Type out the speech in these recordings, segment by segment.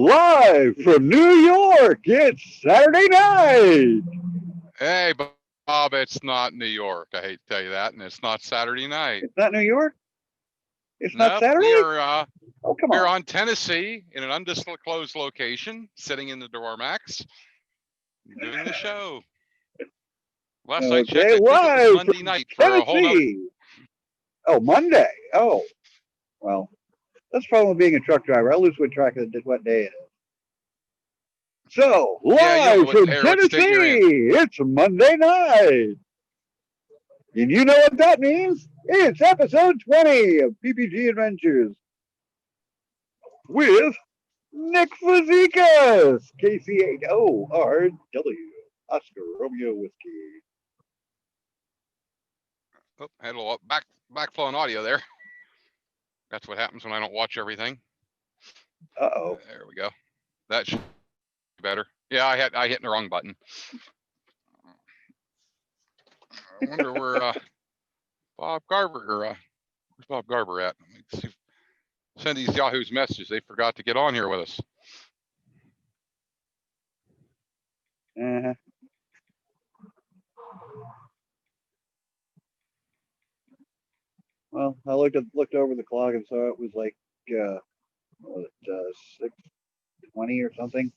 Live from New York, it's Saturday night. Hey, Bob, it's not New York. I hate to tell you that, and it's not Saturday night. It's not New York? It's not Nope, Saturday? oh, come on. We're on Tennessee in an undisclosed location, sitting in the Dormax, doing the show. Last I checked, I think it was Monday night for a whole nother. Oh, Monday. Oh, well, that's the problem with being a truck driver. I lose track of what day it is. So, live from Tennessee, it's Monday night. And you know what that means? It's episode 20 of PPG Adventures with Nick Fazekas, KC8ORW, Oscar Romeo Whiskey. Oh, had a little backflowing audio there. That's what happens when I don't watch everything. Uh-oh. There we go. That should be better. Yeah, I hit the wrong button. I wonder where Bob Garber where's Bob Garber at? Let me see. Send these Yahoo's messages. They forgot to get on here with us. Uh-huh. Well, I looked over the clock and saw it was like 6:20 or something.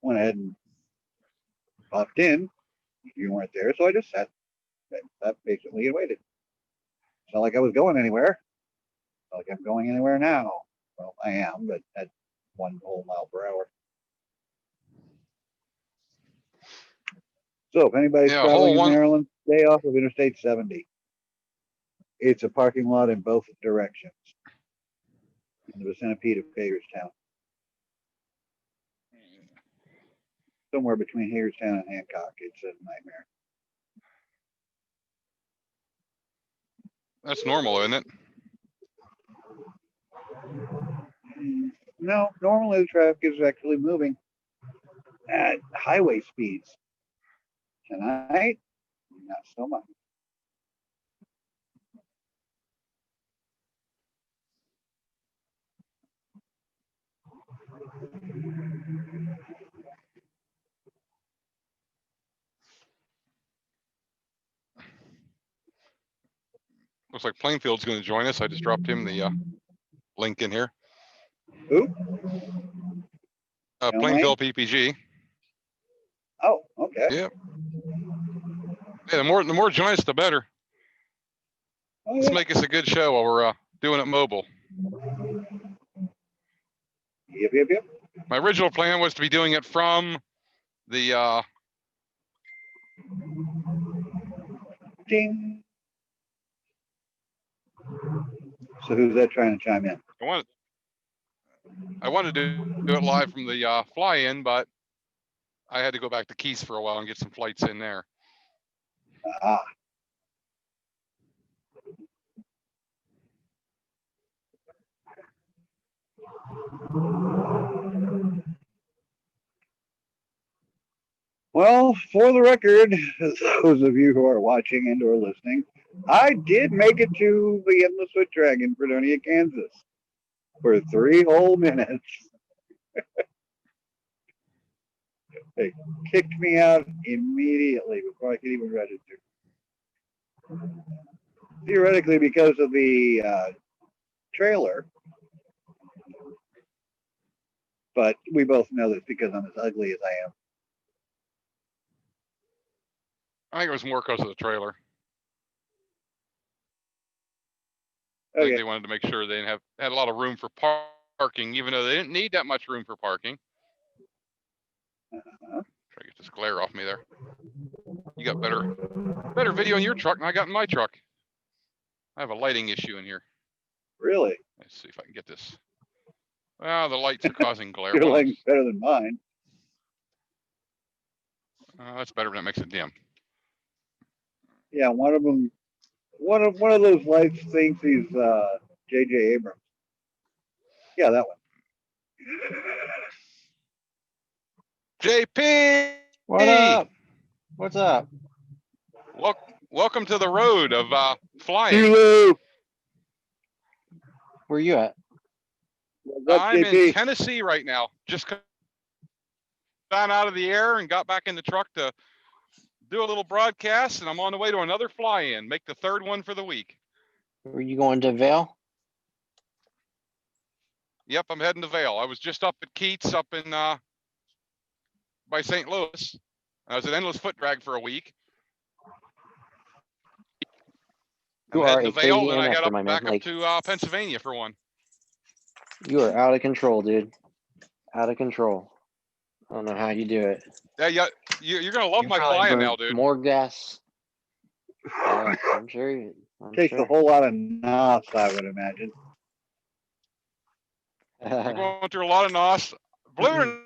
Went ahead and popped in. You weren't there, so I just sat patiently and waited. It's not like I was going anywhere. It's not like I'm going anywhere now. Well, I am, but at 1 whole mile per hour. So if anybody's traveling in Maryland, stay off of Interstate 70. It's a parking lot in both directions in the vicinity of Hagerstown. Somewhere between Hagerstown and Hancock. It's a nightmare. That's normal, isn't it? No, normally the traffic is actually moving at highway speeds. Tonight, not so much. Looks like Plainfield's going to join us. I just dropped him the link in here. Who? Plainfield PPG. Oh, okay. Yep. Yeah, the more join us, the better. Oh, yeah. Let's make us a good show while we're doing it mobile. Yep. My original plan was to be doing it from the ding. So who's that trying to chime in? I wanted to do it live from the fly-in, but I had to go back to Keys for a while and get some flights in there. Ah. Well, for the record, those of you who are watching and or listening, I did make it to the Endless Foot Dragon, Fredonia, Kansas, for 3 whole minutes. They kicked me out immediately before I could even register. Theoretically, because of the trailer, but we both know that's because I'm as ugly as I am. I think it was more because of the trailer. Okay. I think they wanted to make sure they had a lot of room for parking, even though they didn't need that much room for parking. Try to get this glare off me there. You got better video in your truck than I got in my truck. I have a lighting issue in here. Really? Let's see if I can get this. Well, the lights are causing glare. Your lighting's better than mine. That's better when it makes it dim. Yeah, one of them. One of those lights thinks he's J.J. Abrams. Yeah, that one. JP! What up? What's up? Welcome to the road of flying. Hello. Where are you at? I'm in Tennessee right now. just got out of the air and got back in the truck to do a little broadcast, and I'm on the way to another fly-in, make the third one for the week. Were you going to Vail? Yep, I'm heading to Vail. I was just up at Keats up in by St. Louis. I was an endless foot drag for a week. I'm You are heading a to Vail, crazy and I got MFer, up my man. back up Like, to Pennsylvania for one. you are out of control, dude. Out of control. I don't know how you do it. Yeah, you're gonna love You my probably flying burnt now, dude. more gas. Yeah, I'm sure. I'm Takes a sure. whole lot of NOS, I would imagine. I'm going through a lot of NOS. Believe it or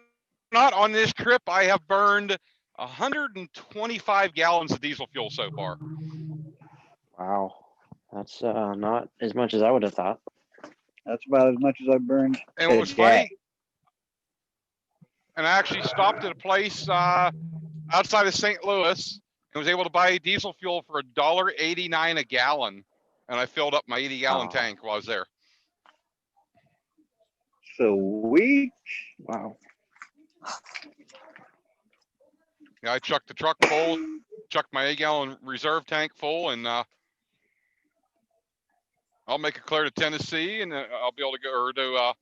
not, on this trip, I have burned 125 gallons of diesel fuel so far. Wow, that's not as much as I would have thought. That's about as much as I burned And what was today. funny, and I actually stopped at a place outside of St. Louis and was able to buy diesel fuel for $1.89 a gallon. And I filled up my 80-gallon Oh. tank while I was there. Sweet. Wow. Yeah, I chucked the truck full, chucked my 8-gallon reserve tank full, and I'll make it clear to Tennessee, and I'll be able to go or to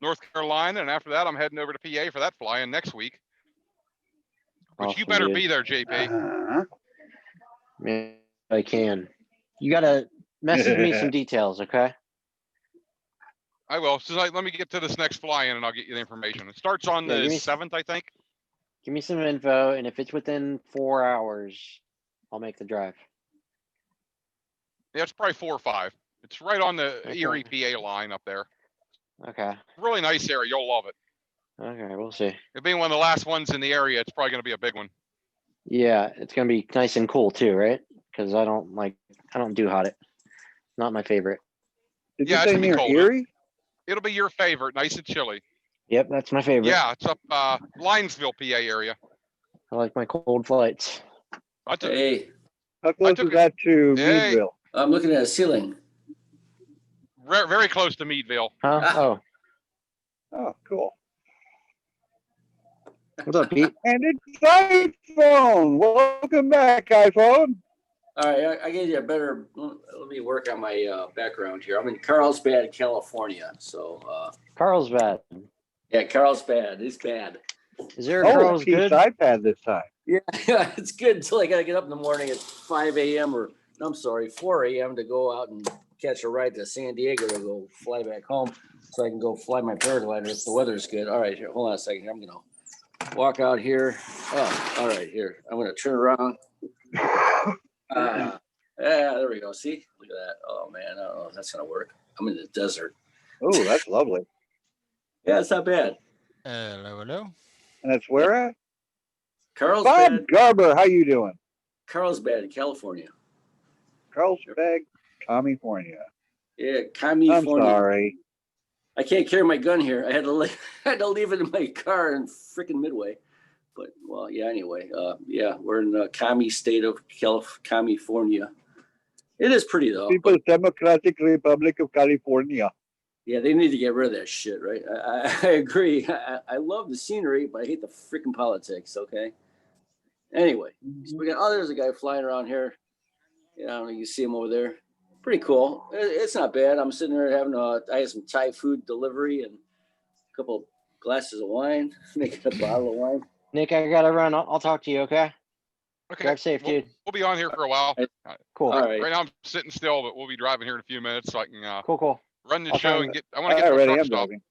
North Carolina, and after that, I'm heading over to PA for that fly-in next week. Which Awesome, you better dude. be there, JP. Man, I can. You gotta message me some details, okay? I will. So let me get to this next fly-in, and I'll get you the information. It starts on Yeah, the give me 7th, I think. Give me some info, and if it's within 4 hours, I'll make the drive. Yeah, it's probably 4 or 5. It's right on the Okay. Erie, PA line up there. Okay. Really nice area. You'll love it. Okay, we'll see. It being one of the last ones in the area, it's probably going to be a big one. Yeah, it's gonna be nice and cool too, right? Because I don't do hot. Not my favorite. Did Yeah, you it's say gonna be near cold. Erie? It'll be your favorite, nice and chilly. Yep, that's my favorite. Yeah, it's up Linesville, PA area. I like my cold flights. Hey, How close took is that to Hey. Meadville? I'm looking at a ceiling. Very close to Meadville. Huh? Ah. Oh, Oh, cool. what's up, Pete? And it's iPhone. Welcome back, iPhone. All right, I gave you a better. Let me work on my background here. I'm in Carlsbad, California. So, Carlsbad. yeah, Carlsbad is bad. Is there a Oh, Carl's Pete's good? iPad this time. Yeah, it's good until I got to get up in the morning at 5 a.m. or, no, I'm sorry, 4 a.m. to go out and catch a ride to San Diego to go fly back home so I can go fly my paraglider if the weather's good. All right, here, hold on a second. I'm going to walk out here. Oh, all right, here. I'm going to turn around. Yeah, there we go. See? Look at that. Oh, man. I don't know if that's going to work. I'm in the desert. Oh, that's lovely. Yeah, it's not bad. Hello. And that's where at? Bob Carlsbad, Garber, how you doing? California. Carlsbad, California. Yeah, I'm California. sorry. I can't carry my gun here. I had to leave it in my car in freaking Midway. But well, yeah. Anyway, yeah, we're in the commie state of California. It is pretty though. People's Democratic Republic of California. Yeah, they need to get rid of that shit, right? I agree. I love the scenery, but I hate the freaking politics. Okay. Anyway, so we got. Oh, there's a guy flying around here. I don't know. You see him over there. Pretty cool. It's not bad. I'm sitting there having I had some Thai food delivery and a couple glasses of wine, making a bottle of wine. Nick, I gotta run. I'll talk to you, okay? Okay. Drive safe, dude. We'll be on here for a while. Cool. All right. Right now I'm sitting still, but we'll be driving here in a few minutes so I can Cool. run the I'll try show and- and I want to get to a Already, truck I'm stop. driving.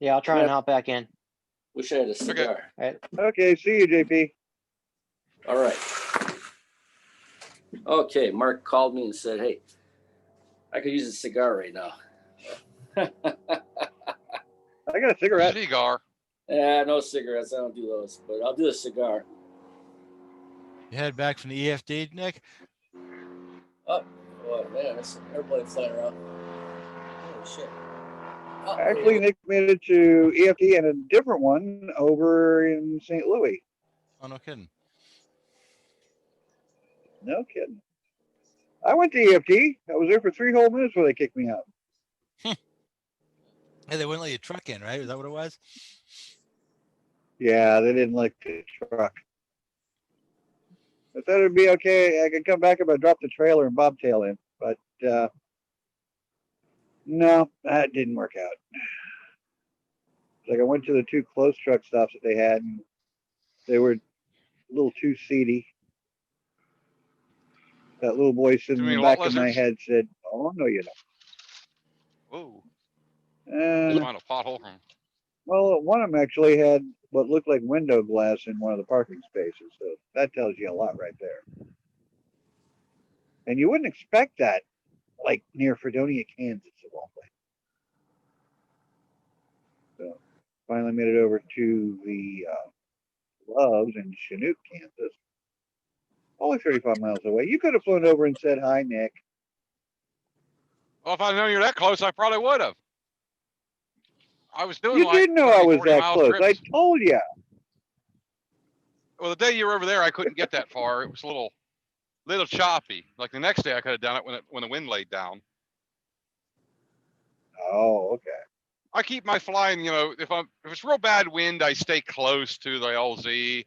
Yeah, I'll try and hop back in. Wish I had a cigar. Okay, see you, JP. All right. Okay, Mark called me and said, "Hey, I could use a cigar right now." I got a cigarette. Cigar. No cigarettes. I don't do those, but I'll do a cigar. You head back from the EFD, Nick? Oh, boy, man, there's an airplane flying around. Holy shit. Oh, Actually, Nick made it to EFT and a different one over in St. Louis. Oh, no kidding. No kidding. I went to EFT. I was there for 3 whole minutes before they kicked me out. Hey, they wouldn't let you truck in, right? Is that what it was? Yeah, they didn't like the truck. I thought it'd be okay. I could come back if I dropped the trailer and bobtail in, but no, that didn't work out. Like I went to the two close truck stops that they had, and they were a little too seedy. That little voice Too in the many lot back of my lizards? head said, "Oh no, you Whoa, don't." just found a pothole from. Well, one of them actually had what looked like window glass in one of the parking spaces, so that tells you a lot right there. And you wouldn't expect that, like near Fredonia, Kansas, of all places. So finally made it over to the Loves in Chinook, Kansas. Only 35 miles away. You could have flown over and said hi, Nick. Well, if I'd known you were that close, I probably would have. I was doing You like did know I 30, was 40 that mile close. I trips. told you. Well, the day you were over there, I couldn't get that far. It was a little choppy. Like the next day, I could have done it when the wind laid down. Oh, okay. I keep my flying, if it's real bad wind, I stay close to the LZ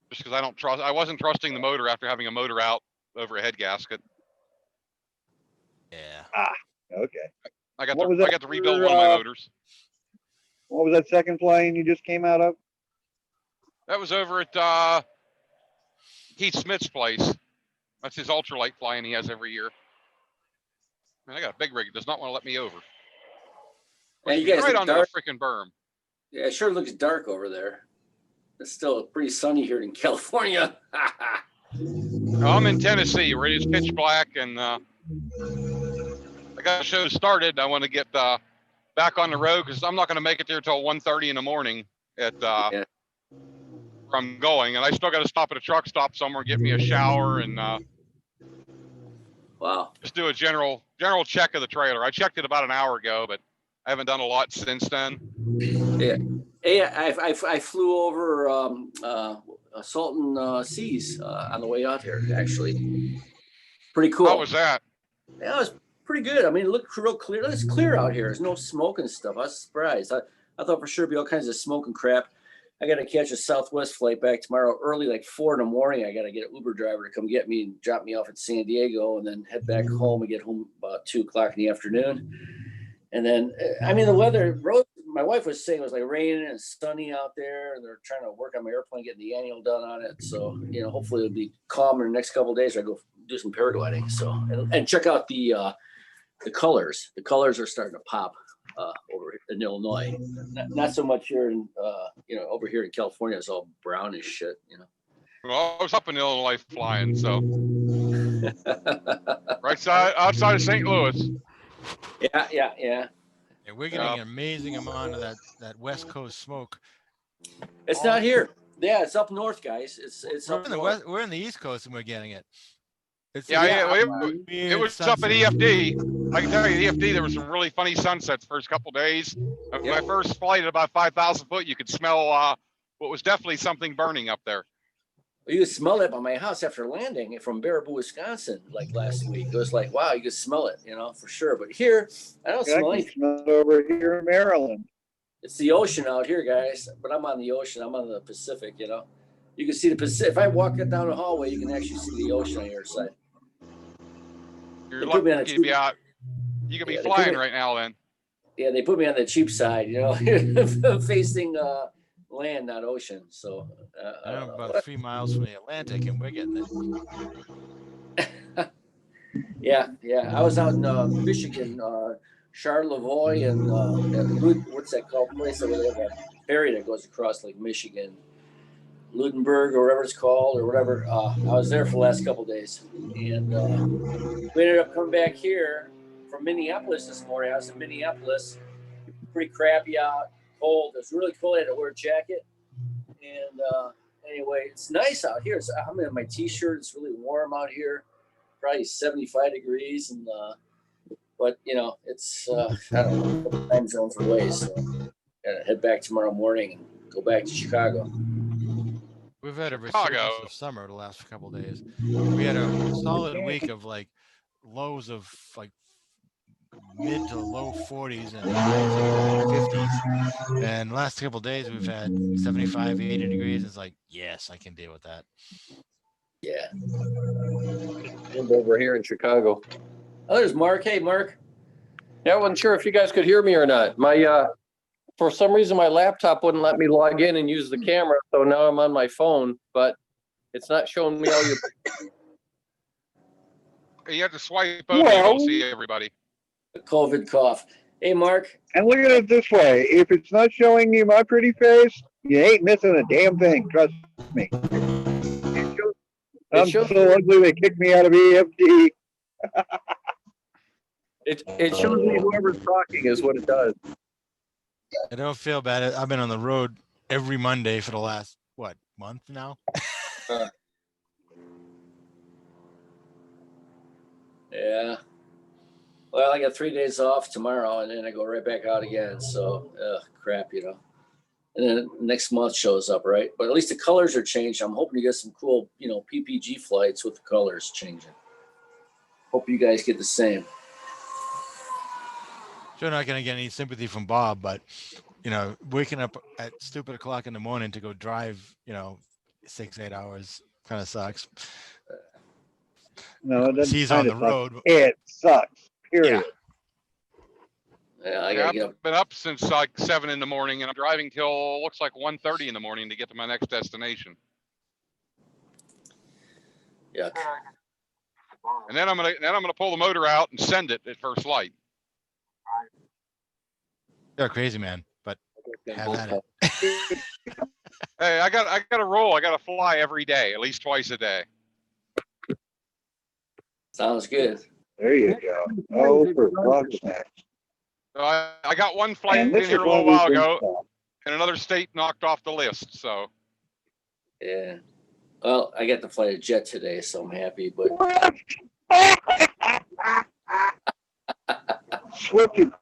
just because I wasn't trusting the motor after having a motor out over a head gasket. Yeah. Ah, okay. I got What was that to rebuild for, one of my motors. What was that second plane you just came out of? That was over at Keith Smith's place. That's his ultralight flying he has every year. Man, I got a big rig. It does not want to let me over. And Push you me guys right look onto dark. the freaking berm. Yeah, it sure looks dark over there. It's still pretty sunny here in California. I'm in Tennessee where it is pitch black, and I got the show started. I want to get back on the road because I'm not going to make it there till 1:30 in the morning at Yeah. where I'm going, and I still got to stop at a truck stop somewhere, get me a shower, and Wow. just do a general check of the trailer. I checked it about an hour ago, but I haven't done a lot since then. Yeah. Hey, I flew over Salton Seas on the way out here. Actually, pretty cool. How was that? Yeah, it was pretty good. I mean, it looked real clear. It's clear out here. There's no smoke and stuff. I was surprised. I thought for sure it'd be all kinds of smoke and crap. I got to catch a Southwest flight back tomorrow early, like 4 in the morning. I got to get an Uber driver to come get me and drop me off at San Diego, and then head back home and get home about 2 o'clock in the afternoon. And then, I mean, the weather, my wife was saying it was like raining and sunny out there, and they're trying to work on my airplane, getting the annual done on it. So, hopefully it'll be calm in the next couple of days. I go do some paragliding. So, and check out the colors. The colors are starting to pop over in Illinois. Not so much here in, over here in California, it's all brownish shit, Well, I was up in Illinois flying, so outside of St. Louis. Yeah. Yeah, we're getting an amazing amount of that West Coast smoke. It's not here. Yeah, it's up north, guys. It's We're up in the north. West. We're in the East Coast, and we're getting it. It's It was up at EFD. I can tell you, EFD, there were some really funny sunsets first couple days. My first flight at about 5,000 foot, you could smell what was definitely something burning up there. You could smell it by my house after landing from Baraboo, Wisconsin, like last week. It was like, wow, you could smell it, for sure. But here, I don't smell anything. Smell it over here in Maryland. It's the ocean out here, guys. But I'm on the ocean. I'm on the Pacific, You can see the Pacific. If I walk it down the hallway, you can actually see the ocean on your side. You're lucky to be out. You could be flying right now then. Yeah, they put me on the cheap side, facing land, not ocean. So I'm about 3 miles from the Atlantic, and we're getting it. Yeah. I was out in Michigan, Charlevoix, and what's that called? Place over there, that ferry that goes across Lake Michigan, Ludenberg or whatever it's called, or whatever. I was there for the last couple of days, and we ended up coming back here from Minneapolis this morning. I was in Minneapolis, pretty crappy out, cold. It was really cold. I had to wear a jacket, and anyway, it's nice out here. I'm in my t-shirt. It's really warm out here. Probably 75 degrees, and but it's I don't know, time zones away, so gotta head back tomorrow morning and go back to Chicago. We've had a resurgence of summer the last couple of days. We had a solid week of like lows of like mid to low 40s and highs in the 50s. And the last couple of days we've had 75, 80 degrees. It's like, yes, I can deal with that. Yeah. I'm over here in Chicago. Oh, there's Mark. Hey, Mark. Yeah, I wasn't sure if you guys could hear me or not. My for some reason my laptop wouldn't let me log in and use the camera, so now I'm on my phone, but it's not showing me all your. You have to swipe over to see everybody. COVID cough. Hey, Mark. And look at it this way. If it's not showing you my pretty face, you ain't missing a damn thing. Trust me. I'm shows- so ugly they kicked me out of EFT. It shows me whoever's talking is what it does. I don't feel bad. I've been on the road every Monday for the last, what, month now? Yeah. Well, I got 3 days off tomorrow, and then I go right back out again. So, crap, you know. And then next month shows up, right? But at least the colors are changed. I'm hoping to get some cool, you know, PPG flights with the colors changing. Hope you guys get the same. Sure, not going to get any sympathy from Bob, but, you know, waking up at stupid o'clock in the morning to go drive, you know, 6-8 hours kind of sucks. No, it doesn't. He's on the kinda suck. road. It sucks. Period. Yeah, I Yeah, gotta I've get up. been up since like 7 in the morning, and I'm driving till looks like 1:30 in the morning to get to my next destination. Yuck. And then I'm gonna pull the motor out and send it at first light. You're a crazy man, but have at it. Hey, I got to roll. I got to fly every day, at least twice a day. Sounds good. There you go. Oh, for fuck's sake. So I got one flight And in this here is a one little of these while things. ago, and another state knocked off the list. So Yeah. Well, I got to fly a jet today, so I'm happy. But Swift you.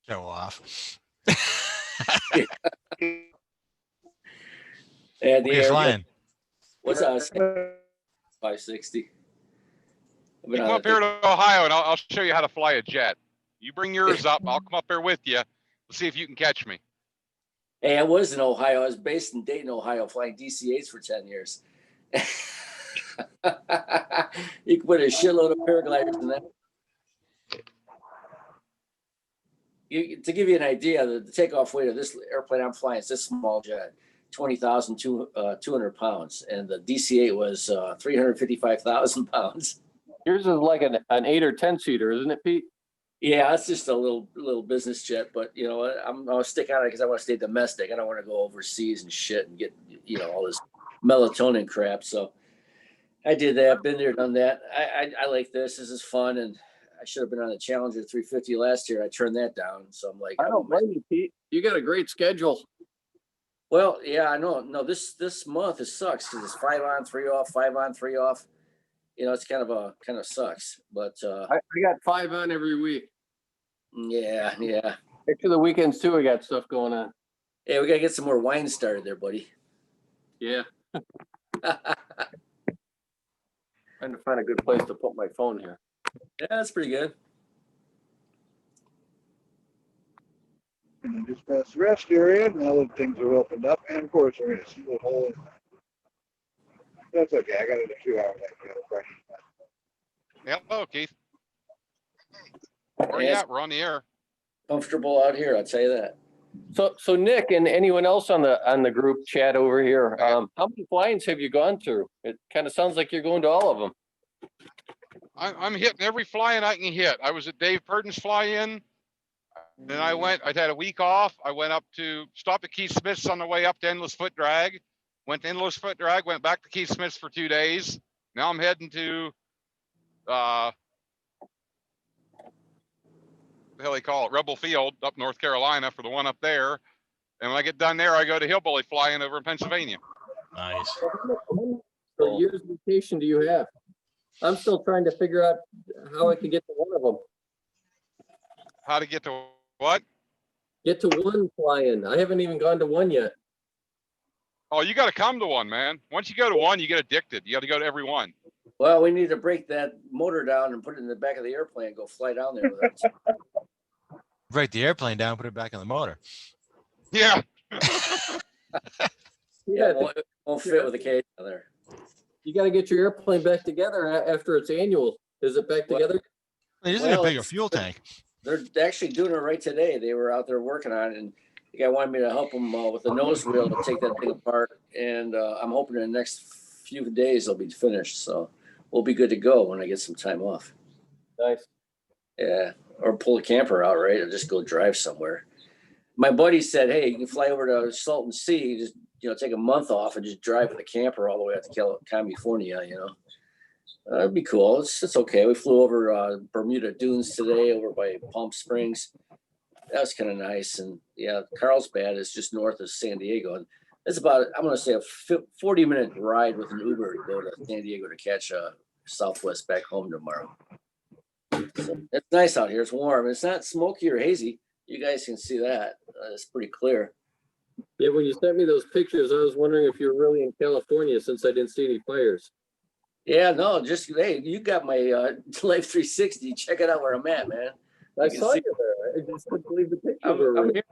Show off. and the Where you air. flying? What's that? 560. I've you been come on up here to Ohio, and I'll show you how to fly a jet. You bring yours up. I'll come up there with you. We'll see if you can catch me. Hey, I was in Ohio. I was based in Dayton, Ohio, flying DC-8s for 10 years. You can put a shitload of paragliders in that. To give you an idea, the takeoff weight of this airplane I'm flying is this small jet, 20,200 pounds, and the DC-8 was 355,000 pounds. Yours is like an 8 or 10 seater, isn't it, Pete? Yeah, it's just a little business jet, but you know, I'll stick on it because I want to stay domestic. I don't want to go overseas and shit and get, you know, all this melatonin crap. So I did that, been there, done that. I like this. This is fun, and I should have been on the Challenger 350 last year. I turned that down, so I'm like, I don't blame you, Pete. You got a great schedule. well, yeah, I know. No, this month it sucks because it's 5 on, 3 off, 5 on, 3 off. You know, it's kind of sucks, but I got 5 on every week. yeah. Actually, the weekends too, I got stuff going on. Hey, we gotta get some more wine started there, buddy. Yeah. Trying to find a good place to put my phone here. Yeah, that's pretty good. And then just past the rest area, now that things are opened up, and of course we're in a single hole. That's okay. I got it in 2 hours. Hello, Keith. Where are you Yeah, at? We're on the air. comfortable out here, I'll tell you that. So Nick and anyone else on the group chat over here, how many flyings have you gone through? It kind of sounds like you're going to all of them. I'm hitting every fly-in I can hit. I was at Dave Purden's fly-in. Then I had a week off. I went up to stop at Keith Smith's on the way up to Endless Foot Drag. Went to Endless Foot Drag, went back to Keith Smith's for 2 days. Now I'm heading to the hell they call it, Rebel Field up North Carolina for the one up there. And when I get done there, I go to Hillbilly flying over in Pennsylvania. Nice. So year's vacation do you have? I'm still trying to figure out how I can get to one of them. How to get to what? Get to one fly-in. I haven't even gone to one yet. Oh, you got to come to one, man. Once you go to one, you get addicted. You got to go to every one. Well, we need to break that motor down and put it in the back of the airplane and go fly down there with it. Break the airplane down, put it back in the motor. Yeah. Yeah, it won't fit with the cage on there. You gotta get your airplane back together after its annual. Is it back together? It isn't Well, a bigger it's- fuel tank. They're actually doing it right today. They were out there working on it, and the guy wanted me to help him with the nose wheel to take that thing apart. And I'm hoping in the next few days they'll be finished. So we'll be good to go when I get some time off. Nice. Yeah, or pull the camper out, right, or just go drive somewhere. My buddy said, "Hey, you can fly over to Salton Sea, just take a month off and just drive with the camper all the way out to California. That'd be cool. It's okay. We flew over Bermuda Dunes today, over by Palm Springs. That was kind of nice. And yeah, Carlsbad is just north of San Diego, and it's about, I'm going to say, a 40-minute ride with an Uber to go to San Diego to catch Southwest back home tomorrow. So it's nice out here. It's warm. It's not smoky or hazy. You guys can see that. It's pretty clear. Yeah, when you sent me those pictures, I was wondering if you're really in California since I didn't see any fires. Yeah, no, just, hey, you got my Life 360. Check it out where I'm at, man. I You can saw see- you there. I just couldn't believe the pictures I'm were real. here.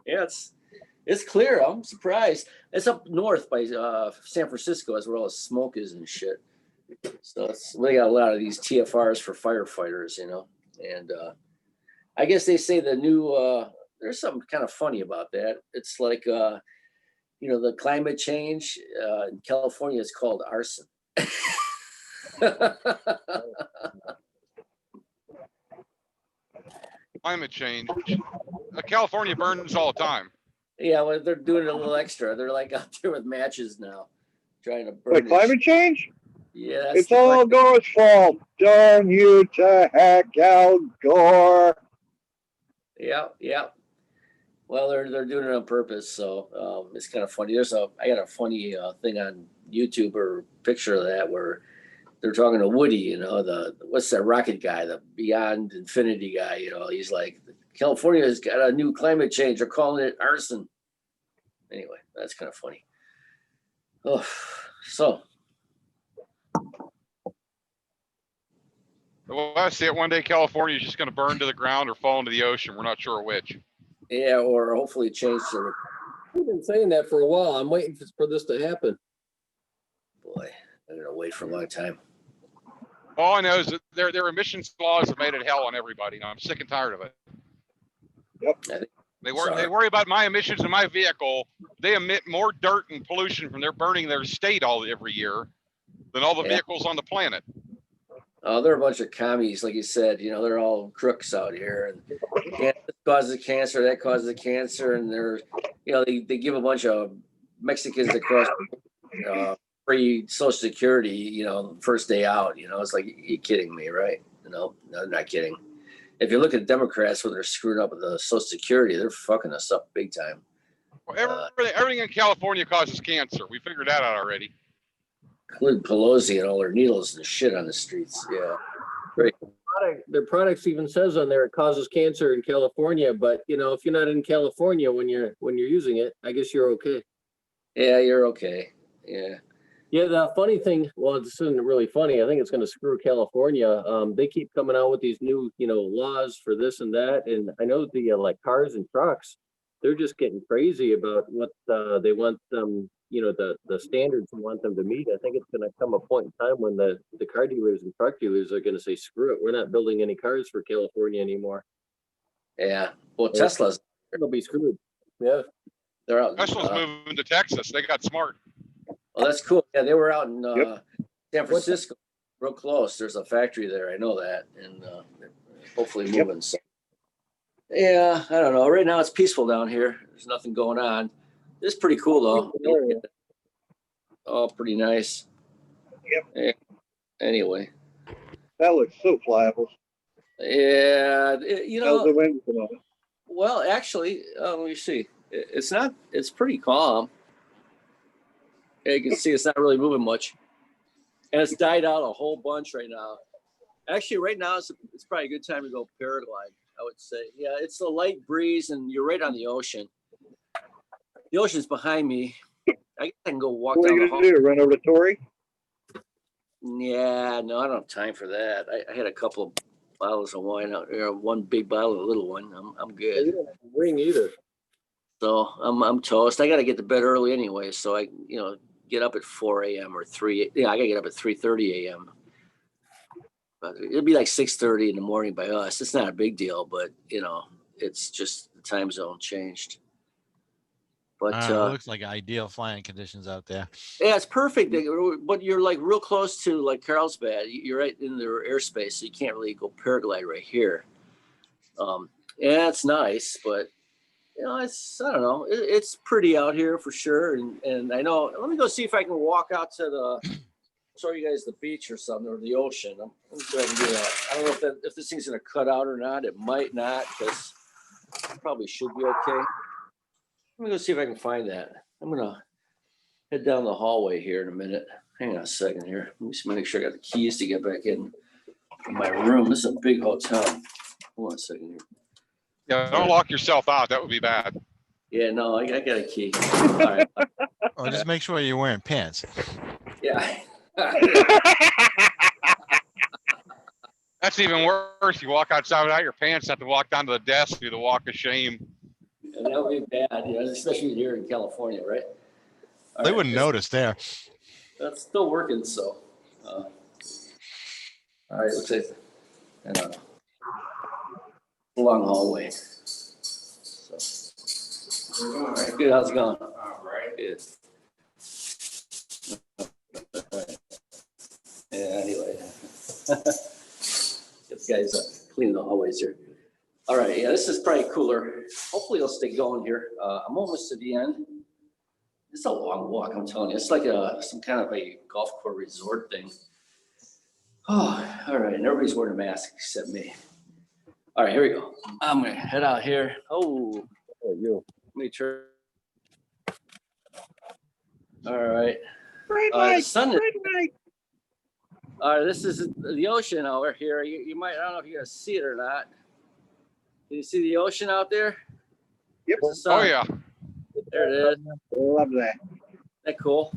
Yeah, it's clear. I'm surprised. It's up north by San Francisco, as where all the smoke is and shit. So we got a lot of these TFRs for firefighters, and I guess they say the new there's something kind of funny about that. It's like the climate change in California is called arson. Climate change. California burns all the time. Yeah, well, they're doing it a little extra. They're like out there with matches now, trying to burn. Wait, this climate change? Yeah, that's It's the all climate- Gore's fault. Darn you to heck, Al Gore. Yeah. Well, they're doing it on purpose, so it's kind of funny. I got a funny thing on YouTube or picture of that where they're talking to Woody, what's that rocket guy, the Beyond Infinity guy, he's like, California has got a new climate change. They're calling it arson. Anyway, that's kind of funny. Oh, so Well, I see it one day. California is just going to burn to the ground or fall into the ocean. We're not sure which. yeah, or hopefully change the I've been saying that for a while. I'm waiting for this to happen. boy. I'm gonna wait for a long time. All I know is that their emissions laws have made it hell on everybody. And I'm sick and tired of it. They worry about my emissions in my vehicle. They emit more dirt and pollution from their burning their state every year than all the Yeah. vehicles on the planet. Oh, they're a bunch of commies, like you said. They're all crooks out here, and this causes cancer, that causes cancer, and they give a bunch of Mexicans across free Social Security, first day out. It's like, you kidding me, right? No, I'm not kidding. If you look at Democrats when they're screwing up with the Social Security, they're fucking us up big time. Well, everything in California causes cancer. We figured that out already. Including Pelosi and all their needles and shit on the streets. Yeah. Their products even says on there it causes cancer in California, but if you're not in California when you're using it, I guess you're okay. Yeah, you're okay. Yeah. Yeah, the funny thing, well, this isn't really funny. I think it's going to screw California. They keep coming out with these new, laws for this and that. And I know the like cars and trucks, they're just getting crazy about what they want them, the standards they want them to meet. I think it's going to come a point in time when the car dealers and truck dealers are going to say, screw it, we're not building any cars for California anymore. Yeah. Well, Yeah. Tesla's, They'll be screwed. Yeah. they're out. Tesla's moving to Texas. They got smart. Oh, that's cool. Yeah, they were out in Yep. San Francisco, real close. There's a factory there. I know that, and hopefully moving. So, yeah, I don't know. Right now it's peaceful down here. There's nothing going on. It's pretty cool though. Oh, pretty nice. Yep. Anyway, That looks so flyable. yeah, How's the wind at the moment? well, actually, let me see. It's not. It's pretty calm. Yeah, you can see it's not really moving much, and it's died out a whole bunch right now. Actually, right now it's probably a good time to go paraglide, I would say. Yeah, it's a light breeze, and you're right on the ocean. The ocean's behind me. I guess I can go walk What are down you the going hall. to do? Run over to Tori? Yeah, no, I don't have time for that. I had a couple of bottles of wine out there, one big bottle and a little one. I'm good. You don't have to ring either. So I'm toast. I got to get to bed early anyway, so I get up at 4 a.m. or 3. Yeah, I got to get up at 3:30 a.m. But it'll be like 6:30 in the morning by us. It's not a big deal, but it's just the time zone changed. But It looks like ideal flying conditions out there. yeah, it's perfect. But you're like real close to like Carlsbad. You're right in their airspace, so you can't really go paraglide right here. Yeah, it's nice, but it's I don't know. It's pretty out here for sure. And I know. Let me go see if I can walk out to show you guys the beach or something or the ocean. Let me go ahead and do that. I don't know if this thing's gonna cut out or not. It might not, because it probably should be okay. Let me go see if I can find that. I'm gonna head down the hallway here in a minute. Hang on a second here. Let me just make sure I got the keys to get back in my room. This is a big hotel. Hold on a second here. Yeah, don't lock yourself out. That would be bad. Yeah, no, I got a key. All right. Oh, just make sure you're wearing pants. Yeah. That's even worse. You walk outside without your pants, have to walk down to the desk, do the walk of shame. And that would be bad, especially here in California, right? All They right, wouldn't notice there. That's still working, so. All right, looks like I don't know. Long hallway. So. All right, good. How's it going? All right. Good. Yeah. Anyway, get the guys cleaning the hallways here. All right. Yeah, this is probably cooler. Hopefully, it'll stay going here. I'm almost to the end. It's a long walk. I'm telling you, it's like some kind of a golf course resort thing. Oh, all right. And everybody's wearing a mask except me. All right, here we go. I'm gonna head out here. Oh, You. let me turn. All right. Great The night. sun is. Great night. All right, this is the ocean over here. You might. I don't know if you're gonna see it or not. Can you see the ocean out there? Yep. There's the sun. Oh yeah, There it is. Love that. Isn't that cool?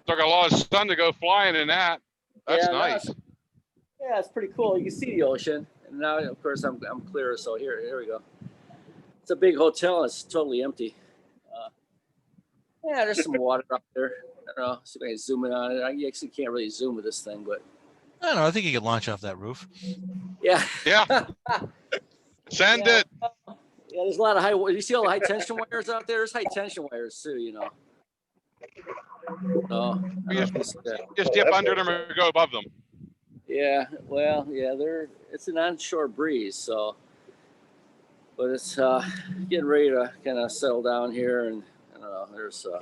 took a lot of sun to go flying in that. That's Yeah, nice. Yeah, it's pretty cool. You can see the ocean. And now, of course, I'm clear. So here we go. It's a big hotel. It's totally empty. Yeah, there's some water up there. I don't know. See if I can zoom in on it. I actually can't really zoom with this thing, but I don't know. I think you could launch off that roof. yeah. Yeah. Send Yeah. it. Yeah, there's a lot of high. You see all the high tension wires out there? There's high tension wires too, So, I don't know if you see that. Just dip under them or go above them. Yeah, well, yeah, it's an onshore breeze, so, but it's getting ready to kind of settle down here, and I don't know, there's a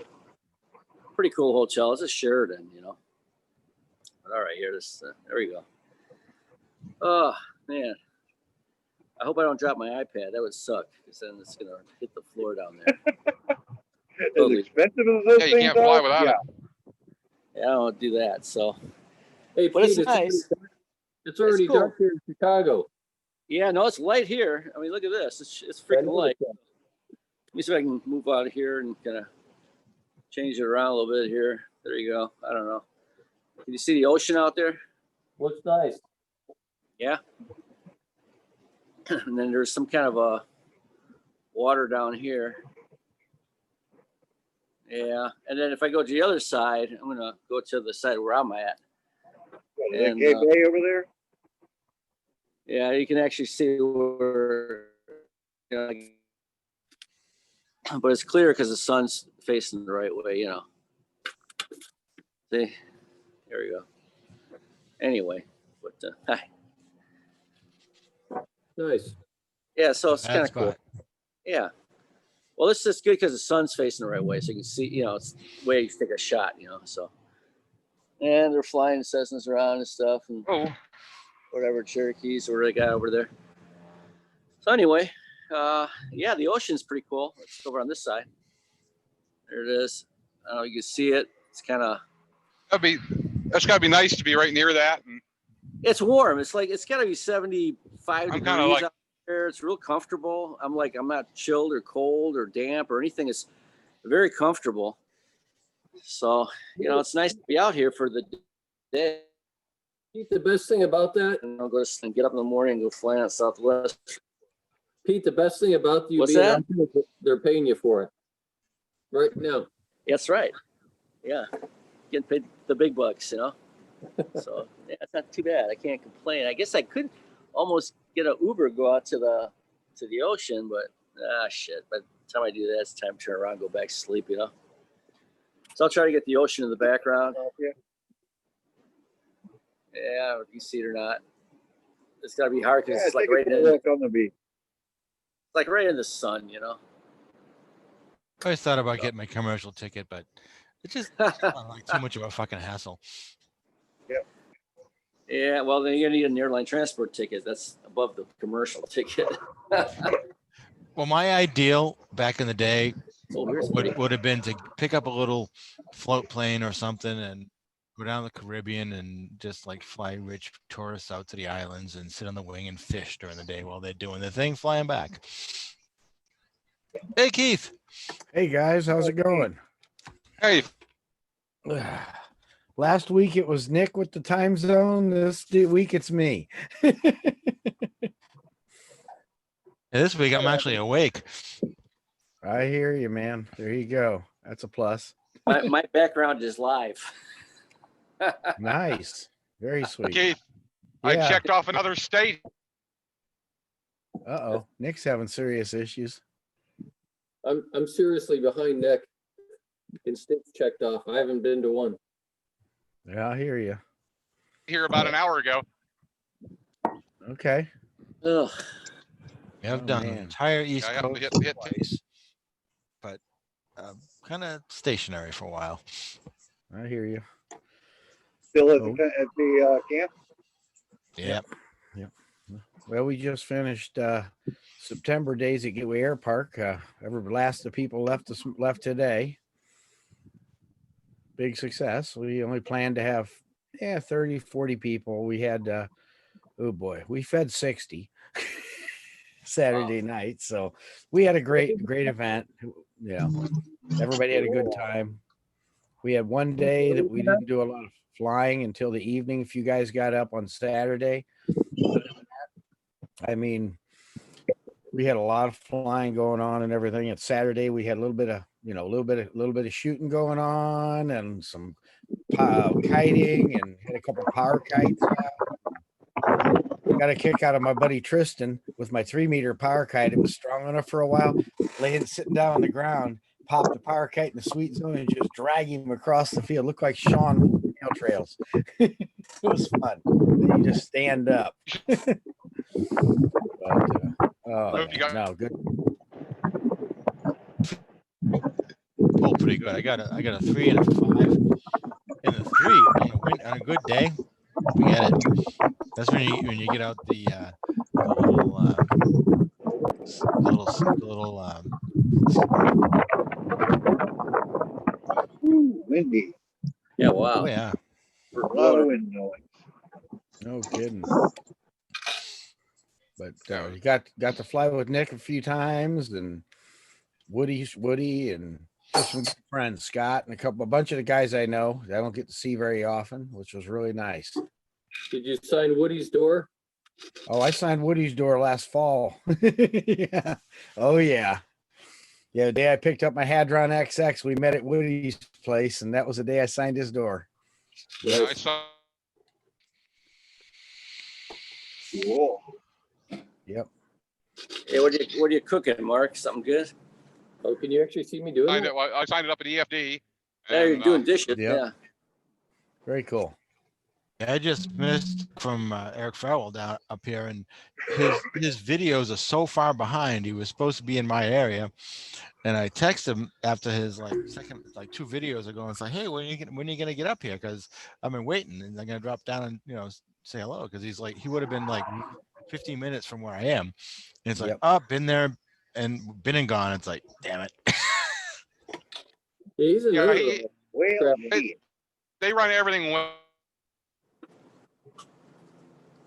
pretty cool hotel. It's a Sheraton, But all right, here, there we go. Oh man, I hope I don't drop my iPad. That would suck, because then it's gonna hit the floor down there. As expensive as those Yeah, you things can't fly are, without yeah. it. Yeah, I don't want to do that. So, Hey, but it's Pete, nice. It's already cool. dark here in Chicago. Yeah, no, it's light here. I mean, look at this. It's freaking light. Let me see if I can move out of here and kind of change it around a little bit here. There you go. I don't know. Can you see the ocean out there? Looks nice. Yeah. And then there's some kind of a water down here. Yeah. And then if I go to the other side, I'm gonna go to the side where I'm at. Is that And, Gay Bay over there? Yeah, you can actually see where, but it's clear because the sun's facing the right way, See, there we go. Anyway, but hi. Nice. Yeah, so it's kind That's of cool. fine. Yeah. Well, it's just good because the sun's facing the right way, so you can see, it's the way you take a shot, So, and they're flying Cessnas around and stuff, and Oh, whatever Cherokees or they got over there. So anyway, yeah, the ocean's pretty cool. Let's go over on this side. There it is. I don't know, you can see it. It's kind of. that's gotta be nice to be right near that. And It's warm. It's got to be 75 I'm kinda degrees like- out there. It's real comfortable. I'm not chilled or cold or damp or anything. It's very comfortable. So, it's nice to be out here for the day. Pete, the best thing about that, And I'll go and get up in the morning and go fly out Southwest. Pete, the best thing about you What's being that? out there, is they're paying you for it. Right now. That's right. Yeah. Getting paid the big bucks, you know? So yeah, it's not too bad. I can't complain. I guess I could almost get an Uber, go out to the ocean, but shit. By the time I do that, it's time to turn around, go back to sleep, you know? So I'll try to get the ocean in the background. Yeah, if you see it or not. It's gotta be hard because Yeah, it's like take a right in, walk on the beach. like right in the sun, you know? I always thought about getting my commercial ticket, but it's just like too much of a fucking hassle. Yeah, well, then you're gonna need an airline transport ticket. That's above the commercial ticket. Well, my ideal back in the day Oh, here's pretty. would have been to pick up a little float plane or something and go down the Caribbean and just like fly rich tourists out to the islands and sit on the wing and fish during the day while they're doing the thing flying back. Hey, Keith. Hey guys, how's it going? Hey, Last week it was Nick with the time zone. This week it's me. This week I'm actually awake. I hear you, man. There you go. That's a plus. My background is live. Nice. Very sweet. Keith, I Yeah. checked off another state. Uh-oh. Nick's having serious issues. I'm seriously behind Nick. In states checked off. I haven't been to one. Yeah, I hear you. Here about an hour ago. Okay. Ugh. I've Oh, done the man. entire East Yeah, I have to Coast hit twice, but kind of stationary for a while. I hear you. Still at Oh. the camp? Yeah. Well, we just finished September days at Gateway Air Park. Every last of people left today. Big success. We only planned to have 30, 40 people. We had oh boy, we fed 60 Saturday night. So we had a great event. Yeah. Everybody had a good time. We had one day that we didn't do a lot of flying until the evening. If you guys got up on Saturday, I mean, we had a lot of flying going on and everything. At Saturday, we had a little bit of, a little bit of shooting going on and some kiting, and had a couple power kites out. Got a kick out of my buddy Tristan with my 3-meter power kite. It was strong enough for a while. Sitting down on the ground, popped the power kite in the sweet zone and just drag him across the field. Looked like Sean with the tail trails. It was fun. Then you just stand up. Hope you got- no, good. Oh, pretty good. I got a 3 and a 5. And a 3 on a good day. Forget it. That's when you get out the little Ooh, windy. Yeah, wow. oh yeah. A lot of wind noise. No kidding. But you got to fly with Nick a few times, and Woody, and just some good friends, Scott, and a bunch of the guys I know that I don't get to see very often, which was really nice. Did you sign Woody's door? Oh, I signed Woody's door last fall. Yeah. Oh yeah. Yeah, the day I picked up my Hadron XX, we met at Woody's place, and that was the day I signed his door. Yeah, I saw. Cool. Yep. Hey, what are you cooking, Mark? Something good? Oh, can you actually see me doing I it? signed it up at EFD. Yeah, you're and, doing dishes. Yep. Yeah. Very cool. I just missed from Eric Farrell down up here, and his videos are so far behind. He was supposed to be in my area, and I texted him after his second 2 videos ago. It's like, hey, when are you gonna get up here? Because I've been waiting, and I'm gonna drop down and say hello. Because he would have been 15 minutes from where I am, and it's like, Yep. oh, been there and been and gone. It's like, damn it. Yeah, he's in Yeah, there. Well, Crap. gee. they run everything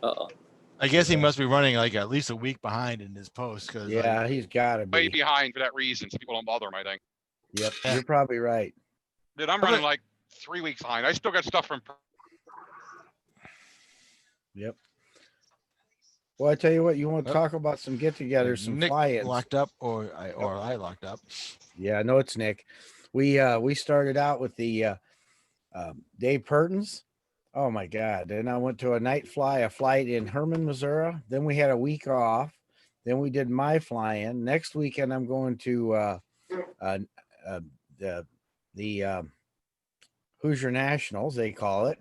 Uh-oh. I guess he must be running at least a week behind in his post. Because Yeah, he's got to way be. behind for that reason, so people don't bother him, I think. Yep, Yeah. you're probably right. Dude, I'm running 3 weeks behind. I still got stuff from Yep. Well, I tell you what, you want to Yep. talk about some get-togethers, some Nick fly-ins. locked up, or I locked up. Yeah, I know it's Nick. We started out with the Dave Purtons. Oh my God! Then I went to a flight in Herman, Missouri. Then we had a week off. Then we did my fly-in. Next weekend I'm going to the Hoosier Nationals, they call it,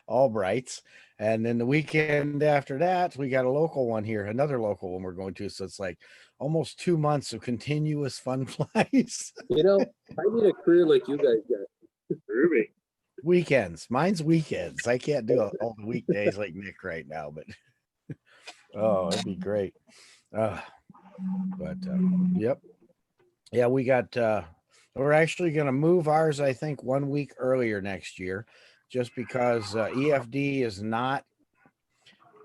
Albrights. And then the weekend after that, we got a local one here, another local one we're going to. So it's like almost 2 months of continuous fun flies. You know, I need a career like you guys got. Ruby. Weekends. Mine's weekends. I can't do all the weekdays like Nick right now, but oh, it'd be great. But yep. Yeah, we got we're actually going to move ours, I think, 1 week earlier next year, just because EFD is not,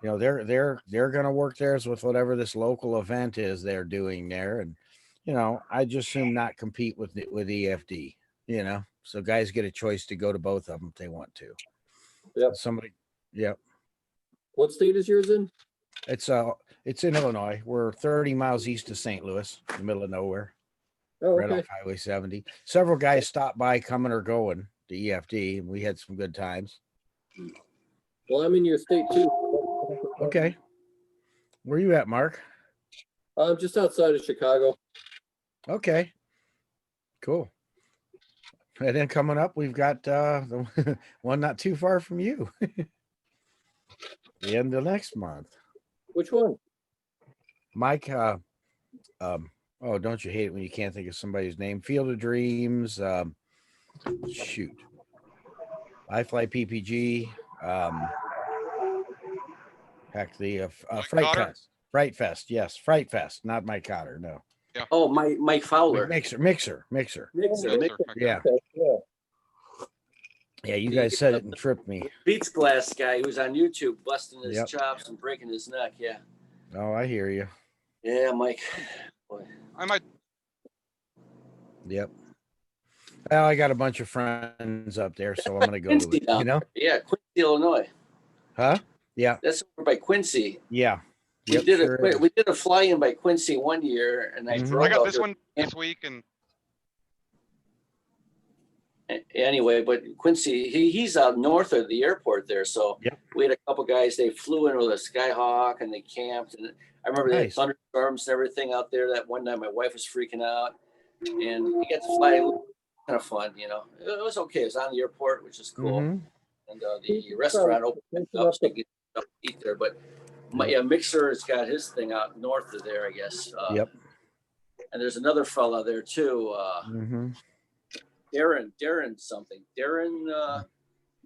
they're going to work theirs with whatever this local event is they're doing there, and I just assume not compete with EFD. So guys get a choice to go to both of them if they want to. Yep. Somebody, yep. What state is yours in? It's in Illinois. We're 30 miles east of St. Louis, in the middle of nowhere. Oh, Right okay. off Highway 70. Several guys stopped by coming or going to EFD, and we had some good times. Well, I'm in your state too. Okay. Where you at, Mark? I'm just outside of Chicago. Okay. Cool. And then coming up, we've got the one not too far from you. The end of next month. Which one? Mike, oh, don't you hate it when you can't think of somebody's name? Field of Dreams. Shoot. I Fly PPG. Heck, the Mike Fright Cotter? Fest. Fright Fest. Yes. Fright Fest. Not Mike Cotter. No. Oh, Mike Fowler. Mixer. Mixer, Mixer, Mixer. okay. Yeah. Okay, yeah. Yeah. You guys said it and tripped me. Beach glass guy who's on YouTube busting his Yep. chops and breaking his neck. Yeah. Oh, I hear you. Yeah, Mike. Boy. I might, Yep. Well, I got a bunch of friends up there, so I'm gonna go to Quincy it. down there. Yeah, Quincy, Illinois. Huh? Yeah. That's over by Quincy. Yeah. We Yep, did sure is. we did a fly-in by Quincy one year, and I Mhm. drove I got out this there. one this week, and Anyway, but Quincy, he's out north of the airport there. So Yep. we had a couple guys, they flew in with a Skyhawk and they camped. And I remember they had Nice. thunderstorms and everything out there. That one night my wife was freaking out, and we got to fly. Kind of fun, It was okay. It was on the airport, which is cool. Mhm. And the restaurant opened up so you get stuff to eat there. But Mixer has got his thing out north of there, I guess. Yep. And there's another fella there too. Mhm. Darren something. Darren,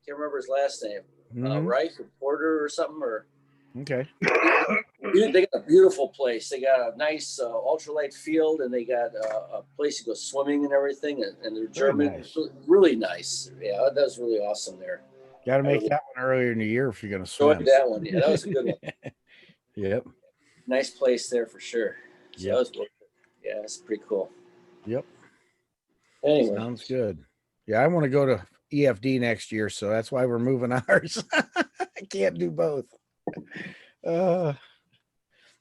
can't remember his last name. Mhm. Reich or Porter or something. Or Okay. they got a beautiful place. They got a nice ultralight field, and they got a place to go swimming and everything. And they're German, nice. really nice. Yeah, that was really awesome there. Got to make really that one earlier in the year if you're gonna Enjoyed swim. that one. Yeah, that was a good one. Yep. Nice place there for sure. So Yep. that was worth it. Yeah, it's pretty cool. Yep. Anyway, Sounds good. Yeah, I want to go to EFD next year, so that's why we're moving ours. I can't do both.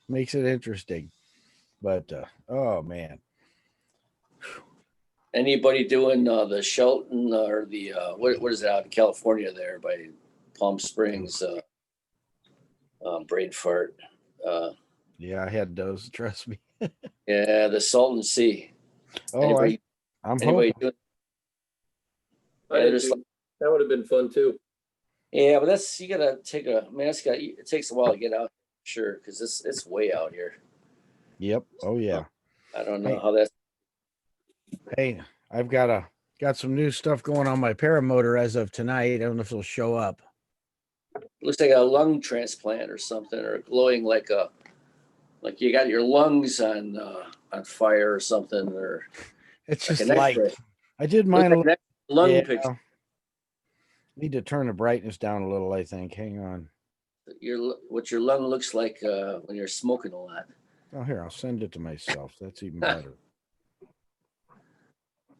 Makes it interesting. But oh man. anybody doing the Shelton or the what is it out in California there by Palm Springs? Brain fart. Yeah, I had those, trust me. Yeah, the Salton Sea. Oh, Anybody, I'm anybody hoping. doing? I Yeah, did there's too. That would have been fun too. Yeah, but that's you gotta take a. I mean, it takes a while to get out, sure, because it's way out here. Yep. Oh yeah. I don't know Hey. how that's. Hey, I've got some new stuff going on my paramotor as of tonight. I don't know if it'll show up. Looks like a lung transplant or something, or glowing like you got your lungs on fire or something, or It's like just an light. X-ray. I did Looks mine. like an lung Yeah. picture. Need to turn the brightness down a little, I think. Hang on. What your lung looks like when you're smoking a lot. Oh, here, I'll send it to myself. That's even better.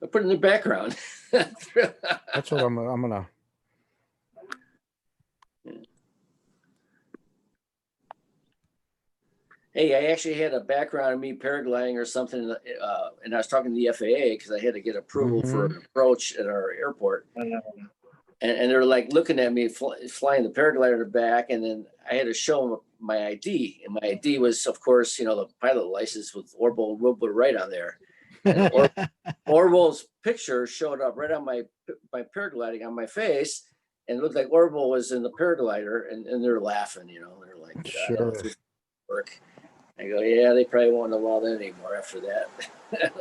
I put it in the background. That's what I'm gonna. Hey, I actually had a background of me paragliding or something, and I was talking to the FAA because I had to get approval for an approach at our airport. And they're like looking at me flying the paraglider back, and then I had to show them my ID, and my ID was, of course, the pilot license with Orville Wilbur right on there. And Orville's picture showed up right on my paragliding on my face, and it looked like Orville was in the paraglider, and they're laughing, they're like, Sure. work. I go, yeah, they probably won't allow that anymore after that.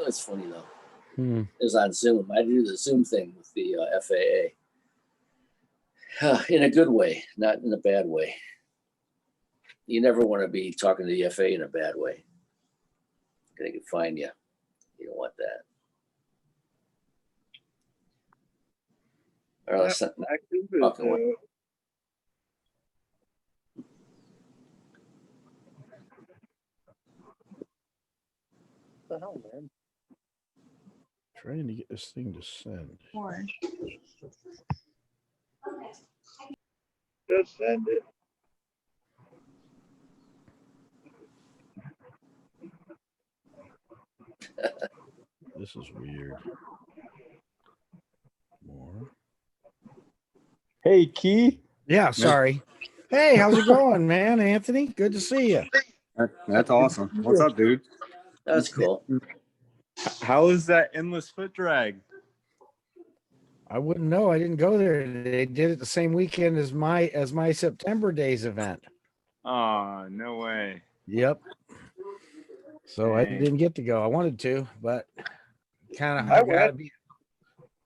It's funny though. Hmm. It was on Zoom. I do the Zoom thing with the FAA in a good way, not in a bad way. You never want to be talking to the FAA in a bad way. They can fine you. You don't want that. All right, let's not talk away. What the hell, man? Trying to get this thing to send. Just send it. This is weird. More. Hey, Key. Yeah, sorry. Hey, how's it going, man? Anthony, good to see you. That's awesome. What's up, dude? That's cool. How is that endless foot drag? I wouldn't know. I didn't go there. They did it the same weekend as my September days event. Oh, no way. Yep. So I Dang. didn't get to go. I wanted to, but kind of I gotta went. be.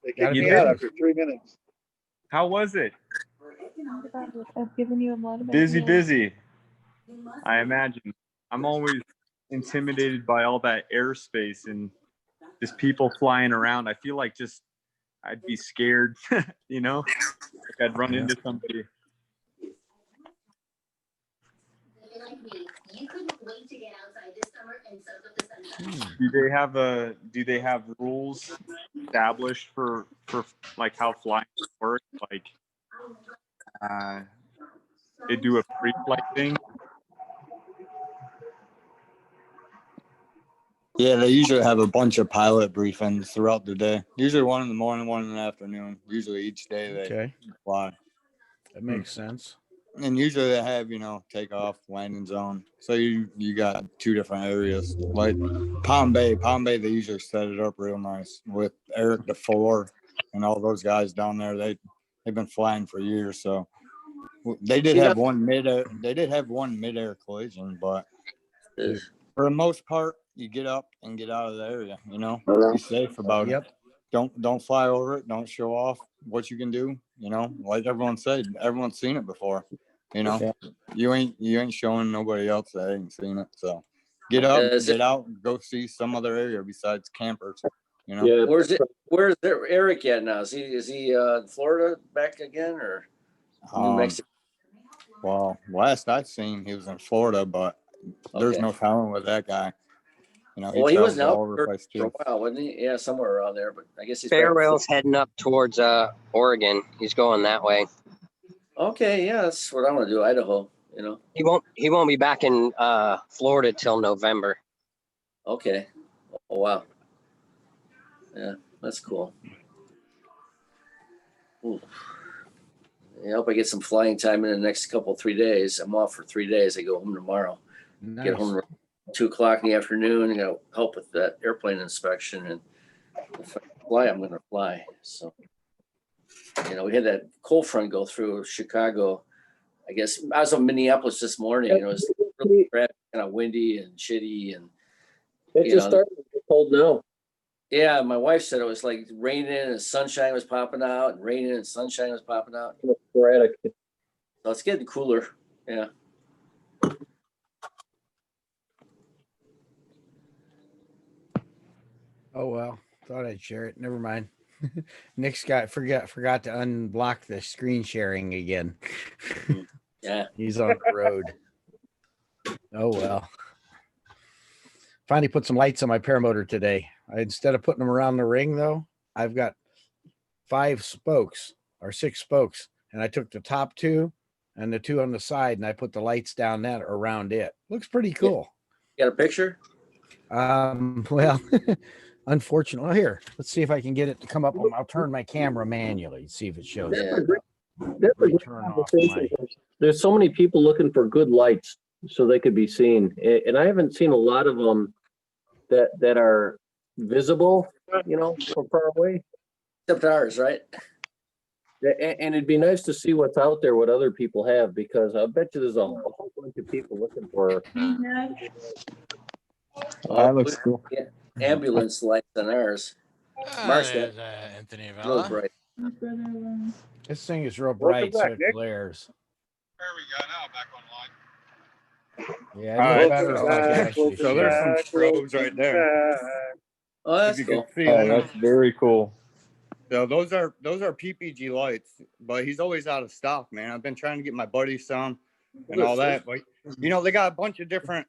They Gotta kicked be me out honest. after 3 minutes. How was it? I've given you a lot of Busy. I imagine. I'm always intimidated by all that airspace and just people flying around. I feel like I'd be scared, like I'd run into somebody. Do they have rules established for like how flying works? Like they do a pre-flight thing. Yeah, they usually have a bunch of pilot briefings throughout the day. Usually one in the morning, one in the afternoon. Usually each day they fly. That makes sense. And usually they have, takeoff, landing zone. So you got two different areas. Like Palm Bay, they usually set it up real nice with Eric DeFore and all those guys down there. They've been flying for years. So they did have one midair collision, but for the most part, you get up and get out of the area, be safe about it. Don't fly over it. Don't show off what you can do. Like everyone said, everyone's seen it before. You ain't showing nobody else that ain't seen it. So get up, get out, go see some other area besides campers. Yeah. Where's Eric at now? Is he in Florida back again or New Mexico? Well, last I seen he was in Florida, but there's no telling with that guy. He was out for a while, wasn't he? Yeah, somewhere around there. But I guess he's Fairwell's heading up towards Oregon. He's going that way. Okay, yeah, that's what I want to do. Idaho, He won't be back in Florida till November. Okay. Oh wow. Yeah, that's cool. Ooh. I hope I get some flying time in the next 3 days. I'm off for 3 days. I go home tomorrow. Nice. Get home around 2:00 in the afternoon. And go help with that airplane inspection. And if I fly, I'm going to fly. So, we had that cold front go through Chicago. I guess I was in Minneapolis this morning. It was really kind of windy and shitty, and it just started to get cold now. Yeah, my wife said it was like raining and sunshine was popping out, and raining and sunshine was popping out. Sporadic. So it's getting cooler. Yeah. Oh well, thought I'd share it. Never mind. Nick's forgot to unblock the screen sharing again. Yeah. He's on the road. Oh well. Finally put some lights on my paramotor today. Instead of putting them around the ring though, I've got 6 spokes, and I took the top 2 and the 2 on the side, and I put the lights down that around it. Looks pretty cool. Got a picture? Well, unfortunately, here, let's see if I can get it to come up. I'll turn my camera manually, see if it shows. Yeah. That's a Let me great turn off conversation. my. There's so many people looking for good lights so they could be seen. And I haven't seen a lot of them that are visible, from far away. Except ours, right? And it'd be nice to see what's out there, what other people have, because I bet you there's a whole bunch of people looking for. That looks cool. Yeah, ambulance lights on ours. Mark's got There's, Anthony real Vella. bright. This thing is real Welcome bright, so back, it Nick. glares. There we go. Now I'm back online. Yeah, All it right. looks better Welcome like back, actually welcome So there's some back, strobes right welcome there. back. Oh, that's If you cool. can see Oh, them. that's very cool. So those are PPG lights, but he's always out of stock, man. I've been trying to get my buddy some and all that, but they got a bunch of different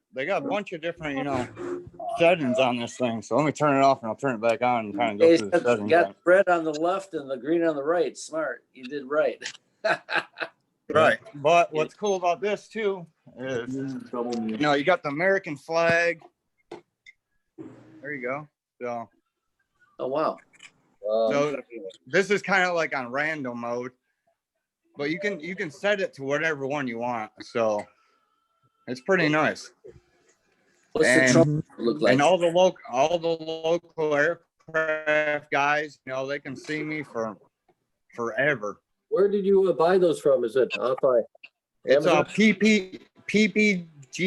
settings on this thing. So let me turn it off and I'll turn it back on and kind of go Yeah, through the settings. got red on the left and the green on the right. Smart. You did right. Right. But what's cool about this too is, you got the American flag. There you go. So Oh, wow. So this is kind of like on random mode, but you can set it to whatever one you want. So it's pretty nice. What's the And- Trump look like? And all the local aircraft guys, they can see me for forever. Where did you buy those from? Is it off by It's Amazon?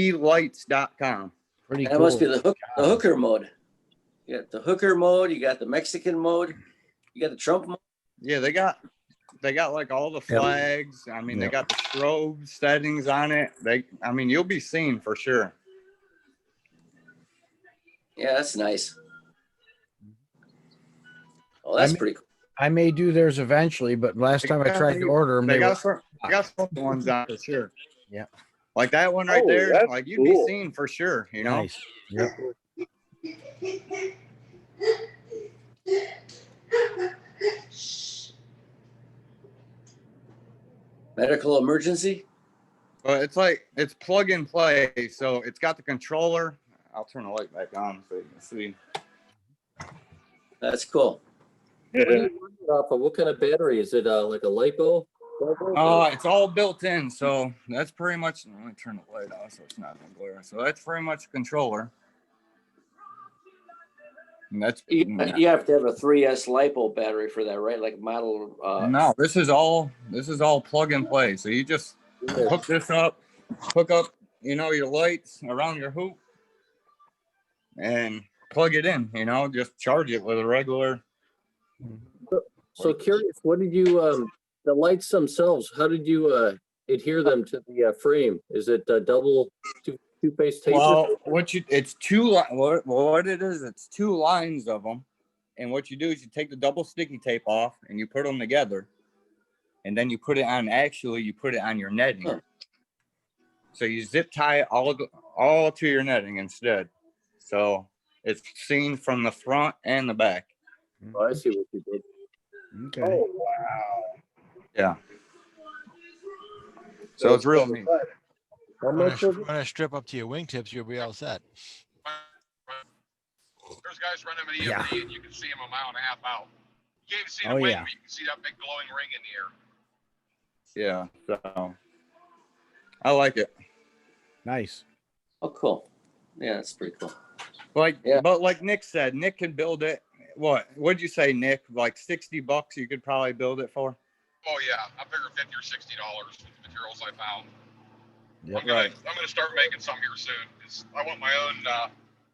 ppglights.com. Pretty That cool. must be the hooker mode. You got the hooker mode. You got the Mexican mode. You got the Trump mode. Yeah, they got like all the flags. I mean, they got the strobe settings on it. You'll be seen for sure. Yeah, that's nice. Oh, that's pretty cool. I may do theirs eventually, but last time I tried to order them, They they were. got some ones on for sure. Yeah. Like that one right Oh, there. that's Like you'd cool. be seen for sure. Nice. Yep. Medical emergency. But it's plug and play. So it's got the controller. I'll turn the light back on so you can see. That's cool. What do you run it off of? What kind of battery? Is it like a LiPo? It's all built in. So that's pretty much. Let me turn the light off so it's not gonna glare. So that's pretty much a controller. And that's You have to have a 3S LiPo battery for that, right? Like model. no. This is all plug and play. So you just hook this up, hook up, your lights around your hoop, and plug it in. Just charge it with a regular. So curious, what did you the lights themselves? How did you adhere them to the frame? Is it double two-phase tape? Well, it's two. What it is, it's two lines of them, and what you do is you take the double sticky tape off and you put them together, and then you put it on. Actually, you put it on your netting. Huh. So you zip tie it all to your netting instead. So it's seen from the front and the back. Oh, I see what you did. Okay. Oh, wow. Yeah. So it's real neat. How much was it? Run a strip up to your wingtips, you'll be all set. There's guys running an Yeah. EMP and you can see them a mile and a half out. You can't even see the Oh, wing, yeah. but you can see that big glowing ring in the air. Yeah. So I like it. Nice. Oh, cool. Yeah, that's pretty cool. But like Nick said, Nick can build it. What'd you say, Nick? Like $60 you could probably build it for? Oh yeah, I figure $50 or $60 with the materials I found. Yep. I'm gonna start making some here soon because I want my own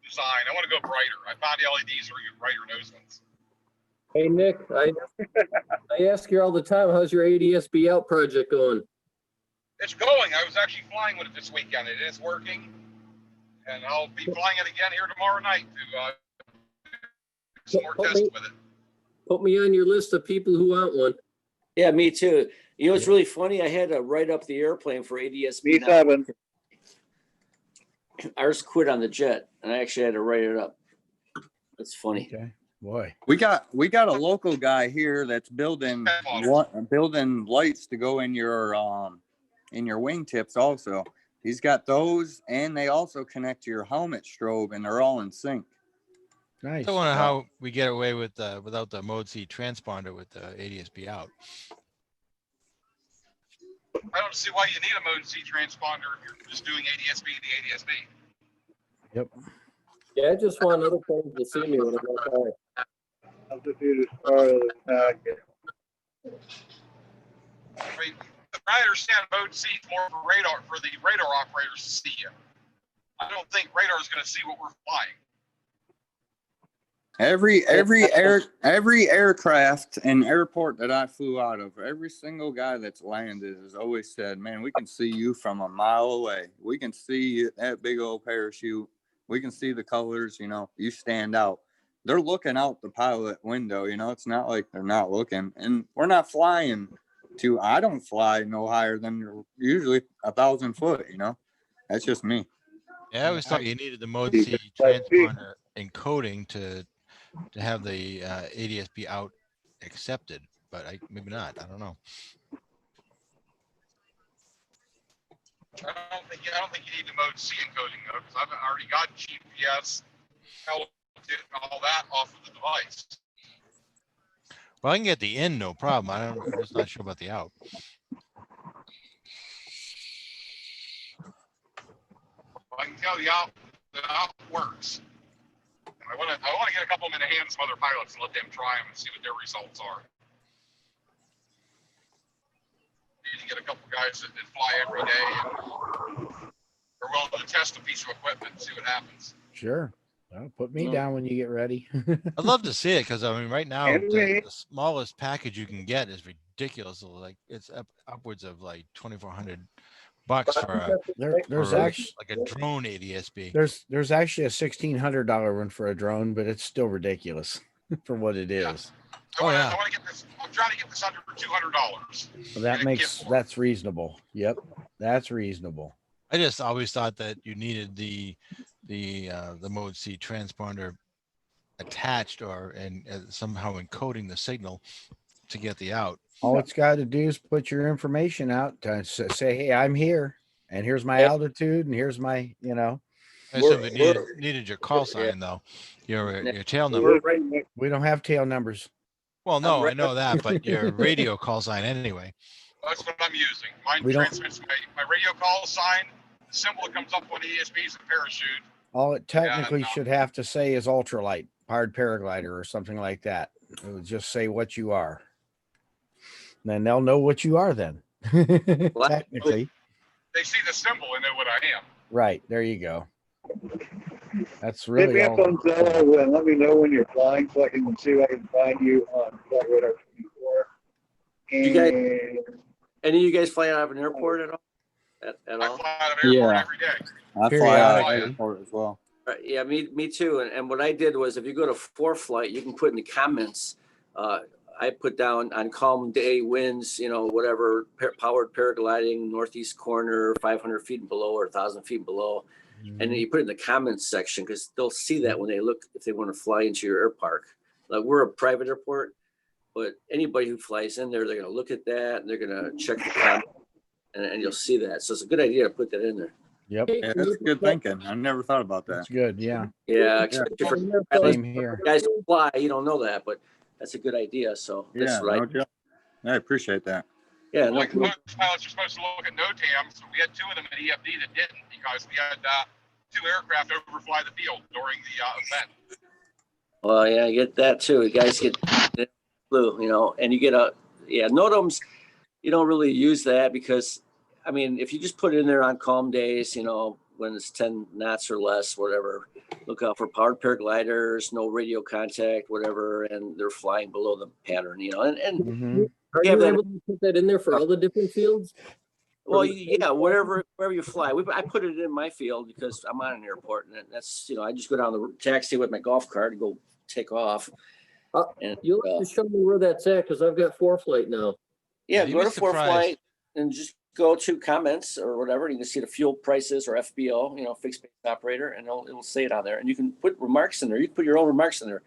design. I want to go brighter. I found the LEDs are brighter nose ones. Hey Nick, I ask you all the time, how's your ADSB out project going? It's going. I was actually flying with it this weekend. It is working, and I'll be flying it again here tomorrow night to some more tests with it. Put me on your list of people who want one. Yeah, me too. It's really funny. I had to write up the airplane for ADSB. B7. Ours quit on the jet, and I actually had to write it up. That's funny. Okay. Boy. We got a local guy here that's building lights to go in your wingtips also. He's got those, and they also connect to your helmet strobe, and they're all in sync. Nice. I wonder how we get away with without the Mode C transponder with the ADSB out. I don't see why you need a Mode C transponder if you're just doing ADSB to ADSB. Yep. Yeah, I just want other phones to see me when I go by. I'll just do this part of the packet. I mean, I understand Mode C is more for the radar operators to see you. I don't think radar is going to see what we're flying. Every aircraft and airport that I flew out of, every single guy that's landed has always said, man, we can see you from a mile away. We can see that big old parachute. We can see the colors, you know, you stand out. They're looking out the pilot window, you know, it's not like they're not looking. And we're not flying I don't fly no higher than usually 1,000 foot, you know. That's just me. Yeah, I always thought you needed the Mode C transponder encoding to have the ADSB out accepted, but maybe not. I don't know. I don't think you need the Mode C encoding though, because I've already got GPS, altitude, and all that off of the device. Well, I can get the in, no problem. I'm just not sure about the out. I can tell the out works. I want to get a couple of them in the hands of other pilots and let them try them and see what their results are. Need to get a couple of guys that fly every day and are willing to test a piece of equipment and see what happens. Sure. Well, put me down when you get ready. I'd love to see it because I mean, right now And the smallest package you can get is ridiculous. Like it's upwards of like $2,400 for There's for actually like a drone ADSB. there's actually a $1,600 one for a drone, but it's still ridiculous for what it is. I want to get this. I'm trying to get this under $200. So that's reasonable. Yep, that's reasonable. I just always thought that you needed the Mode C transponder attached and somehow encoding the signal to get the out. All it's got to do is put your information out to say, hey, I'm here, and here's my altitude, and here's my, you know. I assume it needed your call sign though, your tail number. We don't have tail numbers. Well, no, I know that, but your radio call sign anyway. That's what I'm using. Mine We don't- transmits my radio call sign. The symbol that comes up on ESP is a parachute. All it technically should have to say is ultralight, powered paraglider, or something like that. It would just say what you are. Then they'll know what you are then. Technically. They see the symbol and know what I am. Right. There you go. That's Hit really me up all. on Zello and let me know when you're flying so I can see if I can find you on Flight Radar 24. You guys- And Any of you guys fly out of an airport at all? At I all? fly out of airport Yeah. every day. I fly out of Periodically. airport as well. Right, yeah, me too. And what I did was, if you go to ForeFlight, you can put in the comments. I put down on calm day winds, you know, whatever, powered paragliding, northeast corner, 500 feet and below or 1,000 feet and below. And then you put it in the comments section because they'll see that when they look, if they want to fly into your air park. Like, we're a private airport, but anybody who flies in there, they're going to look at that and they're going to check the comments, and you'll see that. So it's a good idea to put that in there. Yep. Yeah, that's good thinking. I never thought about that. That's good. Yeah. Yeah, especially for Same here. guys who fly, you don't know that, but that's a good idea. So that's Yeah, right. no joke. I appreciate that. Yeah, no, Like most pilots are supposed to look at NOTAMs, so we had two of them at EFD that didn't because we had two aircraft overfly the field during the event. well, yeah, I get that too. You guys get blue, you know, and you get NOTAMs. You don't really use that because, I mean, if you just put it in there on calm days, you know, when it's 10 knots or less, whatever, look out for powered paragliders, no radio contact, whatever, and they're flying below the pattern, you know, and Mhm. Are Yeah, you that- able to put that in there for all the different fields? well, yeah, wherever you fly. I put it in my field because I'm on an airport, and that's, you know, I just go down the taxi with my golf cart and go take off. And You'll have to show me where that's at because I've got ForeFlight now. yeah, you'd go be to surprised. ForeFlight and just go to comments or whatever. And you can see the fuel prices or FBO, you know, fixed base operator, and it'll say it on there. And you can put remarks in there. You can put your own remarks in there.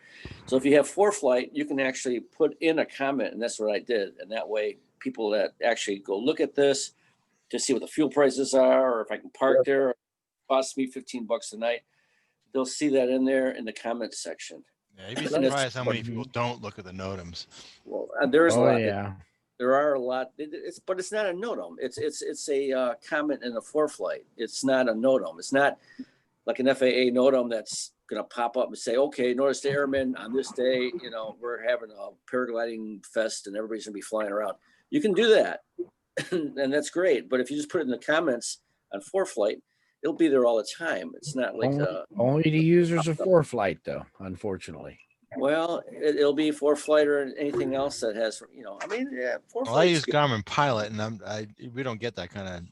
So if you have ForeFlight, you can actually put in a comment, and that's what I did. And that way, people that actually go look at this, to see what the fuel prices are, or if I can park there. It costs me $15 a night. They'll see that in there in the comments section. Yeah, you'd be And it's- surprised how many people don't look at the NOTAMs. Well, there's a Oh lot. yeah. There are a lot. But it's not a NOTAM. It's a comment in the ForeFlight. It's not a NOTAM. It's not like an FAA NOTAM that's going to pop up and say, okay, notice the airmen on this day, you know, we're having a paragliding fest and everybody's going to be flying around. You can do that, and that's great. But if you just put it in the comments on ForeFlight, it'll be there all the time. It's not like Only the users of ForeFlight, though, unfortunately. well, it'll be ForeFlight or anything else that has, you know, I mean, yeah, ForeFlight. Well, I use Garmin Pilot, and we don't get that kind of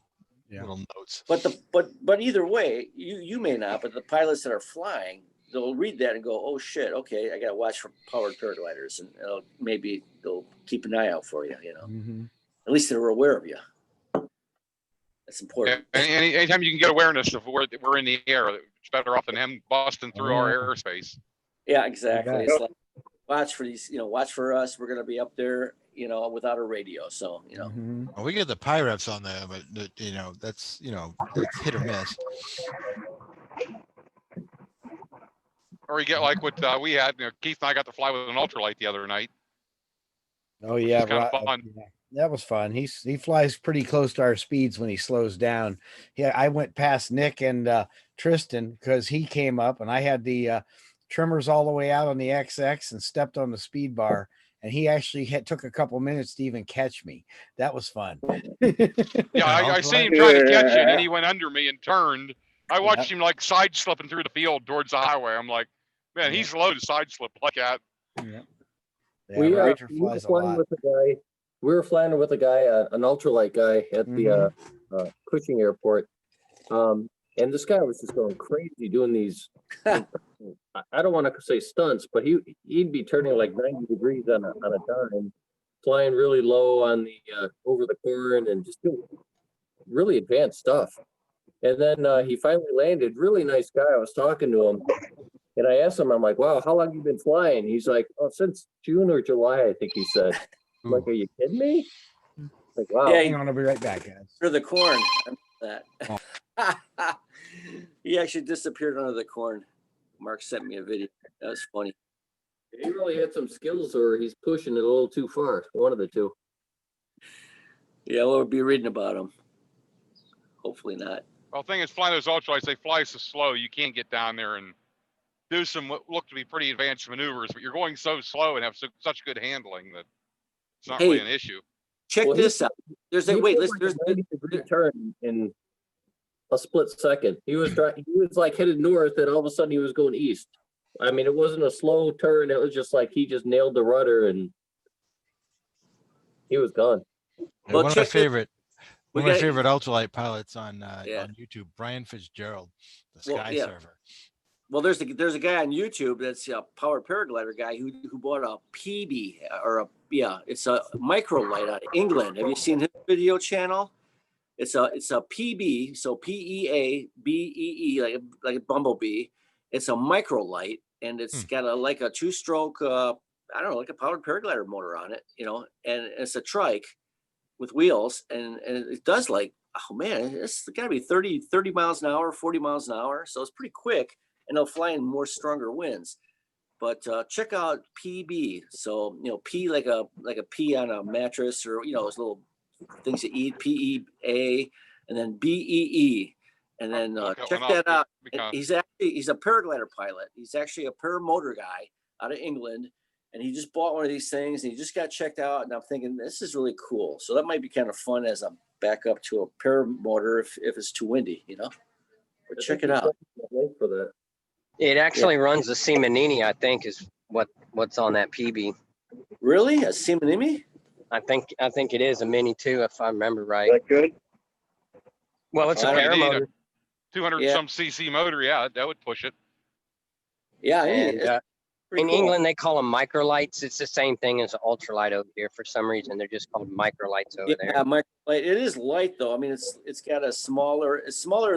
little notes. But either way, you may not, but the pilots that are flying, they'll read that and go, oh shit, okay, I gotta watch for powered paragliders, and maybe they'll keep an eye out for you, you know. Mm-hmm. At least they're aware of you. That's important. Yeah, anytime you can get awareness of where we're in the air, it's better off than him busting through our airspace. Yeah, exactly. Okay. It's like, watch for these, you know, watch for us. We're gonna be up there, you know, without a radio. So, you know. Mm-hmm. Well, we get the Pyreps on there, but you know, that's it's hit or miss. Or you get like what we had. You know, Keith and I got to fly with an ultralight the other night. Oh yeah, kind of right. fun. Yeah, that was fun. He flies pretty close to our speeds when he slows down. Yeah, I went past Nick and Tristan because he came up and I had the trimmers all the way out on the XX and stepped on the speed bar. And he actually took a couple minutes to even catch me. That was fun. Yeah, I seen him trying to catch it, and he went under me and turned. I watched him like side slipping through the field towards the highway. I'm like, man, he's low to side slip like that. Yeah. We Ranger we were flies a flying lot. with a guy. We were flying with a guy, an ultralight guy at the Cushing Airport. And this guy was just going crazy doing these. I don't want to say stunts, but he'd be turning like 90 degrees on a dime, flying really low on the over the corn, and just doing really advanced stuff. And then he finally landed. Really nice guy. I was talking to him, and I asked him, I'm like, "Wow, how long have you been flying?" He's like, "Oh, since June or July, I think he said." I'm like, "Are you kidding me?" Like, wow. Yeah, Hang on, I'll be right back, guys. under the corn. That. He actually disappeared under the corn. Mark sent me a video. That was funny. He really had some skills, or he's pushing it a little too far. One of the two. Yeah, we'll be reading about him. Hopefully not. Well, the thing is, flying those ultralights, they fly so slow, you can't get down there and do some what look to be pretty advanced maneuvers, but you're going so slow and have such good handling that it's not really an issue. Check this out. There's a wait. There's a 90-degree turn in a split second. He was like headed north, and all of a sudden he was going east. I mean, it wasn't a slow turn. It was just like he just nailed the rudder and he was gone. Yeah, one of my favorite ultralight pilots on YouTube, Brian Fitzgerald, the Sky Server. Well, there's a guy on YouTube that's a powered paraglider guy who bought a PB or it's a microlight out of England. Have you seen his video channel? It's a PB, so PEABEE, like a bumblebee. It's a microlight, and it's got like a 2-stroke, I don't know, like a powered paraglider motor on it, you know, and it's a trike with wheels, and it does like, oh man, it's got to be 30 miles an hour, 40 miles an hour, so it's pretty quick, and they'll fly in more stronger winds. But check out PB. So P like a P on a mattress, or those little things to eat. PEA, and then BEE, and then check that out. He's a paraglider pilot. He's actually a paramotor guy out of England, and he just bought one of these things, and he just got checked out. And I'm thinking this is really cool. So that might be kind of fun as a backup to a paramotor if it's too windy, But check it out. For that. It actually runs the Simonini, I think, is what's on that PB. Really? A Simonini? I think it is a Mini too, if I remember right. Is that good? Well, it's a paramotor. 200 some cc motor, yeah, that would push it. Yeah, and in cool. England they call them microlights. It's the same thing as an ultralight over here. For some reason, they're just called microlights over there. Yeah, microlight. It is light though. I mean, it's got it's smaller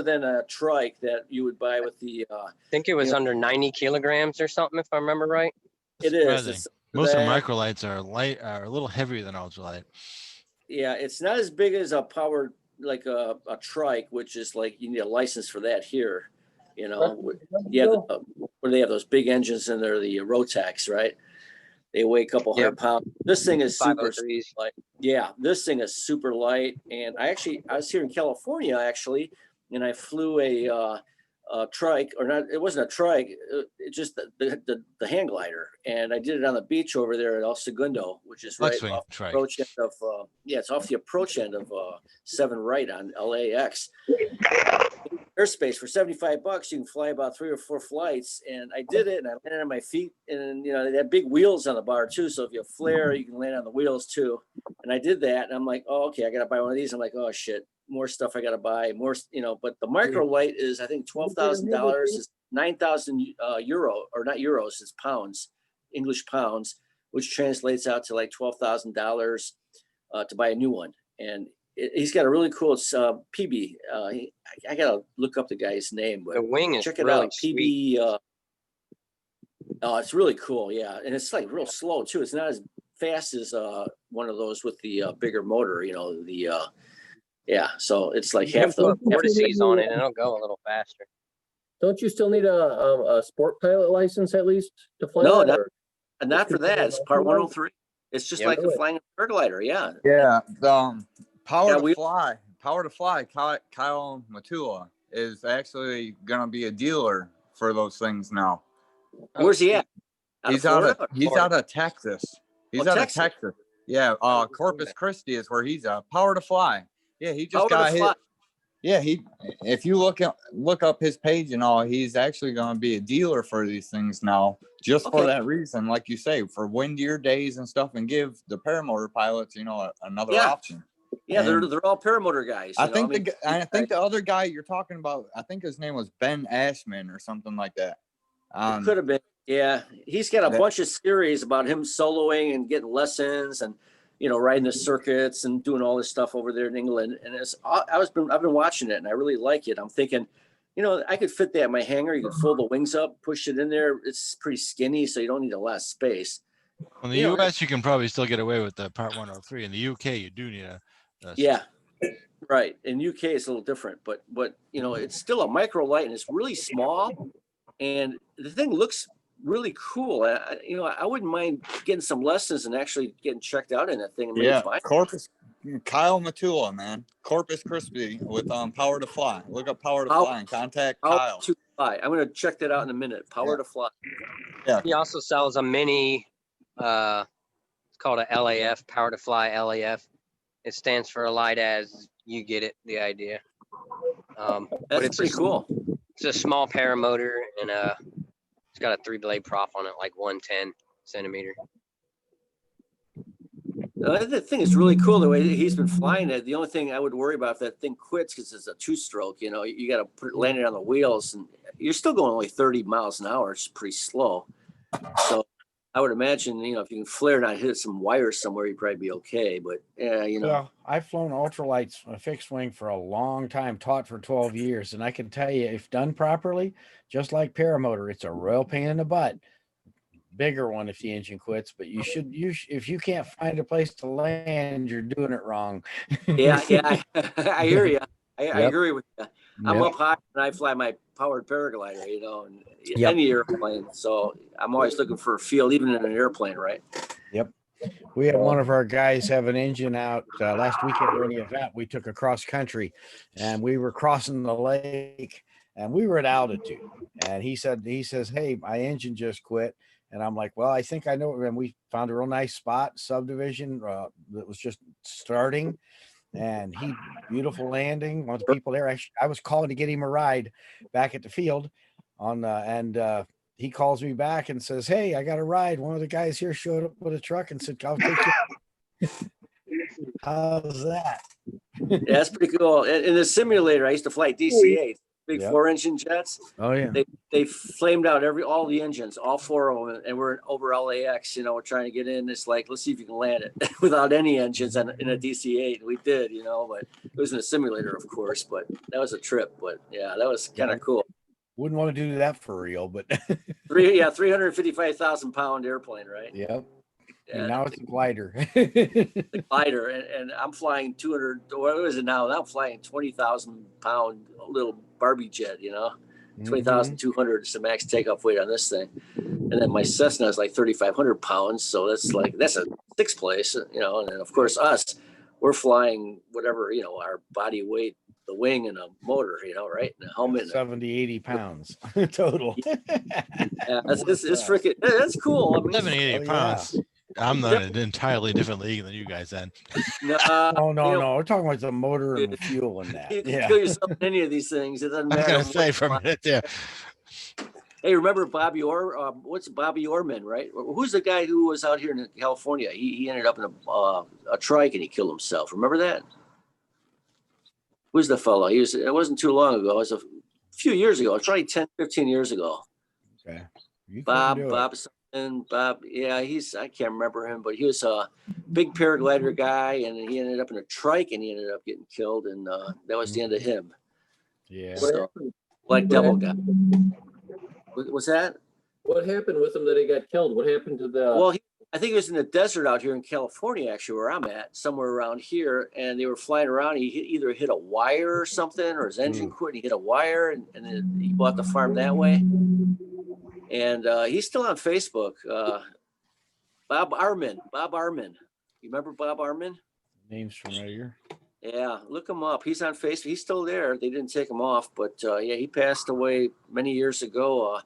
than a trike that you would buy with the. I think it was under 90 kilograms or something, if I remember right. It is. Most of the microlights are a little heavier than ultralight. Yeah, it's not as big as a powered like a trike, which is like, you need a license for that here, you know. Yeah, where they have those big engines in there, the Rotax, right? They weigh a couple Yep. hundred pounds. This thing is super 503s. light. Yeah, this thing is super light. And I was here in California actually, and I flew a trike, or not. It wasn't a trike. It just the hang glider, and I did it on the beach over there at El Segundo, which is right Flexwing off the trike. approach end of. Yeah, it's off the approach end of 7 right on LAX. Airspace for $75. You can fly about 3 or 4 flights, and I did it, and I landed on my feet, and you know they have big wheels on the bar too, so if you flare you can land on the wheels too. And I did that, and I'm like, oh, okay, I gotta buy one of these. I'm like, oh shit, more stuff I gotta buy, more, you know. But the micro light is, I think, $12,000, is 9,000 euro, or not euros, it's pounds, English pounds, which translates out to like $12,000 to buy a new one. And he's got a really cool PB. I gotta look up the guy's name, but The wing is check it really out. sweet. PB. Oh, it's really cool. Yeah, and it's like real slow too. It's not as fast as one of those with the bigger motor. You know, the yeah. So it's like half the. Put vortices on it and it'll go a little faster. Don't you still need a sport pilot license at least to fly No, that? not for that. It's part 103. It's just Yep. like a flying paraglider. Yeah. Yeah, Power Yeah, to Fly, Kyle Matula is actually gonna be a dealer for those things now. Where's he at? He's out of Florida? Texas. He's Oh, out Texas. of Texas. Yeah, Corpus Christi is where he's at. Power to Fly. Yeah, he just Power to got hit. Fly. Yeah, if you look up his page and all, he's actually going to be a dealer for these things now, just for Okay. that reason, like you say, for windier days and stuff, and give the paramotor pilots, you know, another Yeah. option. Yeah, And they're all paramotor guys. I you know? think I think the other guy you're talking about, I think his name was Ben Ashman or something like that. It could have been. Yeah, he's got a that- bunch of series about him soloing and getting lessons, and you know, riding the circuits and doing all this stuff over there in England. And I've been watching it, and I really like it. I'm thinking, you know, I could fit that in my hangar. You could fold the wings up, push it in there. It's pretty skinny, so you don't need a lot of space. In the You know, US, you can probably still get away with the Part 103. In the UK, you do need a Yeah, right. In UK, it's a little different, but you know, it's still a micro light, and it's really small, and the thing looks really cool. You know, I wouldn't mind getting some lessons and actually getting checked out in that thing and maybe Yeah, flying. Kyle Matula, man, Corpus Christi with Power to Fly. Look up Power to Fly and contact Kyle. To Fly. I'm gonna check that out in a minute. Power to Fly. Yeah. He also sells a mini, it's called a LAF, Power to Fly LAF. It stands for a light as you get it, the idea. But That's it's pretty cool. It's a small paramotor, and it's got a 3-blade prop on it, like 110 centimeter. The thing is really cool the way he's been flying it. The only thing I would worry about if that thing quits, because it's a 2-stroke, you know, you got to land it on the wheels, and you're still going only 30 miles an hour. It's pretty slow. So I would imagine, you know, if you can flare not hit some wires somewhere, you'd probably be okay. But yeah, you know. Well, I've flown ultralights, a fixed wing for a long time, taught for 12 years. And I can tell you, if done properly, just like paramotor, it's a real pain in the butt. Bigger one if the engine quits, but if you can't find a place to land, you're doing it wrong. Yeah, I hear you. I Yep. agree with you. I'm Yep. up high and I fly my powered paraglider, you know, and Yep. any airplane. So I'm always looking for a field, even in an airplane, right? Yep. We had one of our guys have an engine out last weekend during the event. We took a cross country and we were crossing the lake and we were at altitude. And he says, "Hey, my engine just quit." And I'm like, "Well, I think I know." And we found a real nice spot, subdivision that was just starting. And beautiful landing. One of the people there, I was calling to get him a ride back at the field he calls me back and says, "Hey, I got a ride. One of the guys here showed up with a truck and said, I'll take you." How's that? Yeah, that's pretty cool. In the simulator, I used to fly DC-8, big Yep. 4-engine jets. Oh yeah. They flamed out all the engines, all 4 of them, and we're over LAX. You know, we're trying to get in. It's like, let's see if you can land it without any engines in a DC-8. And we did, you know, but it was in a simulator, of course. But that was a trip. But yeah, that was kind of cool. Wouldn't want to do that for real, but 355,000 pound airplane, right? Yep. And now it's a glider. the glider, and I'm flying 200. What is it now? Now I'm flying 20,000 pound little Barbie jet. 20,200 is the max takeoff weight on this thing, and then my Cessna is like 3,500 pounds. So that's a sixth place. And then of course we're flying whatever our body weight, the wing and a motor. Right, and a helmet. 70, 80 pounds total. Yeah, it's freaking. That's cool. I mean, 70, 80 Oh, yeah. pounds. I'm not an entirely different league than you guys then. no, No. We're talking about the motor and the fuel and that. You can Yeah. kill yourself in any of these things. It doesn't I was matter. gonna say for a minute there. Hey, remember Bobby what's Bobby Orman, right? Who's the guy who was out here in California? He ended up in a trike and he killed himself. Remember that? Who's the fellow? It wasn't too long ago. It was a few years ago. It's probably 10, 15 years ago. Okay. You Bob couldn't do it. something. Bob, yeah, I can't remember him, but he was a big paraglider guy, and he ended up in a trike, and he ended up getting killed, and that was the end of him. Yeah. So, Black Devil guy. What's that? What happened with him that he got killed? What happened to the? Well, I think he was in the desert out here in California, actually, where I'm at, somewhere around here, and they were flying around. He either hit a wire or something, or his engine quit. And he hit a wire, and then he bought the farm that way. And he's still on Facebook. Bob Armin. You remember Bob Armin? Name's familiar. Yeah, look him up. He's on Facebook. He's still there. They didn't take him off, but yeah, he passed away many years ago.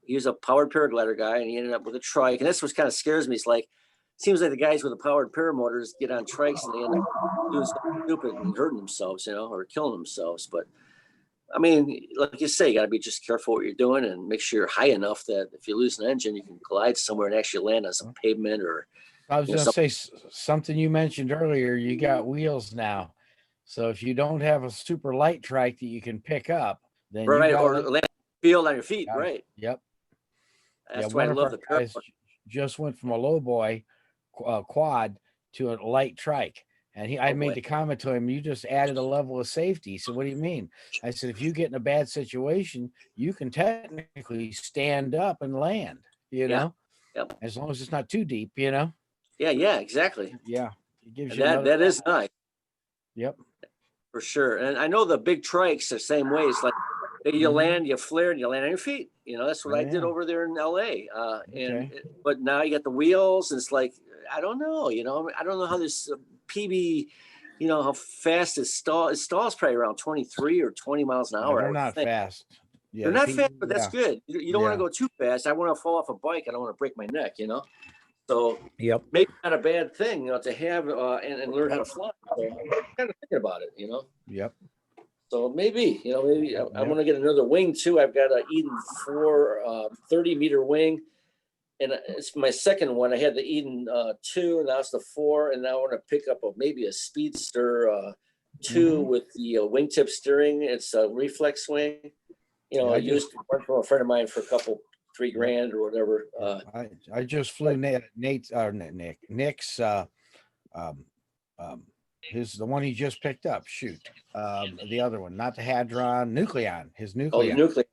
He was a powered paraglider guy, and he ended up with a trike. And that's what kind of scares me. It's like, seems like the guys with the powered paramotors get on trikes and they end up doing something stupid and hurting themselves, or killing themselves. But I mean, like you say, you got to be just careful what you're doing and make sure you're high enough that if you lose an engine, you can glide somewhere and actually land on some pavement or. I was going to say something you mentioned earlier. You got wheels now. So if you don't have a super light trike that you can pick up, then right, you or land field on your feet, right? Yep. That's why I love the guys just went from a low boy quad to a light trike. And I made the comment to him, you just added a level of safety. So what do you mean? I said, if you get in a bad situation, you can technically stand up and land, know? Yep. As long as it's not too deep, Yeah, exactly. Yeah. It gives you that is nice. Yep. For sure. And I know the big trikes the same way. It's like you land, you flare, and you land on your feet. That's what I did over there in LA. But now you got the wheels, and it's like, I don't know, I don't know how this PB, how fast it stalls. It stalls probably around 23 or 20 miles an hour. They're not fast. Yeah, they're not fast, but that's good. You don't want to go too fast. I want to fall off a bike. I don't want to break my neck, So maybe not a bad thing, to have and learn how to fly. So I'm kind of thinking about it, Yep. So maybe, I want to get another wing too. I've got an Eden 4 30-meter wing, and it's my second one. I had the Eden 2, and now it's the 4, and now I want to pick up maybe a Speedster 2 with the wingtip steering. It's a reflex wing. I used one from a friend of mine for a couple $3,000 or whatever. I just flew Nick's the one he just picked up. The other one, not the Hadron, Nucleon. His Nucleon. Oh, the Nucleon.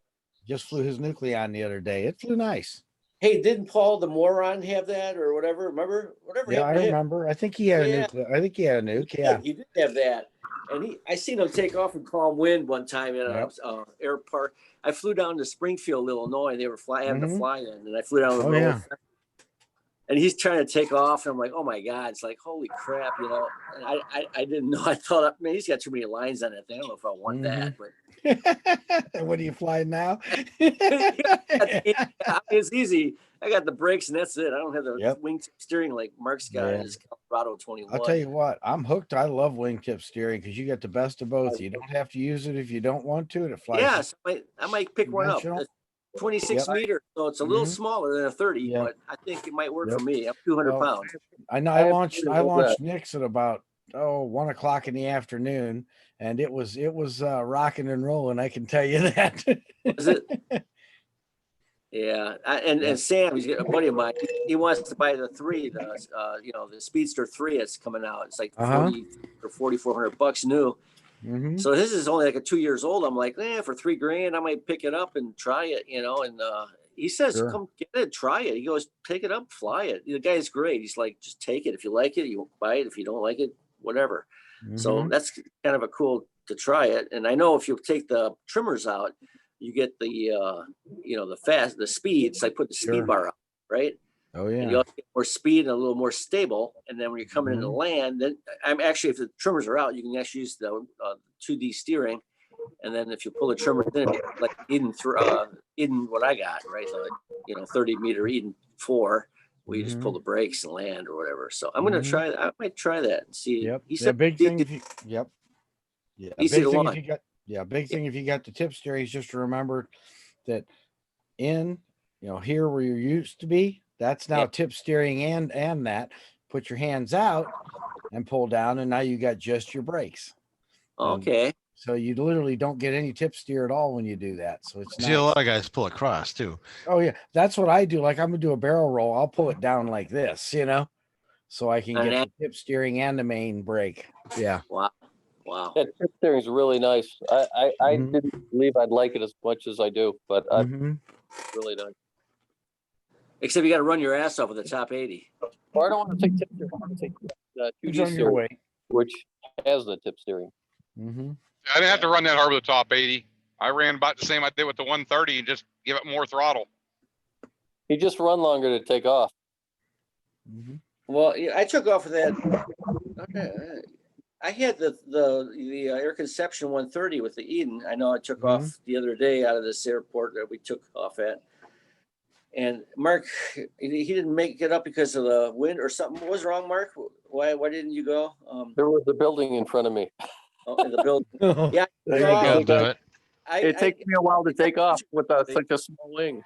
Just flew his Nucleon the other day. It flew nice. Hey, didn't Paul the Moron have that or whatever? Remember? Whatever. Yeah, I remember. I think he had a nuke. I think he had a nuke. Yeah, he did have that. And I seen him take off in calm wind one time in an air park. I flew down to Springfield, Illinois, and they were having to fly in, and I flew down. And he's trying to take off, and I'm like, oh my God, it's like, holy crap, And I didn't know. I thought, man, he's got too many lines on that thing. I don't know if I want that, but what are you flying now? It's easy. I got the brakes, and that's it. I don't have the wingtip steering like Mark's got in his Colorado 21. I'll tell you what, I'm hooked. I love wingtip steering because you get the best of both. You don't have to use it if you don't want to. It flies. Yes, I might pick one up. It's 26 meters, so it's a little smaller than a 30, but I think it might work for me. I'm 200 pounds. I know. I launched Nick's at about 1 o'clock in the afternoon, and it was rocking and rolling. I can tell you that. Is it? Yeah, and Sam, he's a buddy of mine. He wants to buy the 3, the Speedster 3 that's coming out. It's like 40 or $4,400 new. So this is only like 2 years old. I'm like, for $3,000, I might pick it up and try it, and he says, Sure. come get it, try it. He goes, take it up, fly it. The guy's great. He's like, just take it. If you like it, you buy it. If you don't like it, whatever. So Mhm. that's kind of a cool to try it. And I know if you take the trimmers out, you get the, the speeds. I put the Sure. speed bar up, right? Oh And you yeah. also get more speed and a little more stable. And then when you're coming into Mhm. land, then I'm actually, if the trimmers are out, you can actually use the 2D steering. And then if you pull the trimmer in, like Eden what I got, right? 30-meter Eden 4, where you just pull Mhm. the brakes and land or whatever. So I'm gonna Mhm. try that. I might try that and see. Yep. He The said big thing if you yep. Yeah. easy Big to thing if launch. you got big thing if you got the tip steering is just to remember that here where you used to be, that's now Yeah. tip steering and that. Put your hands out and pull down, and now you got just your brakes. Okay. So you literally don't get any tip steer at all when you do that. So it's I see a nice. lot of guys pull across too. Oh yeah, that's what I do. Like I'm gonna do a barrel roll. I'll pull it down like this, so I can And get that- the tip steering and the main brake. Yeah. Wow. That tip steering is really nice. I Mhm. didn't believe I'd like it as much as I do, but Mhm. really nice. Except you got to run your ass off with the top 80. Or I don't want to take tip steering. I want to take It's 2D on your steering, way. which has the tip steering. Mhm. I didn't have to run that hard with the top 80. I ran about the same I did with the 130 and just give it more throttle. He just run longer to take off. Mhm. Well, yeah, I took off of that. Okay. I had the air conception 130 with the Eden. I know I took off the other day out of this airport that we took off at. And Mark, he didn't make it up because of the wind or something. What was wrong, Mark? Why didn't you go? There was a building in front of me. In the building. Yeah. There you go. Do it. It takes me a while to take off with such a small wing.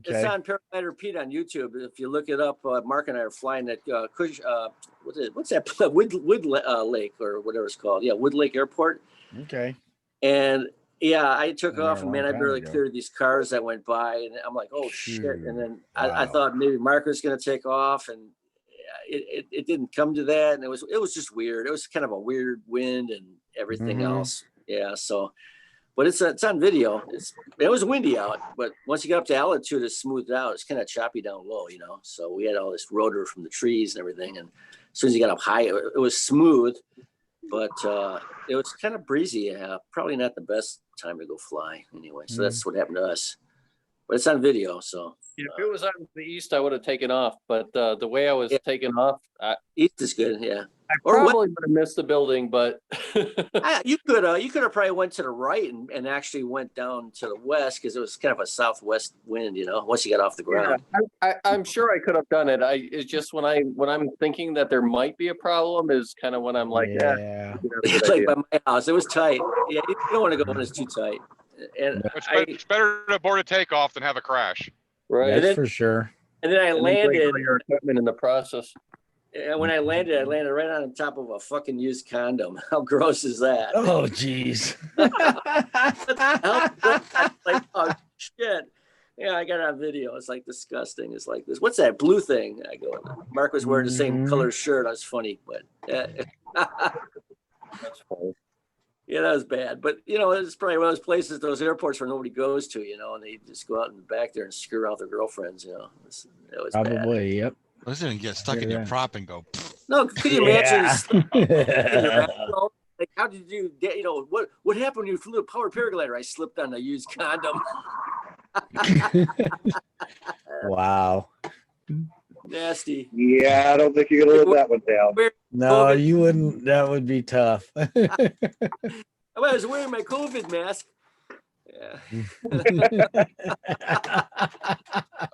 It's on Paraglider Pete on YouTube. If you look it up, Mark and I are flying at what's that? Wood Lake or whatever it's called. Yeah, Wood Lake Airport. Okay. And yeah, I took Been there off, a and long man, I time barely ago. cleared these cars that went by, and I'm like, oh shit! And then I Wow. thought maybe Mark was going to take off, and it didn't come to that, and it was just weird. It was kind of a weird wind and everything Mhm. else. Yeah, so. But it's on video. It was windy out, but once you get up to altitude, it's smoothed out. It's kind of choppy down low, So we had all this rotor from the trees and everything. And as soon as you got up high, it was smooth, but it was kind of breezy. Probably not the best time to go fly anyway. So that's what happened to us. But it's on video, so. If it was on the east, I would have taken off. But the way I was taking off, east is good, yeah. I probably would have missed the building, but you could have probably went to the right and actually went down to the west because it was kind of a southwest wind, once you got off the ground. Yeah, I'm sure I could have done it. It's just when I'm thinking that there might be a problem is kind of when I'm like, yeah. Like by my house, it was tight. Yeah, you don't want to go when it's too tight. And It's better to board a takeoff than have a crash. Right. That's for sure. And then I landed. All your equipment in the process. And when I landed right on top of a fucking used condom. How gross is that? Oh, geez. Like, oh shit. Yeah, I got it on video. It's like disgusting. It's like this. What's that blue thing? I go. Mark was wearing the same color shirt. I was funny, but That's funny. Yeah, that was bad. But it's probably one of those places, those airports where nobody goes to, and they just go out in the back there and screw out their girlfriends. It was Probably. bad. Yep. Listen and get stuck in your prop and go. No, can you imagine? Like, how did you get? What happened when you flew a power paraglider? I slipped on a used condom. Wow. Nasty. Yeah, I don't think you're gonna live that one down. No, you wouldn't. That would be tough. I was wearing my COVID mask. Yeah.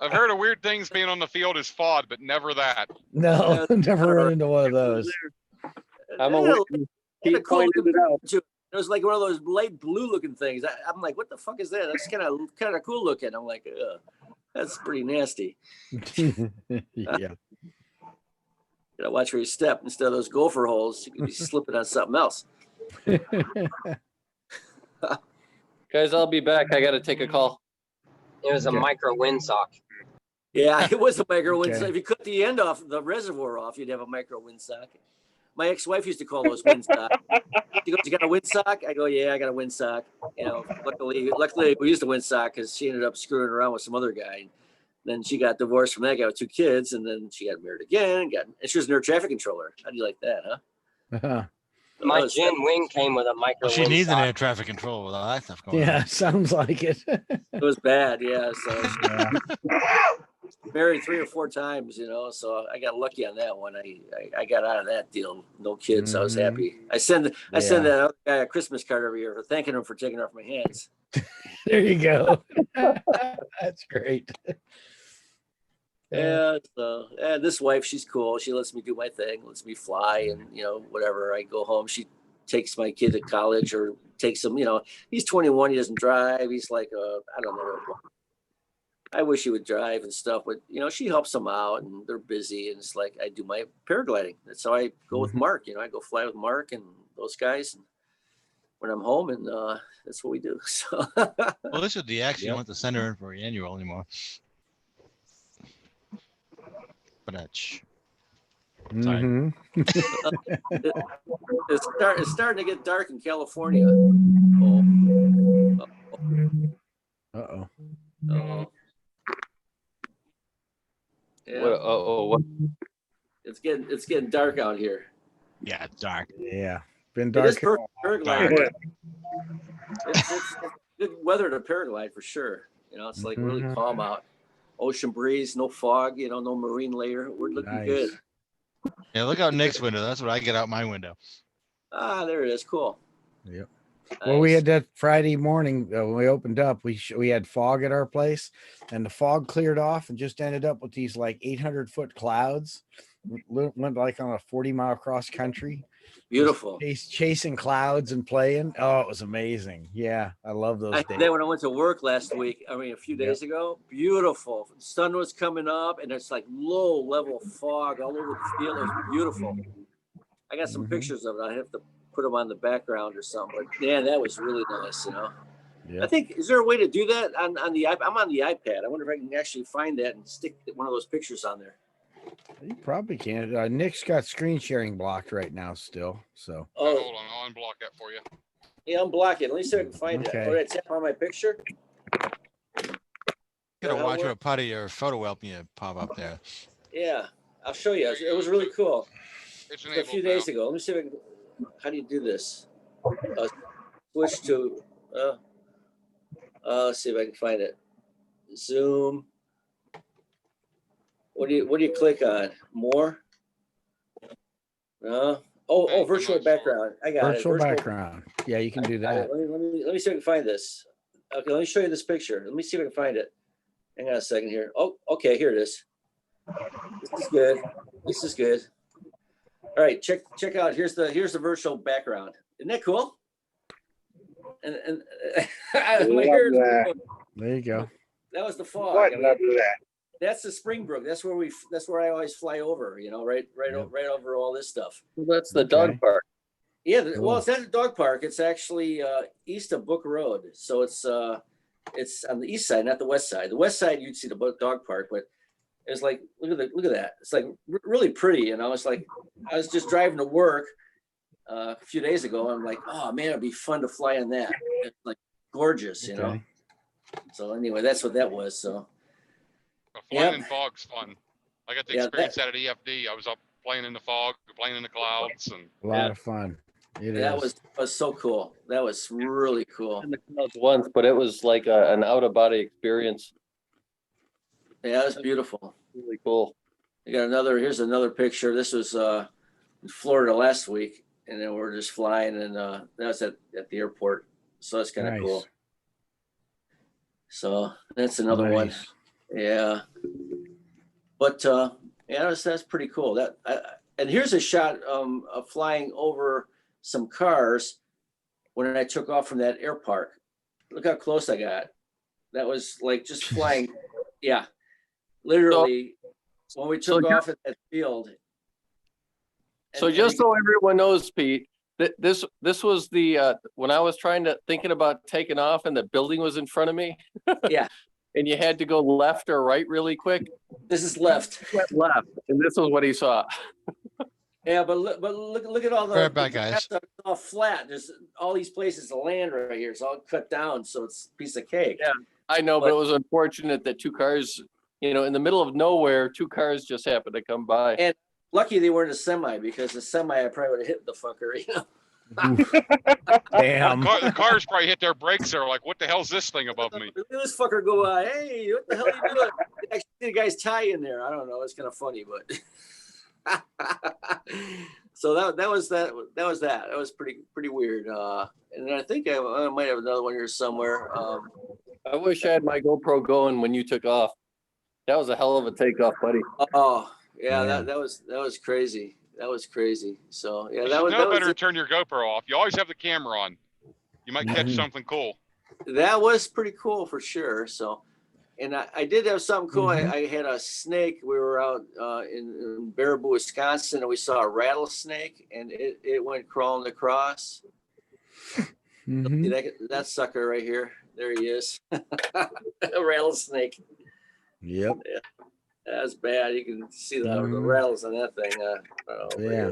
I've heard of weird things being on the field is FOD, but never that. No, never run into one of those. I'm a keep pointing it out. It was like one of those light blue looking things. I'm like, what the fuck is that? That's kind of cool looking. I'm like, ugh, that's pretty nasty. Yeah. Gotta watch where you step instead of those gopher holes. You could be slipping on something else. Guys, I'll be back. I got to take a call. It was a micro windsock. Yeah, it was a micro windsock. Okay. If you cut the end off, the reservoir off, you'd have a micro windsock. My ex-wife used to call those windsock. She goes, "You got a windsock?" I go, "Yeah, I got a windsock." You know, luckily we used a windsock because she ended up screwing around with some other guy. Then she got divorced from that guy with 2 kids, and then she got married again. And she was an air traffic controller. How do you like that, huh? Uh-huh. My That was- Gen Wing came with a micro Well, she wind needs an sock. air traffic control with all that stuff going Yeah, on. sounds like it. It was bad, yeah. So she Yeah. married 3 or 4 times, you know. So I got lucky on that one. I got out of that deal. No kids. I was Mhm. happy. I send Yeah. that other guy a Christmas card every year for thanking him for taking it off my hands. There you go. That's great. Yeah. So this wife, she's cool. She lets me do my thing, lets me fly, and you know, whatever. I go home. She takes my kid to college or takes him. You know, he's 21. He doesn't drive. He's like, I don't know. I wish he would drive and stuff, but you know, she helps him out, and they're busy. And it's like I do my paragliding. That's how I go with Mhm. Mark. You know, I go fly with Mark and those guys. And when I'm home, and that's what we do. So Well, this is the X. You Yep. want to send her in for annual anymore. But Mhm. it's starting to get dark in California. Oh, Uh-oh. oh. Yeah, What? it's getting dark out here. yeah, it's dark. Yeah. Been It dark. is perfect Dark. paragliding. It's good weather to paraglide for sure. You know, it's like really Mhm. calm out. Ocean breeze, no fog, you know, no marine layer. We're looking Nice. good. Yeah, look out Nick's window. That's what I get out my window. Ah, there it is. Cool. Yep. Well, we Nice. had that Friday morning when we opened up. We had fog at our place, and the fog cleared off and just ended up with these like 800-foot clouds. Went like on a 40-mile cross country. Beautiful. Chasing clouds and playing. Oh, it was amazing. Yeah, I love those I had days. that when I went to work last week. I mean, a few days ago. Beautiful. The sun was coming up, and it's like low level fog all over the field. It was beautiful. I got some Mhm. pictures of it. I have to put them on the background or something. But man, that was really nice. You know. I Yep. think is there a way to do that on the iPad? I'm on the iPad. I wonder if I can actually find that and stick one of those pictures on there. You probably can. Nick's got screen sharing blocked right now still. So Oh, Hold on, I'll unblock that for you. yeah, unblock it. Let me see if I can find Okay. it. Oh, I tap on my picture. Gotta how it watch works? what part of your photo album you pop up there. Yeah, I'll show you. There you It was go. really cool. It's A enabled few now. days ago. Let me see if I can. How do you do this? Switch to. Let's see if I can find it. Zoom. What do you click on? More. No. Oh, I'm virtual not sure. background. I got virtual it. background. Yeah, you can do Got that. it. Let me see if I can find this. Okay, let me show you this picture. Let me see if I can find it. Hang on a second here. Oh, okay, here it is. This is good. This is good. All right, check out. Here's the virtual background. Isn't that cool? And my hair is that. There you go. that was the fog. What? I mean, Love that. that's the Springbrook. That's where I always fly over. You know, right Yep. right over all this stuff. That's the Okay. dog park. Yeah, well, Cool. it's not a dog park. It's actually east of Book Road, so it's on the east side, not the west side. The west side you'd see the dog park, but it's like look at that. It's like really pretty, you know. It's like I was just driving to work a few days ago. And I'm like, oh man, it'd be fun to fly on that. It's like gorgeous, you know. Okay. So anyway, that's what that was. So But flying Yep. in fog's fun. I got to Yeah, experience that at EFD. I was up playing in the fog, playing in the clouds, and A lot of fun. It that is. was so cool. That was really cool. In the clouds once, but it was like an out of body experience. Yeah, it was beautiful. Really cool. You got here's another picture. This was in Florida last week, and then we're just flying, and that was at the airport. So that's kind of Nice. cool. So that's another one. Nice. Yeah. But yeah, that's pretty cool. And here's a shot of flying over some cars when I took off from that air park. Look how close I got. That was like just flying. Yeah. Literally when we took off at that field. So just so everyone knows, Pete, this was the when I was thinking about taking off and the building was in front of me. Yeah. And you had to go left or right really quick. This is left. Went left, and this was what he saw. Yeah, but look at all the, Right back, the guys. grass, it's all flat. There's all these places to land right here. It's all cut down, so it's a piece of cake. Yeah. I know, but it was unfortunate that two cars, you know, in the middle of nowhere, two cars just happened to come by. And lucky they weren't a semi, because the semi I probably would have hit the fucker. You know. Damn. The cars probably hit their brakes. They're like, "What the hell's this thing above me?" Look at this fucker go by. Hey, what the hell are you doing? I see the guy's tie in there. I don't know. It's kind of funny, but so that was that. That was pretty weird. And then I think I might have another one here somewhere. I wish I had my GoPro going when you took off. That was a hell of a takeoff, buddy. Oh yeah, Yeah. that was crazy. That was crazy. So yeah, You that should was know better to turn your GoPro off. You always have the camera on. You might catch Mhm. something cool. that was pretty cool for sure. So, and I did have something cool. I had a snake. We were out in Baraboo, Wisconsin, and we saw a rattlesnake, and it went crawling across. Mhm. See that sucker right here. There he is. A rattlesnake. Yep. That's bad. You can see the Mhm. rattles on that thing. Yeah.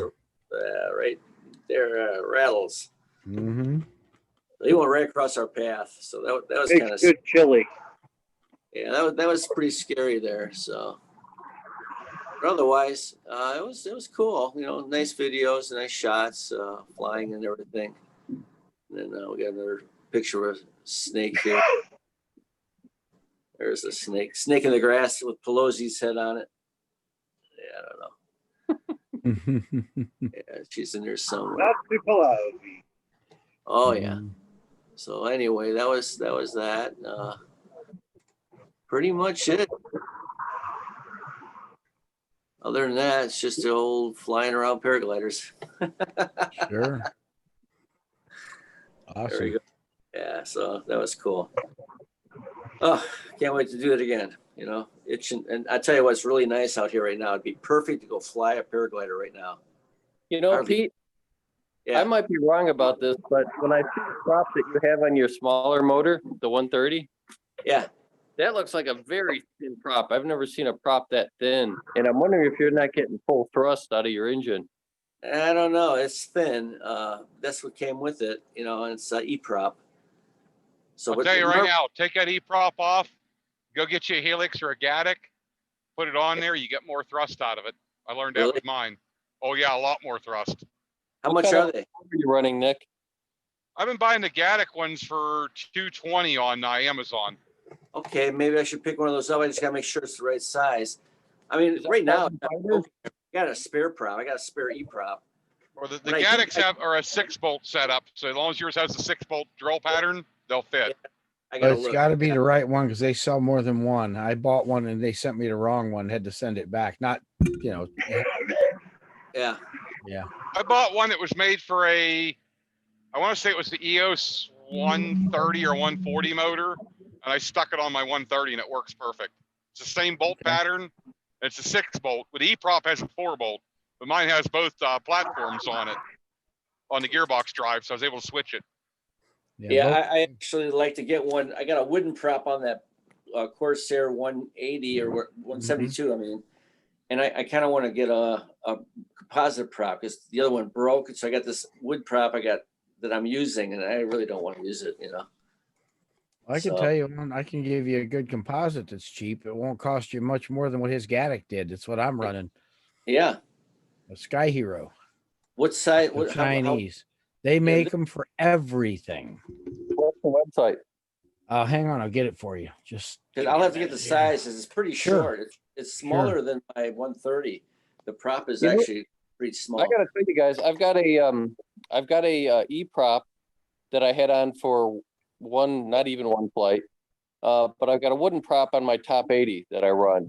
Right there, rattles. Mm-hmm. He went right across our path. So that was kind Makes of, good chili. yeah, that was pretty scary there. So, but otherwise, it was cool. You know, nice videos, nice shots, flying and everything. And then we got another picture of a snake here. There's a snake in the grass with Pelosi's head on it. Yeah, I don't know. Yeah, she's in there somewhere. Not too Pelosi. Oh yeah. So anyway, that was that. Pretty much it. Other than that, it's just the old flying around paragliders. Sure. There we Awesome. go. Yeah, so that was cool. Oh, can't wait to do it again. You know, and I tell you what's really nice out here right now. It'd be perfect to go fly a paraglider right now. You know, Hardly- Pete, Yeah. I might be wrong about this, but when I see the prop that you have on your smaller motor, the 130, Yeah. that looks like a very thin prop. I've never seen a prop that thin. And I'm wondering if you're not getting full thrust out of your engine. I don't know. It's thin. That's what came with it. You know, and it's E-prop. So, I'll tell you right now, take that E-prop off, go get you a Helix or a Gaddic, put it on there, you get more thrust out of it. I learned that Really? with mine. Oh yeah, a lot more thrust. How What much kind are of- they? What are you running, Nick? I've been buying the Gaddic ones for $220 on Amazon. Okay, maybe I should pick one of those up. I just gotta make sure it's the right size. I mean, Is that right now, carbon fiber? I got a spare prop. I got a spare E-prop. Or the But I Gaddics do- are a 6-bolt setup, so as long as yours has a 6-bolt drill pattern, they'll fit. I But gotta it's look. got to be the right one because they sell more than one. I bought one and they sent me the wrong one. Had to send it back. Not, you know. Yeah. Yeah. I bought one that was made for I want to say it was the EOS 130 or 140 motor, and I stuck it on my 130 and it works perfect. It's the same bolt pattern. It's a 6-bolt, but the E-prop has a 4-bolt, but mine has both platforms on it, on the gearbox drive, so I was able to switch it. Yeah, both- I actually like to get one. I got a wooden prop on that Corsair 180 or 172. I mean, and I kind of want to get a composite prop because the other one broke. So I got this wood prop that I'm using, and I really don't want to use it. You know. I can So- tell you one. I can give you a good composite that's cheap. It won't cost you much more than what his Gaddic did. That's what I'm running. Yeah. A Sky Hero. What size? The What? How, Chinese. They make them for everything. What's the website? Hang on, I'll get it for you. Just Because I'll have to get the size. 'Cause it's pretty Sure. short. It's smaller Sure. than my 130. The prop is You know- actually pretty small. I gotta tell you guys, I've got a E-prop that I had on for not even one flight. But I've got a wooden prop on my top 80 that I run.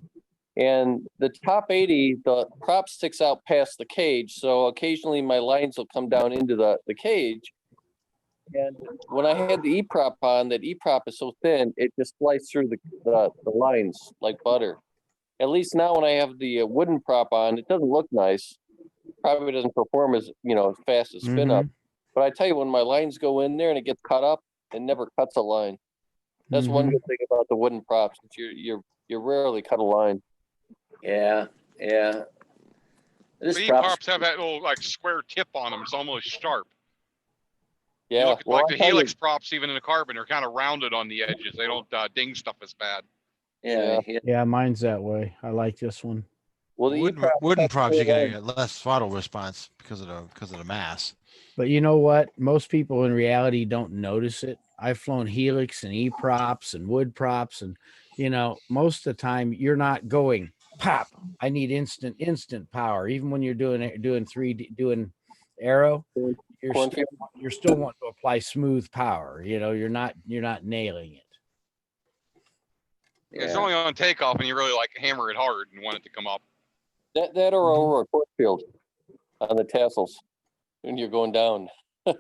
And the top 80, the prop sticks out past the cage. So occasionally my lines will come down into the cage. And when I had the E-prop on, that E-prop is so thin, it just sliced through the lines like butter. At least now when I have the wooden prop on, it doesn't look nice. Probably doesn't perform as fast as spin up. But I tell you, when my lines go in there and it gets cut up, it never cuts a line. That's one good thing about the wooden props. You rarely cut a line. Yeah, yeah. This The prop, E-props have that little like square tip on them. It's almost sharp. You Yeah, look at well, like I the tell you, Helix props, even in the carbon, are kind of rounded on the edges. They don't ding stuff as bad. Yeah, mine's that way. I like this one. well, the Wooden, E-prop wooden has props, four you're gonna lanes. get less throttle response because of the mass. But you know what? Most people in reality don't notice it. I've flown Helix and E-props and wood props, and most of the time you're not going pop. I need instant power. Even when you're doing 3D, doing aero, Cornfield. you're still wanting to apply smooth power. You're not nailing it. It's only on takeoff and you really like hammer it hard and want it to come up. That or over a cornfield on the tassels when you're going down. Yeah.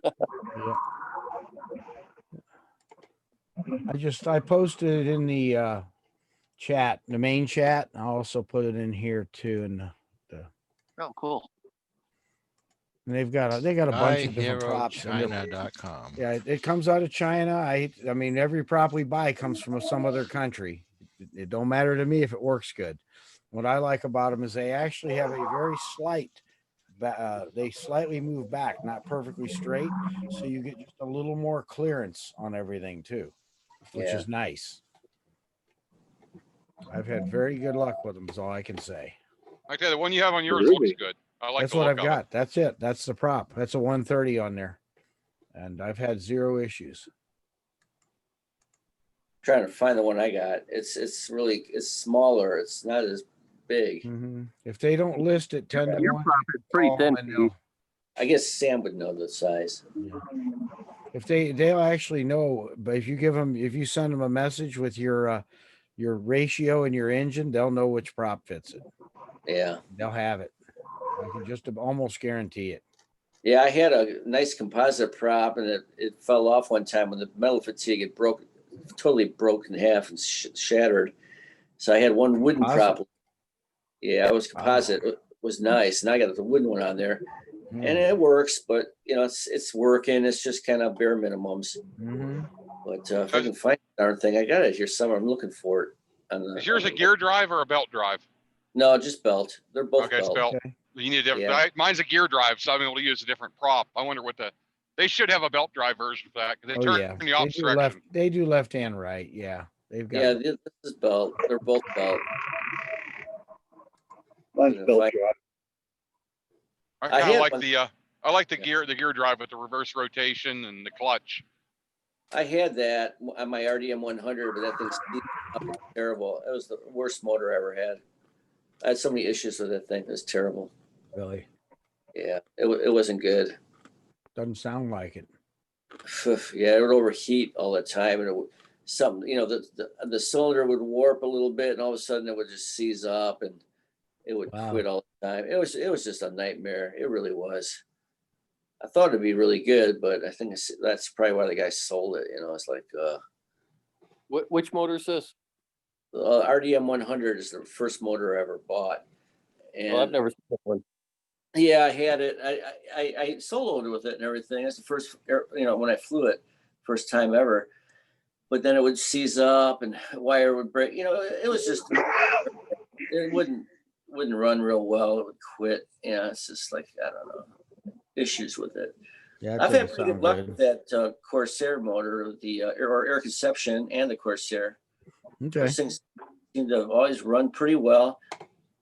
I posted it in the chat, the main chat. I also put it in here too, and Oh, cool. they got a bunch of different props. China.com. Yeah, it comes out of China. I mean, every prop we buy comes from some other country. It don't matter to me if it works good. What I like about them is they actually have a very slight. They slightly move back, not perfectly straight, so you get just a little more clearance on everything too, which is nice. I've had very good luck with them, is all I can say. Like that, the one you have on yours looks good. I like That's the what look I've of got. it. That's it. That's the prop. That's a 130 on there, and I've had zero issues. trying to find the one I got. It's really smaller. It's not as big. If they don't list it 10 to 1, pretty call thin. them and they'll- I guess Sam would know the size. if they'll actually know, but if you send them a message with your ratio and your engine, they'll know which prop fits it. Yeah. They'll have it. I can just almost guarantee it. Yeah, I had a nice composite prop, and it fell off one time when the metal fatigue had totally broke in half and shattered. So I had one wooden prop. Yeah, it was composite. It was nice, and I got the wooden one on there, and it works. But it's working. It's just kind of bare minimums. But if I can find the darn thing, I got it here somewhere. I'm looking for it. Is yours a gear drive or a belt drive? No, just belt. They're both Okay, it's belt. You need a different. Yeah. Mine's a gear drive, so I'm able to use a different prop. I wonder what they should have a belt drive version for that because they turn in the opposite direction. They do left and right. Yeah, they've got. Yeah, this is belt. They're both belt. Mine's belt drive. I kind of like I like the gear drive with the reverse rotation and the clutch. I had that on my RDM 100, but that thing's terrible. It was the worst motor I ever had. I had so many issues with that thing. It was terrible. Really? Yeah, it wasn't good. Doesn't sound like it. Yeah, it would overheat all the time, and the cylinder would warp a little bit, and all of a sudden it would just seize up, and it would quit all the time. It was just a nightmare. It really was. I thought it'd be really good, but I think that's probably why the guy sold it. It's like which motor is this? RDM 100 is the first motor I ever bought. And I've never seen that one. Yeah, I had it. I soloed with it and everything. That's the first, when I flew it, first time ever. But then it would seize up and wire would break. It was just, it wouldn't run real well. It would quit. It's just like, I don't know, issues with it. Yeah, I've had pretty good luck with that Corsair motor, the Air Conception and the Corsair. Okay. Those things seem to always run pretty well,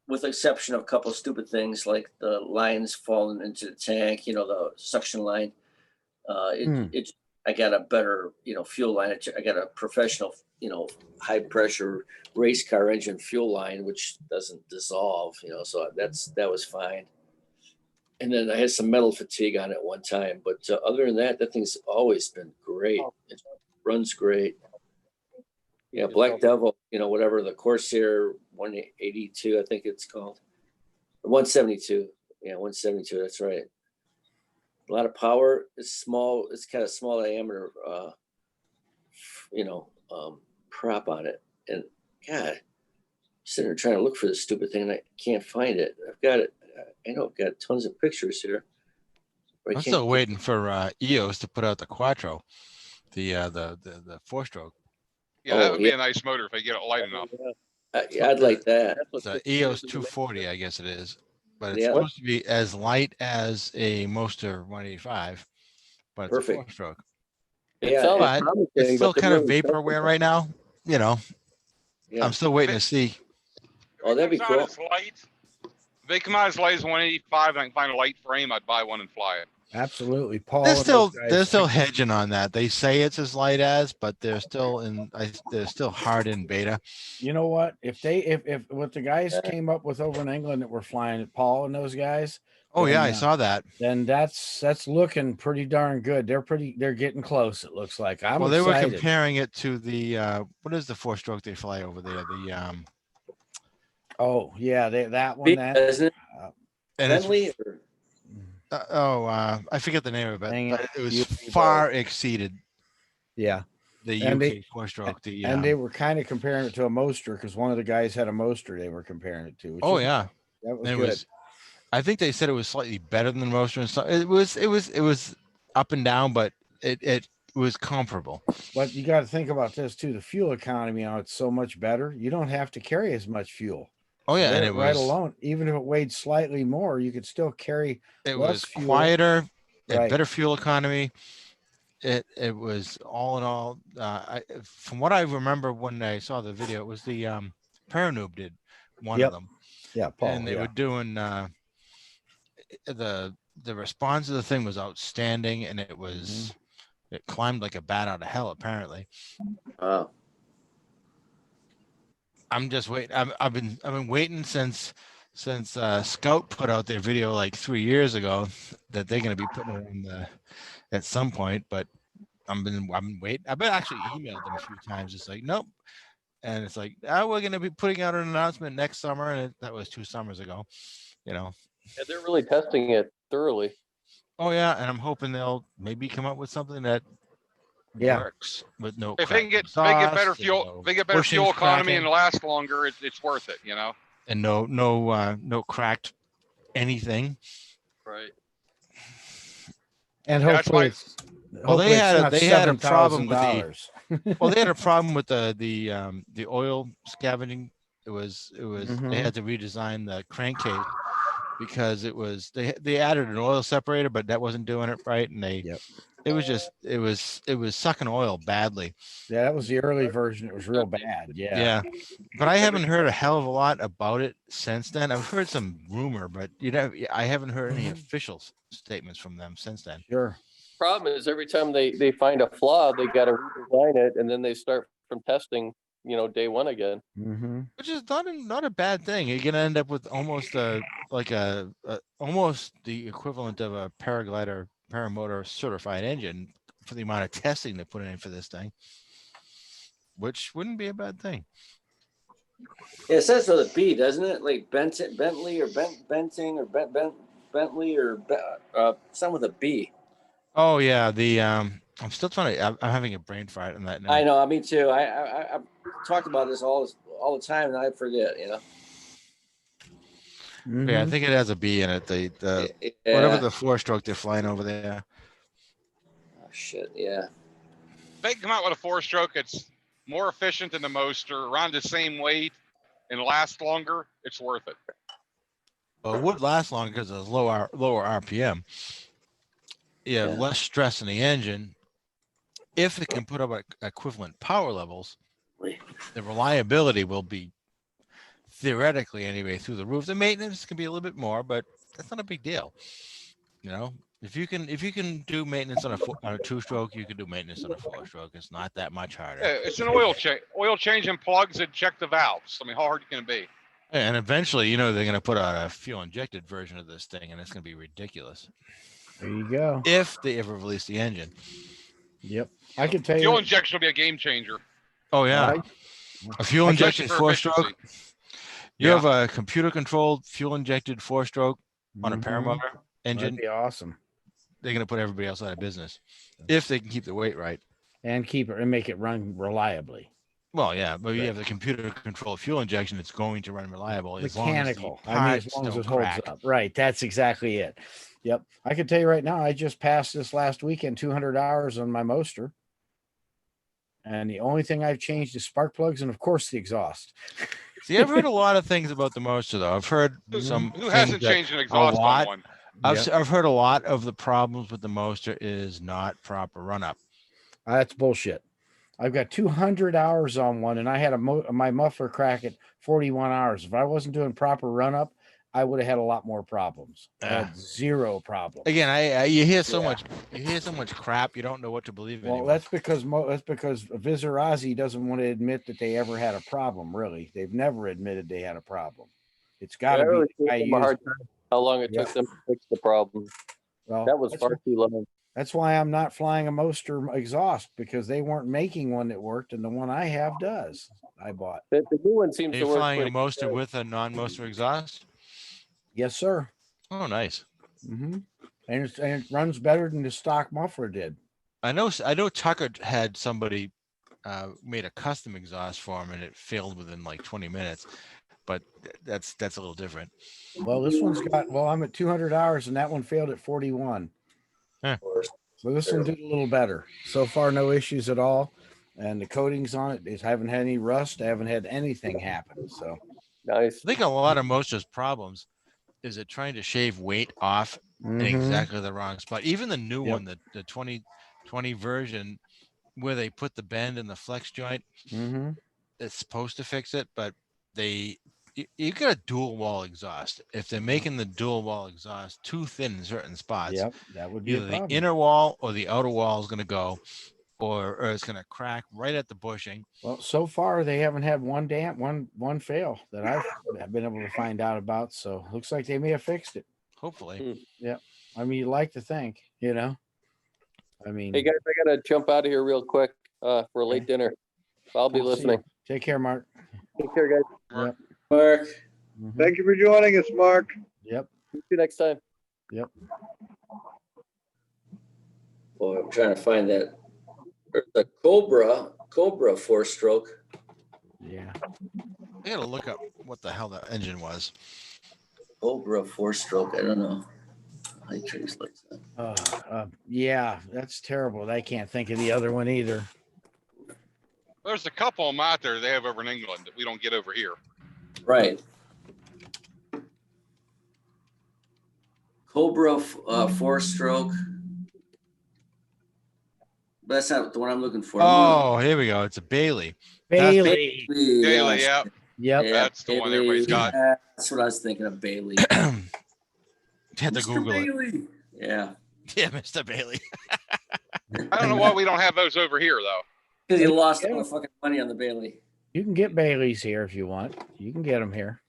with the exception of a couple of stupid things like the lines falling into the tank, the suction line. I got a better, fuel line. I got a professional, high pressure race car engine fuel line, which doesn't dissolve, so that was fine. And then I had some metal fatigue on it one time, but other than that thing's always been great. It runs great. Yeah, Black Devil, whatever, the Corsair 182, I think it's called. 172. Yeah, 172, that's right. A lot of power. It's small. It's kind of small diameter, prop on it. And God, I'm sitting there trying to look for this stupid thing and I can't find it. I've got it. I know I've got tons of pictures here. I'm still waiting for EOS to put out the Quattro, the 4-stroke. Yeah, that would be a nice motor if they get it light enough. I'd like that. The EOS 240, I guess it is. but it's Yeah. supposed to be as light as a Moster 185, but it's a Perfect. 4-stroke. It Yeah, sounds But promising, it's still but kind they're of really vaporware right now. You know, Yeah. I'm still waiting to see. Oh, that'd be If it comes cool. out as light, if they come out as light as 185 and I can find a light frame, I'd buy one and fly it. Absolutely. Paul They're and still those they're guys, still hedging on that. They say it's as light as, but they're still they're still hard in beta. you know what? If what the guys came up with over in England that were flying, Paul and those guys, Oh yeah, then, I saw that. then that's looking pretty darn good. They're getting close. It looks like. I'm Well, they were excited. comparing it to the what is the 4-stroke they fly over there? The Oh yeah, that one. That Isn't it? and it's Bentley or I forget the name of it, Dang but it. it was You- far exceeded yeah, the And UK they- 4-stroke. The and they were kind of comparing it to a Moster because one of the guys had a Moster. They were comparing it to. which oh is- yeah, that was it good. was. I think they said it was slightly better than the Moster, and so it was up and down, but it was comparable. But you got to think about this too. The fuel economy on it's so much better. You don't have to carry as much fuel. Oh yeah, and There, it right was alone, even if it weighed slightly more, you could still carry it less was fuel. quieter, it had Right. better fuel economy. It was all in all. From what I remember when I saw the video, it was the Paranoob did one Yep. of them, Yeah, Paul. and they yeah. were doing the response to the thing was outstanding, and it was it climbed like a bat out of hell. Apparently, wow. I'm just waiting. I've been waiting since Scout put out their video like 3 years ago that they're going to be putting it in at some point, but I've been waiting. I've been actually emailed them a few times. It's like nope, and it's like we're going to be putting out an announcement next summer, and that was 2 summers ago. You know. Yeah, they're really testing it thoroughly. Oh yeah, and I'm hoping they'll maybe come up with something that Yeah. works with no. If they can get better fuel, no if they get better bushings fuel economy cracking, and last longer, it's worth it. You know. and no cracked anything. Right. And Yeah, that's hopefully why- it's Well, they had a problem with $7,000. well, they had a problem with the oil scavenging. It was Mhm. they had to redesign the crankcase because they added an oil separator, but that wasn't doing it right, and Yep. it was sucking oil badly. Yeah, that was the early version. It was real bad. Yeah, but I haven't heard a hell of a lot about it since then. I've heard some rumor, but I haven't heard any official statements from them since then. Sure. Problem is every time they find a flaw, they got to redesign it, and then they start from testing, day one again. Mm-hmm. Which is not a bad thing. You're gonna end up with almost almost the equivalent of a paraglider paramotor certified engine for the amount of testing they put in for this thing, which wouldn't be a bad thing. Yeah, it says with a B, doesn't it? Like Bentley or Benting or Bentley or something with a B. Oh yeah, the I'm still trying to. I'm having a brain fart on that now. I know, me too. I've talked about this all the time, and I forget. Yeah, I think it has a B in it. The whatever the 4-stroke they're flying over there. Oh shit! Yeah. If they come out with a 4-stroke, it's more efficient than the Moster, around the same weight, and lasts longer. It's worth it. Well, it would last longer because it's lower RPM. You have less stress in the engine. If it can put up equivalent power levels, the reliability will be theoretically anyway through the roof. The maintenance can be a little bit more, but that's not a big deal. If you can do maintenance on a 2-stroke, you can do maintenance on a 4-stroke. It's not that much harder. Yeah, it's an oil change and plugs and check the valves. I mean, how hard can it be? And eventually, they're going to put out a fuel injected version of this thing, and it's going to be ridiculous. There you go. If they ever release the engine. Yep. I can tell you. Fuel injection will be a game changer. Oh yeah. A fuel injected Especially for 4-stroke. You have a computer controlled fuel injected 4-stroke on a paramotor engine. That'd be awesome. They're going to put everybody else out of business if they can keep the weight right and keep it and make it run reliably. Well, yeah, but you have the computer controlled fuel injection. It's going to run reliable. Mechanical. As long as it holds up. Right. That's exactly it. Yep. I can tell you right now, I just passed this last weekend 200 hours on my Moster. And the only thing I've changed is spark plugs and, of course, the exhaust. See, I've heard a lot of things about the Moster though. I've heard some Who things hasn't that changed an a exhaust on lot. one? I've heard a lot of the problems with the Moster is not proper run up. That's bullshit. I've got 200 hours on one, and I had my muffler crack at 41 hours. If I wasn't doing proper run up, I would have had a lot more problems. I had zero problems. Again, you hear so much crap. You don't know what to believe Well, anymore. that's because Vizarazi doesn't want to admit that they ever had a problem. Really, they've never admitted they had a problem. It's got to I be really the guy gave them a used. hard time how long it took them to fix the problem. Well, That was far too long. That's why I'm not flying a Moster exhaust, because they weren't making one that worked, and the one I have does. I bought. The new one seems Are to you work flying a pretty Moster good. with a non-Moster exhaust? Yes, sir. Oh, nice. And it runs better than the stock muffler did. I know Tucker had somebody made a custom exhaust for him, and it failed within like 20 minutes. But that's a little different. Well, this one's got. Well, I'm at 200 hours, and that one failed at 41. Huh. So this one did a little better. So far, no issues at all. And the coatings on it is haven't had any rust. I haven't had anything happen. So nice. I think a lot of Moster's problems is it trying to shave weight off in exactly the wrong spot. Even the new one, the 2020 version, where they put the bend in the flex joint, it's supposed to fix it, but you got a dual wall exhaust. If they're making the dual wall exhaust too thin in certain spots, that would be either a the problem. inner wall or the outer wall is going to go, or it's going to crack right at the bushing. Well, so far they haven't had one fail that I've been able to find out about. So looks like they may have fixed it. Hopefully. Yeah. I mean, you like to think, I mean, Hey guys, I gotta jump out of here real quick for a late dinner. I'll be I'll see listening. you. Take care, Mark. Take care, guys. Yep. Mark. Thank you for joining us, Mark. Yep. See you next time. Yep. Boy, I'm trying to find that. The Cobra 4-stroke. Yeah. I gotta look up what the hell that engine was. Cobra 4-stroke. I don't know. I translate that. Yeah, that's terrible. I can't think of the other one either. There's a couple of them out there they have over in England that we don't get over here. Right. Cobra 4-stroke. That's not the one I'm looking for. Oh, here we go. It's a Bailey. Bailey. Bailey, Yes. yeah. Yep. That's the one everybody's got. That's what I was thinking of, Bailey. Had to Google Bailey. Yeah. Yeah, Mr. Bailey. I don't know why we don't have those over here though. Because you lost all the fucking money on the Bailey. You can get Baileys here if you want. You can get them here.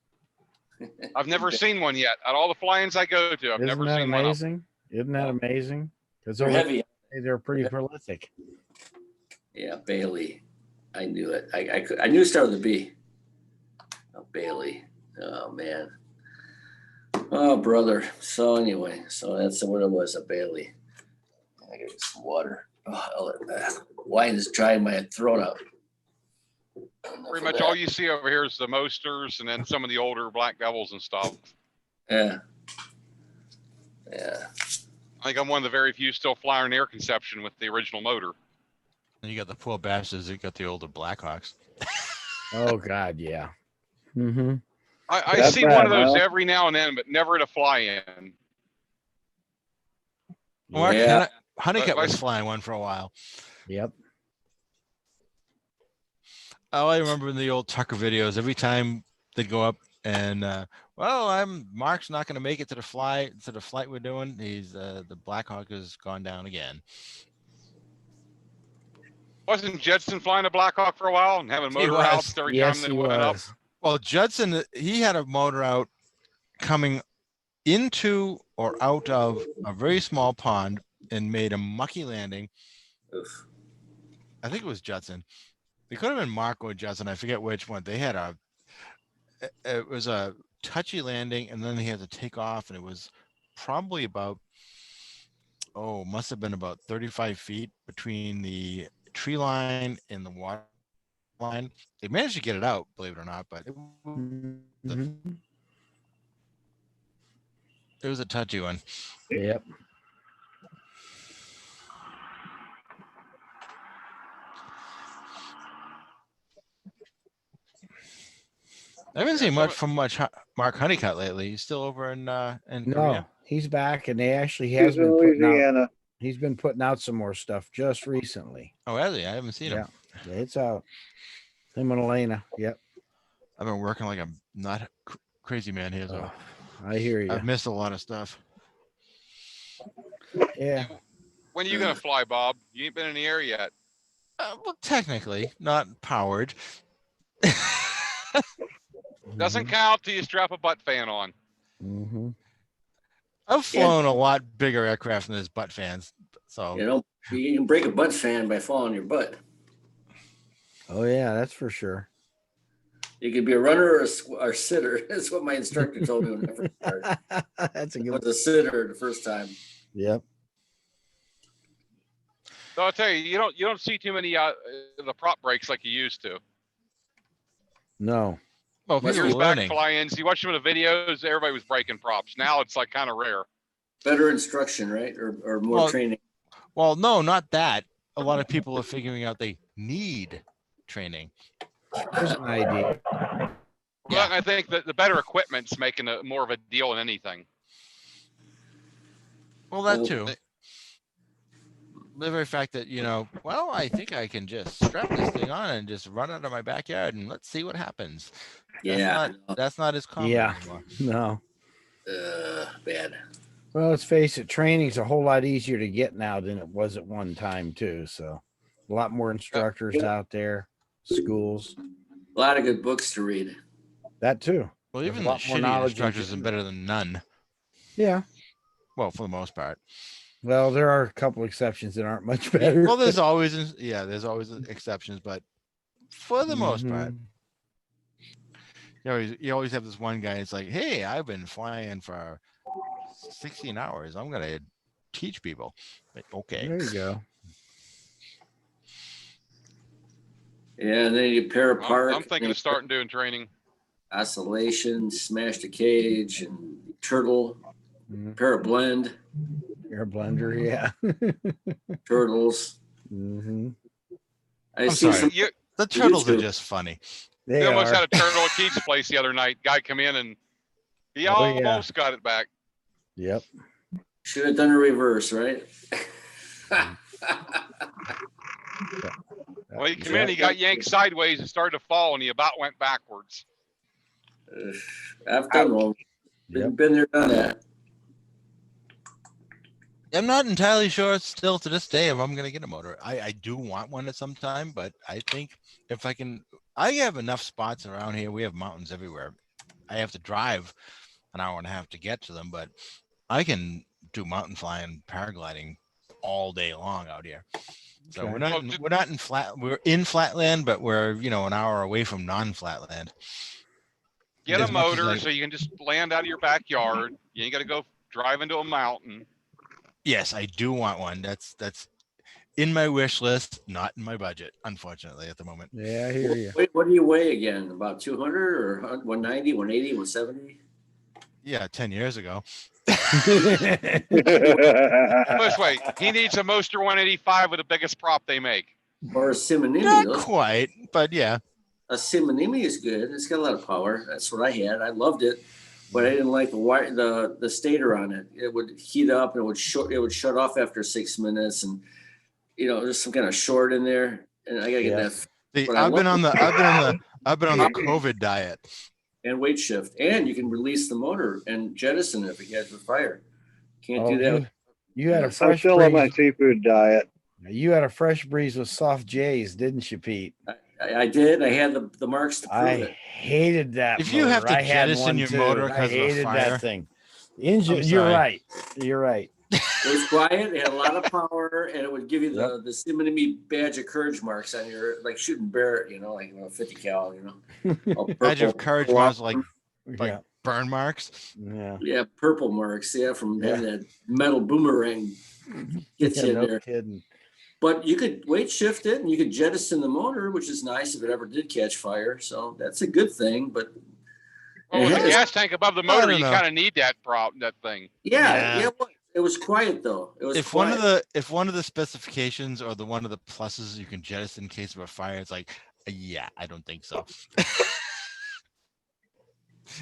I've never seen one yet. At all the fly-ins I go to, I've never Isn't that seen one. amazing? Isn't that amazing? Because They're heavy. They're pretty prolific. Yeah, Bailey. I knew it. I knew it started with a B. Oh, Bailey. Oh man. Oh brother. So anyway, so that's what it was, a Bailey. I gotta get some water. Oh, wine is drying my throat out. Pretty much all you see over here is the Mosters and then some of the older Black Devils and stuff. Yeah. Yeah. I think I'm one of the very few still flying air conception with the original motor. And you got the poor bastards that got the older Blackhawks. Oh God, yeah. I That's see bad, one of those huh? every now and then, but never at a fly-in. Mark Yeah. Honeycutt was flying one for a while. Yep. All I remember in the old Tucker videos, every time they'd go up and Mark's not going to make it to the flight we're doing. He's the Blackhawk has gone down again. Wasn't Judson flying a Blackhawk for a while and having motor outs every time they went up? Well, Judson, he had a motor out coming into or out of a very small pond and made a mucky landing. Oof. I think it was Judson. It could have been Mark or Judson. I forget which one. They had it was a touchy landing, and then he had to take off, and it was probably about, must have been about 35 feet between the tree line and the water line. They managed to get it out, believe it or not, but it was a touchy one. Yep. I haven't Yeah, seen some much from Mark Honeycutt lately. He's still over in No, Korea. he's back, and they actually He's has in been putting out. Louisiana. He's been putting out some more stuff just recently. Oh, has he? I haven't seen him. Yeah, it's out. Him and Elena. Yep. I've been working like a not crazy man here, so I hear you. I've missed a lot of stuff. Yeah. When are you gonna fly, Bob? You ain't been in the air yet. Well, technically, not powered. Doesn't count till you strap a butt fan on. Mm-hmm. I've flown a lot bigger aircraft than this butt fans. So you can break a butt fan by falling on your butt. Oh yeah, that's for sure. You could be a runner or a sitter. That's what my instructor told me when I first started. That's a I good was a sitter the first time. Yep. So I'll tell you, you don't see too many the prop breaks like you used to. No. Well, people Years are back learning. fly-ins, you watch some of the videos, everybody was breaking props. Now it's like kind of rare. Better instruction, right? Or more training. Well, no, not that. A lot of people are figuring out they need training. There's an idea. Well, I think that the better equipment's making more of a deal than anything. Well, that too. The very fact that, well, I think I can just strap this thing on and just run out of my backyard and let's see what happens. That's not as common anymore. No. Bad. Well, let's face it, training's a whole lot easier to get now than it was at one time too. So a lot more instructors out there, schools. A lot of good books to read. That too. Well, There's even a the lot more shitty knowledge instructors in are better than none. Yeah. Well, for the most part. Well, there are a couple exceptions that aren't much better. Well, there's always exceptions, but for the most part, you always have this one guy. It's like, hey, I've been flying for 16 hours. I'm gonna teach people. Like, okay, there you go. Yeah, and then you pair apart. I'm thinking of starting doing training. Oscillation, smash the cage, and turtle. Pair a blend. Air blender, yeah. Turtles. Mm-hmm. I'm sorry. The turtles are just funny. They almost had a turtle at Keith's place the other night. Guy come in and he almost got it back. Yep. Should have done a reverse, right? Well, he came in, he got yanked sideways and started to fall, and he about went backwards. I've done one. Been there, done that. I'm not entirely sure still to this day if I'm going to get a motor. I do want one at some time, but I think if I can, I have enough spots around here. We have mountains everywhere. I have to drive an hour and a half to get to them, but I can do mountain flying, paragliding all day long out here. So we're in flatland, but we're, an hour away from non-flatland. Get a motor so you can just land out of your backyard. You ain't got to go drive into a mountain. Yes, I do want one. That's in my wish list, not in my budget, unfortunately, at the moment. Yeah, I hear you. Wait, what do you weigh again? About 200 or 190, 180, 170? Yeah, 10 years ago. This way, he needs a Moster 185 with the biggest prop they make. Or a Simonini. Not quite, but yeah. A Simonini is good. It's got a lot of power. That's what I had. I loved it. But I didn't like the stator on it. It would heat up and it would shut off after 6 minutes, and there's some kind of short in there, and I gotta get that. See, I've been on the COVID diet. And weight shift, and you can release the motor and jettison it if it gets with fire. Can't do that. You had a I'm fresh still on my seafood diet. You had a fresh breeze with soft J's, didn't you, Pete? I did. I had the marks to prove it. Hated that. If you have to jettison your motor because of a fire, that thing. Engine. You're right. You're right. It was quiet. It had a lot of power, and it would give you the Simonini badge of courage marks on your, like shooting Barrett, like 50 cal, badge of courage marks, like burn marks. Yeah, purple marks. Yeah, from having that metal boomerang gets you in there. Kidding. But you could weight shift it, and you could jettison the motor, which is nice if it ever did catch fire. So that's a good thing. But with the gas tank above the motor, you kind of need that thing. Yeah. It was quiet though. It was if quiet. If one of the specifications or one of the pluses you can jettison in case of a fire, it's like, yeah, I don't think so.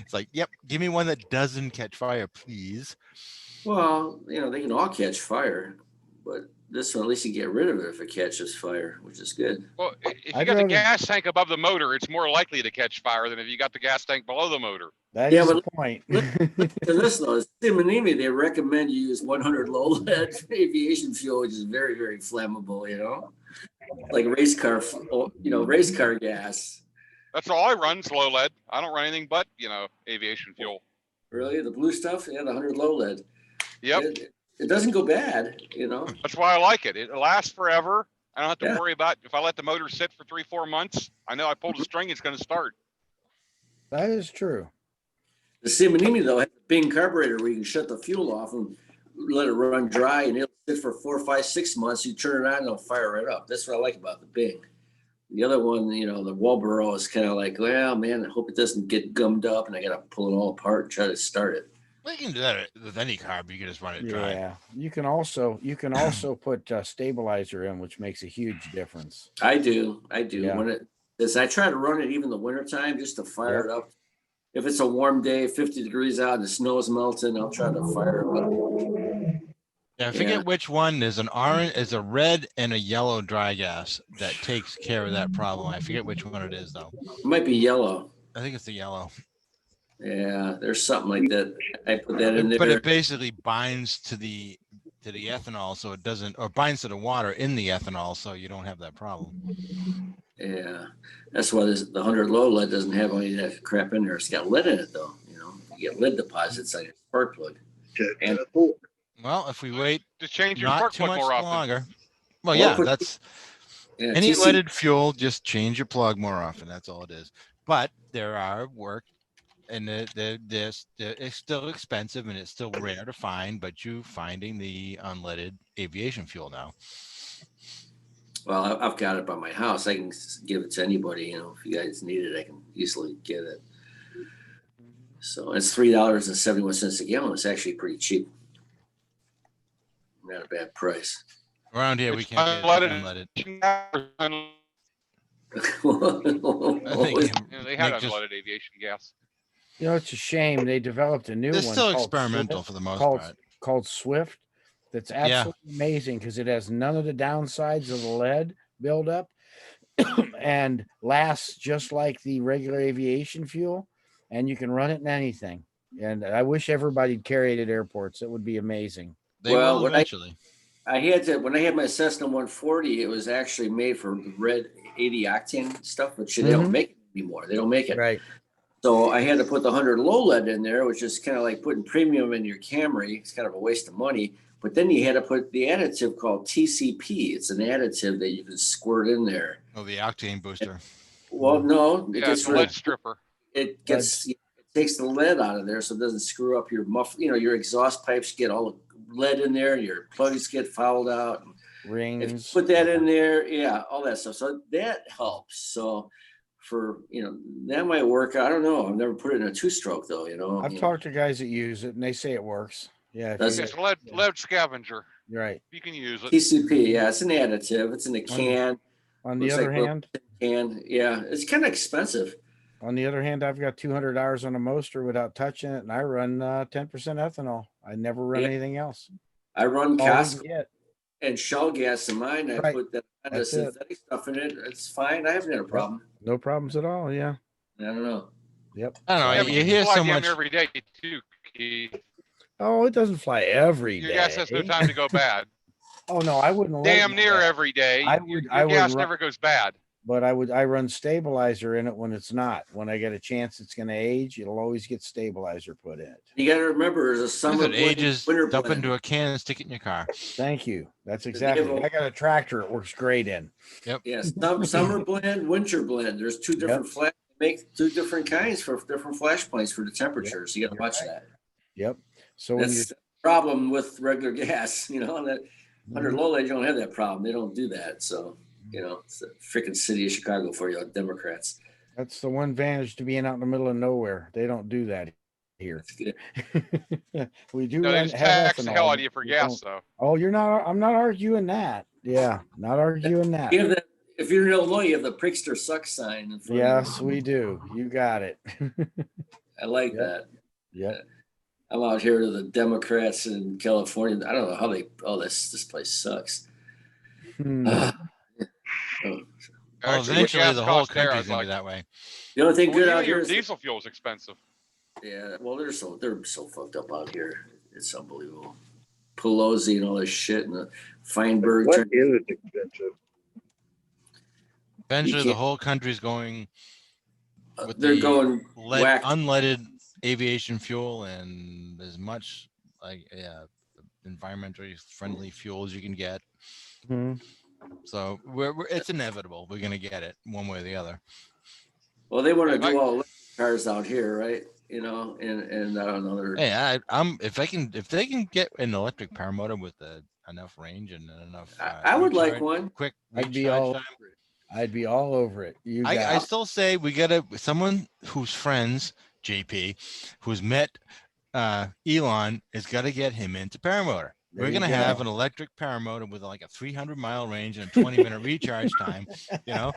It's like, yep, give me one that doesn't catch fire, please. Well, they can all catch fire, but this one, at least you get rid of it if it catches fire, which is good. Well, if you I'd got the rather- gas tank above the motor, it's more likely to catch fire than if you got the gas tank below the motor. That Yeah, is the but point. And this though, Simonini, they recommend you use 100 low lead aviation fuel, which is very, very flammable, like race car gas. That's all I run is low lead. I don't run anything but, aviation fuel. Really? The blue stuff? Yeah, the 100 low lead. Yep. It doesn't go bad, That's why I like it. It lasts forever. I don't have to Yeah. worry about if I let the motor sit for 3-4 months. I know I pulled a string, it's going to start. That is true. The Simonini, though, has a Bing carburetor where you can shut the fuel off and let it run dry, and it'll sit for 4, 5, 6 months. You turn it on, and it'll fire right up. That's what I like about the Bing. The other one, the Walboro is kind of like, well, man, I hope it doesn't get gummed up, and I got to pull it all apart and try to start it. Well, you can do that with any carb. You can just run it dry. Yeah, you can also put stabilizer in, which makes a huge difference. I do. Yeah. I try to run it even the wintertime just to fire it up. If it's a warm day, 50 degrees out, and the snow is melting, I'll try to fire it up. Yeah, I forget which one. There's an orange, is a red and a yellow dry gas that takes care of that problem. I forget which one it is though. It might be yellow. I think it's the yellow. Yeah, there's something like that. I put that in there. But it basically binds to the ethanol, so it doesn't, or binds to the water in the ethanol, so you don't have that problem. Yeah, that's why the 100 low lead doesn't have any of that crap in there. It's got lead in it though. You get lead deposits on your spark plug. And Well, if we wait Just change your not spark too plug much more often. longer. Well, Well, yeah, put- that's yeah, any TC leaded fuel. Just change your plug more often. That's all it is. But there are work, and it's still expensive, and it's still rare to find. But you finding the unleaded aviation fuel now. Well, I've got it by my house. I can give it to anybody. If you guys need it, I can easily get it. So it's $3.71 a gallon. It's actually pretty cheap. Not a bad price. Around here, we It's can't get it unleaded. I think They had Nick just- unleaded aviation gas. It's a shame they developed a new They're one. still called experimental Swift- for the most called, part. Called Swift. That's absolutely amazing because it has none of the downsides of the lead buildup and lasts just like the regular aviation fuel. And you can run it in anything. And I wish everybody'd carry it at airports. It would be amazing. They Well, will when eventually. when I had my Cessna 140, it was actually made for the red 80 octane stuff, which they don't make it anymore. They don't make it. Right. So I had to put the 100 low lead in there, which is kind of like putting premium in your Camry. It's kind of a waste of money. But then you had to put the additive called TCP. It's an additive that you can squirt in there. Oh, the octane booster. Well, no, it Yeah, gets it's a rid lead stripper. it takes the lead out of there so it doesn't screw up your your exhaust pipes get all the lead in there, your plugs get fouled out. If you Rings. put that in there, yeah, all that stuff. So that helps. So for that might work. I don't know. I've never put it in a 2-stroke though, I've talked to guys that use it and they say it works. Yeah. if That's you- It's lead scavenger. Right. You can use it. TCP, yeah, it's an additive. It's in a can. On the Looks other like a hand, can, yeah, it's kind of expensive. I've got 200 hours on a motor without touching it, and I run 10% ethanol. I never run Yeah. anything else. I run All we can Costco get. and shell gas in mine. I Right. put the That's it. synthetic stuff in it. It's fine. I haven't had a problem. No problems at all. Yeah. I don't know. Yep. I don't know. Yeah, but You hear fly so damn much. near every day too, Keith. Oh, it doesn't fly every Your day. gas has no time to go bad. Oh no, I wouldn't. let Damn it near go. every day. I Your would- I would gas run- never goes bad. But I run stabilizer in it when it's not. When I get a chance it's going to age, it'll always get stabilizer put in it. You got to remember, there's a If summer it blend, ages, winter dump blend. into a can and stick it in your car. Thank you. That's they exactly. have a- I got a tractor. It works great in. Yes, summer blend, winter blend. There's two different flash. Make two different kinds for different flash points for the temperatures. You got to watch that. Yep. So when you That's the problem with regular gas. That 100 low lead, you don't have that problem. They don't do that. So it's the freaking city of Chicago for you Democrats. that's the one advantage to being out in the middle of nowhere. They don't do that here. We do No, they run, just have tax the ethanol, hell out of but you for we gas, don't- though. Oh, you're not. I'm not arguing that. Yeah, not arguing that. You have that, if you're in Illinois, you have the Prickster suck sign. In front of Yes, you. we do. You got it. I like Yep. that. Yep. I'm out here to the Democrats in California. I don't know how this place sucks. Hmm. Oh. Well, Actually, eventually gas the whole costs there, country's I'd gonna like. be that way. The only thing Well, good even out here your is diesel fuel is expensive. yeah. Well, they're so fucked up out here. It's unbelievable. Pelosi and all this shit and the Feinberg. What is it expensive? Eventually the can't- whole country's going with They're the going whack. unleaded aviation fuel and as much like environmentally friendly fuel as you can get. Hmm. So it's inevitable. We're gonna get it one way or the other. Well, they want to Hey, do all electric cars out here, right? You know, and I don't know. Hey, I'm if they can get an electric power motor with enough range and enough I would like recharge- one. quick I'd be recharge all time. over it. I'd be all over it. You got I still say we gotta someone who's friends, JP, who's met Elon has got to get him into paramotor. There We're you gonna go. have an electric paramotor with like a 300-mile range and a 20-minute recharge time. You know,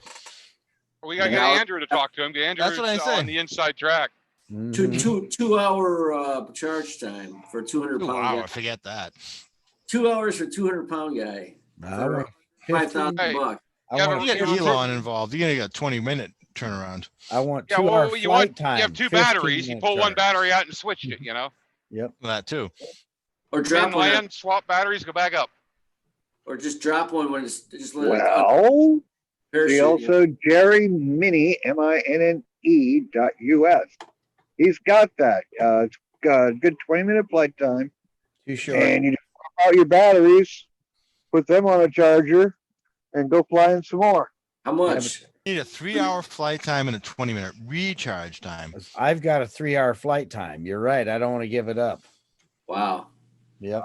we gotta get Now- Andrew to talk to him. Get Andrew's That's what I say. on the inside track. Mhm. 2 hour charge time for a 200 2 pound hour, guy. forget that. 2 hours for 200-pound guy I for want 5,000 Hey, bucks. I Yeah, want You but get you know, Elon involved, you're gonna get a 20-minute turnaround. I want Yeah, 2 hour well, you flight time. have two 15 batteries. You minute pull one charge. battery out and switched it. You know, Yep. That too. Or come drop in, one, land, swap batteries, go back up. or just drop one when it's just let it Well, see parachute. You know? also Jerry Minnie, MINNE.US. He's got that. It's got a good 20-minute flight time. Too short. And you just swap out your batteries, put them on a charger, and go flying some more. How much? You need a 3-hour flight time and a 20-minute recharge time. I've got a 3 hour flight time. You're right. I don't want to give it up. Wow. Yep.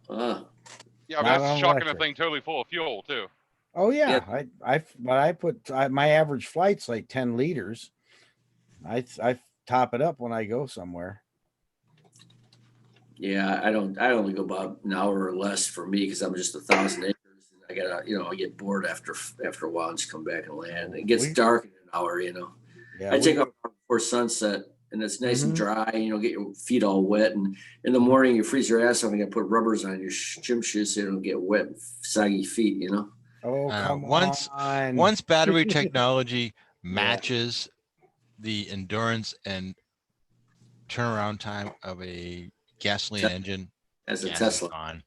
Yeah, but Not that's on chucking the electric. thing totally full of fuel too. Oh yeah. My average flight's like 10 liters. I top it up when I go somewhere. Yeah, I only go about an hour or less for me because I'm just 1,000 acres. I gotta, I get bored after a while and just come back and land. It gets dark in an hour, Yeah, I take off before sunset and it's nice and Mhm. dry, get your feet all wet. And in the morning you freeze your ass off and you gotta put rubbers on your gym shoes so you don't get wet, saggy feet, Oh, come once on. once battery technology matches the endurance and turnaround time of a gasoline engine, As a gas is Tesla. gone.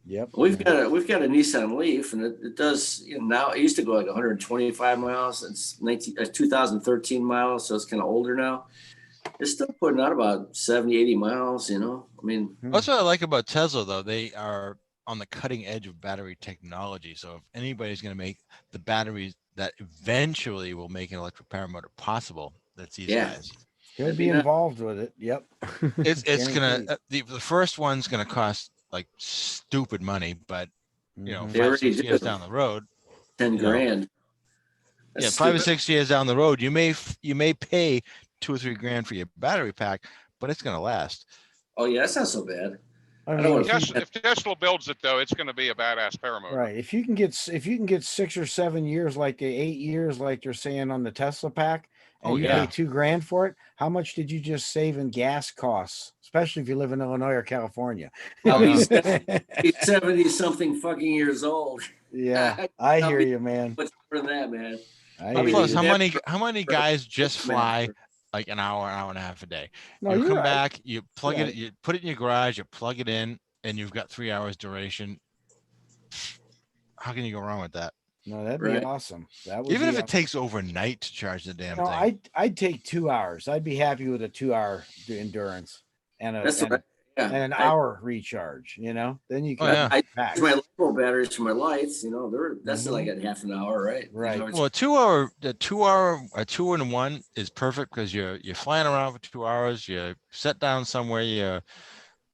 Yep. We've got a Nissan Leaf, and it does. Now it used to go like 125 miles. It's 2013 miles, so it's kind of older now. It's still putting out about 70, 80 miles. I mean, That's what I like about Tesla, though. They are on the cutting edge of battery technology. So if anybody's going to make the batteries that eventually will make an electric power motor possible, that's these guys. He'll be involved with it. Yep. It's gonna Guaranteed. the first one's gonna cost like stupid money, but Mhm. They 5 or already 6 years do. down the road, 10 you know, grand. yeah, That's 5 or stupid. 6 years down the road, you may pay 2 or 3 grand for your battery pack, but it's gonna last. Oh yeah, that's not so bad. I don't mean, want If Tesla builds it though, it's going to be a badass paramotor. right. If you can get 6 or 7 years, like the 8 years, like you're saying on the Tesla pack, and Oh, you yeah. pay $2,000 for it, how much did you just save in gas costs? Especially if you live in Illinois or California. I'll Yeah. be 70 something fucking years old. Yeah, I I'll hear be you, man. much more than that, man. I I'll hear be Plus, you. how many guys just fly Master. like an hour and a half a day? No, You you're come right. back, you plug Right. it, you put it in your garage, you plug it in, and you've got 3 hours duration. How can you go wrong with that? No, that'd Right. be awesome. That would Even be if it takes overnight to charge the damn No, thing. I'd take 2 hours. I'd be happy with a 2 hour endurance and That's and, right. Yeah. and an hour recharge. Then you Oh, can yeah. I pack. use my LiPo batteries for my lights. That's like a half an hour, right? Right. Well, a 2-in-1 is perfect because you're flying around for 2 hours. You sit down somewhere.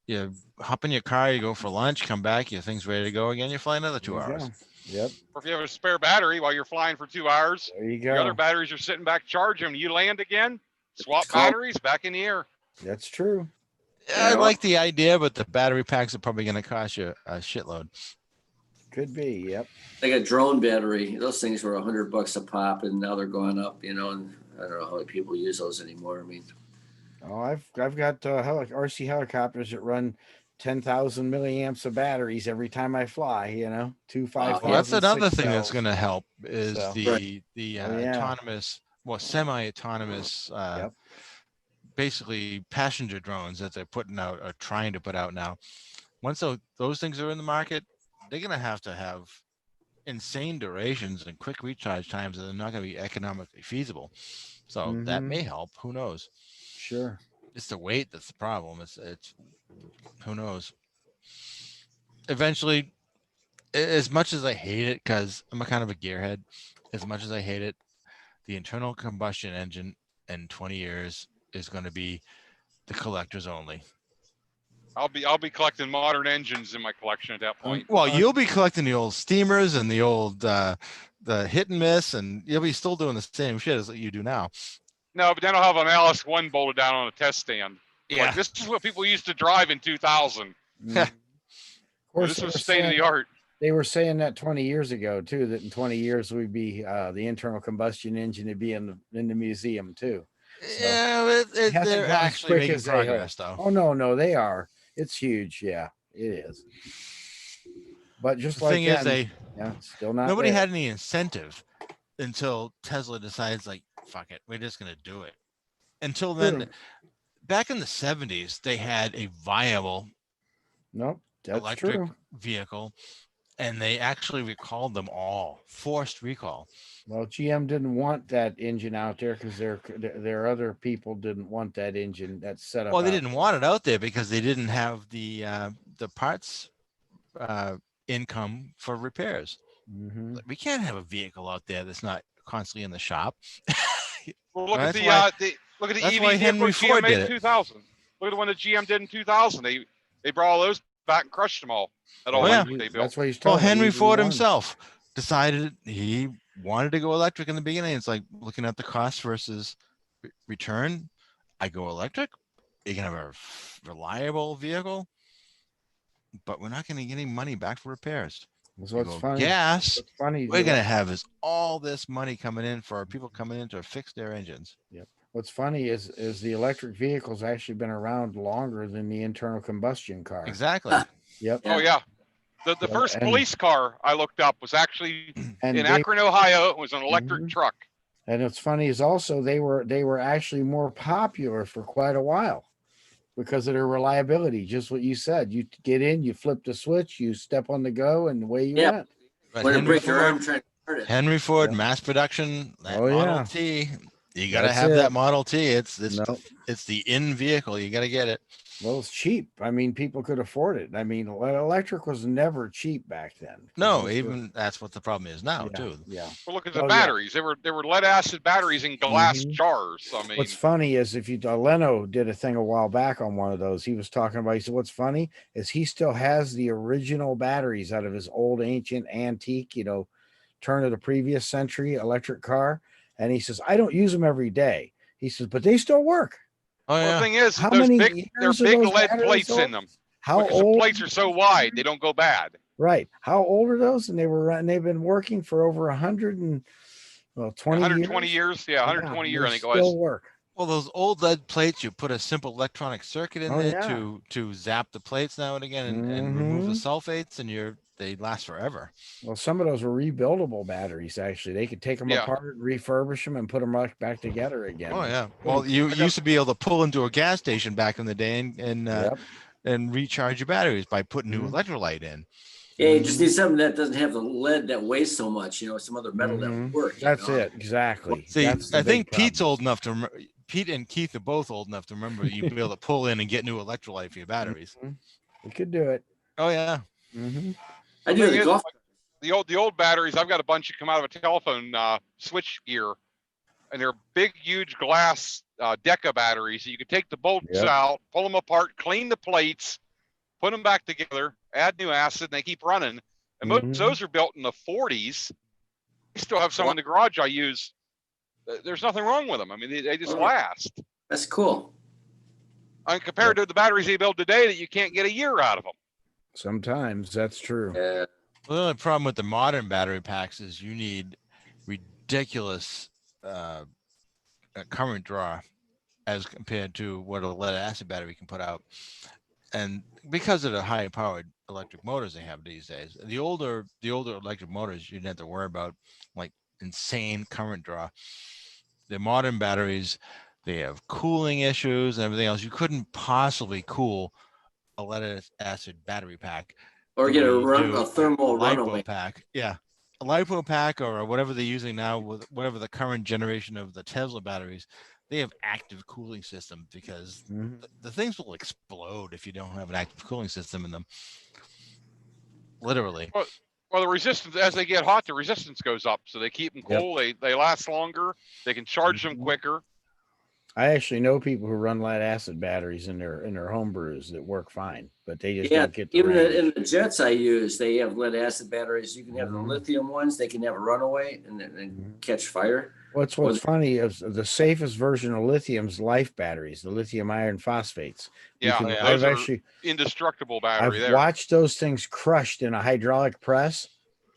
You hop in your car. You go for lunch. Come back. Your thing's ready to go again. You fly another 2 There you hours. go. Yep. Or if you have a spare battery while you're flying for 2 hours, There you your other go. batteries are sitting back charging. You land again, swap called- batteries, back in the air. That's true. Yeah, I like the idea, but the battery packs are probably going to cost you a shitload. Could be. Yep. Like a drone battery, those things were $100 a pop, and now they're going up. You know, and I don't know how many people use those anymore. I mean, Oh, I've got RC helicopters that run 10,000 milliamps of batteries every time I fly. You know, two Wow. 5,000. Well, that's another thing that's cells. going to help is So- the Oh, yeah. autonomous, well, semi-autonomous, Yep. basically passenger drones that they're putting out or trying to put out now. Once those things are in the market, they're going to have insane durations and quick recharge times that are not going to be economically feasible. So that Mhm. may help. Who knows? Sure. It's the weight that's the problem. It's who knows. Eventually, as much as I hate it, because I'm a kind of a gearhead, as much as I hate it, the internal combustion engine in 20 years is going to be the collectors only. I'll be collecting modern engines in my collection at that point. Well, you'll be collecting the old steamers and the old the hit and miss, and you'll be still doing the same shit as you do now. No, but then I'll have an LS1 bolted down on a test stand. Yeah. Like, this is what people used to drive in 2000. Mhm. Of course, This they was were state of the saying- art. They were saying that 20 years ago too. That in 20 years we'd be the internal combustion engine would be in the museum too. So, Yeah, it hasn't they're gone as actually quick making as they progress, hoped. though. Oh no, they are. It's huge. Yeah, it is. But just The like thing is, then, yeah, still not. nobody there. had any incentive until Tesla decides, like, fuck it, we're just gonna do it. Until then, True. back in the 70s, they had a viable Nope, that's electric true. vehicle, and they actually recalled them all, forced recall. Well, GM didn't want that engine out there because their other people didn't want that engine. That's set up. Well, they out didn't there. want it out there because they didn't have the parts income for repairs. Mhm. We can't have a vehicle out there that's not constantly in the shop. Well, look at That's the why- look at the that's EV why vehicle Henry GM Ford made did in it. 2000. Look at the one that GM did in 2000. They brought all those back and crushed them all. That all Oh, yeah. electric they built. That's what he's Well, telling. Henry me, Ford EV1. himself decided he wanted to go electric in the beginning. It's like looking at the cost versus return. I go electric. You can have a reliable vehicle, but we're not going to get any money back for repairs. That's You what's go funny. gas. What's funny. We're going to have is all this money coming in for people coming in to fix their engines. Yep. What's funny is the electric vehicle's actually been around longer than the internal combustion car. Exactly. Yep. Oh yeah. The Yeah, first and- police car I looked up was actually And in they- Akron, Ohio. It was an electric Mhm. truck. And what's funny is also they were actually more popular for quite a while because of their reliability. Just what you said. You get in, you flip the switch, you step on the go, and away you Yep. went. But when it Henry breaks your arm Ford, trying to start it. Henry Ford Yeah. mass production, that Oh, Model yeah. T. You got to That's have it. that Model T. It's No. it's the in vehicle. You got to get it. Well, it's cheap. I mean, people could afford it. I mean, electric was never cheap back then. No, Those were- even that's what the problem is now yeah, too. Yeah. Well, look at the Oh, yeah. batteries. They were lead acid batteries in glass Mhm. jars. I mean, What's funny is if you Leno did a thing a while back on one of those, he was talking about, he said, what's funny is he still has the original batteries out of his old ancient antique, turn of the previous century electric car. And he says, I don't use them every day. He says, but they still work. Oh well, yeah. the thing is, How those many big, they're years are big those lead batteries plates old? in them. How Because the old? plates are so wide, they don't go bad. Right. How old are those? And they've been working for over 20 120 years. years. Yeah, 120 Yeah, years, I they think it was. still work. Well, those old lead plates, you put a simple electronic circuit in Oh, there yeah. to zap the plates now and again and remove the Mhm. sulfates, and they last forever. Well, some of those were rebuildable batteries. Actually, they could take them Yeah. apart, refurbish them, and put them right back together again. Oh yeah. Well, you used to be able to pull into a gas station back in the day Yep. and recharge your batteries by putting new Mhm. electrolyte in. Yeah, you just need something that doesn't have the lead that weighs so much. Some other metal that Mhm. would work. That's it. Exactly. See, That's the I think big Pete's problem. old enough to Pete and Keith are both old enough to remember you'd be able to pull in and get new electrolyte for your batteries. We could do it. Oh yeah. Mm-hmm. I The do thing the is, golf. like, the old batteries. I've got a bunch that come out of a telephone switch gear, and they're big, huge glass Deca batteries. You can take the bolts Yep. out, pull them apart, clean the plates, put them back together, add new acid, and they keep running. And most Mhm. of those are built in the 40s. I still have some in the garage I use. There's nothing wrong with them. I mean, they just last. That's cool. I mean, compared to the batteries they build today that you can't get a year out of them. Sometimes that's true. Yeah. Well, the only problem with the modern battery packs is you need ridiculous current draw as compared to what a lead acid battery can put out. And because of the high powered electric motors they have these days, the older electric motors, you didn't have to worry about like insane current draw. The modern batteries, they have cooling issues and everything else. You couldn't possibly cool a lead acid battery pack Or the get way a you run, do a a thermal runaway. lipo pack. Yeah. A lipo pack or whatever they're using now with whatever the current generation of the Tesla batteries, they have active cooling systems because Mhm. the things will explode if you don't have an active cooling system in them. Literally. Well, the resistance, as they get hot, the resistance goes up. So they keep them Yep. cool. They last longer. They can charge them Mhm. quicker. I actually know people who run lead acid batteries in their home brews that work fine, but they just Yeah, don't get the even range. in the jets I use, they have lead acid batteries. You can have the Mhm. lithium ones. They can have a runaway and then Mhm. catch fire. What's Or funny is the safest version of lithium's life batteries, the lithium iron phosphates. Yeah, Oh, yeah. those I've are actually indestructible battery I've there. watched those things crushed in a hydraulic press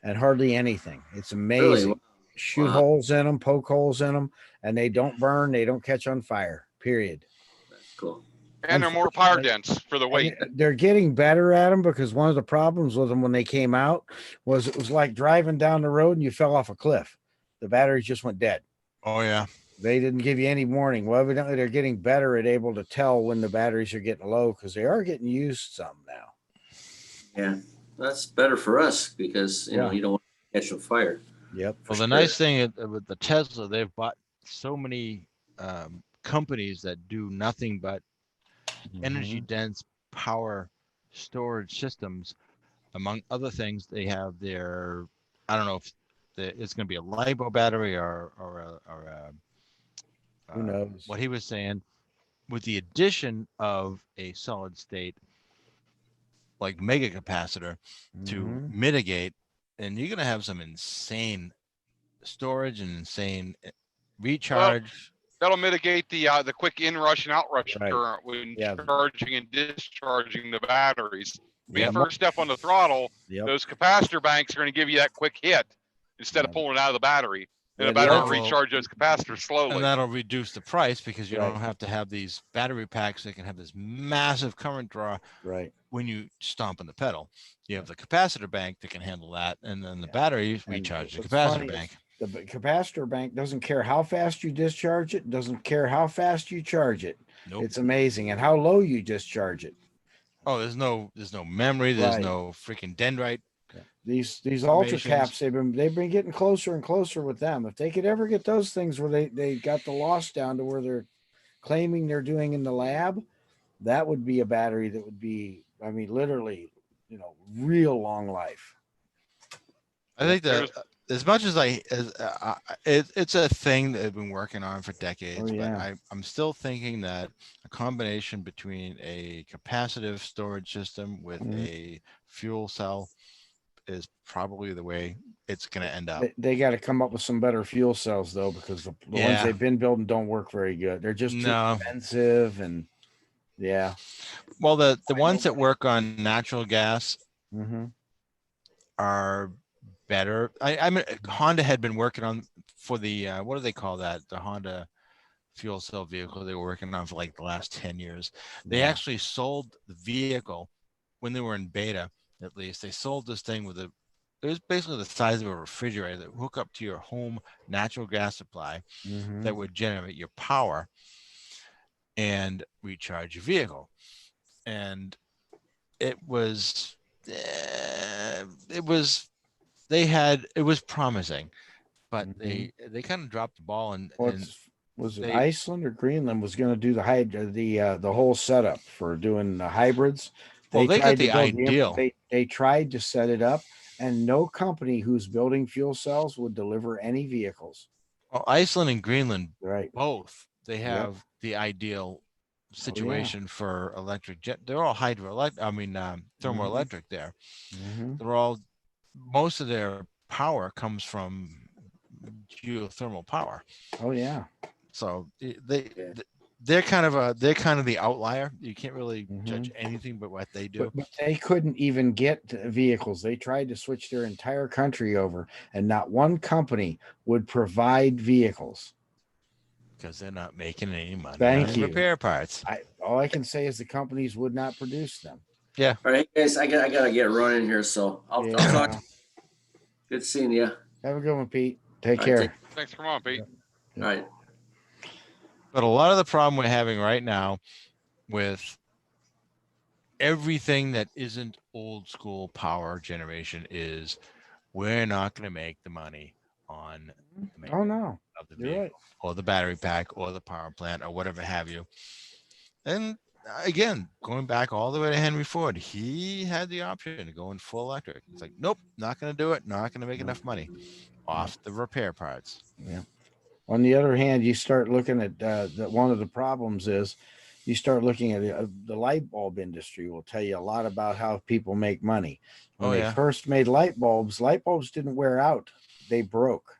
and hardly anything. It's really, amazing. Shoot wow, holes in them, poke holes in them, and they don't burn. They don't catch on fire. Period. that's cool. And they're more power Unfortunately, dense for the and weight. they're getting better at them because one of the problems with them when they came out was it was like driving down the road and you fell off a cliff. The batteries just went dead. Oh yeah. They didn't give you any warning. Well, evidently they're getting better at able to tell when the batteries are getting low because they are getting used some now. Yeah, that's better for us because you know Yeah. you don't want to catch on fire. Yep. Well, For the sure. nice thing with the Tesla, they've bought so many companies that do nothing but energy Mhm. dense power storage systems. Among other things, they have their, I don't know if it's going to be a LiPo battery or Who knows? what he was saying, with the addition of a solid state like mega capacitor to Mhm. mitigate, and you're going to have some insane storage and insane Well, recharge. that'll mitigate the quick inrush and outrush Right. current when Yeah. charging and discharging the batteries. When you Yep. first step on the throttle, Yep. those capacitor banks are going to give you that quick hit instead of Yeah. pulling it out of the battery. And Yeah, the the battery That will other, will, recharge those capacitors and slowly. that'll reduce the price because you Right. don't have to have these battery packs that can have this massive current draw right. when you stomp on the pedal. You have the capacitor bank that can handle that, and then the Yeah. battery And recharge the what's capacitor funny is bank. the capacitor bank doesn't care how fast you discharge it, doesn't care how fast you charge it. Nope. It's amazing. And how low you discharge it. Oh, there's no memory. There's Right. no freaking dendrite Yeah. These ultra formations. caps, they've been getting closer and closer with them. If they could ever get those things where they got the loss down to where they're claiming they're doing in the lab, that would be a battery that would be, I mean, literally, real long life. I think that There's as much as it's a thing that I've been working on for decades, Oh, but yeah. I'm still thinking that a combination between a capacitive storage system with Mhm. a fuel cell is probably the way it's going to end up. They got to come up with some better fuel cells though, because the ones Yeah. they've been building don't work very good. They're just too No. expensive, and yeah. Well, the ones that work on natural gas Mm-hmm. are better. I mean, Honda had been working on for the what do they call that? The Honda fuel cell vehicle they were working on for like the last 10 years. They Yeah. actually sold the vehicle when they were in beta, at least. They sold this thing with it was basically the size of a refrigerator that would hook up to your home natural gas supply Mm-hmm. that would generate your power and recharge your vehicle. And it was promising, but Mhm. they kind of dropped the ball and Was it they Iceland or Greenland was going to do the whole setup for doing the hybrids? well, they got tried to the build ideal. they tried to set it up, and no company who's building fuel cells would deliver any vehicles. Well, Iceland and Greenland Right. both they Yep. have the ideal Oh, yeah. situation for electric jet. They're all hydroelectric. I mean, thermoelectric. There, Mm-hmm. they're all most of their power comes from geothermal power. Oh yeah. So they're kind of the outlier. You can't really judge Mhm. anything but what they do. But they couldn't even get vehicles. They tried to switch their entire country over, and not one company would provide vehicles. Because they're not making any money Thank on you. repair parts. All I can say is the companies would not produce them. Yeah. All right, guys, I gotta get running here, so I'll talk. Yeah. Good seeing you. Have a good one, Pete. Take All right, care. Thanks for on, Pete. All right. But a lot of the problem we're having right now with everything that isn't old school power generation is we're not going to make the money on the Oh maintenance no, of the you're vehicle right. or the battery pack or the power plant or whatever have you. And again, going back all the way to Henry Ford, he had the option to go in full electric. It's like, nope, not going to do it. Not going to make enough money off the repair parts. Yeah. On the other hand, you start looking at that. One of the problems is you start looking at the light bulb industry will tell you a lot about how people make money. When Oh, they yeah. first made light bulbs didn't wear out. They broke.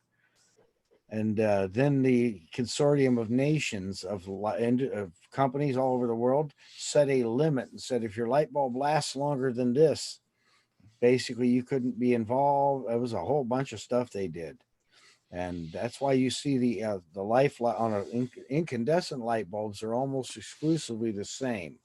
And then the consortium of nations of companies all over the world set a limit and said, if your light bulb lasts longer than this, basically you couldn't be involved. It was a whole bunch of stuff they did. And that's why you see the life on incandescent light bulbs are almost exclusively the same.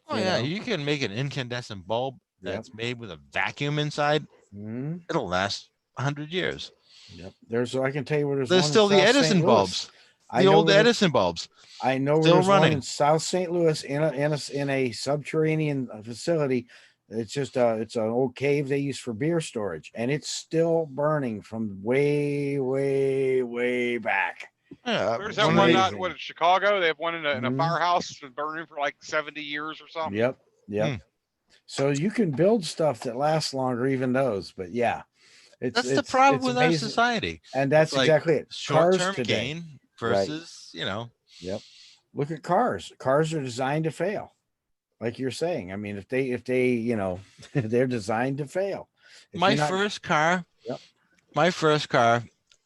Oh, yeah. You can make an incandescent bulb that's made with a vacuum inside. Mm-hmm. It'll last 100 years. Yep. I can tell you where There's one still in the South Edison St. Louis. bulbs. The old Edison bulbs. I know where still there's one running. in South St. Louis in a subterranean facility. It's just it's an old cave they use for beer storage, and it's still burning from way, way, way back. Yeah, There's It's that one amazing. in Chicago. They have one in a Mhm. firehouse that's been burning for like 70 years or something. Yep. So you can build stuff that lasts longer, even those. But yeah, That's the problem it's with our amazing. society. And that's It's like exactly it. Cars short-term today. gain versus, Yep. Look at cars. Cars are designed to fail. Like you're saying. I mean, if they they're designed to fail. My first car,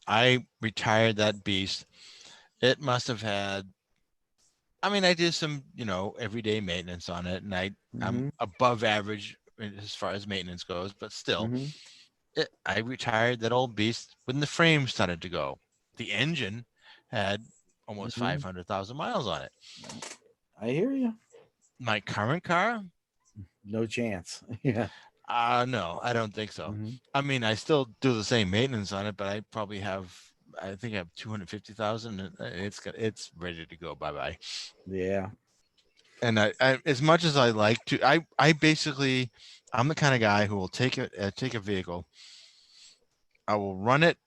I retired that beast. It must have had, I did some, everyday maintenance on it, and I'm above average as far as maintenance goes, but still, I retired that old beast when the frame started to go. The engine had almost 500,000 miles on it. I hear you. My current car, no chance. Yeah. No, I don't think so. I still do the same maintenance on it, but I probably have, I think I have 250,000. And it's ready to go. Bye-bye. Yeah. And I as much as I like to, I'm the kind of guy who will take a vehicle. I will run it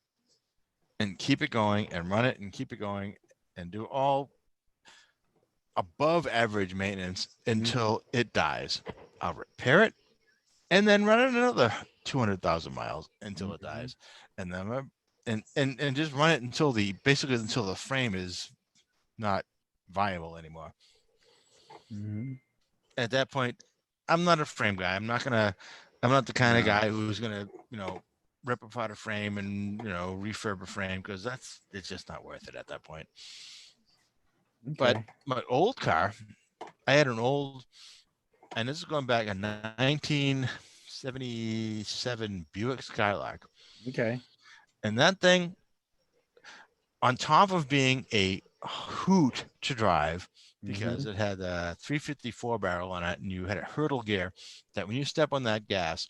and keep it going and run it and keep it going and do all above average maintenance until it dies. I'll repair it and then run it another 200,000 miles until it dies. And then and just run it until until the frame is not viable anymore. At that point, I'm not a frame guy. I'm not the kind of guy who's gonna, rip apart a frame and, refurb a frame, because it's just not worth it at that point. But my old car, I had an old, and this is going back, a 1977 Buick Skylark. Okay. And that thing, on top of being a hoot to drive, because it had a 354 barrel on it, and you had a hurdle gear that when you step on that gas,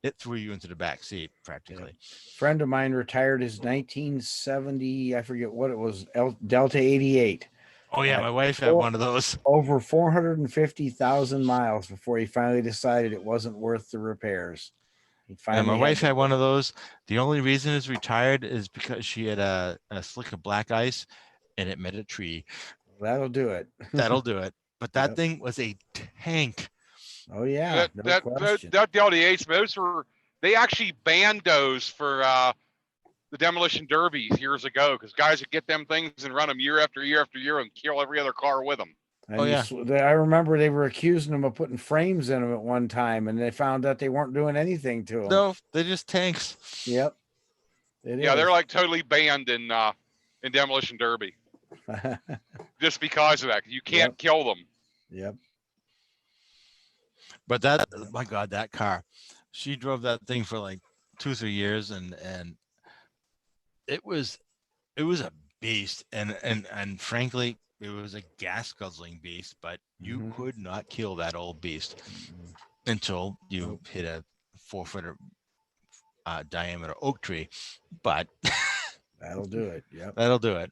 it threw you into the back seat practically. Friend of mine retired his 1970, I forget what it was, Delta 88. Oh yeah, my wife had one of those. Over 450,000 miles before he finally decided it wasn't worth the repairs. And my wife had one of those. The only reason it's retired is because she had a slick of black ice and it met a tree. That'll do it. That'll do it. But that thing was a tank. Oh yeah, that Delta 8s, they actually banned those for the demolition derbies years ago, because guys would get them things and run them year after year after year and kill every other car with them. And I remember they were accusing them of putting frames in them at one time, and they found out they weren't doing anything to them. No, they're just tanks. Yep. They're like totally banned in demolition derby. just because of that. You can't Yep. kill them. Yep. But that, my God, that car, she drove that thing for like 2-3 years, and it was a beast, and frankly, it was a gas guzzling beast. But you Mhm. could not kill that old beast until you hit a 4-foot diameter oak tree. But That'll do it. Yep. that'll do it.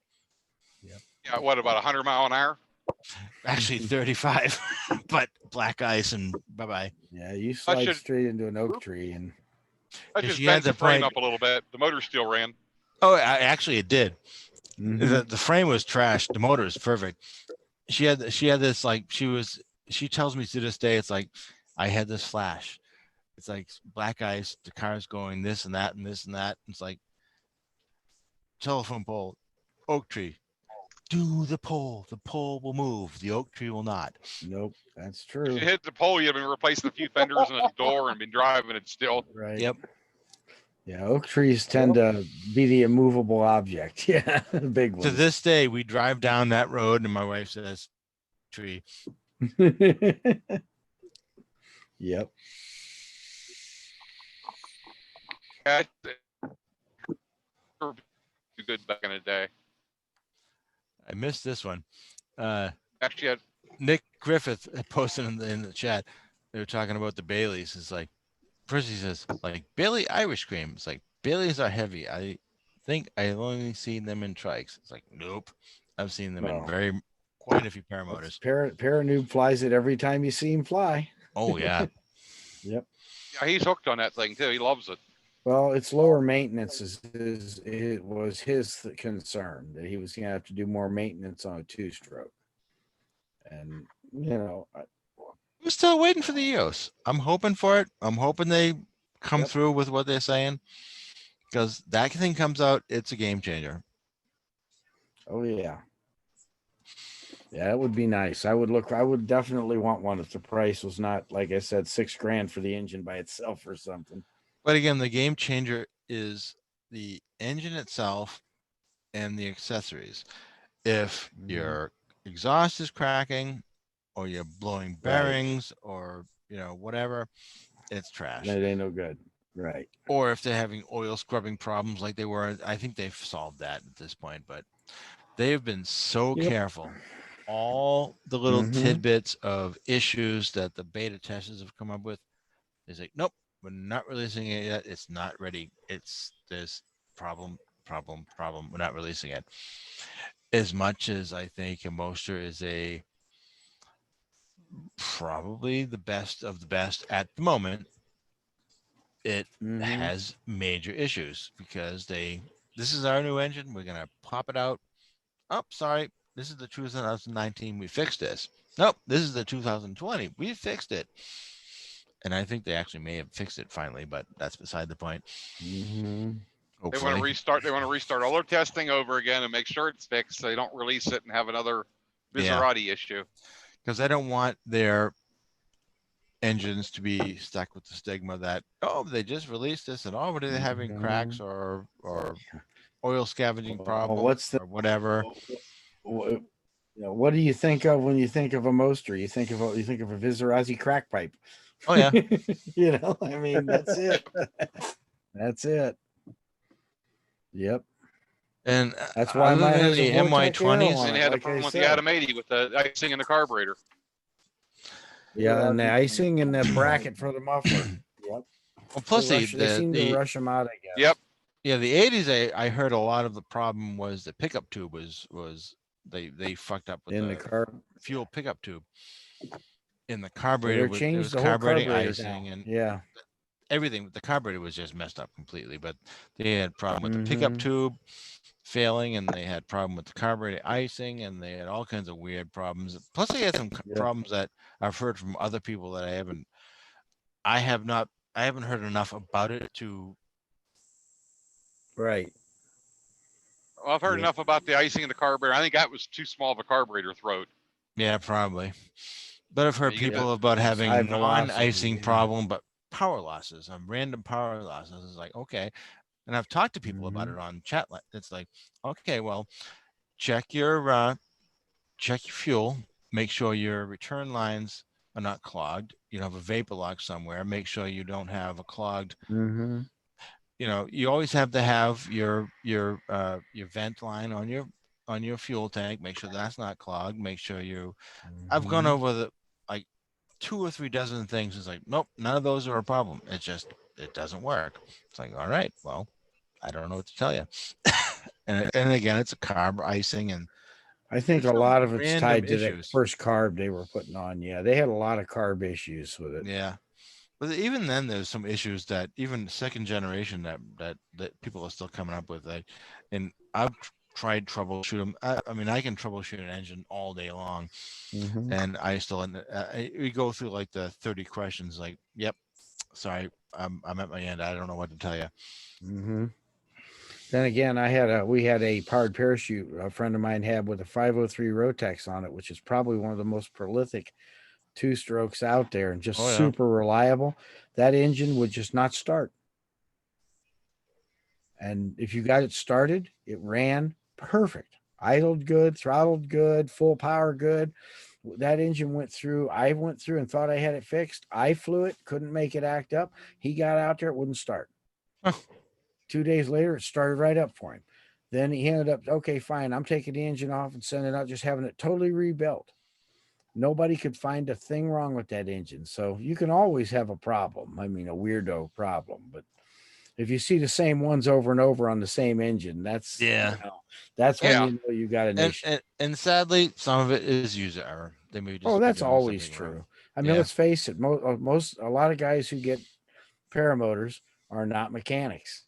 Yeah, what about 100 mile an hour? Actually, 35, but black ice and bye bye. Yeah, you slide should- straight into an oak tree and I Because just she had bent the the frame point- up a little bit. The motor still ran. Oh, actually, it did. Mhm. The frame was trashed. The motor is perfect. She had this, like, she tells me to this day, it's like I had this flash. It's like black ice, the car's going this and that and this and that. It's like telephone pole, oak tree. Do the pole will move, the oak tree will not. Nope, that's If true. you hit the pole, you've been replacing a few fenders and a door and been driving it still. Right. Yep. Yeah, oak trees tend to be the immovable object. Yeah, the big To ones. this day, we drive down that road and my wife says, tree. Yep. Yeah, good back in the day. I missed this one. Actually, had Nick Griffith had posted in the chat. They were talking about the Baileys. It's like, Percy says, like, Bailey Irish cream. It's like, Baileys are heavy. I think I've only seen them in trikes. It's like, nope. I've seen them Well, in quite a few paramotors. Paranoob flies it every time you see him fly. Oh, yeah. Yep. yeah, he's hooked on that thing too. He loves it. Well, it's lower maintenance it was his concern that he was going to have to do more maintenance on a two-stroke. And, We're still waiting for the EOS. I'm hoping for it. I'm hoping they come through with what they're saying, because that thing comes out, it's a game changer. oh yeah. Yeah, it would be nice. I would definitely want one if the price was not, like I said, $6,000 for the engine by itself or something. But again, the game changer is the engine itself and the accessories. If your exhaust is cracking or you're blowing bearings or, whatever, it's trash. That ain't no good. Right. Or if they're having oil scrubbing problems like they were, I think they've solved that at this point, but they've been so careful. All the little tidbits of issues that the beta testers have come up with, they say, nope, we're not releasing it yet. It's not ready. It's this problem. We're not releasing it. As much as I think a Moster is probably the best of the best at the moment, it has major issues because this is our new engine. We're going to pop it out. Oh, sorry. This is the 2019. We fixed this. Nope. This is the 2020. We fixed it. And I think they actually may have fixed it finally, but that's beside the point. They Hopefully. want to restart. They want to restart all their testing over again and make sure it's fixed, so they don't release it and have another Maserati issue. Because I don't want their engines to be stuck with the stigma that, oh, they just released this and already they're having cracks or oil scavenging problems or whatever. What do you think of when you think of a Moster? You think of a Vizarazi crack pipe. Oh yeah. I mean, that's it. That's it. Yep. And that's why my the MY20s, and they had a problem with the Atom 80 with the icing in the carburetor. Yeah, and the icing and the bracket for the muffler. Yep. Well, plus they seem to rush them out, I guess. Yep. Yeah, the 80s, I heard a lot of the problem was the pickup tube was they fucked up with in the fuel pickup tube. In the carburetor, so there was the whole carbureting carburetor icing down. and everything. The carburetor was just messed up completely, but they had problem with the pickup tube failing, and they had problem with the carburetor icing, and they had all kinds of weird problems. Plus, they had some problems that I've heard from other people that I haven't heard enough about it to. Right. Well, I've heard enough about the icing in the carburetor. I think that was too small of a carburetor throat. Yeah, probably. But I've heard people about having high non-icing velocity, problem, but power losses, random power losses. It's like, okay. And I've talked to people about it on chat. It's like, okay, well, check your check your fuel, make sure your return lines are not clogged. You have a vapor lock somewhere. Make sure you don't have a clogged. Mm-hmm. You always have to have your vent line on your fuel tank. Make sure that's not clogged. Make sure I've gone over like 2 or 3 dozen things. It's like, nope, none of those are a problem. It doesn't work. It's like, all right, well, I don't know what to tell you. and again, it's a carb icing, and I think a some lot of it's random tied to that issues. first carb they were putting on. Yeah, they had a lot of carb issues with it. Yeah. But even then, there's some issues that even second generation that people are still coming up with. And I've tried troubleshoot them. I mean, I can troubleshoot an engine all day long, Mhm. and I still we go through like the 30 questions. Like, yep, sorry, I'm at my end. I don't know what to tell you. Mm-hmm. Then again, we had a powered parachute a friend of mine had with a 503 Rotex on it, which is probably one of the most prolific two-strokes out there and just Oh, yeah. super reliable. That engine would just not start. And if you got it started, it ran perfect. Idled good, throttled good, full power good. That engine I went through and thought I had it fixed. I flew it, couldn't make it act up. He got out there, it wouldn't start. 2 days later, it started right up for him. Then he ended up, okay, fine. I'm taking the engine off and sending it out, just having it totally rebuilt. Nobody could find a thing wrong with that engine. So you can always have a problem. I mean, a weirdo problem. But if you see the same ones over and over on the same engine, that's that's when you know you got an issue. And sadly, some of it is user error. They may just Oh, be that's doing always something true. wrong. I mean, let's face it. A lot of guys who get paramotors are not mechanics.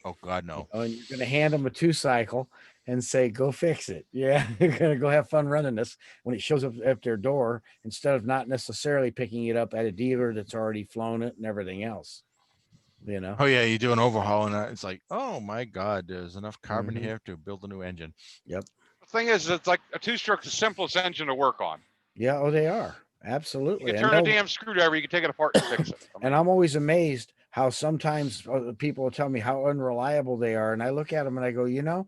Oh God, no. And you're going to hand them a 2-cycle and say, "Go fix it." Yeah, you're going to go have fun running this. When it shows up at their door, instead of not necessarily picking it up at a dealer that's already flown it and everything else. Oh yeah, you do an overhaul and it's like, oh my God, there's enough carbon Mhm. here to build a new engine. Yep. The thing is, it's like a two-stroke, the simplest engine to work on. Yeah. Oh, they are You absolutely. can turn a damn screwdriver, you can take it apart and fix it. And I'm always amazed how sometimes people will tell me how unreliable they are, and I look at them and I go,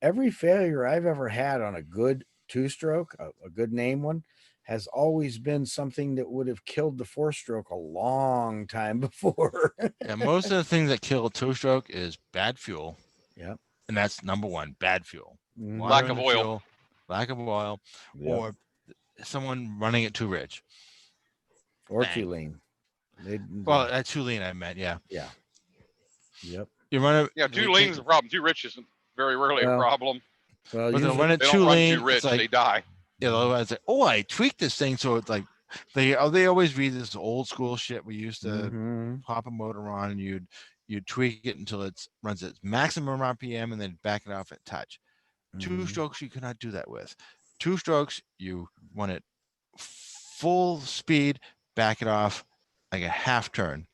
every failure I've ever had on a good two-stroke, a good name one, has always been something that would have killed the 4-stroke a long time before. Yeah, most of the things that kill a two-stroke is bad fuel. Yep. And that's number one, bad fuel. Lack of oil. Fuel, lack of oil, or someone running it too rich. Or too lean. Well, too lean, I meant, yeah. Yeah. Yep. You run it. Yeah, too lean is a problem. Too rich isn't very rarely a problem. Well, but they'll run it they too don't run lean. too rich, it's like, they die. Yeah, otherwise, like, oh, I tweaked this thing so it's like they always read this old school shit. We used to pop a motor on and you'd tweak it until it runs its maximum RPM and then back it off at touch. Two strokes you cannot do that with. Two strokes you want it full speed, back it off like a half turn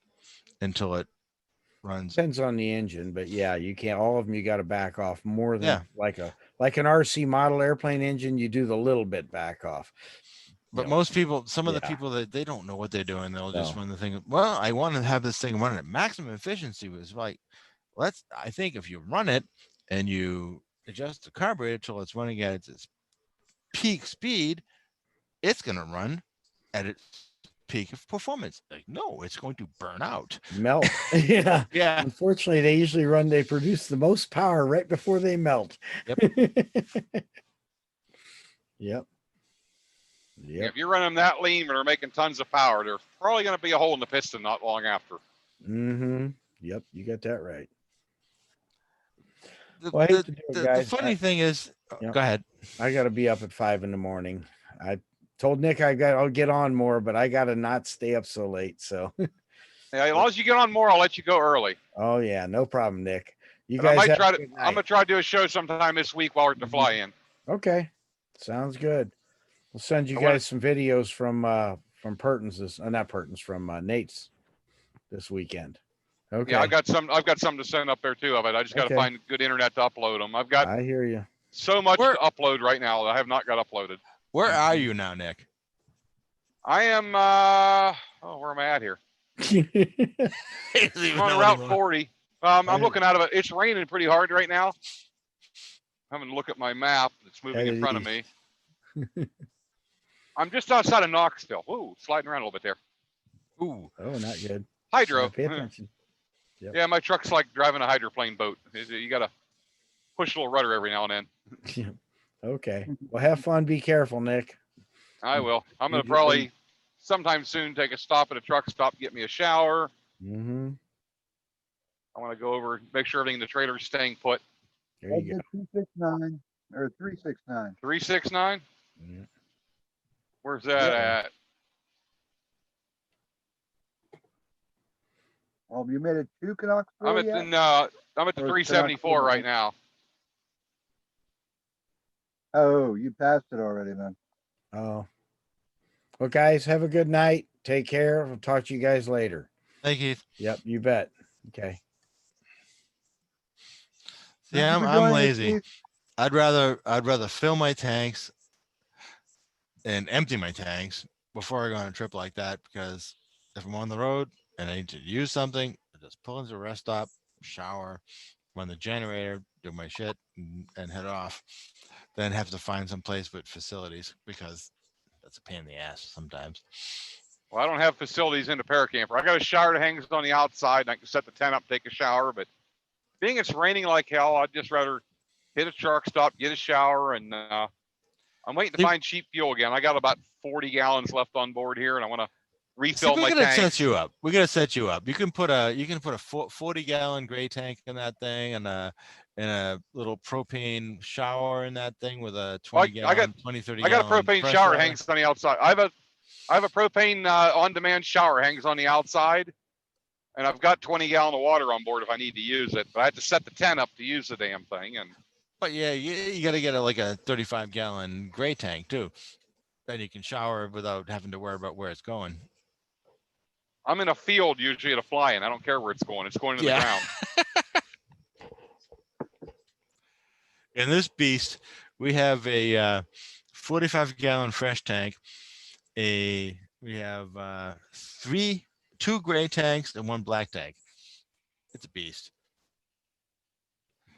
until it runs. Depends on the engine, but yeah, you can't. All of them you got to back off more than like an RC model airplane engine. You do the little bit back off. But most people, some of the people that they don't know what they're doing, they'll just run the thing. Well, I want to have this thing running at maximum efficiency. Was like, I think if you run it and you adjust the carburetor till it's running at its peak speed, it's going to run at its peak of performance. Like, no, it's going to burn out. Melt. Yeah. Yeah. Unfortunately, they produce the most power right before they melt. Yep. Yep. Yeah, if you're running them that lean but are making tons of power, there's probably going to be a hole in the piston not long after. Yep, you got that right. The funny thing is, go ahead. I got to be up at 5 a.m. I told Nick I'll get on more, but I got to not stay up so late. So, yeah, as long as you get on more, I'll let you go early. Oh yeah, no problem, Nick. I'm gonna try to do a show sometime this week while we're at the fly-in. Okay, sounds good. We'll send you guys some videos from Purton's, not Purton's, from Nate's this weekend. Okay. Yeah, I've got some to send up there too of it. I just got to find good internet to upload them. I hear you. So much to upload right now that I have not got uploaded. Where are you now, Nick? I am where am I at here? I'm on Route 40. I'm looking out of it. It's raining pretty hard right now. I'm having to look at my map that's moving in front of me. I'm just outside of Knoxville. Ooh, sliding around a little bit there. Ooh, Oh, not good. Hydro. Pay attention. Yep. Yeah, my truck's like driving a hydroplane boat. You got to push a little rudder every now and then. Okay. Well, have fun. Be careful, Nick. I will. I'm going to You- you- probably sometime soon take a stop at a truck stop, get me a shower. Mhm. I want to go over, make sure everything in the trailer is staying put. There you go. 269 or 369. 369? Yeah. Where's that at? You made it to Knoxville I'm at yet? the, I'm at the Or is 374 Knoxville- right now. Oh, you passed it already then. Oh. Well, guys, have a good night. Take care. We'll talk to you guys later. thank you. Yep, you bet. Okay. Yeah, Thank you for I'm joining us, lazy. Keith. I'd rather fill my tanks and empty my tanks before I go on a trip like that, because if I'm on the road and I need to use something, I just pull into a rest stop, shower, run the generator, do my shit, and head off. Then have to find some place with facilities, because that's a pain in the ass sometimes. Well, I don't have facilities in the paracamper. I got a shower that hangs on the outside and I can set the tent up, take a shower, but being it's raining like hell, I'd just rather hit a truck stop, get a shower, and I'm waiting to You- find cheap fuel again. I got about 40 gallons left on board here, and I want to See, refill we're my gonna tank. set you up. We're gonna set you up. You can put a 40-gallon gray tank in that thing, and a little propane shower in that thing with a 20-gallon, 30 I got a gallon propane fresh shower water. hangs on the outside. I have a propane on-demand shower hangs on the outside, and I've got 20 gallon of water on board if I need to use it. But I have to set the tent up to use the damn thing, and But yeah, you got to get like a 35-gallon gray tank too. Then you can shower without having to worry about where it's going. I'm in a field usually at a fly-in. I don't care where it's going. It's going to the ground. In this beast, we have a 45-gallon fresh tank. We have two gray tanks and one black tank. It's a beast.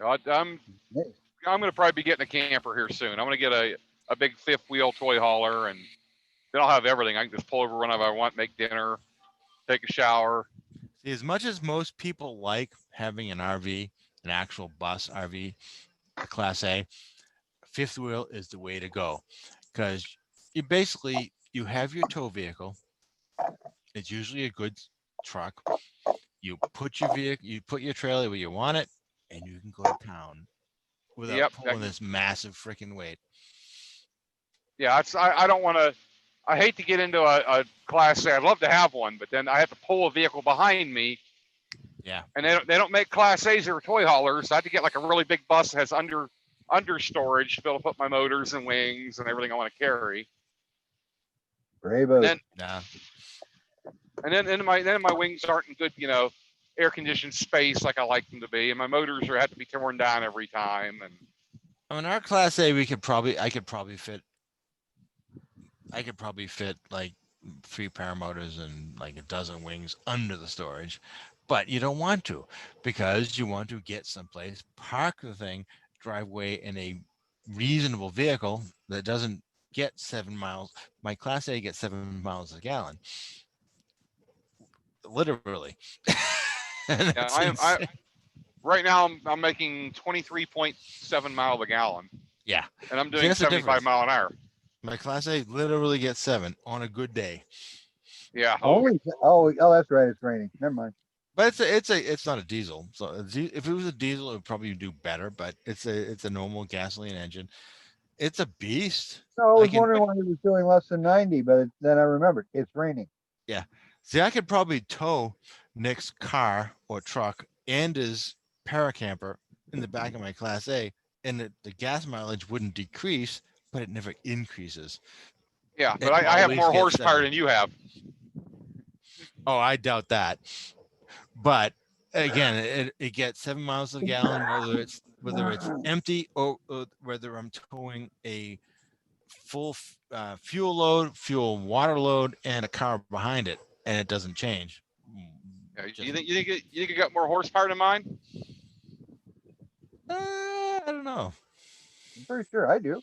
I'm going to probably be getting a camper here soon. I'm going to get a big fifth wheel toy hauler, and then I'll have everything. I can just pull over whenever I want, make dinner, take a shower. See, as much as most people like having an RV, an actual bus RV, a Class A, fifth wheel is the way to go, because you have your tow vehicle. It's usually a good truck. You put your trailer where you want it, and you can go to town without pulling this massive freaking weight. Yeah, I don't want to. I hate to get into a Class A. I'd love to have one, but then I have to pull a vehicle behind me. Yeah. And they don't make Class A's or toy haulers. So I have to get like a really big bus that has under storage to be able to put my motors and wings and everything I want to carry. Bravo. And then my wings aren't in good, air conditioned space like I like them to be, and my motors have to be torn down every time. And I mean, our Class A, I could probably fit like 3 paramotors and like a dozen wings under the storage, but you don't want to, because you want to get someplace, park the thing, drive away in a reasonable vehicle that doesn't get 7 miles. My Class A gets 7 miles a gallon, literally. Yeah, right now I'm making 23.7 miles a gallon. Yeah, and I'm doing 75 mile an hour. My Class A literally gets 7 on a good day. Yeah. Oh, that's right. It's raining. Never mind. But it's not a diesel. So if it was a diesel, it would probably do better. But it's a normal gasoline engine. It's a beast. No, I was wondering why it was doing less than 90, but then I remembered it's raining. Yeah. See, I could probably tow Nick's car or truck and his paracamper in the back of my Class A, and the gas mileage wouldn't decrease, but it never increases. Yeah, but I have more horsepower than you have. Oh, I doubt that. But again, it gets 7 miles a gallon, whether it's empty or whether I'm towing a full fuel load, fuel water load, and a car behind it, and it doesn't change. Yeah, you think you got more horsepower than mine? I don't know. I'm pretty sure I do.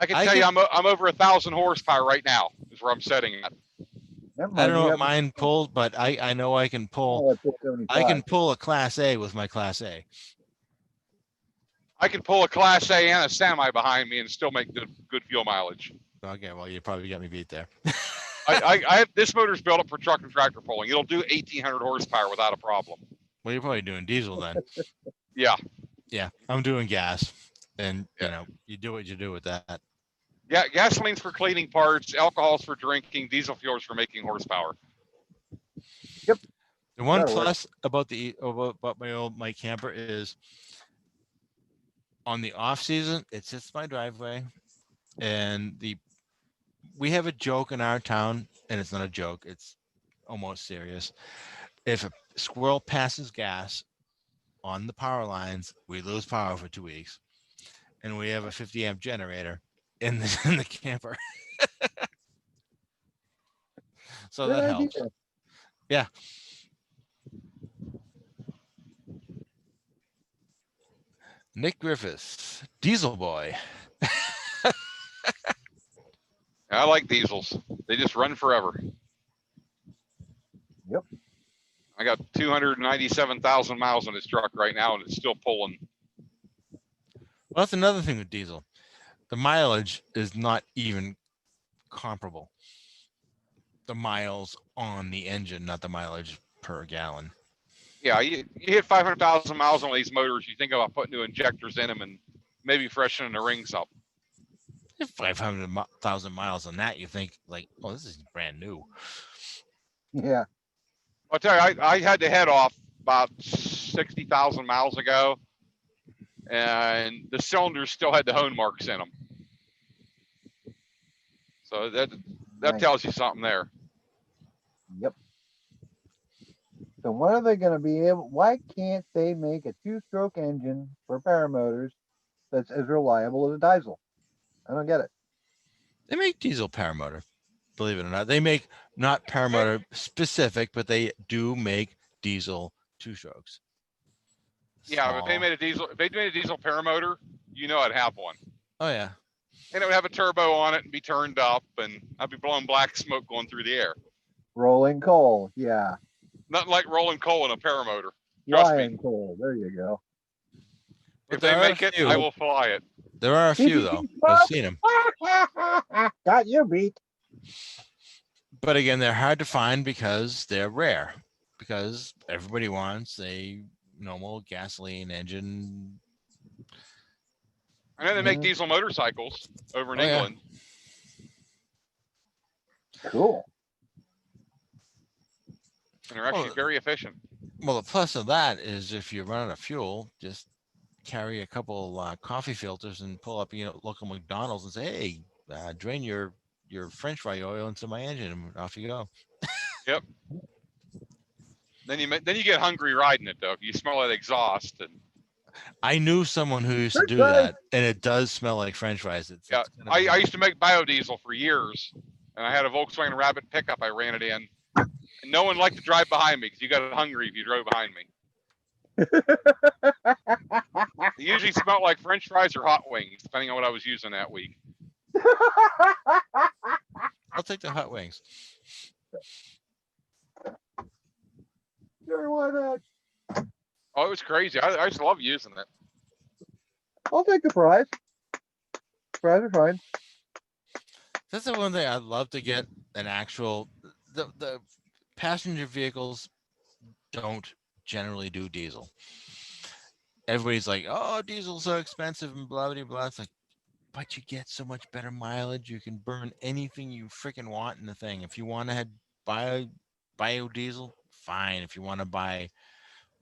I can I tell you, can- I'm over 1,000 horsepower right now. Is where I'm setting at. Never I mind, don't know you what have mine pulls, but I know I can pull. oh, it's I 75. can pull a Class A with my Class A. I can pull a Class A and a semi behind me and still make good fuel mileage. Okay, well, you probably got me beat there. I this motor's built up for truck and tractor pulling. It'll do 1,800 horsepower without a problem. Well, you're probably doing diesel then. Yeah, Yeah, I'm doing gas, and Yeah. you know, you do what you do with that. yeah. Gasoline's for cleaning parts. Alcohol's for drinking. Diesel fuel's for making horsepower. The one That'll work. plus about my camper is on the off season, it sits my driveway, and we have a joke in our town, and it's not a joke, it's almost serious. If a squirrel passes gas on the power lines, we lose power for 2 weeks, and we have a 50 amp generator in the camper. So Good that idea. helps. Yeah. Nick Griffiths, Diesel Boy. I like diesels. They just run forever. Yep. I got 297,000 miles on this truck right now, and it's still pulling. Well, that's another thing with diesel. The mileage is not even comparable. The miles on the engine, not the mileage per gallon. Yeah, you hit 500,000 miles on these motors, you think about putting new injectors in them and maybe freshening the rings up. 500,000 miles on that, you think like, oh, this is brand new. Yeah. I'll tell you, I had to head off about 60,000 miles ago, and the cylinders still had the hone marks in them. So that Nice. tells you something there. Yep. So when are they going to be able? Why can't they make a two-stroke engine for paramotors that's as reliable as a diesel? I don't get it. They make diesel paramotor, believe it or not. They make not paramotor specific, but they do make diesel two strokes. Yeah, if they Small. made a diesel paramotor, you know I'd have one. Oh yeah. And it would have a turbo on it and be turned up, and I'd be blowing black smoke going through the air. Rolling coal. Yeah. Nothing like rolling coal in a paramotor. Trust Flying me. coal. There you go. But If they there are a make it, few. I will fly it. There are a few though. I've seen them. Got you beat. But again, they're hard to find because they're rare. Because everybody wants a normal gasoline engine. I know they make Mhm. diesel motorcycles over in Oh, yeah. England. Cool. And they're actually Well, very efficient. Well, the plus of that is if you run out of fuel, just carry a couple coffee filters and pull up, local McDonald's and say, hey, drain your French fry oil into my engine, and off you go. Yep. Then you get hungry riding it though. You smell that exhaust, and I knew someone who used to French do fries. that, and it does smell like French fries. yeah. It's kind of I used to make biodiesel for years, and I had a Volkswagen Rabbit pickup. I ran it in, and no one liked to drive behind me because you got hungry if you drove behind me. It usually smelled like French fries or hot wings, depending on what I was using that week. I'll take the hot wings. Sure, why not? Oh, it was crazy. I just love using it. I'll take the fries. Fries are fine. That's the one thing I'd love to get an actual. The passenger vehicles don't generally do diesel. Everybody's like, oh, diesel's so expensive and blah, blah, blah. It's like, but you get so much better mileage. You can burn anything you freaking want in the thing. If you want to have biodiesel, fine. If you want to buy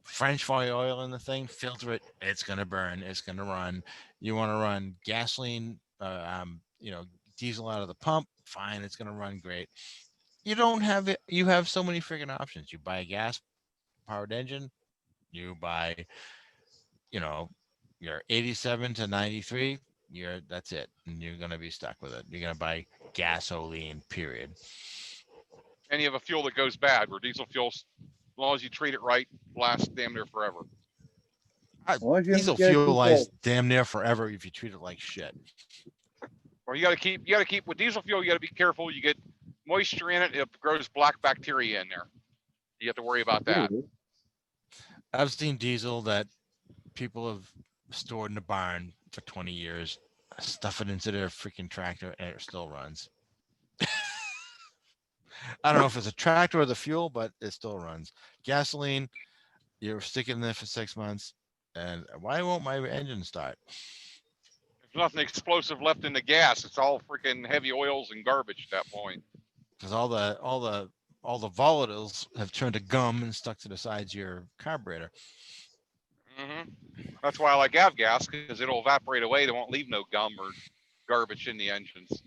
French fry oil in the thing, filter it. It's going to burn. It's going to run. You want to run gasoline, diesel out of the pump, fine. It's going to run great. You don't have it. You have so many freaking options. You buy a gas powered engine, you buy, your 87 to 93, that's it. And you're going to be stuck with it. You're going to buy gasoline, period. And you have a fuel that goes bad, where diesel fuel, as long as you treat it right, lasts damn near forever. As long as you Diesel get it fuel too lasts cold. damn near forever if you treat it like shit. Or you gotta keep with diesel fuel. You gotta be careful. You get moisture in it. It grows black bacteria in there. You have to worry about that. I've seen diesel that people have stored in the barn for 20 years, stuff it into their freaking tractor, and it still runs. I don't know if it's a tractor or the fuel, but it still runs. Gasoline, you're sticking in there for 6 months, and why won't my engine start? There's nothing explosive left in the gas. It's all freaking heavy oils and garbage at that point. Because all the volatiles have turned to gum and stuck to the sides of your carburetor. That's why I like avgas, because it'll evaporate away. They won't leave no gum or garbage in the engines.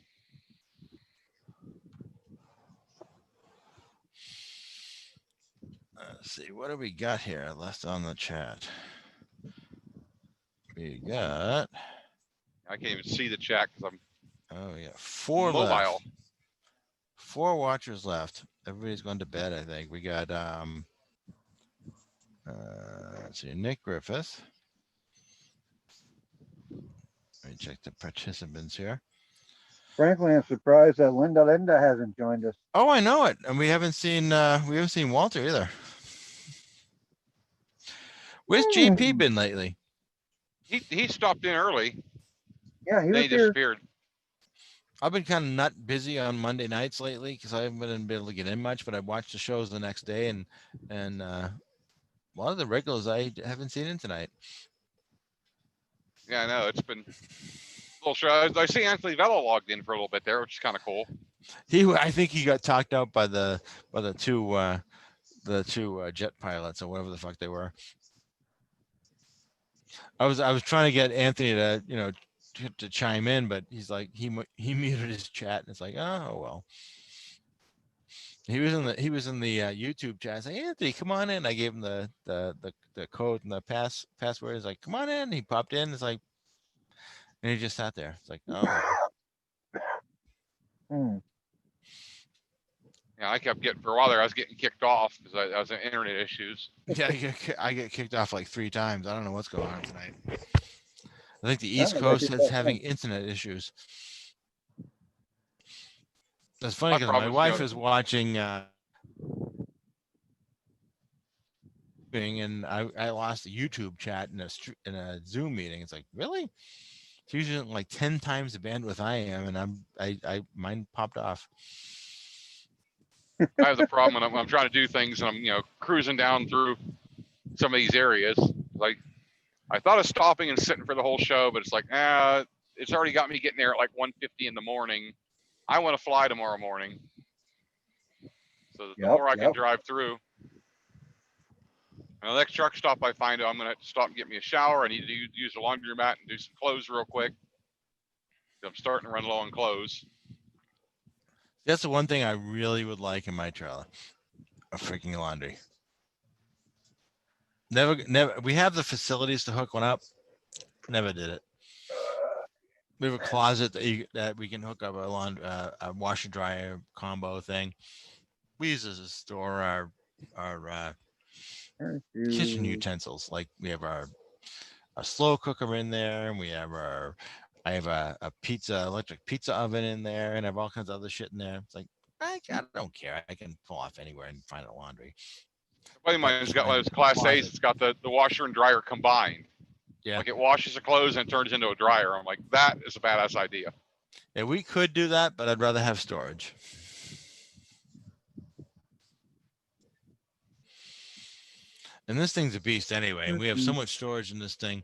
Let's see, what do we got here left on the chat? We got, I can't even see the chat because I'm oh yeah, 4 mobile. left. 4 watchers left. Everybody's gone to bed, I think. We got let's see, Nick Griffith. Let me check the participants here. Frankly, I'm surprised that Linda hasn't joined us. Oh, I know it. And we haven't seen Walter either. Where's JP been lately? He stopped in early. Yeah, he Then was he here. disappeared. I've been kind of not busy on Monday nights lately because I haven't been able to get in much, but I watched the shows the next day, and a lot of the regulars I haven't seen in tonight. Yeah, I know. It's been a little show. I see Anthony Vella logged in for a little bit there, which is kind of cool. I think he got talked out by the two jet pilots or whatever the fuck they were. I was trying to get Anthony to chime in, but he's like he muted his chat, and it's like, oh well. He was in the YouTube chat. I said, Anthony, come on in. I gave him the code and the password. He's like, come on in. He popped in. It's like, and he just sat there. It's like, oh. Yeah, I kept getting for a while there. I was getting kicked off because I was in internet issues. Yeah, I get kicked off like 3 times. I don't know what's going on tonight. I think the East Coast is having internet issues. That's funny because my wife is watching and I lost a YouTube chat in a Zoom meeting. It's like, really? She's using like 10 times the bandwidth I am, and mine popped off. I have the problem when I'm trying to do things and I'm cruising down through some of these areas. Like I thought of stopping and sitting for the whole show, but it's like, it's already got me getting there at like 1:50 in the morning. I want to fly tomorrow morning. So the more I can drive through. And the next truck stop I find, I'm going to stop and get me a shower. I need to use the laundromat and do some clothes real quick. I'm starting to run low on clothes. That's the one thing I really would like in my trailer, a freaking laundry. Never. We have the facilities to hook one up. Never did it. We have a closet that we can hook up a washer dryer combo thing. We use this to store our kitchen utensils. Like we have a slow cooker in there, and we have I have a electric pizza oven in there, and I have all kinds of other shit in there. It's like I don't care. I can pull off anywhere and find a laundry. A buddy of mine's got one of those Class A's. It's got the washer and dryer combined. Yeah. Like it washes the clothes and turns into a dryer. I'm like, that is a badass idea. Yeah, we could do that, but I'd rather have storage. And this thing's a beast anyway. And we have so much storage in this thing,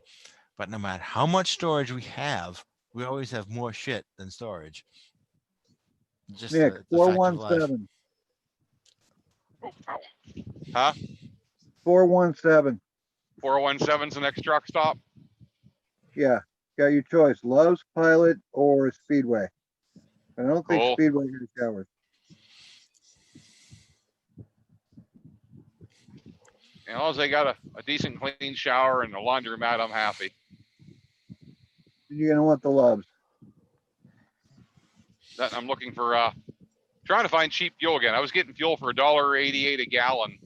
but no matter how much storage we have, we always have more shit than storage. Just Nick, 417. Huh? 417. 417's the next truck stop? Yeah. Got your choice. Love's, Pilot, or Speedway. I don't think Speedway has showers. As long as they got a decent clean shower and a laundromat, I'm happy. You're going to want the Loves. I'm looking for, trying to find cheap fuel again. I was getting fuel for $1.88 a gallon.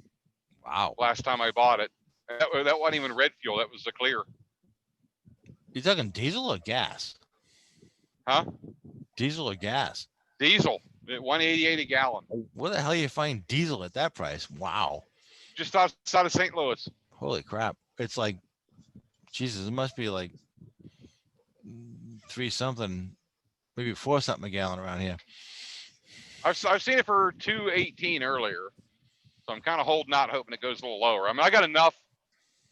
Wow. Last time I bought it. That wasn't even red fuel. That was the clear. You talking diesel or gas? Huh? Diesel or gas? Diesel at 188 a gallon, Where the hell you find diesel at that price? Wow. just outside of St. Louis. Holy crap. It's like, Jesus, it must be like 3 something, maybe 4 something a gallon around here. I've seen it for 218 earlier, so I'm kind of holding out, hoping it goes a little lower. I mean, I got enough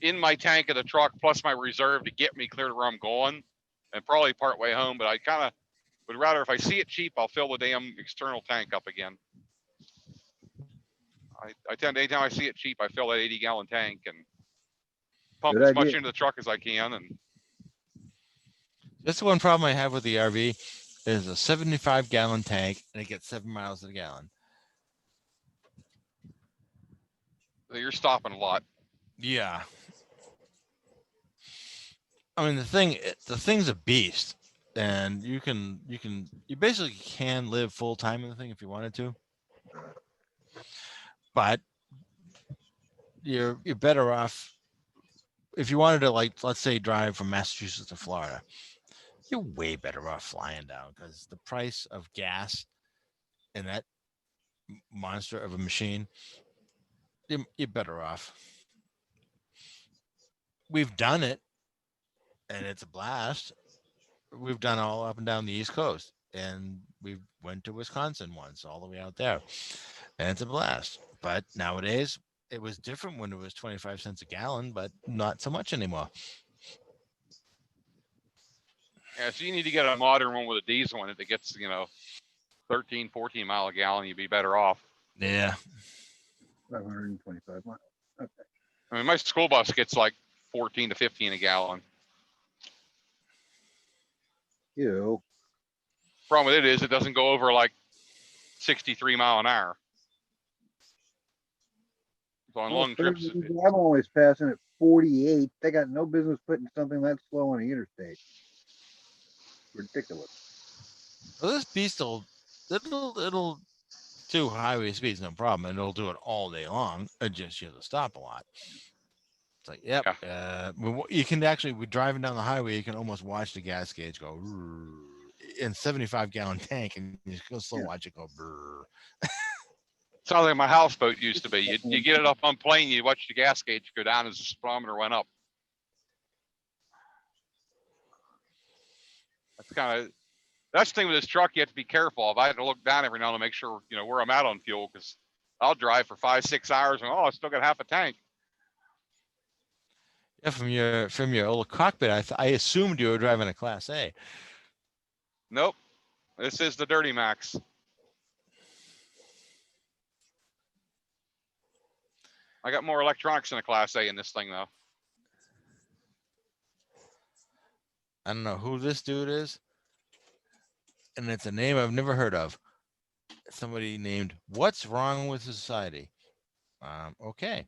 in my tank of the truck plus my reserve to get me clear to where I'm going, and probably part way home. But I kind of would rather, if I see it cheap, I'll fill the damn external tank up again. I tend to, anytime I see it cheap, I fill that 80-gallon tank and pump Good as much idea. into the truck as I can. And That's the one problem I have with the RV is a 75-gallon tank and it gets 7 miles a gallon. you're stopping a lot. Yeah. I mean, the thing's a beast, and you basically can live full time in the thing if you wanted to, but you're better off if you wanted to, like, let's say, drive from Massachusetts to Florida. You're way better off flying down because the price of gas in that monster of a machine, you're better off. We've done it, and it's a blast. We've done all up and down the East Coast, and we went to Wisconsin once, all the way out there, and it's a blast. But nowadays, it was different when it was 25 cents a gallon, but not so much anymore. Yeah, so you need to get a modern one with a diesel in it that gets, 13, 14 mile a gallon. You'd be better off. Yeah. 525 miles. Okay. I mean, my school bus gets like 14 to 15 a gallon. You. Problem with it is it doesn't go over like 63 mile an hour. So on long trips, I'm always passing at 48. They got no business putting something that slow on the interstate. Ridiculous. Well, this beast it'll do highway speeds, no problem, and it'll do it all day long. It just you have to stop a lot. It's like, yep. Yeah. You can actually, we're driving down the highway, you can almost watch the gas gauge go in 75-gallon tank, and you can still watch it go. sounds like my houseboat used to be. You get it up on plane, you watch the gas gauge go down as the speedometer went up. That's the thing with this truck. You have to be careful of. I have to look down every now and then to make sure where I'm at on fuel, because I'll drive for 5-6 hours and I still got half a tank. Yeah, from your old cockpit, I assumed you were driving a Class A. Nope, this is the Dirty Max. I got more electronics than a Class A in this thing, though. I don't know who this dude is, and it's a name I've never heard of. Somebody named What's Wrong with Society? Okay.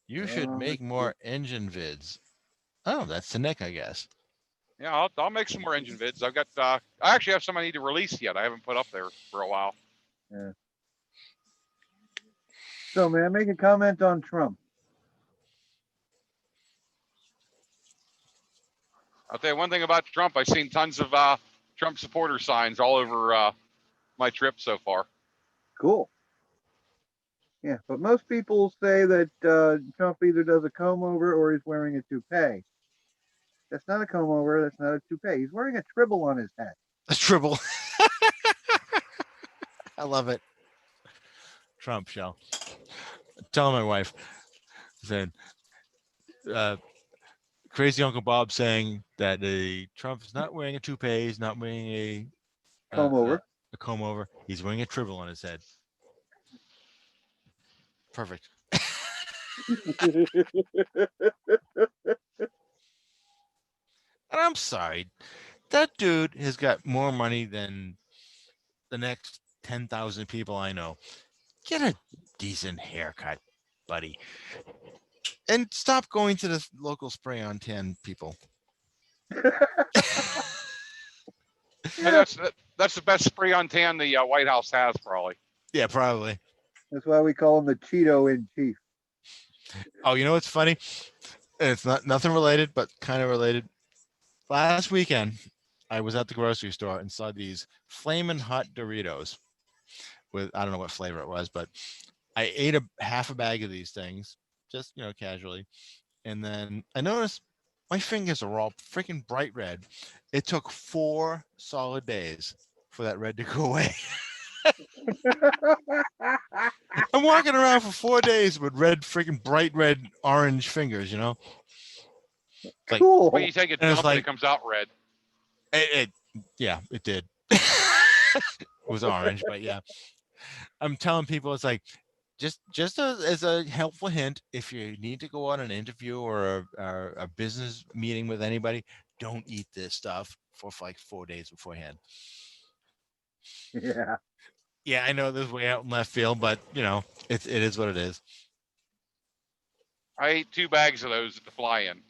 You should make more engine vids. Oh, that's to Nick, I guess. Yeah, I'll make some more engine vids. I've got, I actually have some I need to release yet. I haven't put up there for a while. Yeah. So, man, make a comment on Trump. I'll tell you one thing about Trump. I've seen tons of Trump supporter signs all over my trip so far. Cool. Yeah, but most people say that Trump either does a comb over or he's wearing a toupee. That's not a comb over. That's not a toupee. He's wearing a tribble on his head. A tribble. I love it. Trump shell. Tell my wife. Said, crazy Uncle Bob saying that Trump is not wearing a toupee. He's not wearing a comb over. A comb over. He's wearing a tribble on his head. Perfect. And I'm sorry, that dude has got more money than the next 10,000 people I know. Get a decent haircut, buddy. And stop going to the local spray on tan people. That's the best spray on tan the White House has, probably. Yeah, probably. That's why we call him the Cheeto in chief. Oh, you know what's funny? And it's nothing related, but kind of related. Last weekend, I was at the grocery store and saw these flaming hot Doritos with, I don't know what flavor it was, but I ate half a bag of these things, just, casually. And then I noticed my fingers are all freaking bright red. It took 4 solid days for that red to go away. I'm walking around for 4 days with red, freaking bright red, orange fingers, It's like, Cool. When you take a And it's dump and it like- comes out red. yeah, it did. It was orange, but yeah. I'm telling people, it's like, just as a helpful hint, if you need to go on an interview or a business meeting with anybody, don't eat this stuff for like 4 days beforehand. Yeah. Yeah, I know this is way out in left field, but it is what it is. I ate 2 bags of those at the fly-in,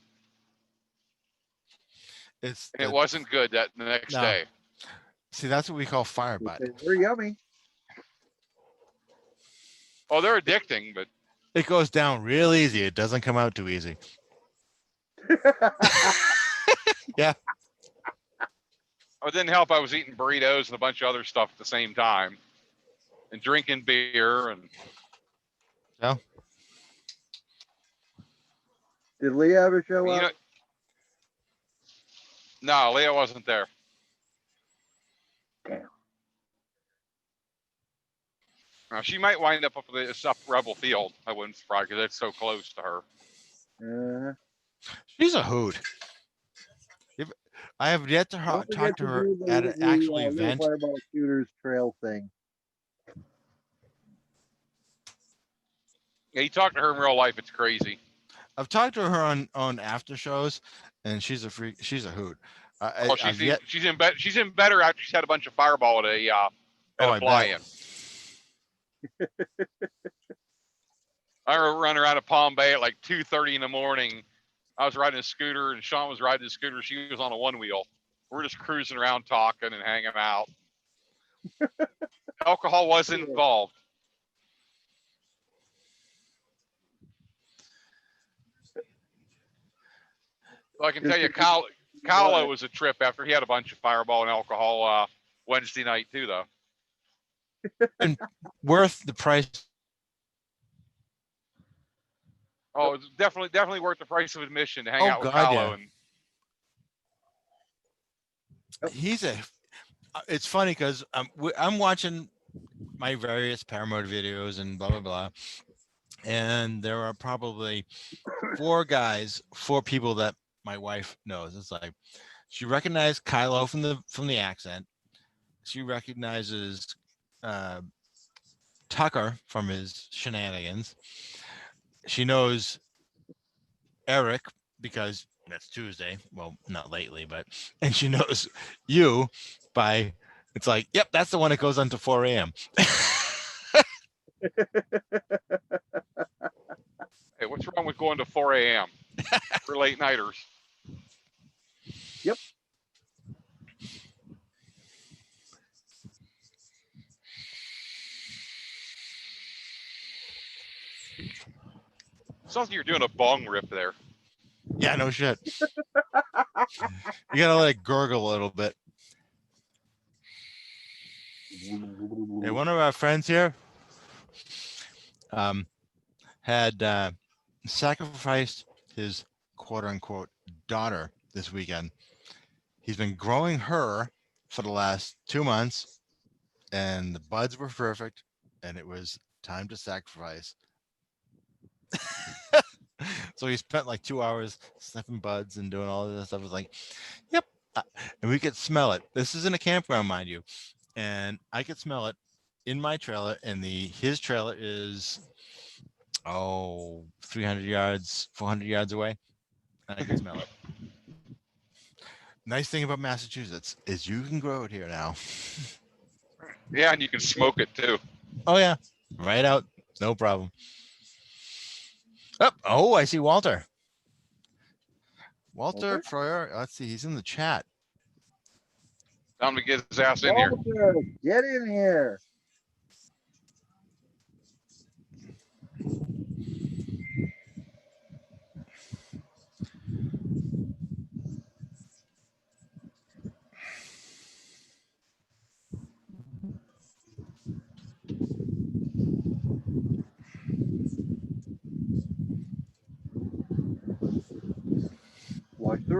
and it wasn't good the next No. day. See, that's what we call fire butt. They're yummy. Oh, they're addicting, but It goes down real easy. It doesn't come out too easy. Yeah. it didn't help. I was eating burritos and a bunch of other stuff at the same time, and drinking beer, and Yeah. Did Leah ever show you up? know, no, Leah wasn't there. Damn. She might wind up the up Rebel Field. I wouldn't surprise because it's so close to her. She's a hoot. I have yet to Don't forget talk to her do the- at an the, actual little event. Fireball Shooters trail thing. Yeah, you talk to her in real life, it's crazy. I've talked to her on after shows, and she's a freak. She's a hoot. She's in better after she's had a bunch of Fireball at a fly-in. I run around at Palm Bay at like 2:30 in the morning. I was riding a scooter and Sean was riding a scooter. She was on a one wheel. We're just cruising around talking and hanging out. Alcohol wasn't involved. Well, I can tell you, Kyle was a trip after he had a bunch of Fireball and alcohol Wednesday night too, though. And worth the price. Oh, it's definitely worth the price of admission to hang out with God, Kyle. yeah. And It's funny because I'm watching my various paramotor videos and blah blah blah, and there are probably 4 people that my wife knows. It's like she recognized Kylo from the accent. She recognizes Tucker from his shenanigans. She knows Eric because that's Tuesday. Well, not lately, and she knows you by, it's like, yep, that's the one that goes on to 4 a.m. Hey, what's wrong with going to 4 a.m. for late nighters? Yep. Sounds like you're doing a bong rip there. Yeah, no shit. You gotta let it gurgle a little bit. Hey, one of our friends here had sacrificed his quote unquote daughter this weekend. He's been growing her for the last 2 months, and the buds were perfect, and it was time to sacrifice. So he spent like 2 hours sniffing buds and doing all of this stuff. I was like, yep. And we could smell it. This is in a campground, mind you. And I could smell it in my trailer, and his trailer is 300 yards, 400 yards away. And I can smell it. Nice thing about Massachusetts is you can grow it here now. Yeah, and you can smoke it too. Oh yeah, right out, no problem. Oh, I see Walter. Walter Pryor. Let's see, he's in the chat. Time to get his ass in here. Walter, get in here.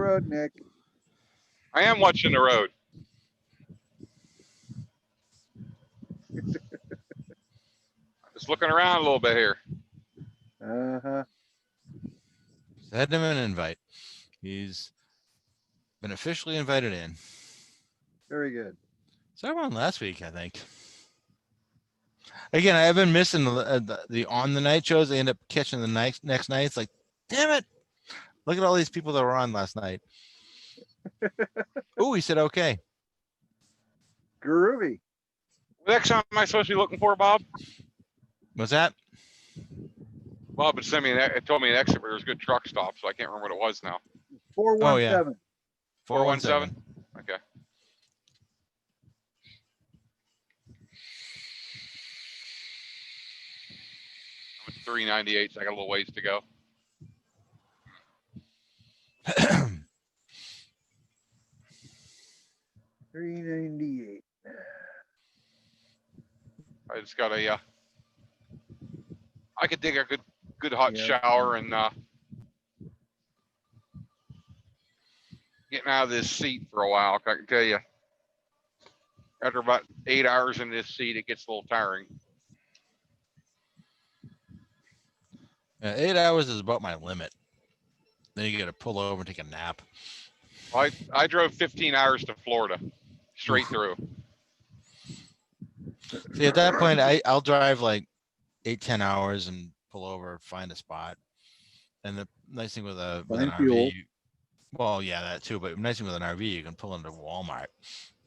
road, Nick. I am watching the road. Just looking around a little bit here. Uh-huh. Send him an invite. He's been officially invited in. Very good. So I won last week, I think. Again, I've been missing the on the night shows. I end up catching the next night. It's like, damn it! Look at all these people that were on last night. Oh, he said okay. Groovy. What next time am I supposed to be looking for, Bob? What's that? Bob had sent me it told me an exit where there's a good truck stop, so I can't remember what it was now. 417. 417. Okay. 398, so I got a little ways to go. $3.98. I just got a, I could dig a good hot Yeah. shower and getting out of this seat for a while. I can tell you, after about 8 hours in this seat, it gets a little tiring. 8 hours is about my limit. Then you got to pull over and take a nap. I drove 15 hours to Florida, straight through. See, at that point, I'll drive like 8-10 hours and pull over, find a spot. And the nice thing with an Find RV, fuel. well, yeah, that too. But the nice thing with an RV, you can pull into Walmart,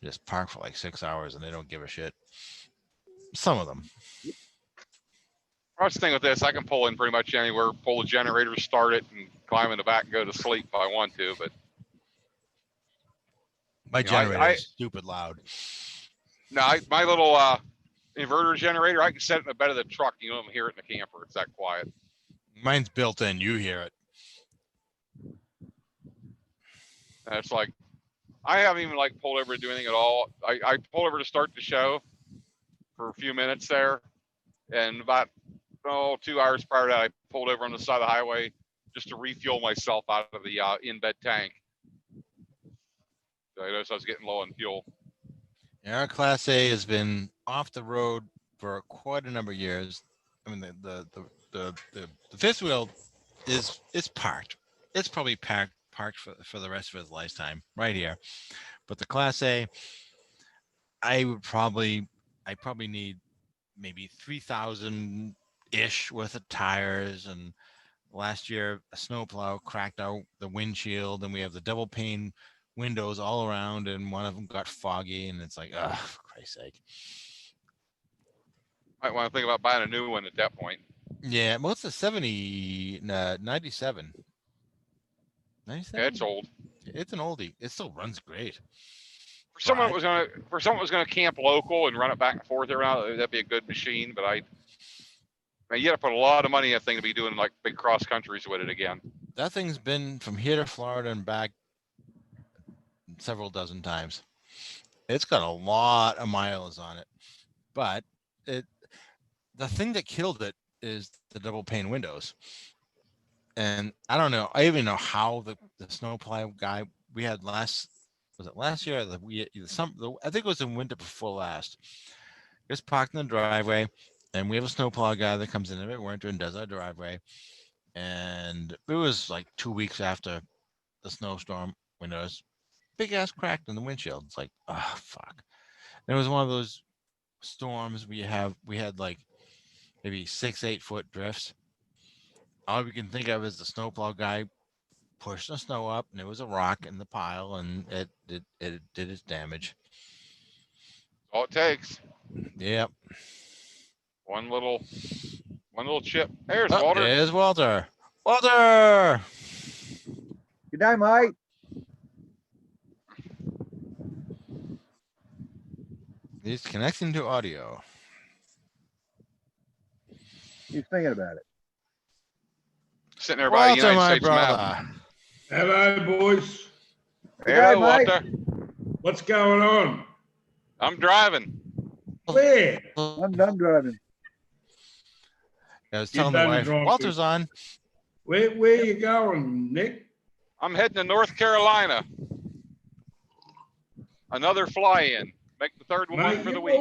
just park for like 6 hours, and they don't give a shit. Some of them. I was thinking with this, I can pull in pretty much anywhere, pull the generator, start it, and climb in the back and go to sleep if I want to. But My You know, generator is stupid loud. no, my little inverter generator, I can set it in the bed of the truck. You don't even hear it in the camper. It's that quiet. Mine's built in. You hear it. And it's like, I haven't even like pulled over to do anything at all. I pulled over to start the show for a few minutes there. And about 2 hours prior to that, I pulled over on the side of the highway just to refuel myself out of the in-bed tank. So I noticed I was getting low on fuel. Yeah, our Class A has been off the road for quite a number of years. I mean, the fifth wheel is parked. It's probably parked for the rest of its lifetime right here. But the Class A, I probably need maybe 3,000 ish worth of tires. And last year a snowplow cracked out the windshield, and we have the double pane windows all around, and one of them got foggy, and it's like, oh, for Christ's sake. Might want to think about buying a new one at that point. Yeah, well, it's a 97. 97. Yeah, it's old. It's an oldie. It still runs great. For someone that was gonna camp local and run it back and forth every now, that'd be a good machine. But man, you got to put a lot of money in that thing to be doing like big cross countries with it again. That thing's been from here to Florida and back several dozen times. It's got a lot of miles on it, but the thing that killed it is the double pane windows. And I don't know. I even know how the snowplow guy we had last year? I think it was in winter before last. Just parked in the driveway, and we have a snowplow guy that comes in every winter and does our driveway. And it was like 2 weeks after the snowstorm when there was big ass crack in the windshield. It's like, oh fuck. And it was one of those storms we had like maybe 6-8 foot drifts. All we can think of is the snowplow guy pushed the snow up, and there was a rock in the pile, and it did its damage. All it takes. Yep. One little chip. There's Walter. There's Walter. Walter. Good night, Mike. He's connecting to audio. He's thinking about it. Sitting there by the Walter, United my States brother. map. Hello, boys. Yeah, Good night, Walter. What's going on? I'm driving. Where? I'm done driving. I was You're telling the done wife, driving. Walter's on. Where you going, Nick? I'm heading to North Carolina. Another fly-in. Make the third one Mate, for the week.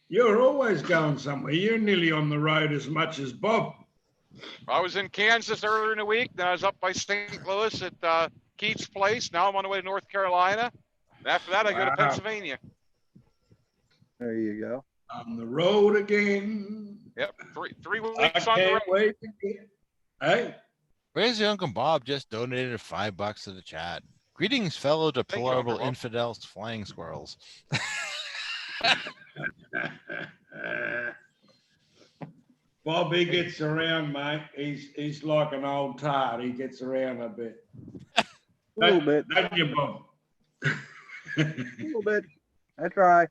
you're always going somewhere. You're nearly on the road as much as Bob. I was in Kansas earlier in the week. Then I was up by St. Louis at Keith's place. Now I'm on the way to North Carolina. And after that, I go to Wow. Pennsylvania. There you go. On the road again. Yep, three I weeks on the road. can't wait to get. Hey, Where's your Uncle Bob just donated $5 to the chat. Greetings, fellow deplorable Uncle Bob. infidels, flying squirrels. Bobby gets around, mate. He's like an old tart. He gets around a bit. A little bit. Don't you, Bob? A little bit. I try.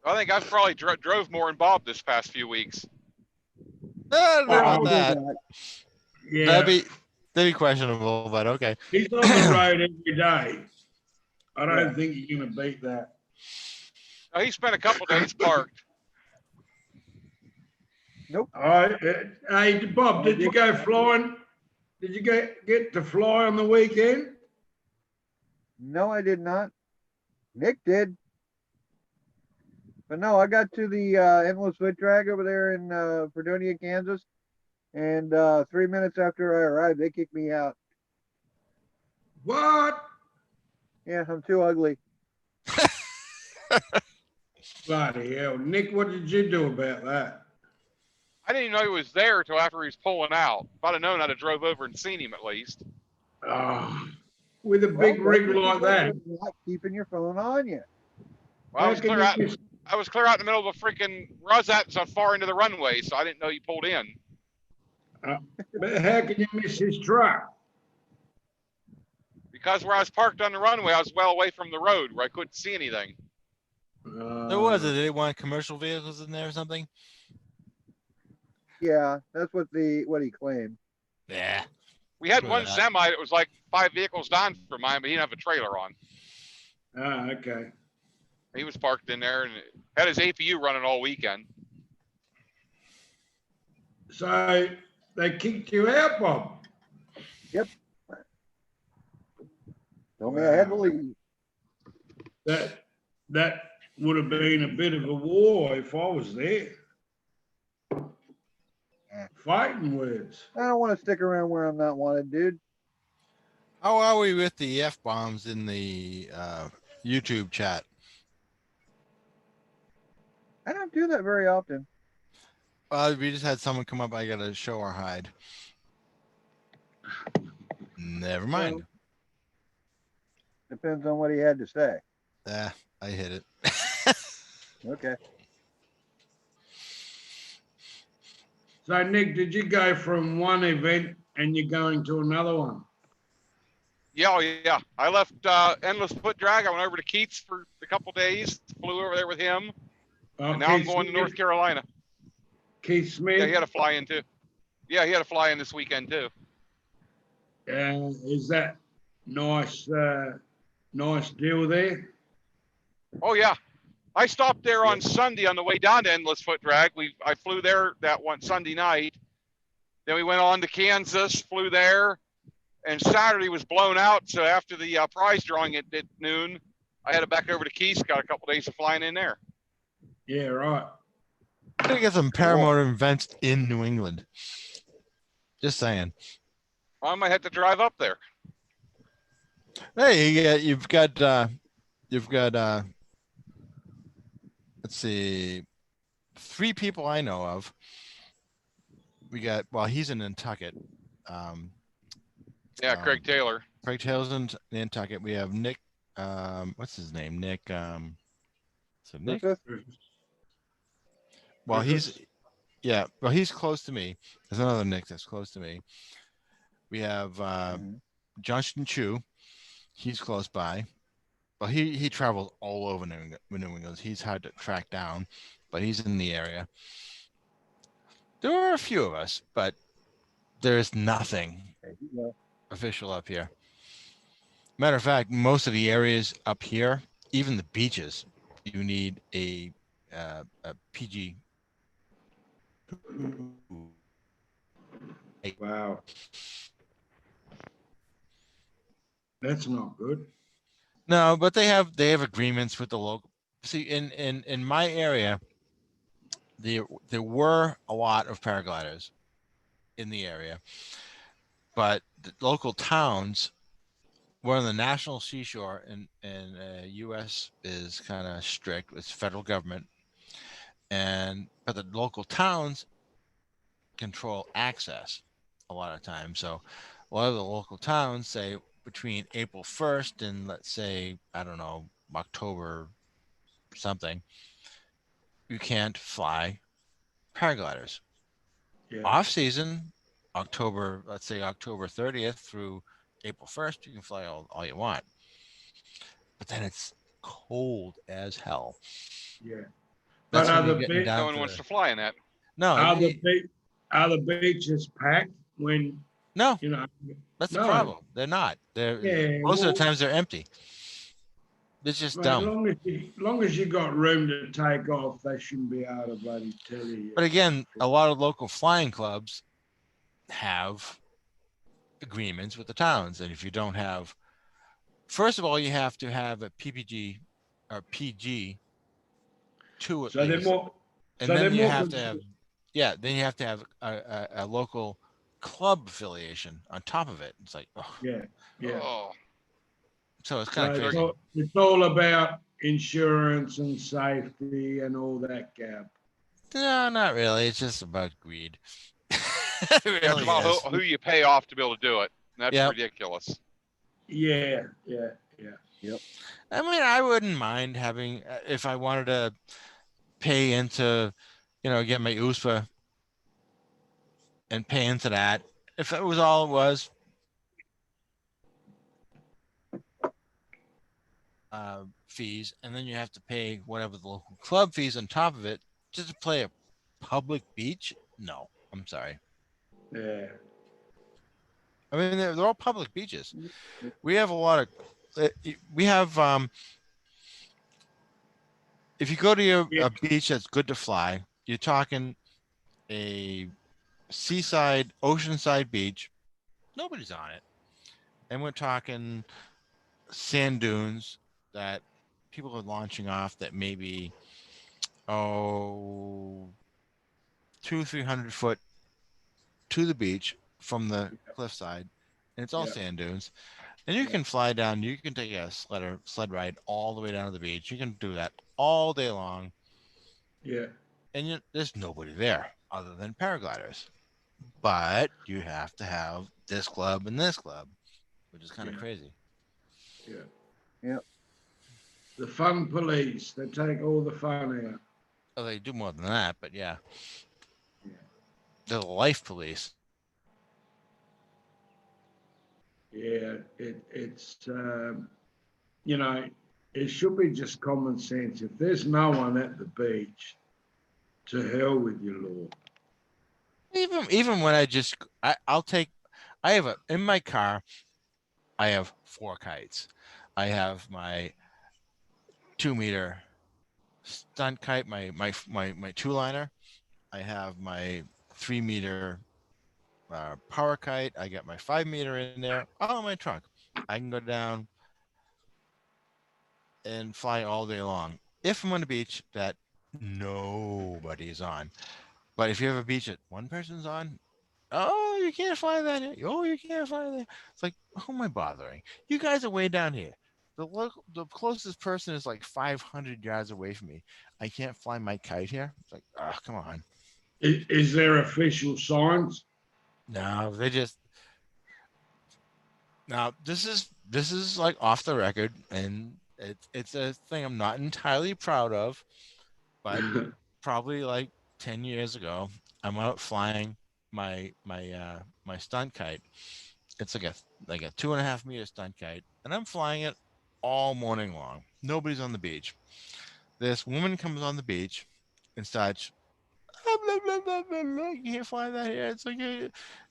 I think I've probably drove more than Bob this past few weeks. I don't know about Oh, that. Yeah, That'd be questionable, but okay. he's on the road every day. I don't Yeah. think you're gonna beat that. Now, he spent a couple days parked. Nope. All right. Hey, Bob, did you go flying? Did you get to fly on the weekend? No, I did not. Nick did. But no, I got to the endless foot drag over there in Fredonia, Kansas. And 3 minutes after I arrived, they kicked me out. What? Yeah, I'm too ugly. Bloody hell. Nick, what did you do about that? I didn't even know he was there until after he was pulling out. If I'd have known, I'd have drove over and seen him at least. Oh, with a big rig like that. Not keeping your phone on you. Well, I was How can clear you out. miss- I was clear out in the middle of a freaking. I was at so far into the runway, so I didn't know you pulled in. But how can you miss his truck? Because where I was parked on the runway, I was well away from the road where I couldn't see anything. There was it. They want commercial vehicles in there or something? Yeah, that's what he claimed. Yeah. We had Sure one that. semi that was like 5 vehicles down from mine, but he didn't have a trailer on. Okay. He was parked in there and had his APU running all weekend. So they kicked you out, Bob. Yep. Told me I had to Wow. leave. That would have been a bit of a war if I was there. Fighting words. I don't want to stick around where I'm not wanted, dude. How are we with the F-bombs in the YouTube chat? I don't do that very often. We just had someone come up. I got to show or hide. Never mind. Depends on what he had to say. I hit it. Okay. So Nick, did you go from one event and you're going to another one? Yeah, oh, yeah. I left Endless Foot Drag. I went over to Keith's for a couple days. Flew over there with him. Oh, And now I'm Keith going to North Smith- Carolina. Keith Smith. Yeah, he had a fly in too. Yeah, he had a fly in this weekend too. Is that nice? Nice deal there. Oh yeah. I stopped there on Sunday on the way down to Endless Foot Drag. I flew there that one Sunday night. Then we went on to Kansas, flew there, and Saturday was blown out. So after the prize drawing at noon, I headed back over to Keith's. Got a couple days of flying in there. Yeah, right. I gotta get some paramotor events in New England. Just saying. I might have to drive up there. Hey, you've got let's see, 3 people I know of. We got, well, he's in Nantucket. Yeah, Craig Taylor. Craig Taylor's in Nantucket. We have Nick, what's his name? Nick, so Nick? Well, he's close to me. There's another Nick that's close to me. We have Johnston Chu. He's close by. Well, he travels all over New England. He's hard to track down, but he's in the area. There are a few of us, but there's nothing official up here. Matter of fact, most of the areas up here, even the beaches, you need a PG. Wow. That's not good. No, but they have agreements with the local. See, in my area, there were a lot of paragliders in the area, but the local towns, we're on the national seashore, and U.S. is kind of strict. It's federal government, but the local towns control access a lot of times. So a lot of the local towns say between April 1st and, let's say, I don't know, October something, you can't fly paragliders. Yeah. Off season, October, let's say October 30th through April 1st, you can fly all you want. But then it's cold as hell. Yeah. That's But when are you're the getting be- No down one to wants the to fly in that. no, are the be- are the beaches packed when no. you know? That's the No. problem. They're not. They're Yeah. most of Well, the times they're empty. It's just mate, dumb. long as you got room to take off, they shouldn't be able to bloody tell you. But again, a lot of local flying clubs have agreements with the towns, and if you don't have, first of all, you have to have a PPG or PG two at So they're least, more. and So they're then you more. have to have, yeah, then you have to have a local club affiliation on top of it. It's like, oh, Yeah. Yeah. Oh, so it's So kind of They're- crazy. it's all about insurance and safety and all that gap. No, not really. It's just about greed. It it's really about is. who you pay off to be able to do it. That's Yep. ridiculous. Yeah. Yeah. Yeah. I mean, I wouldn't mind having, if I wanted to pay into, get my USPA and pay into that. If it was all it was, fees, and then you have to pay whatever the local club fees on top of it just to play a public beach. No, I'm sorry. Yeah. I mean, they're all public beaches. We have a lot of, we have, if you go to a beach that's good to fly, you're talking a seaside, oceanside beach, nobody's on it. And we're talking sand dunes that people are launching off that maybe, 200-300 foot to the beach from the cliffside, and it's all Yeah. sand dunes. And you can fly down. You can take a sled ride all the way down to the beach. You can do that all day long, Yeah. and there's nobody there other than paragliders. But you have to have this club and this club, which is kind of Yeah. crazy. Yeah. Yeah. The fun police, they take all the fun out. Oh, they do more than that, but yeah. Yeah. They're the life police. Yeah, it's it should be just common sense. If there's no one at the beach, to hell with your law. Even when I'll take, in my car, I have 4 kites. I have my 2-meter stunt kite, my 2-liner. I have my 3-meter power kite. I got my 5-meter in there, all in my trunk. I can go down and fly all day long if I'm on a beach that nobody's on. But if you have a beach that one person's on, oh, you can't fly that here. Oh, you can't fly there. It's like, who am I bothering? You guys are way down here. The closest person is like 500 yards away from me. I can't fly my kite here. It's like, oh, come on. Is there official signs? No, they just. Now this is like off the record, and it's a thing I'm not entirely proud of, but probably like 10 years ago, I'm out flying my stunt kite. It's like a 2.5-meter stunt kite, and I'm flying it all morning long. Nobody's on the beach. This woman comes on the beach and starts, blah, blah, blah, blah, blah. You can't fly that here. It's like,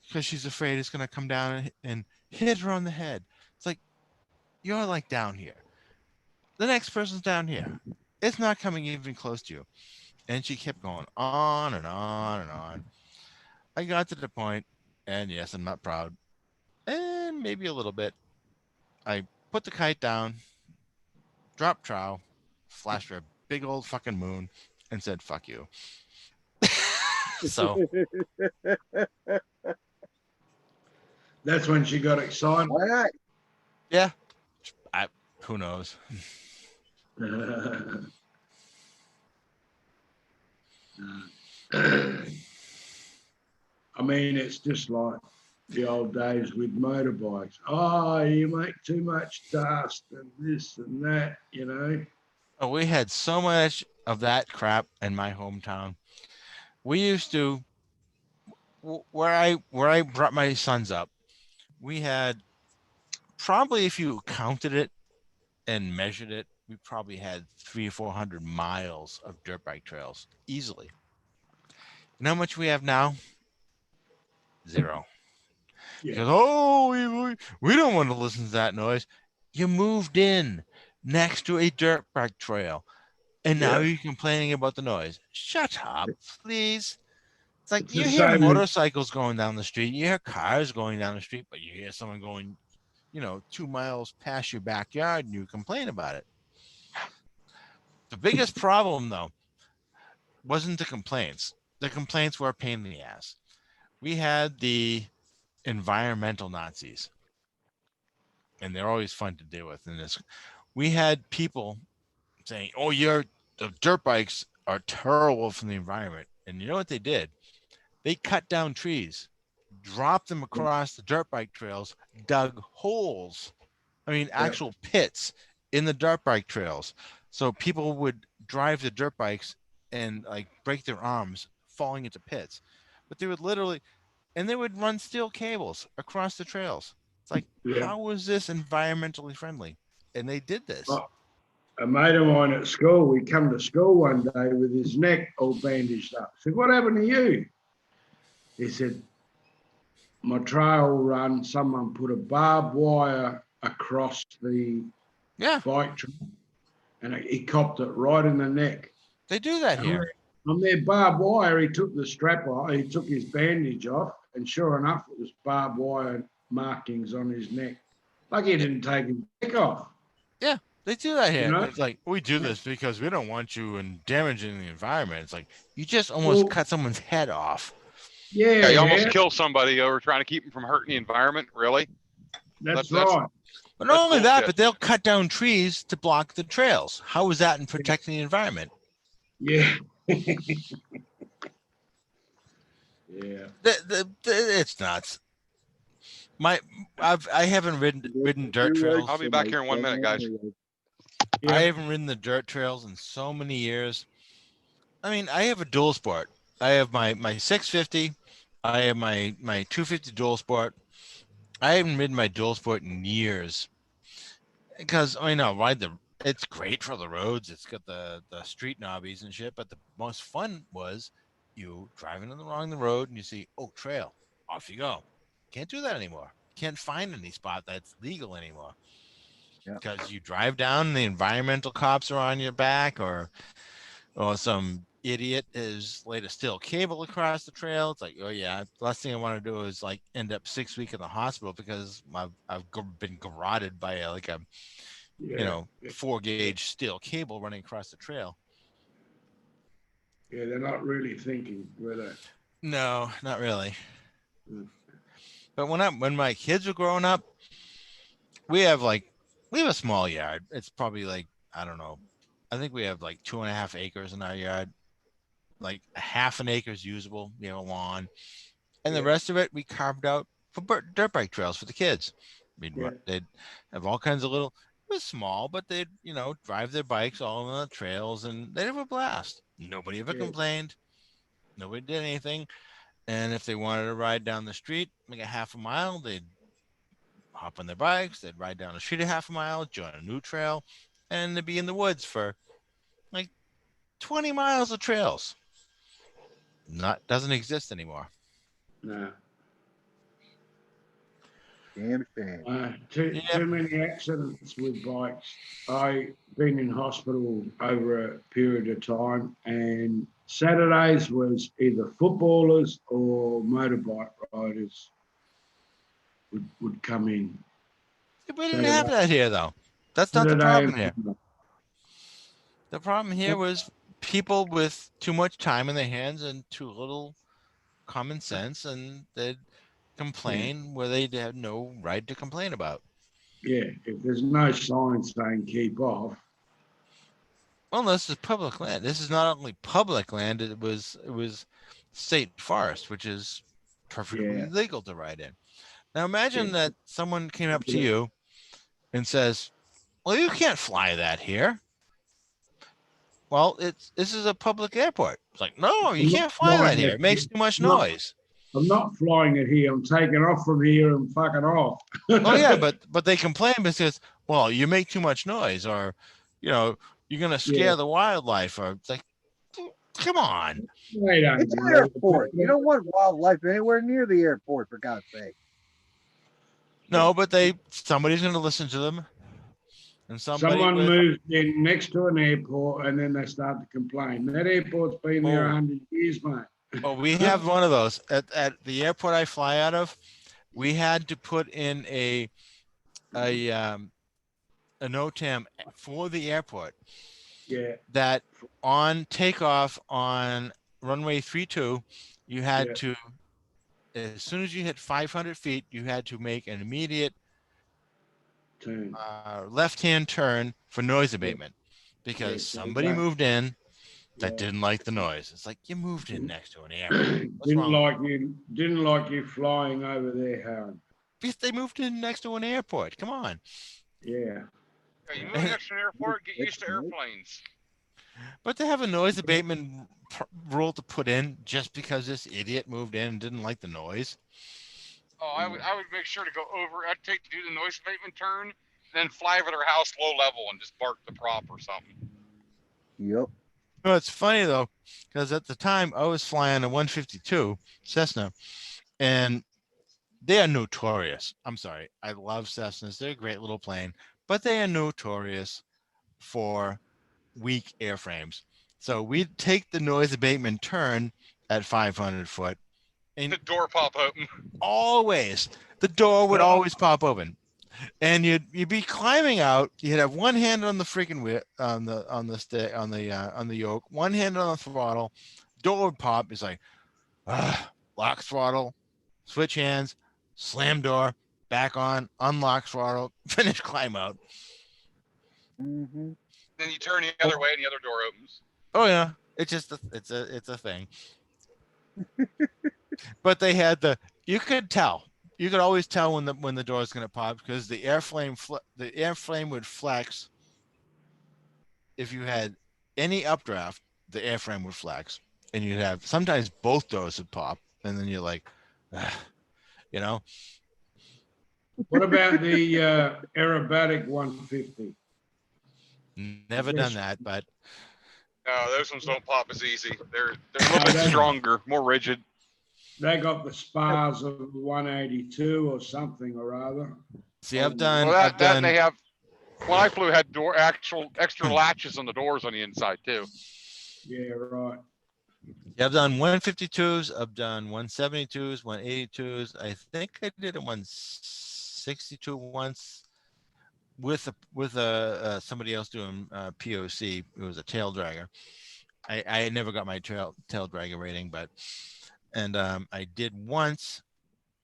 because she's afraid it's gonna come down and hit her on the head. It's like, you're like down here. The next person's down here. It's not coming even close to you. And she kept going on and on and on. I got to the point, and yes, I'm not proud, and maybe a little bit, I put the kite down, dropped trow, flashed her a big old fucking moon, and said, "Fuck you." So That's when she got excited. Why not? yeah, who knows? I mean, it's just like the old days with motorbikes. Oh, you make too much dust and this and that, you know. Oh, we had so much of that crap in my hometown. We used to where I brought my sons up. We had probably, if you counted it and measured it, we probably had 300 or 400 miles of dirt bike trails easily. You know how much we have now? Zero. Because, Yeah, oh, we don't want to listen to that noise. You moved in next to a dirt bike trail, and now yeah. you're complaining about the noise. Shut up, please. It's like It's the you hear same with, motorcycles going down the street, you hear cars going down the street, but you hear someone going, 2 miles past your backyard, and you complain about it. The biggest problem, though, wasn't the complaints. The complaints were a pain in the ass. We had the environmental Nazis, and they're always fun to deal with. In this, we had people saying, "Oh, the dirt bikes are terrible for the environment," and you know what they did? They cut down trees, dropped them across the dirt bike trails, dug holes. I mean, yeah, actual pits in the dirt bike trails. So people would drive the dirt bikes and like break their arms falling into pits. But they would literally, and they would run steel cables across the trails. It's like, yeah. how is this environmentally friendly? And they did this. Oh, a mate of mine at school, we come to school one day with his neck all bandaged up. I said, what happened to you? He said, my trail run, someone put a barbed wire across the Yeah, bike trail and he copped it right in the neck. they do that And here. on their barbed wire, he took the strap off, he took his bandage off, and sure enough, it was barbed wire markings on his neck. Like he didn't take his neck off, Yeah, they do that you here. know? But it's like, we do this because we don't want you and damaging the environment. It's like, you just almost Well, cut someone's head off. yeah, Yeah, you almost yeah, kill somebody over trying to keep them from hurting the environment. Really? that's That's right. But that's not only that, bullshit. but they'll cut down trees to block the trails. How is that in protecting the environment? Yeah. Yeah. It's nuts. I haven't ridden dirt trails. I'll be back here in 1 minute, guys. I Yeah. haven't ridden the dirt trails in so many years. I mean, I have a dual sport. I have my 650. I have my 250 dual sport. I haven't ridden my dual sport in years because I know it's great for the roads. It's got the street knobbies and shit. But the most fun was you driving along the road and you see, oh, trail, off you go. Can't do that anymore. Can't find any spot that's legal anymore Yeah. because you drive down, the environmental cops are on your back, or some idiot has laid a steel cable across the trail. It's like, oh yeah, the last thing I want to do is like end up 6 weeks in the hospital because I've been garroted by a Yeah. 4-gauge steel cable running across the trail. Yeah, they're not really thinking, were they? No, not really. Mm. But when my kids were growing up, we have a small yard. It's probably like, I don't know. I think we have like 2.5 acres in our yard. Like a half an acre is usable. We have a lawn, and the Yeah. rest of it we carved out for dirt bike trails for the kids. I mean, Yeah. they'd have all kinds of little. It was small, but they'd drive their bikes all on the trails, and they'd have a blast. Nobody ever Yeah. complained. Nobody did anything. And if they wanted to ride down the street, like a half a mile, they'd hop on their bikes. They'd ride down the street a half a mile, join a new trail, and they'd be in the woods for like 20 miles of trails. Not doesn't exist anymore. No. Damn shame. Too Yep. many accidents with bikes. I've been in hospital over a period of time, and Saturdays was either footballers or motorbike riders would come in. We didn't have that here though. That's not the Saturday problem here. and The problem here was people with too much time in their hands and too little common sense, and they'd complain where they had no right to complain about. yeah, if there's no sign saying keep off, Well, this is public land. This is not only public land, it was state forest, which is perfectly yeah. legal to ride in. Now imagine Yeah. that someone came up to you and says, well, you can't fly that here. Well, this is a public airport. It's like, no, you I'm not can't fly that flying here. it. It makes too much Not- noise. I'm not flying it here. I'm taking off from here and fucking off. Oh yeah, but they complain because, well, you make too much noise, or you're gonna scare Yeah. the wildlife, or it's like, come on. They don't It's an know. airport. You don't want wildlife anywhere near the airport, for God's sake. No, but somebody's gonna listen to them. And Someone moves in next to an airport and then they start to complain. That airport's been there 100 years, mate. Oh, we have one of those at the airport I fly out of. We had to put in a NOTAM for the airport. Yeah. That on takeoff on runway 32, you had to, as soon as you hit 500 feet, you had to make an immediate turn, left-hand turn for noise abatement, because somebody moved in that didn't like the noise. It's like, you moved in next to an airport. What's wrong? Didn't like you flying over there, Howard. Because they moved in next to an airport. Come on. Yeah. You move next to an airport, get used to airplanes. But to have a noise abatement rule to put in just because this idiot moved in and didn't like the noise. Oh, I would make sure to go over. I'd do the noise abatement turn, then fly over their house low level and just bark the prop or something. Yep. No, it's funny though, because at the time I was flying a 152 Cessna, and they are notorious. I'm sorry, I love Cessnas. They're a great little plane, but they are notorious for weak airframes. So we'd take the noise abatement turn at 500 foot, and the door pop open. Always, the door would always pop open, and you'd be climbing out. You'd have one hand on the freaking whip, on the yoke, one hand on the throttle. Door would pop. It's like, lock throttle, switch hands, slam door, back on, unlock throttle, finish climb out. Mm-hmm. Then you turn the other way and the other door opens. Oh yeah, it's a thing. But they had you could always tell when the door is going to pop, because the airframe would flex. If you had any updraft, the airframe would flex, and you'd have sometimes both doors would pop, and then you're like, What about the aerobatic 150? Never done that, but No, those ones don't pop as easy. They're a little bit stronger, more rigid. They got the spars of 182 or something or other. See, I've done. Well, that they have. When I flew, had actual extra latches on the doors on the inside too. Yeah, right. Yeah, I've done 152s. I've done 172s, 182s. I think I did a 162 once with somebody else doing POC. It was a tail dragger. I never got my tail dragger rating, and I did once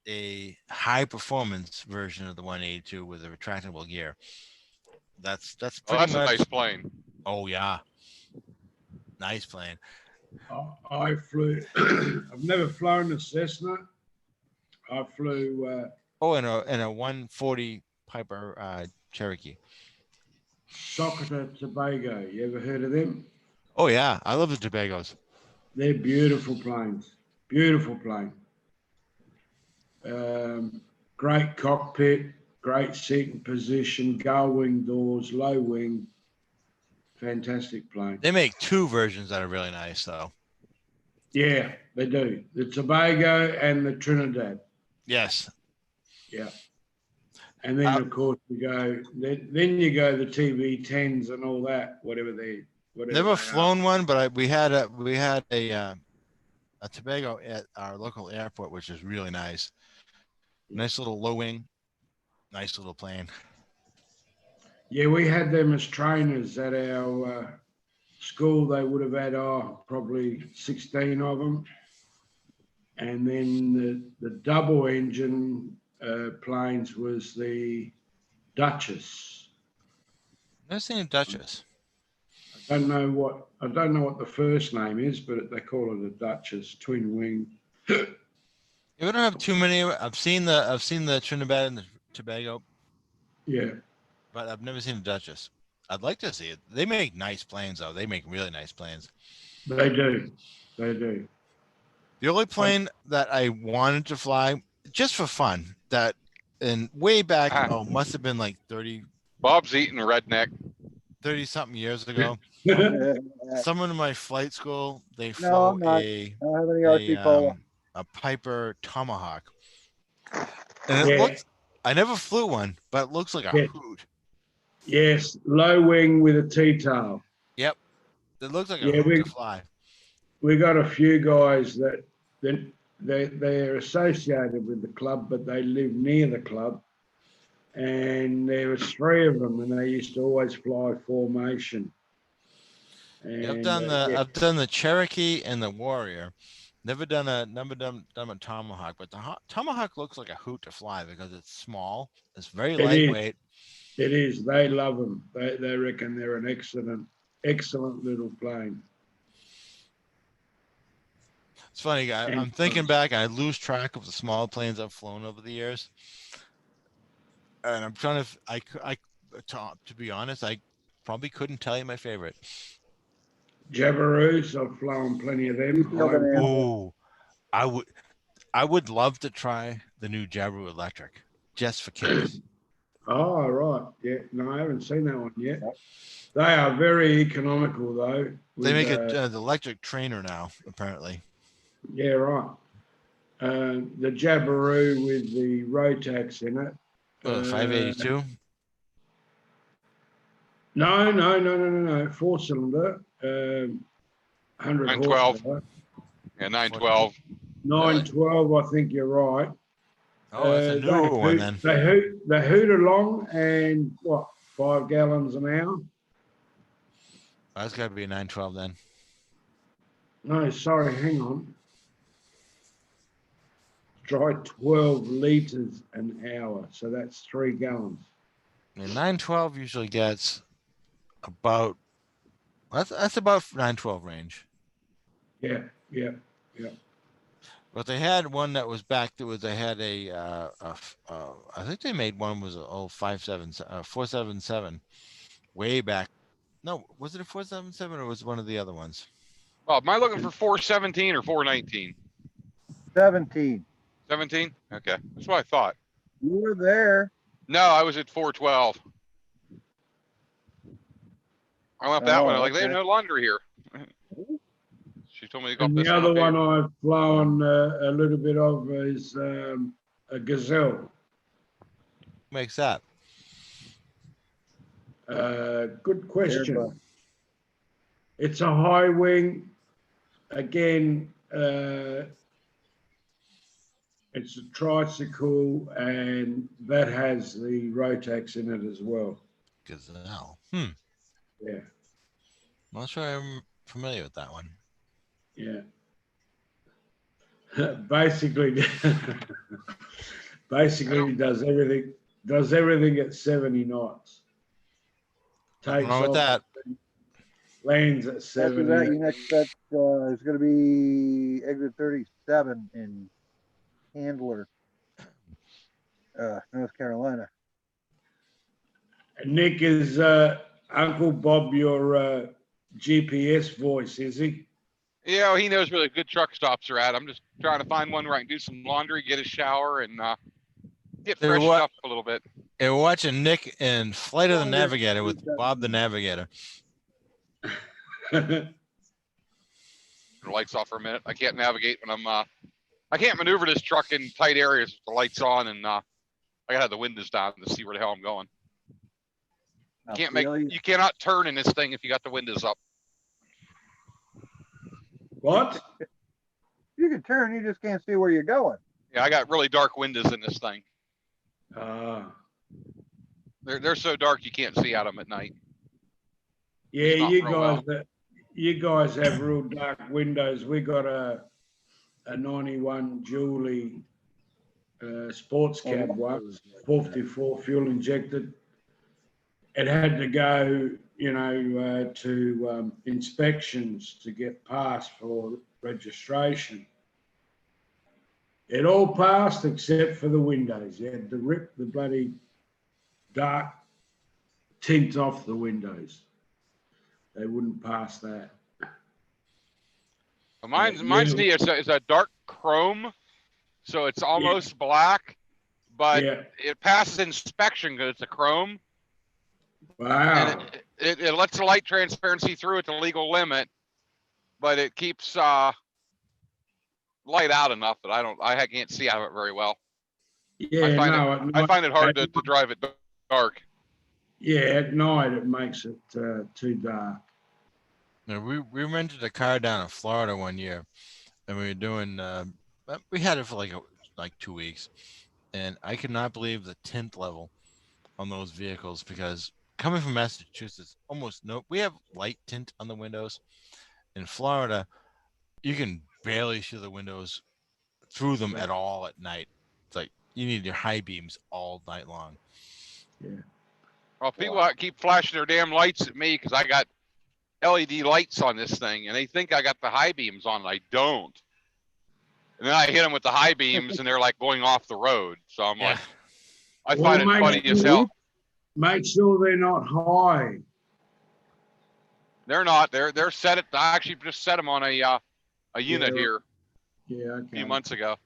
a high performance version of the 182 with a retractable gear. That's pretty that's much a nice plane. Oh yeah, nice plane. I flew. I've never flown a Cessna. I flew. In a 140 Piper Cherokee. Soccer Tobago. You ever heard of them? Oh yeah, I love the Tobagos. They're beautiful planes. Beautiful plane. Great cockpit, great seating position, gull wing doors, low wing. Fantastic plane. They make two versions that are really nice though. Yeah, they do. The Tobago and the Trinidad. Yes. Yeah. And then of course you go. Then you go the TV10s and all that. Whatever they. Never flown one, but we had a Tobago at our local airport, which is really nice. Nice little low wing, nice little plane. Yeah, we had them as trainers at our school. They would have had probably 16 of them. And then the double engine planes was the Duchess. Never seen a Duchess. I don't know what the first name is, but they call it a Duchess twin wing. Yeah, we don't have too many. I've seen the Trinidad and the Tobago, Yeah, but I've never seen a Duchess. I'd like to see it. They make nice planes, though. They make really nice planes. they do. They do. The only plane that I wanted to fly just for fun, that and way back, Ah. must have been like 30 Bob's eating redneck. something years ago. No, Someone in my flight school, they I'm flew not. I don't have any RC Polo. a Piper Tomahawk. And it Yeah. looks, I never flew one, but it looks like a Yeah. hoot. Yes, low wing with a T-tail. Yep. It looks like a Yeah, hoot to fly. we got a few guys that they're associated with the club, but they live near the club. And there was 3 of them, and they used to always fly formation. And Yeah, I've done the Cherokee and the Warrior. Never done a Tomahawk, but the Tomahawk looks like a hoot to fly because it's small. It's very It is. lightweight. It is. They love them. They reckon they're an excellent little plane. It's funny, guy. I'm thinking back. I lose track of the small planes I've flown over the years, and I'm trying to. To be honest, I probably couldn't tell you my favorite. Jabberoos, I've flown plenty of them. Oh, I would love to try the new Jabiru Electric just for kicks. Oh, right. Yeah. No, I haven't seen that one yet. They are very economical, though. They make with, the electric trainer now, apparently. Yeah, right. The Jabiru with the Rotax in it. Oh, the 582. No. 4-cylinder. 100 912. horsepower. Yeah, 912. 912, I think you're right. Oh, that's a newer one then. They hoot along and what, 5 gallons an hour? That's got to be a 912 then. No, sorry, hang on. Try 12 litres an hour, so that's 3 gallons. And 912 usually gets about that's about 912 range. Yeah. But they had one that was back. They had I think they made one was a 477 way back. No, was it a 477 or was it one of the other ones? Oh, am I looking for 417 or 419? 17. 17? Okay, that's what I thought. You were there. No, I was at 412. I went up that one. I'm like, they have no laundry here. She told me to go up And this the other one. one I've flown a little bit of is a Gazelle. Makes that? Good question. It's a high wing. Again, it's a tricycle, and that has the Rotax in it as well. Gazelle. Yeah. I'm not sure I'm familiar with that one. Yeah. Basically does everything at 70 knots. Nothing wrong with that. Lands at After 70. that, your next bet is going to be exit 37 in Handler, North Carolina. Nick, is Uncle Bob your GPS voice, is he? Yeah, well, he knows where the good truck stops are at. I'm just trying to find one where I can do some laundry, get a shower, and get Hey, freshened what- up a little bit. And we're watching Nick in Flight of the Navigator with Bob the Navigator. The lights off for a minute. I can't navigate when I can't maneuver this truck in tight areas with the lights on, and I gotta have the windows down to see where the hell I'm going. You cannot turn in this thing if you got the windows up. What? You can turn, you just can't see where you're going. Yeah, I got really dark windows in this thing. They're so dark you can't see out them at night. Yeah, It's not real well. you guys have real dark windows. We got a 91 Julie sports cab once, 44 fuel injected. It had to go, to inspections to get passed for registration. It all passed except for the windows. You had to rip the bloody dark tint off the windows. They wouldn't pass that. Mine's Yeah. neat. It's a dark chrome, so it's almost black, but Yeah. it passes inspection because it's a chrome. Wow. And it lets the light transparency through at the legal limit, but it keeps light out enough that I can't see out of it very well. Yeah, I find it hard to drive it dark. Yeah, at night it makes it too dark. Now, we rented a car down in Florida one year, and we were doing. We had it for like 2 weeks, and I could not believe the tint level on those vehicles because coming from Massachusetts, almost no. We have light tint on the windows. In Florida, you can barely see the windows through them at all at night. It's like you need your high beams all night long. Yeah. Well, people keep flashing their damn lights at me because I got LED lights on this thing, and they think I got the high beams on. I don't. And then I hit them with the high beams, and they're like going off the road. So I'm like, I find it funny as hell. Make sure they're not high. They're not. They're set at. I actually just set them on a unit here. Yeah, okay. A few months ago.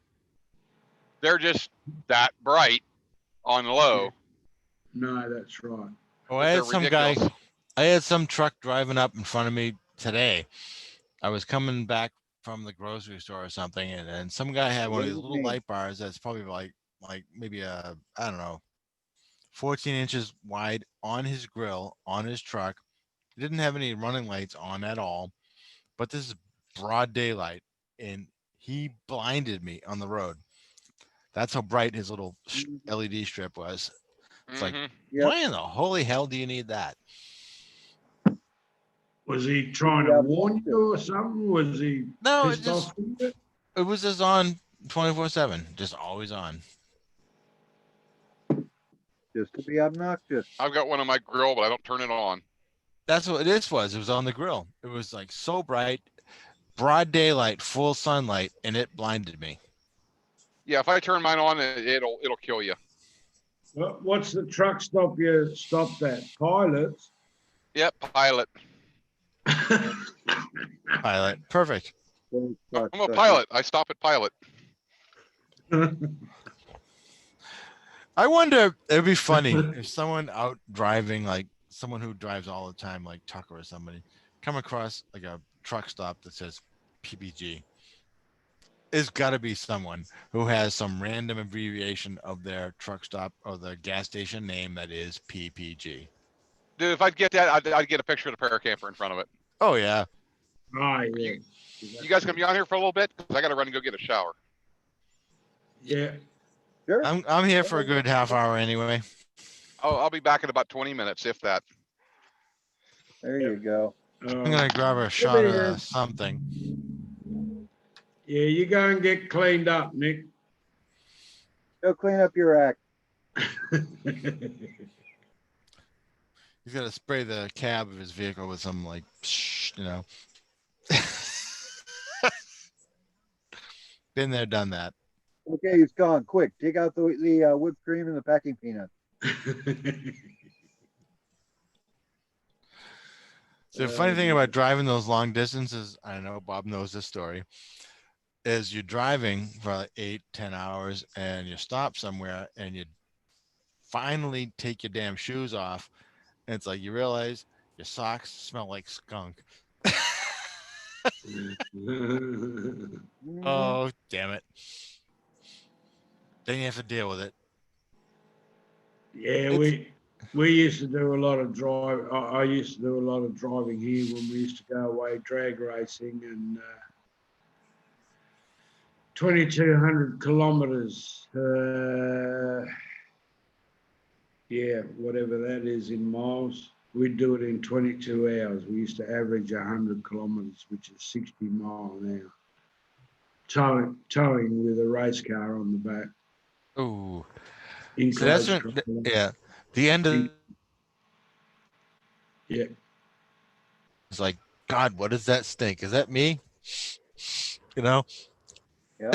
They're just that bright on low. Yeah. No, that's right. Oh, I had some guy. I had some truck driving up in front of me today. I was coming back from the grocery store or something, and some guy had one of these little light bars that's probably like maybe I don't know, 14 inches wide on his grill on his truck. He didn't have any running lights on at all, but this is broad daylight, and he blinded me on the road. That's how bright his little LED strip was. It's like, why in the holy hell do you need that? Was he trying to warn you or something? Was he No, pissed off? It was just on 24/7, just always on. Just to be obnoxious. I've got one on my grill, but I don't turn it on. That's what this was. It was on the grill. It was like so bright, broad daylight, full sunlight, and it blinded me. Yeah, if I turn mine on, it'll kill you. What's the truck stop you stopped at? Pilots? Yep, Pilot. Pilot, perfect. I'm a pilot. I stop at Pilot. I wonder, it'd be funny if someone out driving, like someone who drives all the time, like Tucker or somebody, come across like a truck stop that says PPG. It's got to be someone who has some random abbreviation of their truck stop or the gas station name that is PPG. Dude, if I'd get that, I'd get a picture of the paracamper in front of it. Oh, yeah. Oh, yeah. You guys gonna be on here for a little bit? Because I got to run and go get a shower. Yeah. Sure. I'm here for a good half hour anyway. Oh, I'll be back in about 20 minutes, if that. There you go. I'm going to grab a shot of something. Yeah, you go and get cleaned up, Nick. Go clean up your act. He's got to spray the cab of his vehicle with some like, you know. Been there, done that. Okay, he's gone. Quick, take out the whipped cream and the packing peanuts. So the funny thing about driving those long distances, I know Bob knows this story, is you're driving for like 8-10 hours and you stop somewhere and you finally take your damn shoes off. And it's like you realize your socks smell like skunk. Oh, damn it. Then you have to deal with it. Yeah, we used to do a lot of drive. I used to do a lot of driving here when we used to go away drag racing, and 2,200 kilometers. yeah, whatever that is in miles, we'd do it in 22 hours. We used to average 100 kilometres, which is 60 mile an hour. Towing with a race car on the back. Oh, In so that's close when, quarters. yeah, the end of Yeah. it's like, God, what does that stink? Is that me? You know? Yeah.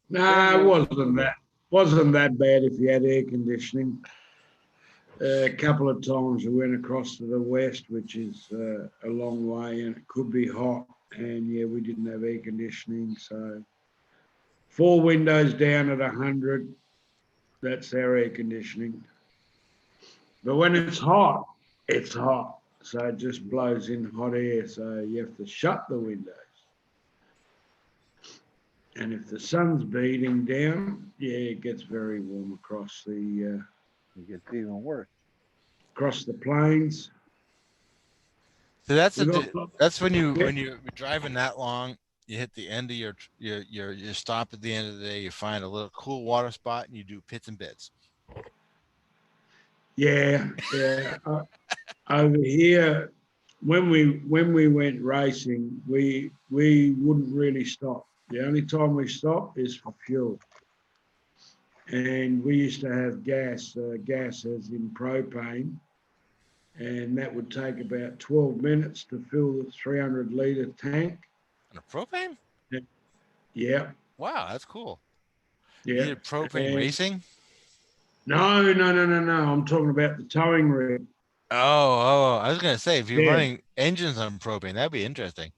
No, it wasn't that bad if you had air conditioning. A couple of times we went across to the west, which is a long way, and it could be hot. And yeah, we didn't have air conditioning, so 4 windows down at 100. That's our air conditioning. But when it's hot, it's hot. So it just blows in hot air. So you have to shut the windows. And if the sun's beating down, yeah, it gets very warm across the It gets even worse. plains. So that's We got that's when yeah, you're driving that long, you hit the end of your stop at the end of the day, you find a little cool water spot and you do pits and bits. yeah. Over here, when we went racing, we wouldn't really stop. The only time we stop is for fuel. And we used to have gas as in propane, and that would take about 12 minutes to fill the 300-litre tank. On a propane? Yeah, Wow, that's cool. You yeah. did propane And racing? no. I'm talking about the towing rig. Oh, I was gonna say if you're Yeah. running engines on propane, that'd be interesting.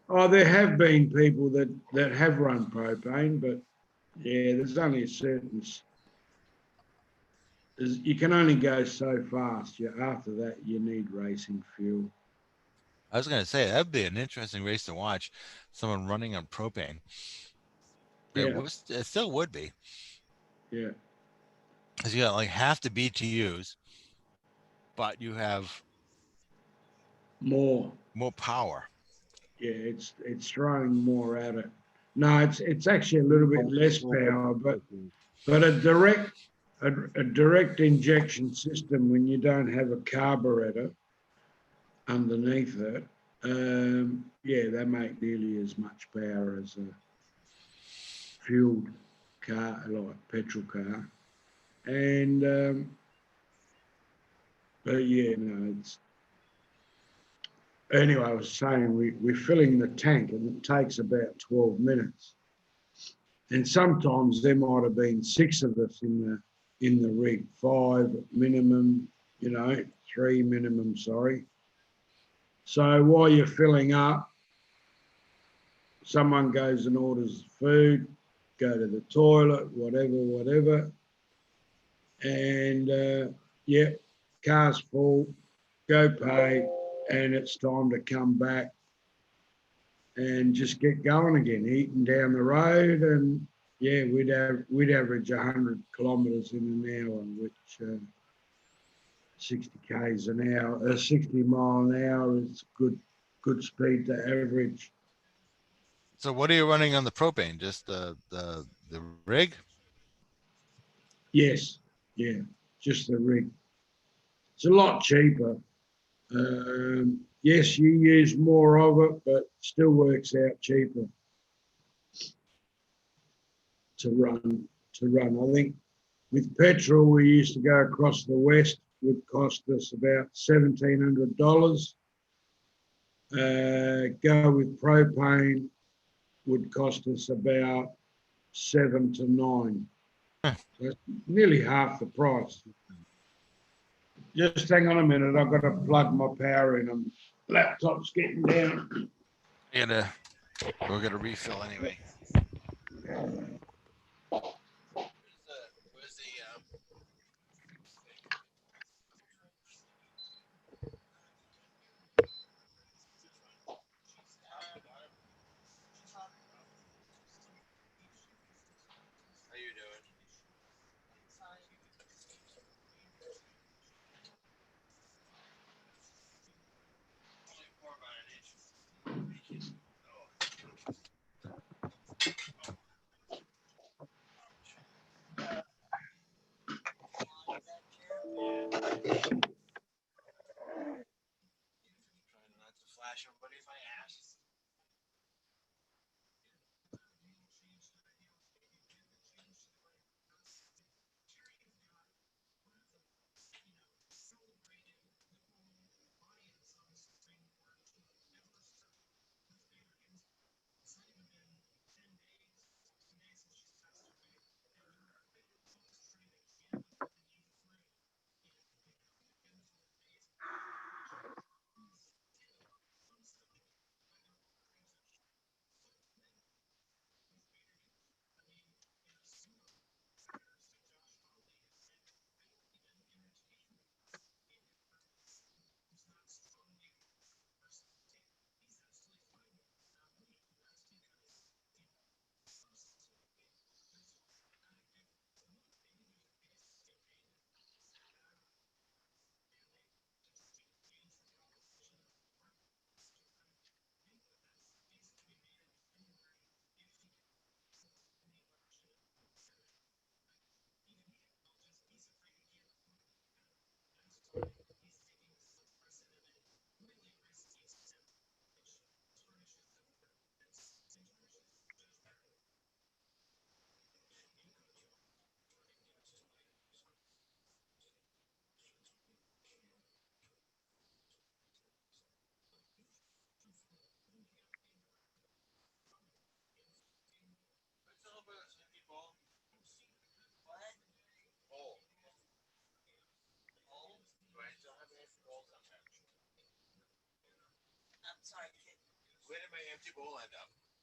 Oh, there have been people that have run propane, but yeah, there's only a certain. You can only go so fast. After that, you need racing fuel. I was gonna say that'd be an interesting race to watch. Someone running on propane. Yeah, It still would be. yeah, Because you got like half the BTUs, but you have more. more power. Yeah, it's throwing more at it. No, it's actually a little bit less power, but a direct injection system when you don't have a carburetor underneath it, yeah, they make nearly as much power as a fueled car, like petrol car. And but yeah, no, it's anyway. I was saying we're filling the tank, and it takes about 12 minutes. And sometimes there might have been 6 of us in the rig, 5 minimum, 3 minimum. Sorry. So while you're filling up, someone goes and orders food, go to the toilet, whatever. And yeah, car's full, go pay, and it's time to come back and just get going again, eating down the road. And yeah, we'd average 100 kilometres in an hour, which 60 k's an hour, 60 mile an hour is good speed to average. So what are you running on the propane? Just the rig? Yes, yeah, just the rig. It's a lot cheaper. Yes, you use more of it, but still works out cheaper to run. I think with petrol, we used to go across the west, would cost us about $1,700. Go with propane would cost us about 7 to 9. Huh. So that's nearly half the price. Just hang on a minute. I've got to plug my power in. And laptop's getting down. We're gonna refill anyway. How you doing?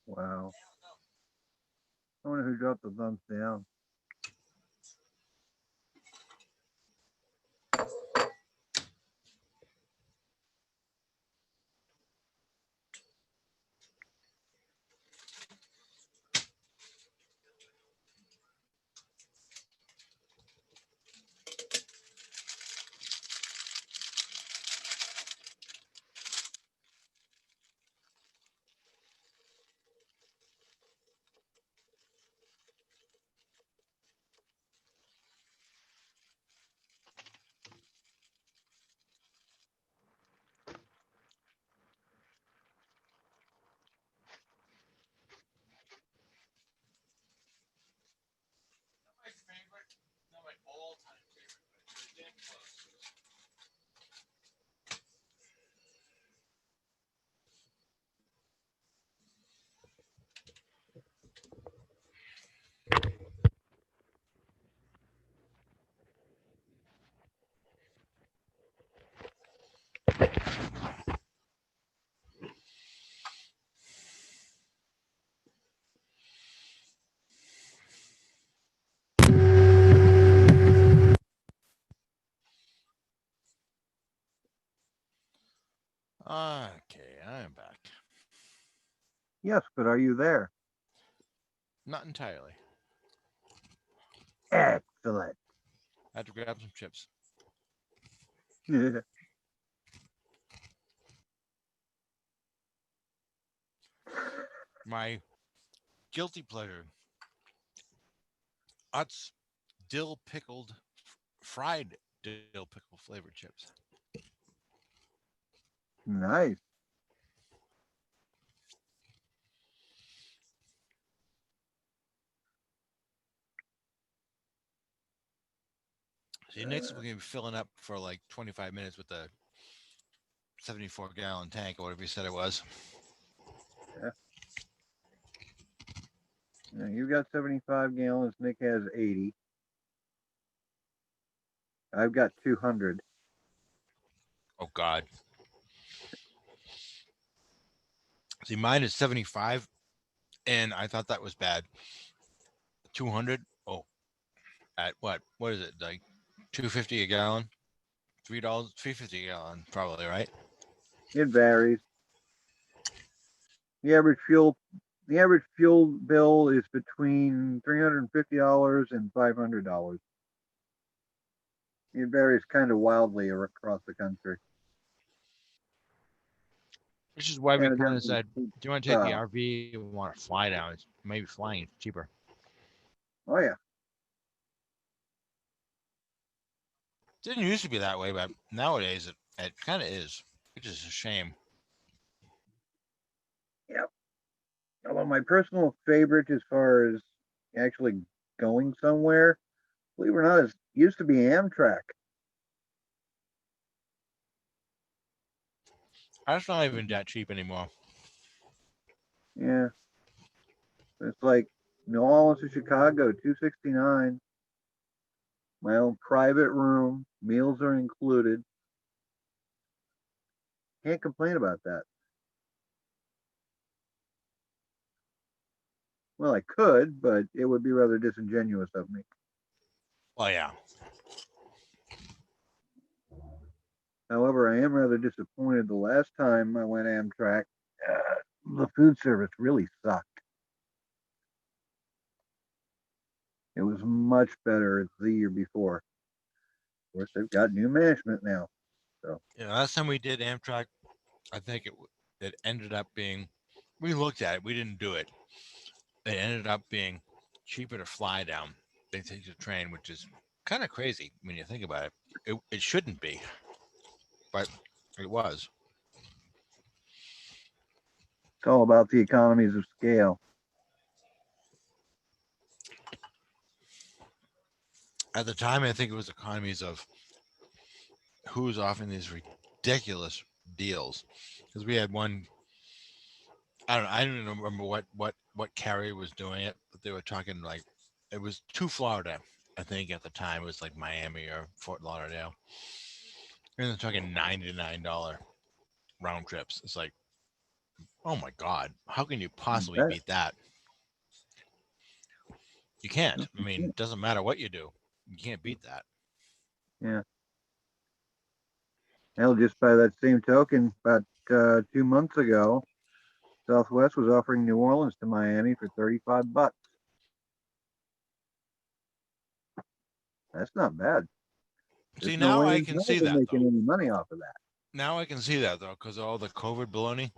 Wow. I wonder who dropped the thumbs down. Okay, I am back. Yes, but are you there? Not entirely. Excellent. I had to grab some chips. My guilty pleasure. Utz dill pickled, fried dill pickle flavored chips. Nice. See, Nate's going to be filling up for like 25 minutes with a 74-gallon tank or whatever he said it was. Yeah. Now, you've got 75 gallons. Nick has 80. I've got 200. Oh, God. See, mine is 75, and I thought that was bad. 200? Oh, at what? What is it? Like $2.50 a gallon? $3, $3.50 a gallon, probably, right? It varies. The average fuel bill is between $350 and $500. It varies kind of wildly across the country. Which is why we And it kind of doesn't said, do you want to take the keep, RV? You want to fly down? It's maybe flying is cheaper. oh yeah. Didn't used to be that way, but nowadays it kind of is, which is a shame. Yep. Although my personal favorite as far as actually going somewhere, believe it or not, it used to be Amtrak. That's not even that cheap anymore. Yeah. It's like New Orleans to Chicago, $269. My own private room, meals are included. Can't complain about that. Well, I could, but it would be rather disingenuous of me. Oh yeah. However, I am rather disappointed. The last time I went Amtrak, the food service really sucked. It was much better the year before. Of course, they've got new management now. So Yeah, last time we did Amtrak, I think it ended up being. We looked at it. We didn't do it. It ended up being cheaper to fly down than take the train, which is kind of crazy when you think about it. It shouldn't be, but it was. it's all about the economies of scale. At the time, I think it was economies of who's offering these ridiculous deals, because we had one. I don't even remember what carrier was doing it, but they were talking like it was to Florida. I think at the time it was like Miami or Fort Lauderdale, and they're talking $99 round trips. It's like, Oh my God. How can you possibly bet. beat that? You can't. I mean, it doesn't matter what you do. You can't beat that. Yeah. Hell, just by that same token, about 2 months ago, Southwest was offering New Orleans to Miami for $35. That's not bad. See, There's no now way I in can hell see they're that making though. any money off of that. Now I can see that though, because all the COVID baloney.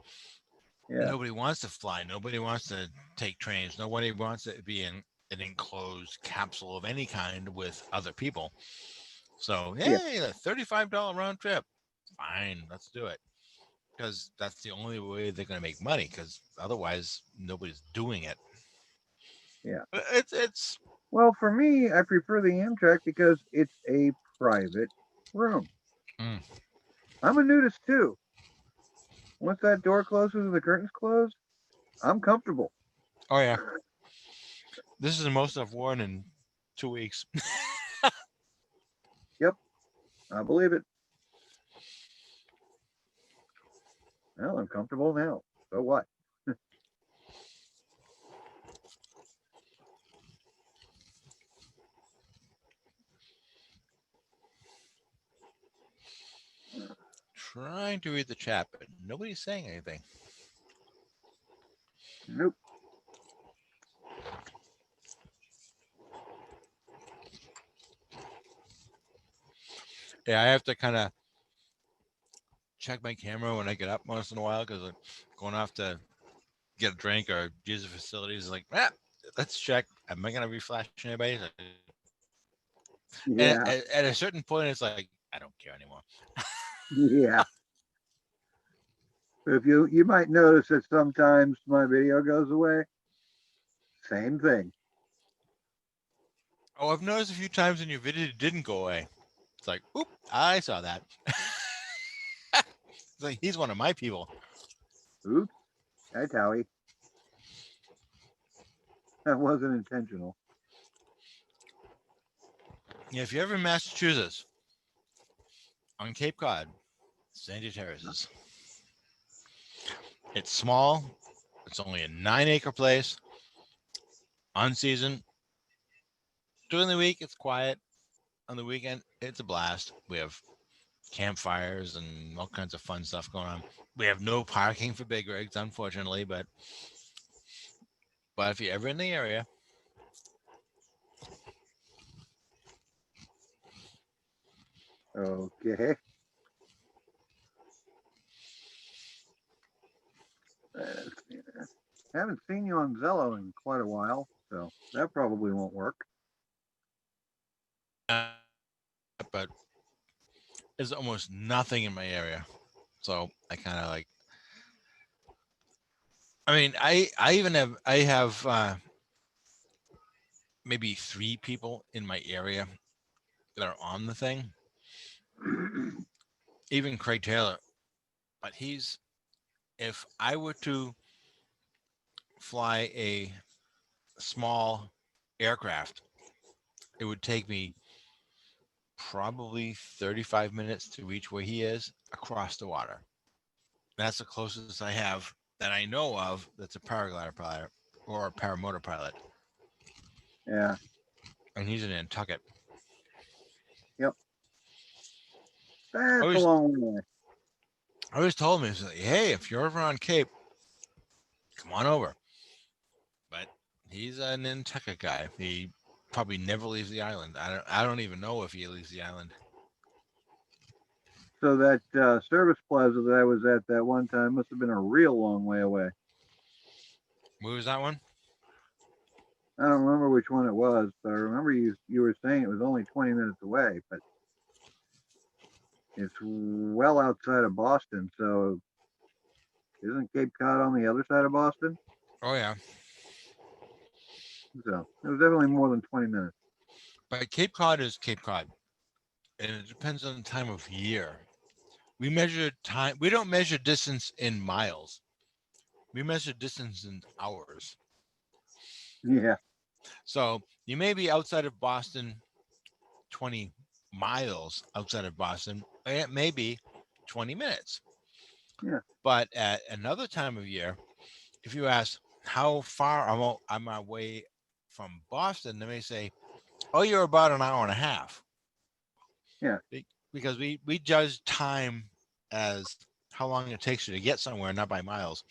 Yeah. Nobody wants to fly. Nobody wants to take trains. Nobody wants to be in an enclosed capsule of any kind with other people. So, Yeah. hey, a $35 round trip. Fine, let's do it. Because that's the only way they're going to make money. Because otherwise, nobody's doing it. Yeah. It's. Well, for me, I prefer the Amtrak because it's a private room. Mm. I'm a nudist too. Once that door closes and the curtains close, I'm comfortable. Oh yeah. This is the most I've worn in 2 weeks. Yep, I believe it. Well, I'm comfortable now. So what? Trying to read the chat, but nobody's saying anything. Nope. Yeah, I have to kind of check my camera when I get up once in a while because I'm going off to get a drink or use the facilities. Like, let's check. Am I going to be flashing anybody? And Yeah. at a certain point, it's like, I don't care anymore. Yeah. If you might notice that sometimes my video goes away. Same thing. Oh, I've noticed a few times in your video it didn't go away. It's like, oop, I saw that. It's like, he's one of my people. Oops. Hi, Towie. That wasn't intentional. Yeah, if you're ever in Massachusetts, on Cape Cod, Sandy Terraces. It's small. It's only a 9-acre place. On season. During the week, it's quiet. On the weekend, it's a blast. We have campfires and all kinds of fun stuff going on. We have no parking for big rigs, unfortunately, but if you're ever in the area, Okay. Haven't seen you on Zello in quite a while, so that probably won't work. but there's almost nothing in my area. So I kind of like, I mean, I have maybe 3 people in my area that are on the thing. Even Craig Taylor, but if I were to fly a small aircraft, it would take me probably 35 minutes to reach where he is across the water. That's the closest I have that I know of that's a paraglider pilot or a paramotor pilot. Yeah. And he's in Nantucket. Yep. That's a long way. I always told him, hey, if you're ever on Cape, come on over. But he's a Nantucket guy. He probably never leaves the island. I don't even know if he leaves the island. So that service plaza that I was at that one time must have been a real long way away. Where was that one? I don't remember which one it was, but I remember you were saying it was only 20 minutes away, but it's well outside of Boston. So isn't Cape Cod on the other side of Boston? Oh, yeah. So it was definitely more than 20 minutes. But Cape Cod is Cape Cod. And it depends on the time of year. We measure time. We don't measure distance in miles. We measure distance in hours. Yeah. So you may be outside of Boston 20 miles outside of Boston, and it may be 20 minutes. Yeah. But at another time of year, if you ask how far I'm away from Boston, they may say, "Oh, you're about an hour and a half." Yeah. Because we judge time as how long it takes you to get somewhere, not by miles.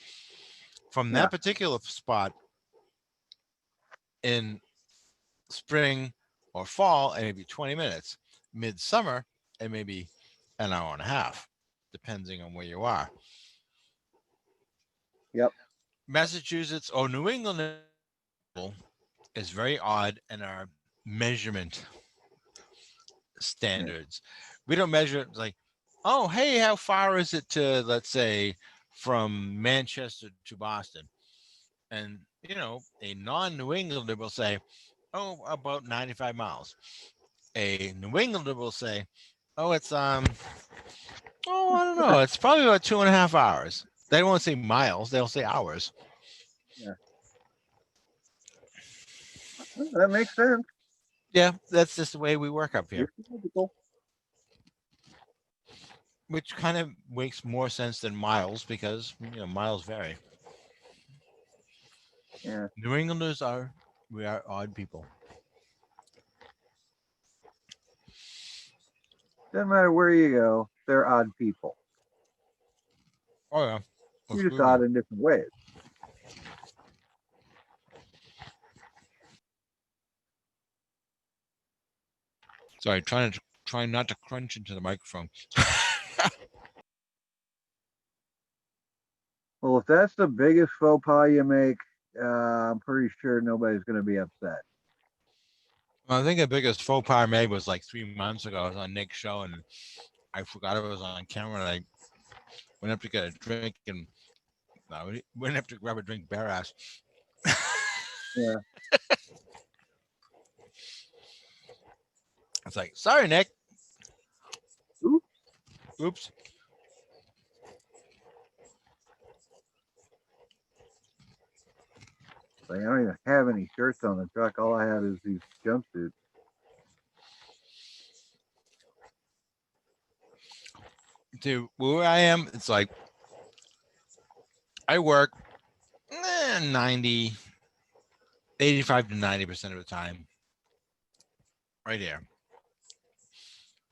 From Yeah. that particular spot in spring or fall, it may be 20 minutes. Midsummer, it may be an hour and a half, depending on where you are. Yep. Massachusetts or New England is very odd in our measurement standards. We don't measure it like, oh, hey, how far is it to, let's say, from Manchester to Boston? And, you know, a non-New Englander will say, oh, about 95 miles. A New Englander will say, oh, it's, oh, I don't know. It's probably about 2.5 hours. They won't say miles. They'll say hours. Yeah. That makes sense. Yeah, that's just the way we work up here. It's logical. Which kind of makes more sense than miles because, you know, miles vary. Yeah. New Englanders we are odd people. Doesn't matter where you go, they're odd people. Oh yeah. You're just odd in different ways. Sorry, trying not to crunch into the microphone. Well, if that's the biggest faux pas you make, I'm pretty sure nobody's going to be upset. Well, I think the biggest faux pas I made was like 3 months ago. I was on Nick's show and I forgot it was on camera. And I went up to get a drink and went up to grab a drink bare ass. Yeah. It's like, sorry, Nick. Oops. Oops. Like, I don't even have any shirts on the truck. All I have is these jumpsuits. Dude, where I am, it's like I work 85 to 90% of the time right here.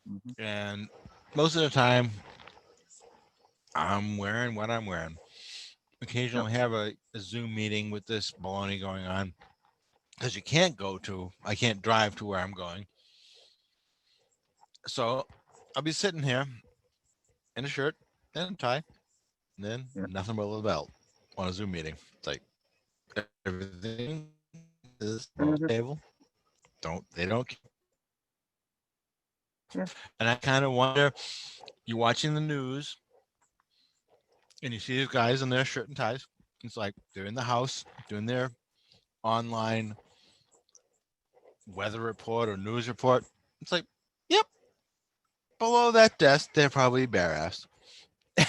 Mm-hmm. And most of the time, I'm wearing what I'm wearing. Occasionally have a Zoom meeting with this baloney going on because I can't drive to where I'm going. So I'll be sitting here in a shirt and a tie, and then nothing but a belt on a Zoom meeting. It's like everything is on the table. They don't. Yeah. And I kind of wonder, you're watching the news and you see these guys in their shirt and ties. It's like they're in the house doing their online weather report or news report. It's like, yep, below that desk, they're probably bare-assed. I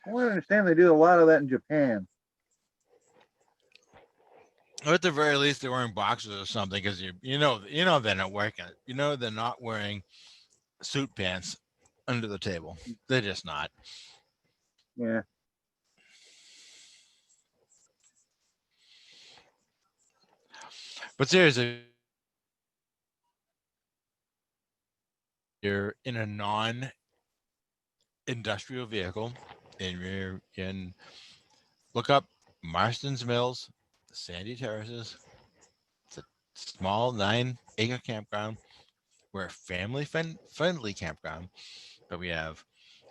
want to understand they do a lot of that in Japan. Or at the very least, they're wearing boxers or something because you know they're not working. You know they're not wearing suit pants under the table. They're just not. Yeah. But seriously, you're in a non-industrial vehicle and you can look up Marston's Mills, Sandy Terraces. It's a small 9-acre campground. We're a family-friendly campground, but we have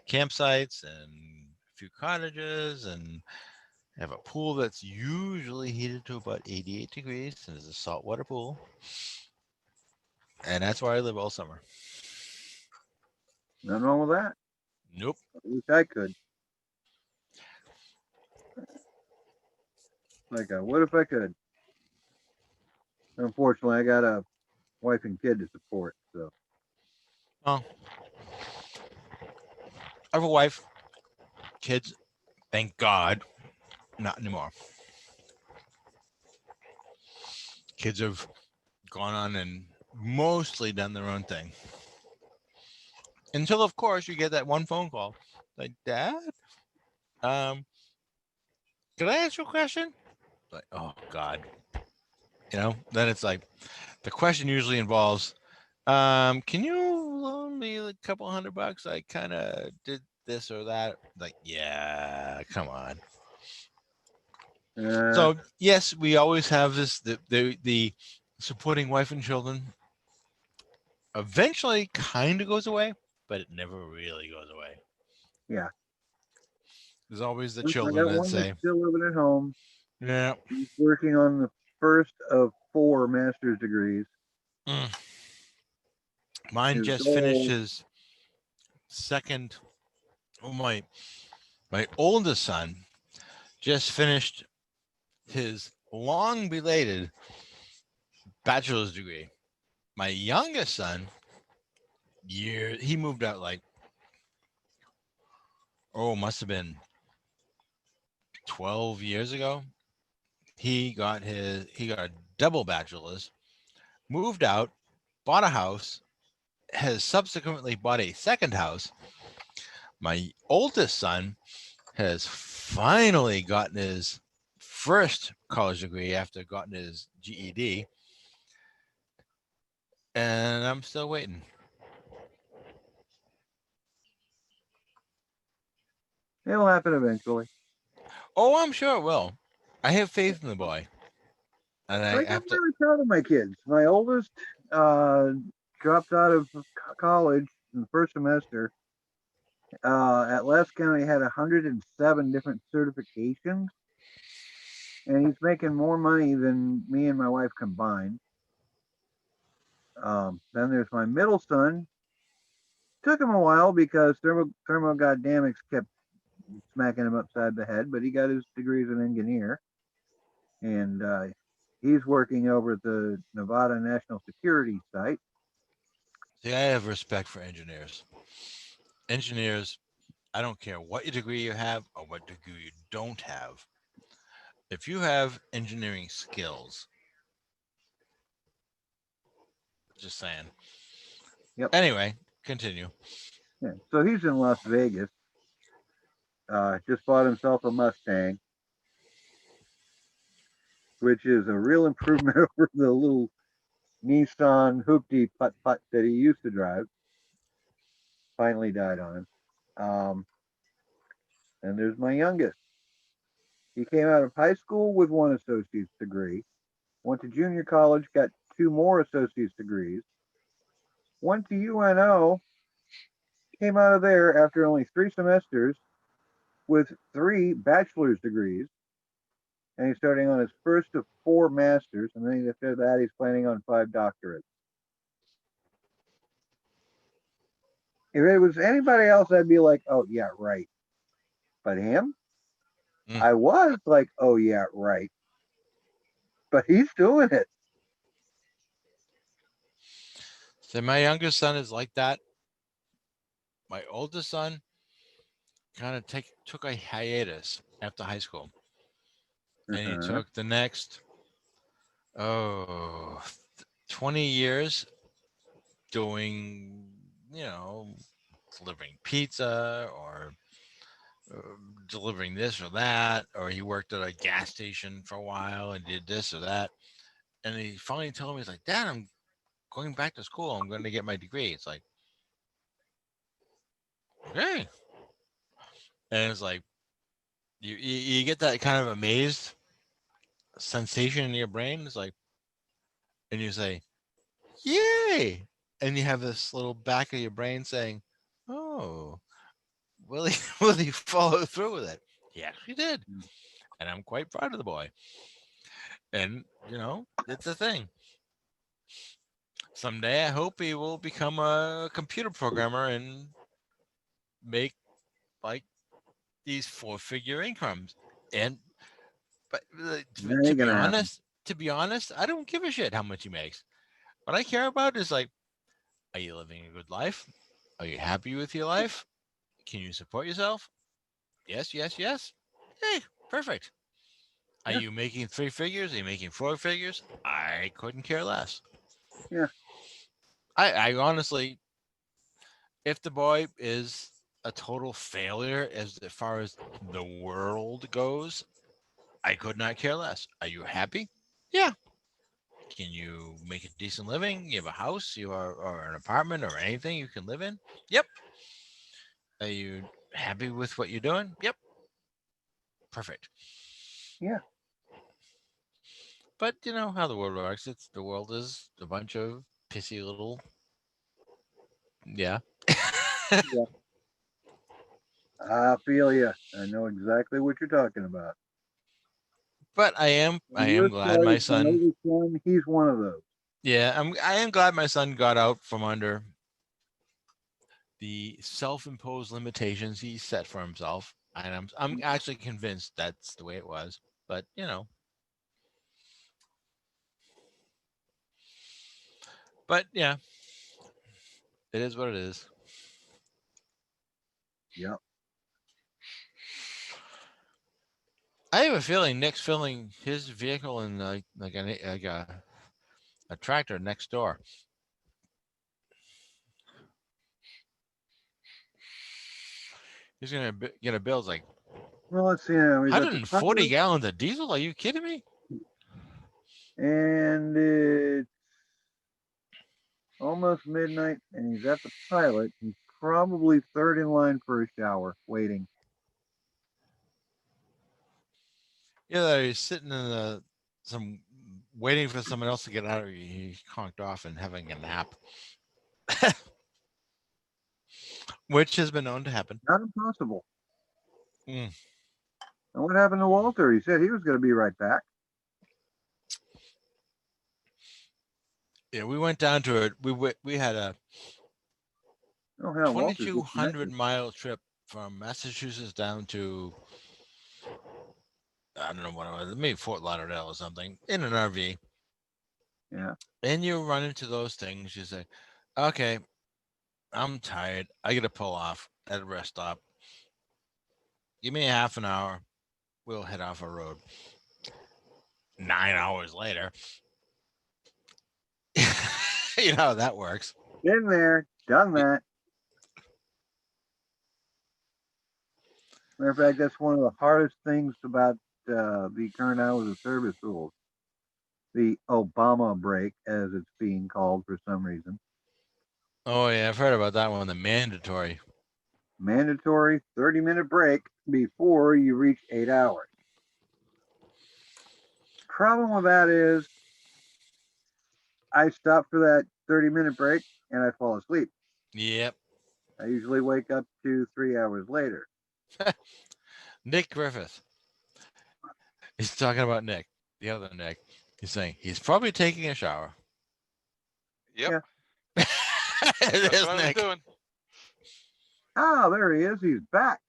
campsites and a few cottages and have a pool that's usually heated to about 88 degrees and is a saltwater pool. And that's where I live all summer. Nothing wrong with that. Nope. I wish I could. Like, what if I could? Unfortunately, I got a wife and kid to support. So. Oh. I have a wife, kids, thank God, not anymore. Kids have gone on and mostly done their own thing. Until of course you get that one phone call. Like, Dad, um, can I ask you a question? Like, oh God. Then it's like the question usually involves, can you loan me a couple $100? I kind of did this or that. Like, yeah, come on. So yes, we always have this the supporting wife and children eventually kind of goes away, but it never really goes away. Yeah. There's always the I children got that one that's say, still living at home. yeah, He's working on the first of 4 master's degrees. mine His just finished goal, his second. Oh, my oldest son just finished his long belated bachelor's degree. My youngest son, he moved out like, must have been 12 years ago. He got a double bachelor's, moved out, bought a house, has subsequently bought a second house. My oldest son has finally gotten his first college degree after gotten his GED, and I'm still waiting. it'll happen eventually. Oh, I'm sure it will. I have faith in the boy, and I Like, I'm have to. really proud of my kids. My oldest dropped out of college in the first semester. At last count, he had 107 different certifications, and he's making more money than me and my wife combined. Then there's my middle son. Took him a while because thermodynamics kept smacking him upside the head, but he got his degree as an engineer, and he's working over at the Nevada National Security site. See, I have respect for engineers. Engineers, I don't care what degree you have or what degree you don't have. If you have engineering skills, just saying. Yep. Anyway, continue. Yeah. So he's in Las Vegas. Just bought himself a Mustang, which is a real improvement over the little Nissan Hoopty putt putt that he used to drive. Finally died on him. And there's my youngest. He came out of high school with 1 associate's degree, went to junior college, got 2 more associate's degrees, went to UNO, came out of there after only 3 semesters with 3 bachelor's degrees, and he's starting on his first of 4 masters, and then after that he's planning on 5 doctorates. If it was anybody else, I'd be like, oh yeah, right. But him, I was like, oh yeah, right. But he's doing it. So my youngest son is like that. My oldest son kind of took a hiatus after high school, and he took the next 20 years doing, delivering pizza or delivering this or that, or he worked at a gas station for a while and did this or that. And he finally told me, he's like, Dad, I'm going back to school. I'm going to get my degree. It's like, okay. And it's like, you get that kind of amazed sensation in your brain. It's like, and you say, yay. And you have this little back of your brain saying, oh, will he, will he follow through with it? He actually did. And I'm quite proud of the boy. And, it's a thing. Someday I hope he will become a computer programmer and make like these 4-figure incomes. But to be honest, I don't give a shit how much he makes. What I care about is like, are you living a good life? Are you happy with your life? Can you support yourself? Yes, yes, yes. Hey, perfect. Are you making 3 figures? Are you making 4 figures? I couldn't care less. Yeah. I honestly, if the boy is a total failure as far as the world goes, I could not care less. Are you happy? Yeah. Can you make a decent living? You have a house, you are, or an apartment, or anything you can live in? Yep. Are you happy with what you're doing? Yep. Perfect. Yeah. But you know how the world works. It's the world is a bunch of pissy little. Yeah. Yeah. I feel you. I know exactly what you're talking about. But I And am you're glad my sorry, my son. oldest son, he's one of those. Yeah, I am glad my son got out from under the self-imposed limitations he set for himself, and I'm actually convinced that's the way it was. But you know, but yeah, it is what it is. Yep. I have a feeling Nick's filling his vehicle in like a tractor next door. He's gonna get a bill. It's like Well, let's see. He's at the 140 pilot, gallons of diesel. Are you kidding me? and it's almost midnight, and he's at the pilot. He's probably third in line for a shower, waiting. Yeah, he's sitting in some waiting for someone else to get out. He conked off and having a nap, which has been known to happen. Not impossible. Mm. And what happened to Walter? He said he was going to be right back. Yeah, we went down to it. We had a Oh hell, Walter's 2,200 disconnected. mile trip from Massachusetts down to I don't know what it was, maybe Fort Lauderdale or something in an RV. Yeah. And you run into those things. You say, "Okay, I'm tired. I got to pull off at a rest stop. Give me a half an hour. We'll head off a road." 9 hours later, you know how that works. Been there, done that. Matter of fact, that's one of the hardest things about the current hours of service rules. The Obama break, as it's being called for some reason. Oh yeah, I've heard about that one. The mandatory. Mandatory 30-minute break before you reach 8 hours. Problem with that is I stop for that 30-minute break and I fall asleep. Yep. I usually wake up 2-3 hours later. Nick Griffith. He's talking about Nick, the other Nick. He's saying he's probably taking a shower. Yep. Yeah. That's what I was doing. Ah, there he is. He's back.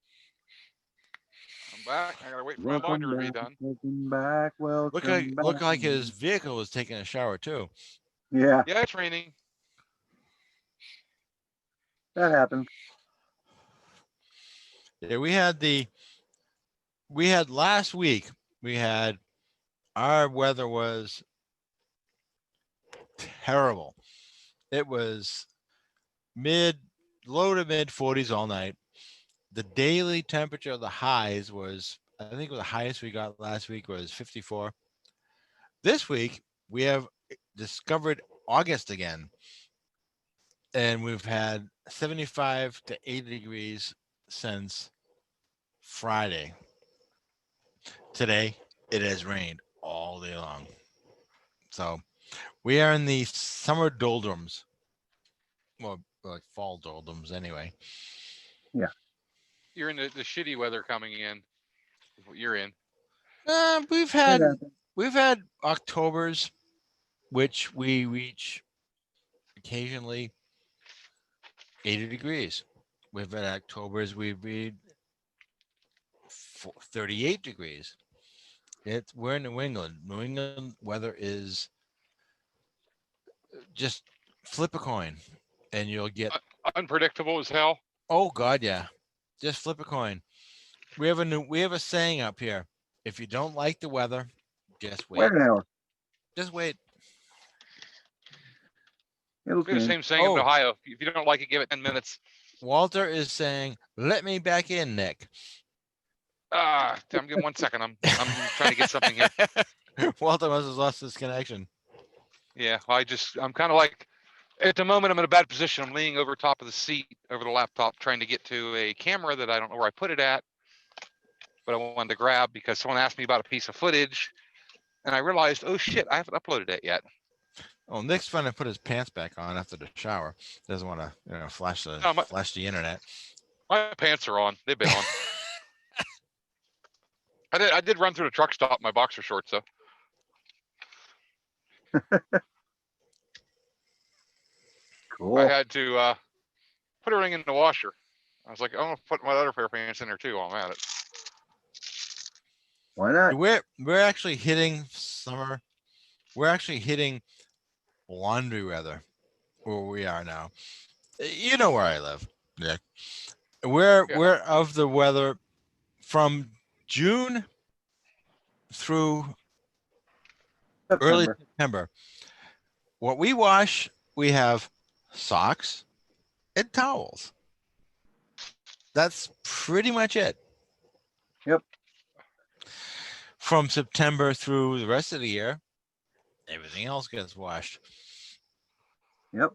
I'm back. I gotta wait for my Welcome laundry to be back. done. Welcome back. Welcome back. Look like his vehicle was taking a shower too. Yeah, Yeah, it's raining. that happens. Yeah, we had last week. We had our weather was terrible. It was low to mid 40s all night. The daily temperature of the highs was, I think the highest we got last week was 54. This week we have discovered August again, and we've had 75 to 80 degrees since Friday. Today it has rained all day long. So we are in the summer doldrums. Well, like fall doldrums anyway. Yeah. You're in the shitty weather coming in. Is what you're in. We've had Octobers, which we reach occasionally 80 degrees. We've had Octobers we read 38 degrees. We're in New England. New England weather is just flip a coin and you'll get Unpredictable as hell. oh god yeah. Just flip a coin. We have a saying up here. If you don't like the weather, just wait. Wait an hour. Just wait. It'll Be the change. same saying in Ohio. If you don't like it, give it 10 minutes. Walter is saying, "Let me back in, Nick." Give me 1 second. I'm trying to get something here. Walter must have lost his connection. Yeah, I'm kind of like, at the moment, I'm in a bad position. I'm leaning over top of the seat, over the laptop, trying to get to a camera that I don't know where I put it at, but I wanted to grab because someone asked me about a piece of footage, and I realized, oh shit, I haven't uploaded it yet. Oh, Nick's trying to put his pants back on after the shower. Doesn't want to, flash the internet. My pants are on. They've been on. I did run through the truck stop in my boxer shorts, though. Cool. I had to put everything in the washer. I was like, I'm gonna put my other pair of pants in there too while I'm at it. Why not? We're actually hitting summer. We're actually hitting laundry weather where we are now. You know where I live, Nick. We're of the weather from June through early September. What we wash, we have socks and towels. That's pretty much it. Yep. From September through the rest of the year, everything else gets washed. Yep.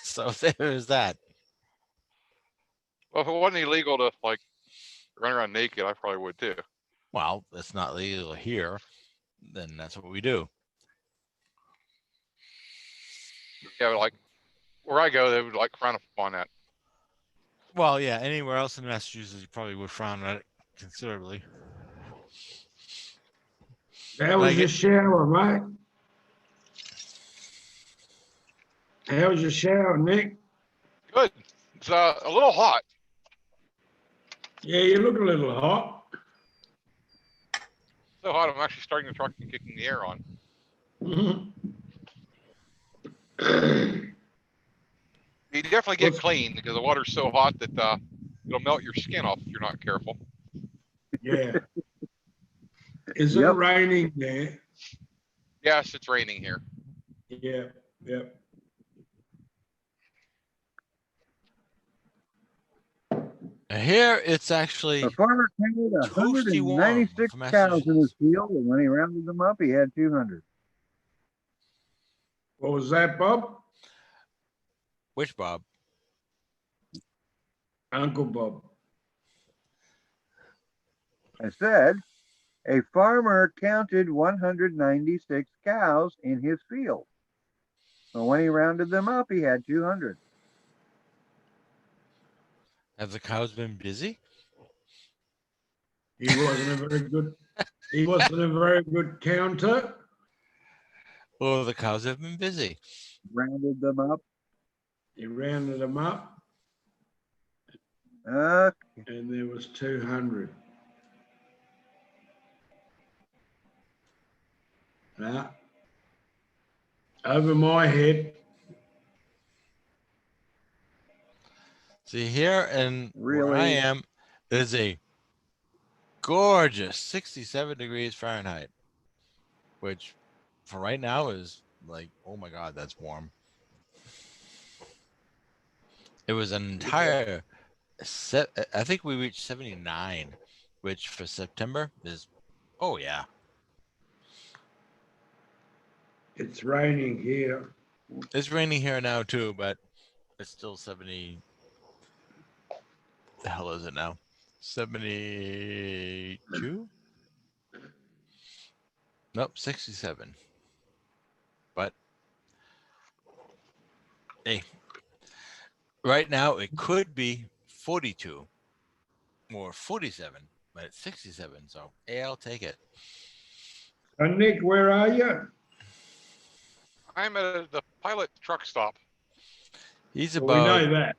So there's that. Well, if it wasn't illegal to like run around naked, I probably would too. Well, it's not legal here. Then that's what we do. Yeah, but like where I go, they would like frown upon that. Well, yeah, anywhere else in Massachusetts, you probably would frown at it considerably. How was your shower, mate? How was your shower, Nick? Good. It's a little hot. Yeah, you look a little hot. So hot, I'm actually starting the truck and kicking the air on. You definitely get clean because the water's so hot that it'll melt your skin off if you're not careful. Yeah. Is it raining there? Yes, it's raining here. Yeah, yep. Here it's actually A farmer counted toasty warm 196 for cows in his field, and when he rounded them up, he had 200. What was that, Bob? Which Bob? Uncle Bob. I said, a farmer counted 196 cows in his field. But when he rounded them up, he had 200. Have the cows been busy? He wasn't a very good. He wasn't a very good counter. Well, the cows have been busy. Rounded them up. He rounded them up. Okay. And there was 200. Now, over my head. See, here and where I Really? am is a gorgeous 67 degrees Fahrenheit, which for right now is like, oh my God, that's warm. It was an entire I think we reached 79, which for September is, oh yeah. It's raining here. It's raining here now too, but it's still 70. The hell is it now? 72? Nope, 67. But hey, right now it could be 42 or 47, but it's 67. So hey, I'll take it. Nick, where are you? I'm at the pilot truck stop. He's Well, we about, know that.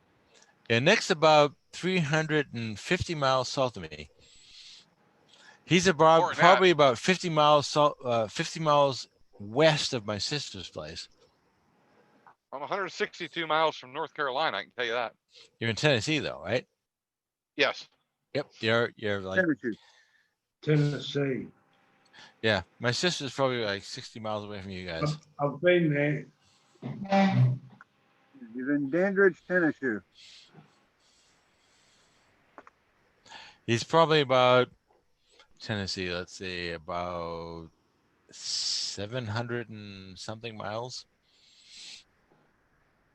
yeah, Nick's about 350 miles south of me. He's about probably about 50 miles 50 miles west of my sister's place. I'm 162 miles from North Carolina. I can tell you that. You're in Tennessee, though, right? Yes. Yep. You're like Tennessee. Yeah, my sister's probably like 60 miles away from you guys. I've been there. He's in Dandridge, Tennessee. He's probably about Tennessee. Let's see, about 700 and something miles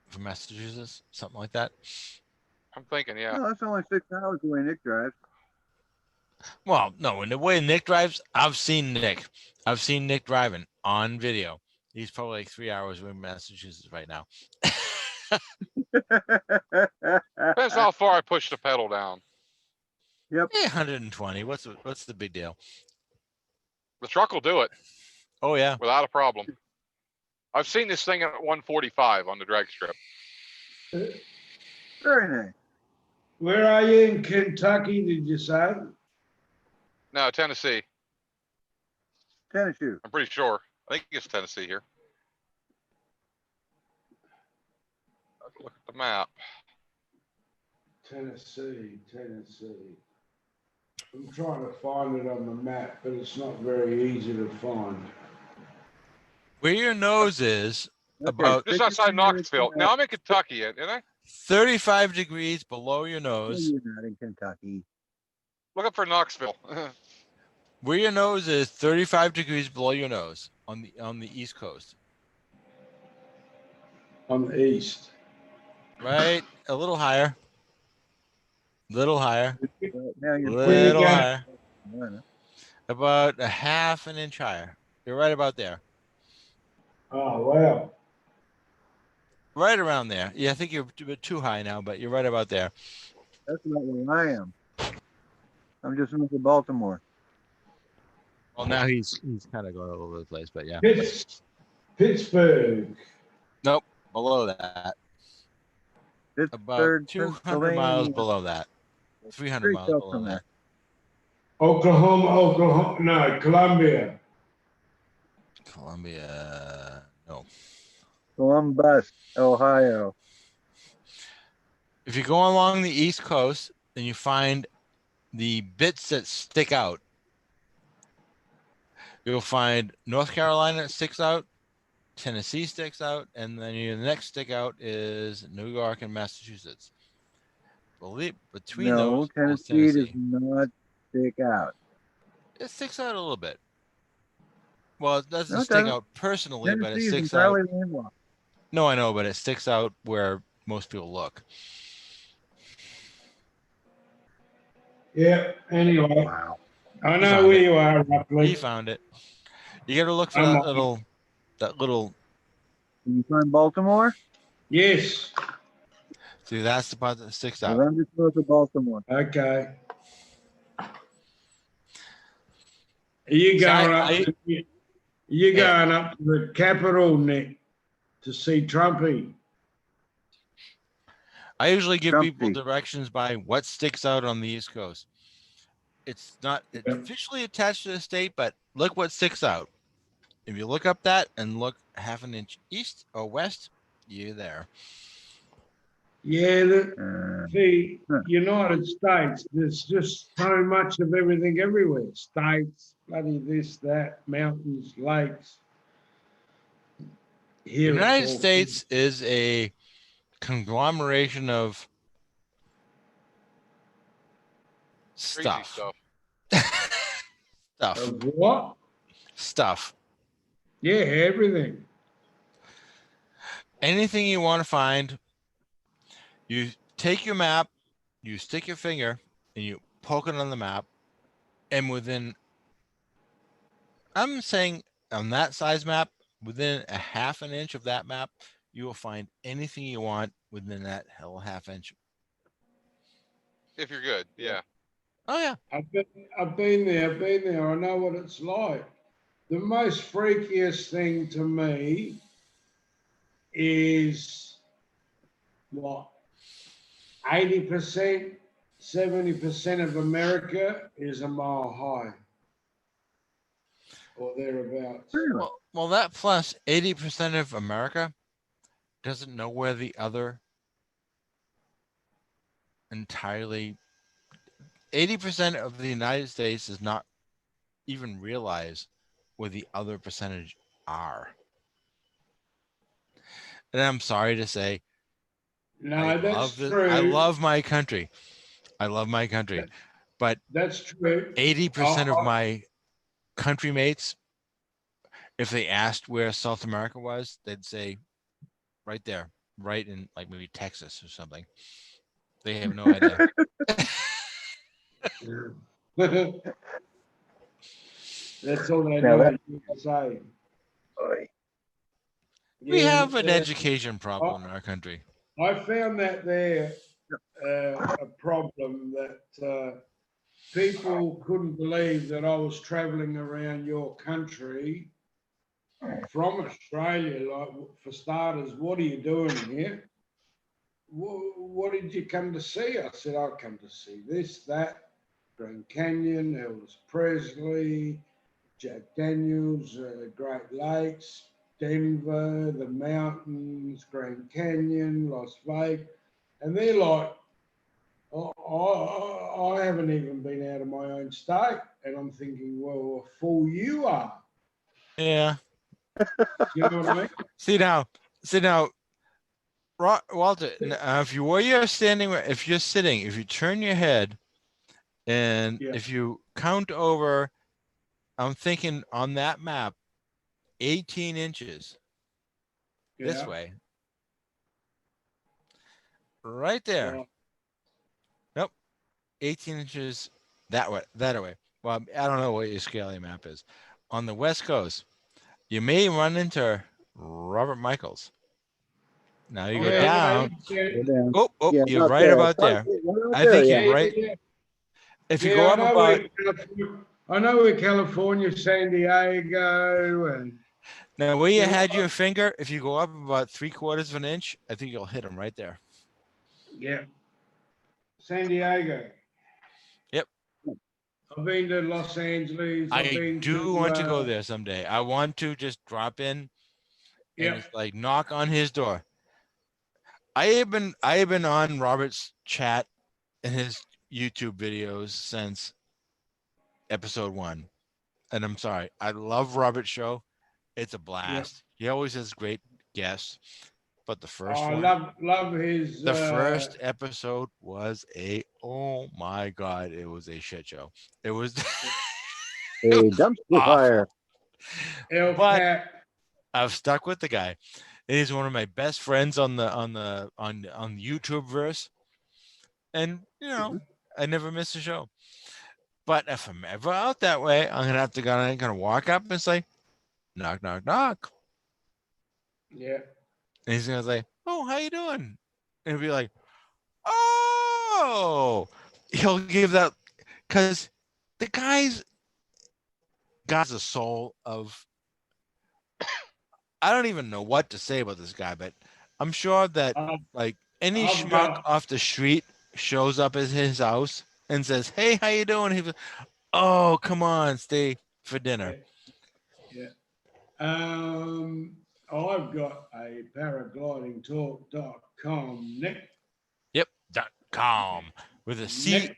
from Massachusetts, something like that. I'm thinking, yeah. Oh, that's only 6 hours the way Nick drives. Well, no, in the way Nick drives, I've seen Nick. I've seen Nick driving on video. He's probably like 3 hours away from Massachusetts right now. Depends how far I push the pedal down. Yep. 120. What's the big deal? The truck will do it Oh yeah. without a problem. I've seen this thing at 145 on the drag strip. Very nice. Where are you in Kentucky, did you say? No, Tennessee. Tennessee. I'm pretty sure. I think it's Tennessee here. Let's look at the map. Tennessee. I'm trying to find it on the map, but it's not very easy to find. Where your nose is, Okay, about Just stick your outside finger in Knoxville. the- Now I'm in Kentucky, ain't I? 35 degrees below your No, nose. you're not in Kentucky. Look up for Knoxville. Where your nose is, 35 degrees below your nose on the East Coast. On the east. Right? A little higher. Little higher. Now you're Little going? higher. About a half an inch higher. You're right about there. Oh, wow. Right around there. Yeah, I think you're a bit too high now, but you're right about there. That's not where I am. I'm just north of Baltimore. Well, now he's kind of going all over the place, but yeah. Pittsburgh. Nope, below that. About Pittsburgh, 200 miles Pennsylvania. below that. 300 Pretty miles close below from that. Oklahoma, no, Columbia. Columbia, no. Columbus, Ohio. If you go along the East Coast and you find the bits that stick out, you'll find North Carolina sticks out, Tennessee sticks out, and then the next stick out is New York and Massachusetts. Between No, those, Tennessee does not stick out. it sticks out a little bit. Well, it doesn't No, it stick doesn't. out personally, but it Tennessee is sticks out. entirely landlocked. No, I know, but it sticks out where most people look. Yeah, anyway. Wow. I He know found where it. you are, roughly. He found it. You got to look for I'm that on. little. Can you find Baltimore? Yes. See, that's the part that sticks Well, out. I'm just north of Baltimore. Okay. Are you See, going up? Going up to the Capitol, Nick, to see Trumpy? I usually give people Trumpy. directions by what sticks out on the East Coast. It's not officially attached to the state, but look what sticks out. If you look up that and look half an inch east or west, you're there. Yeah, the United States, there's just so much of everything everywhere. States, bloody this, that, mountains, lakes. The Here it's United all States is a conglomeration of Crazy stuff. stuff. of what? Stuff. Yeah, everything. Anything you want to find, you take your map, you stick your finger, and you poke it on the map, and I'm saying on that size map, within a half an inch of that map, you will find anything you want within that whole half inch. If you're good, yeah. Oh yeah. I've been there. I know what it's like. The most freakiest thing to me is what 80%, 70% of America is a mile high or thereabouts. Well, that plus 80% of America doesn't know where the other entirely 80% of the United States does not even realize where the other percentage are. And I'm sorry to say, No, that's I true. love my country. I love my country. But That's true. 80% of my country mates, if they asked where South America was, they'd say right there, right in like maybe Texas or something. They have no idea. That's all they Now know. that, You can say. We Yeah, have an education problem in our country. I found that there a problem that people couldn't believe that I was travelling around your country from Australia. Like, for starters, what are you doing here? What did you come to see? I said, I come to see this, that, Grand Canyon, Elvis Presley, Jack Daniels, Great Lakes, Denver, the mountains, Grand Canyon, Las Vegas. And they're like, I haven't even been out of my own state. And I'm thinking, well, a fool you are. Yeah. You know what I mean? See now, Walter, if you're standing, if you're sitting, if you turn your head and Yeah. if you count over, I'm thinking on that map, 18 inches this Yeah. way. Right there. Right. Nope. 18 inches that way. Well, I don't know what your scaling map is. On the West Coast, you may run into Robert Michaels. Now you go Yeah, down. yeah, Oh, Yeah, you're out right there. about there. Right I there, think yeah. you're right. yeah. If you Yeah, go up about, I know where California, San Diego, and now where you you know, had your finger, if you go up about 3/4 of an inch, I think you'll hit him right there. yeah, San Diego. Yep. I've been to Los Angeles. I've I been do to want to go there someday. I want to just drop in and yeah, it's like knock on his door. I have been on Robert's chat and his YouTube videos since episode 1. And I'm sorry, I love Robert's show. It's a blast. He always has great guests. But the first I one, love his. the first episode was oh my God, it was a shit show. It was, A it was dumpster awful. fire. But I've stuck with the guy. He's one of my best friends on the YouTube verse. And you know, I never miss a show. But if I'm ever out that way, I'm gonna walk up and say, knock, knock, knock. Yeah. And he's gonna say, oh, how you doing? And he'll be like, oh, he'll give that, because the guy's got the soul of, I don't even know what to say about this guy, but I'm sure that like any I've schmuck got- off the street shows up at his house and says, hey, how you doing? He's like, oh, come on, stay for dinner. Yeah. I've got a paraglidingtalk.com, Nick. Yep. .com with a CHA.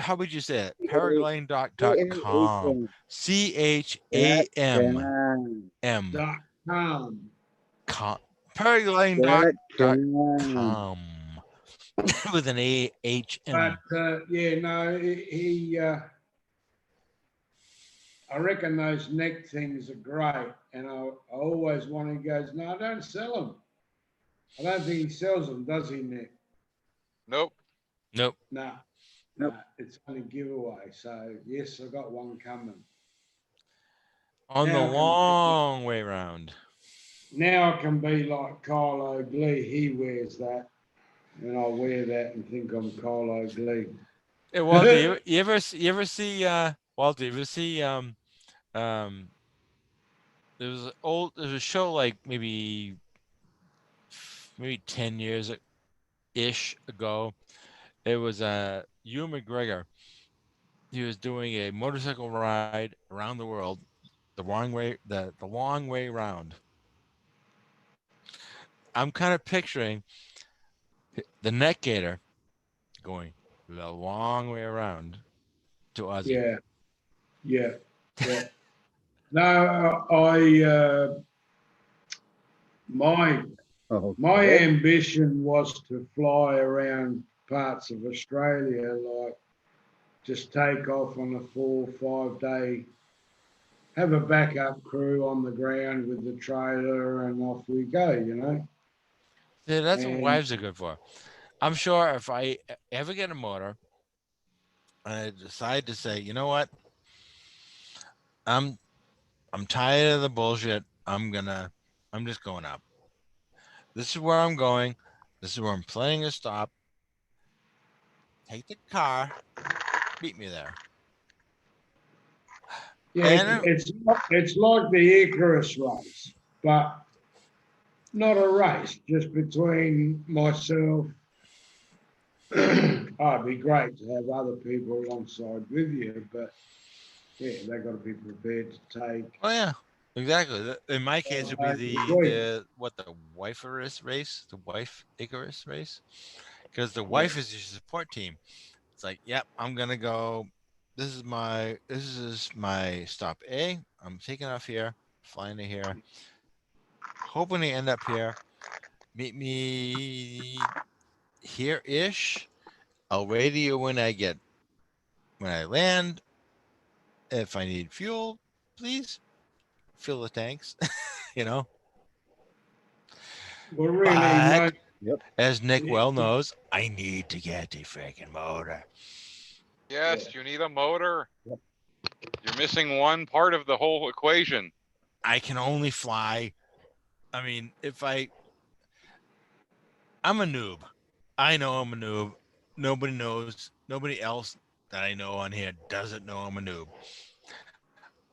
How would you say it? Paragliding.com. CHAMM. Paragliding.com with an AHM. But yeah, no, he I reckon those neck things are great, and I always want. He goes, no, don't sell them. I don't think he sells them, does he, Nick? Nope. Nope. No. No, it's only giveaway. So yes, I got one coming. On Now the long way round. Now I can be like Kyle O'Glee. He wears that, and I'll wear that and think I'm Kyle O'Glee. Hey, Walter, you ever see Walter? You ever see there's a show like maybe 10 years ish ago. It was Ewan McGregor. He was doing a motorcycle ride around the world, the long way round. I'm kind of picturing the Neck Gator going the long way around to Aussie. Yeah. No, I My Okay. ambition was to fly around parts of Australia, like just take off on a 4 or 5 day, have a backup crew on the ground with the trailer, and off we go, you know. Yeah, that's what And wives are good for. I'm sure if I ever get a motor and I decide to say, you know what, I'm I'm tired of the bullshit. I'm just going up. This is where I'm going. This is where I'm planning to stop. Take the car, meet me there. yeah, And it's like the Icarus race, but not a race, just between myself. Oh, it'd be great to have other people alongside with you, but yeah, they got to be prepared to take. oh yeah, exactly. In my case, it would be Week. the wiferous race, the wife Icarus race, because the Yeah. wife is your support team. It's like, yep, I'm gonna go. This is my stop A. I'm taking off here, flying to here, hoping to end up here. Meet me here ish. I'll radio when I land. If I need fuel, please fill the tanks. you know. Well, really, But mate. Yep. as Nick well knows, I need to get the freaking motor. Yes, you need a motor. Yep. You're missing one part of the whole equation. I can only fly. I mean, I'm a noob. I know I'm a noob. Nobody knows. Nobody else that I know on here doesn't know I'm a noob.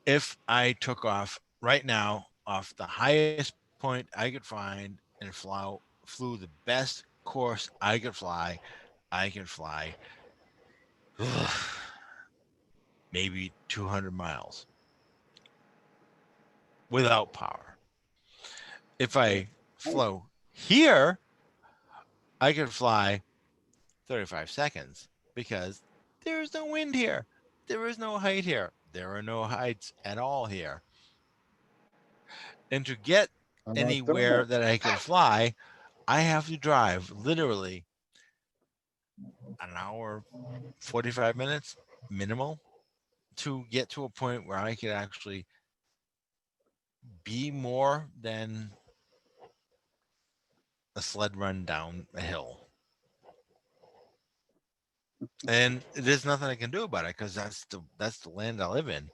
If I took off right now off the highest point I could find and flew the best course I could fly, I could fly maybe 200 miles without power. If I flew here, I could fly 35 seconds because there is no wind here. There is no height here. There are no heights at all here. And to get anywhere that I can fly, I have to drive literally an hour, 45 minutes minimal to get to a point where I could actually be more than a sled run down a hill. And there's nothing I can do about it because that's the land I live in.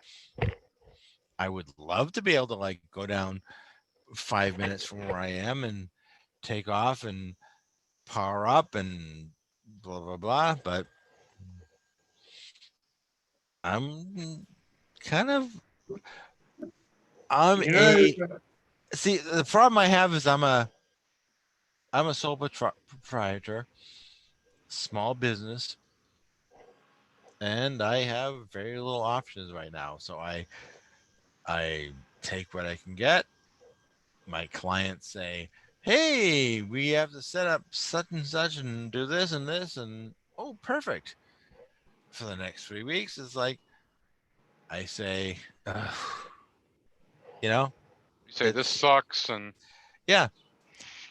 I would love to be able to like go down 5 minutes from where I am and take off and power up and blah blah blah. But I'm kind of I'm You know, a see the problem I have is I'm a sole proprietor, small business, and I have very little options right now. So I take what I can get. My clients say, "Hey, we have to set up such and do this and this and oh, perfect." For the next 3 weeks, it's like I say, you know, You say this sucks, and yeah.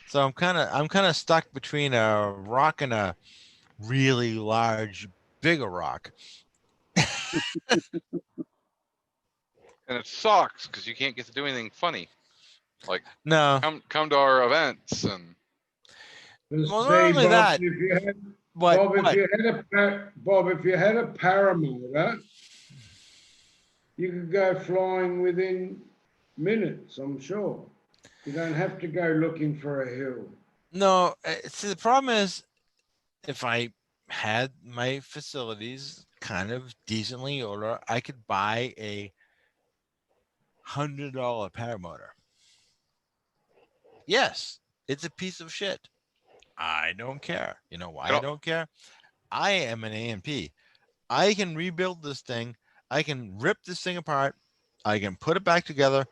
So I'm kind of stuck between a rock and a really large, bigger rock. it sucks because you can't get to do anything funny. Like No, come to our events and well, not see, only Bob, that, if you had but Bob, if what? you had Bob, if you had a paramotor, you could go flying within minutes. I'm sure. You don't have to go looking for a hill. No, see, the problem is if I had my facilities kind of decently order, I could buy a $100 paramotor. Yes, it's a piece of shit. I don't care. You know why I don't care? I am an A&P. I can rebuild this thing. I can rip this thing apart. I can put it back together.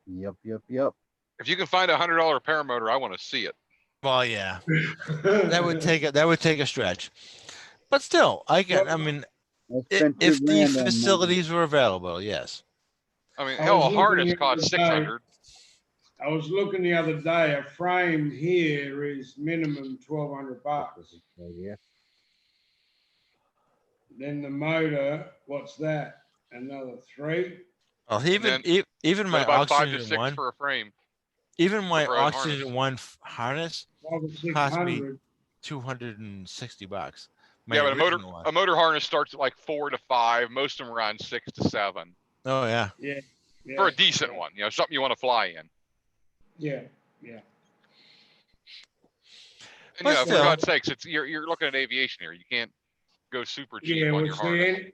Yep. Yep. Yep. if you can find $100 paramotor, I want to see it. Well, yeah, that would take a stretch, but still, I can. I mean, I spent if the $2,000 on facilities were available, yes. I mean, I hell, was a looking harness the other costs day. 600. I was looking the other day, a frame here is minimum $1,200. Yeah. Then the motor, what's that? Another three? Well, then- even Then my about 5 to oxygen 6 one, for a frame. even my for a harness. oxygen one harness 5 or cost me 600. $260. My Yeah, but original one. a motor harness starts at like 4 to 5. Most of them around 6 to 7 Oh yeah. Yeah. for a yeah, decent yeah, one. You know, something you want to fly in. Yeah, yeah. And But you know, for still. God's sakes, it's you're looking at aviation here. You can't go super cheap Yeah, on well, your see, harness.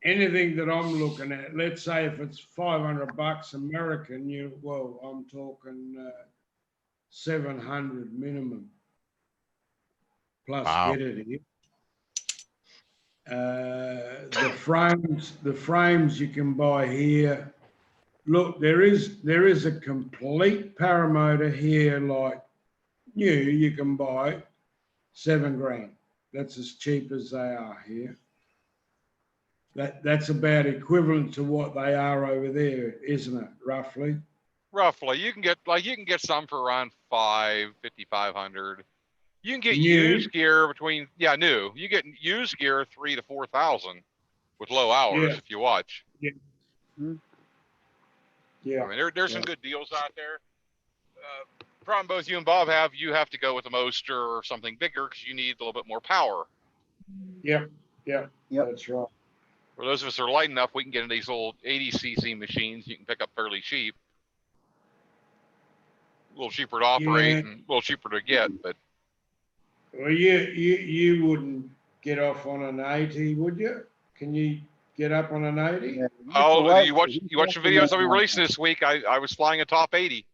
anything that I'm looking at, let's say if it's $500 American, I'm talking 700 minimum. Plus Wow. get it here. The frames you can buy here. Look, there is a complete paramotor here, like new, you can buy $7,000. That's as cheap as they are here. That's about equivalent to what they are over there, isn't it? Roughly. Roughly, you can get some for around 5,500. You can get New. used gear between new. You get used gear 3,000 to 4,000 with low hours Yeah. if you watch. Yeah. I mean, there's some good deals out there. Problem both you and Bob have, you have to go with a Moster or something bigger because you need a little bit more power. Yep. That's right. For those of us who are light enough, we can get into these old 80cc machines you can pick up fairly cheap. A little cheaper to operate Yeah. and a little cheaper to get, but Well, you wouldn't get off on an 80, would you? Can you get up on an 80? oh, you watch the videos that we released this week. I was flying a top 80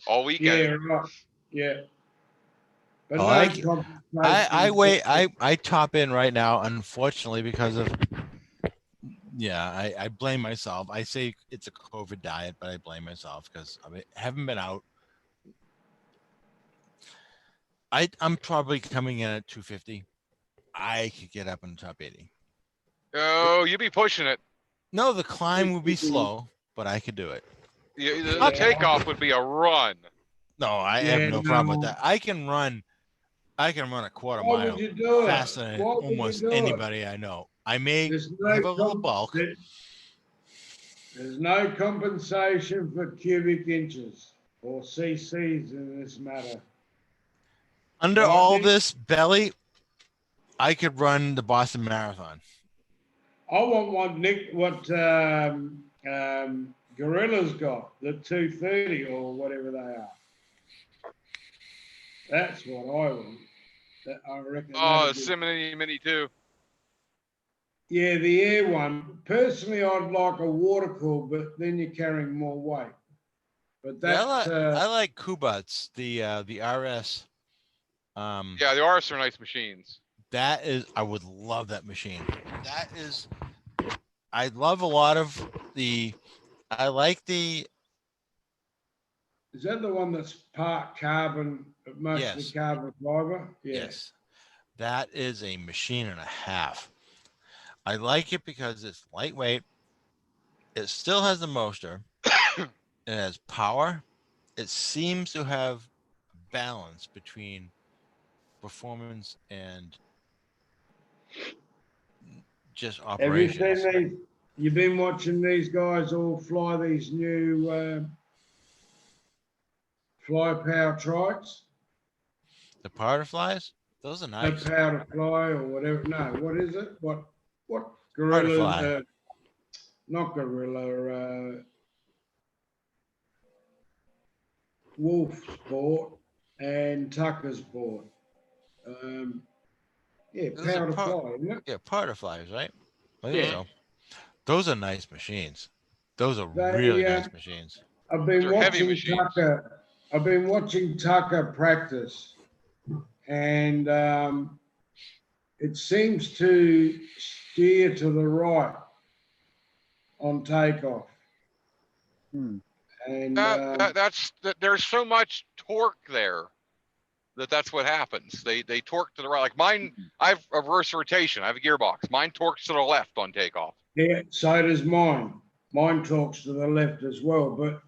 all weekend. Yeah, right. Yeah. But Oh, no I compensation. wait. I top in right now, unfortunately, because of I blame myself. I say it's a COVID diet, but I blame myself because I haven't been out. I'm probably coming in at 250. I could get up in the top 80. Oh, you'd be pushing it. No, the climb would be slow, but I could do it. The takeoff would be a run. No, I have no problem with that. I can run a quarter Why mile would you do it? faster than Why would you almost do it? anybody I know. I may There's have a no little bulk. There's no compensation for cubic inches or cc's in this matter. Under Right, all Nick? this belly, I could run the Boston Marathon. I want what Gorilla's got, the 230 or whatever they are. That's what I want. I reckon. Oh, that'd be- Simony Mini too. Yeah, the air one. Personally, I'd like a water cool, but then you're carrying more weight. But Yeah, that I like Kubats, the RS. Yeah, the RS are nice machines. That is, I would love that machine. That is, I love a lot of the. I like the. is that the one that's part carbon, mostly Yes. carbon fiber? Yeah. Yes, that is a machine and a half. I like it because it's lightweight. It still has the motor. It has power. It seems to have balance between performance and just Have you seen operations. these? You've been watching these guys all fly these new fly power trikes? The powder flies, those are No nice. power to fly or whatever. No, what is it? What Gorilla? Butterfly. Not Gorilla. Wolf Sport and Tucker's Sport. Yeah, Those are power to par- fly, isn't it? Yeah, powder flies, right? I think Yeah. so. Those are nice machines. Those are They, really nice machines. I've been They're heavy watching machines. Tucker. I've been watching Tucker practice, and it seems to steer to the right on takeoff. And There's so much torque there that's what happens. They torque to the right. Like mine, I have a reverse rotation. I have a gearbox. Mine torques to the left on takeoff. yeah, so does mine. mine talks to the left as well, but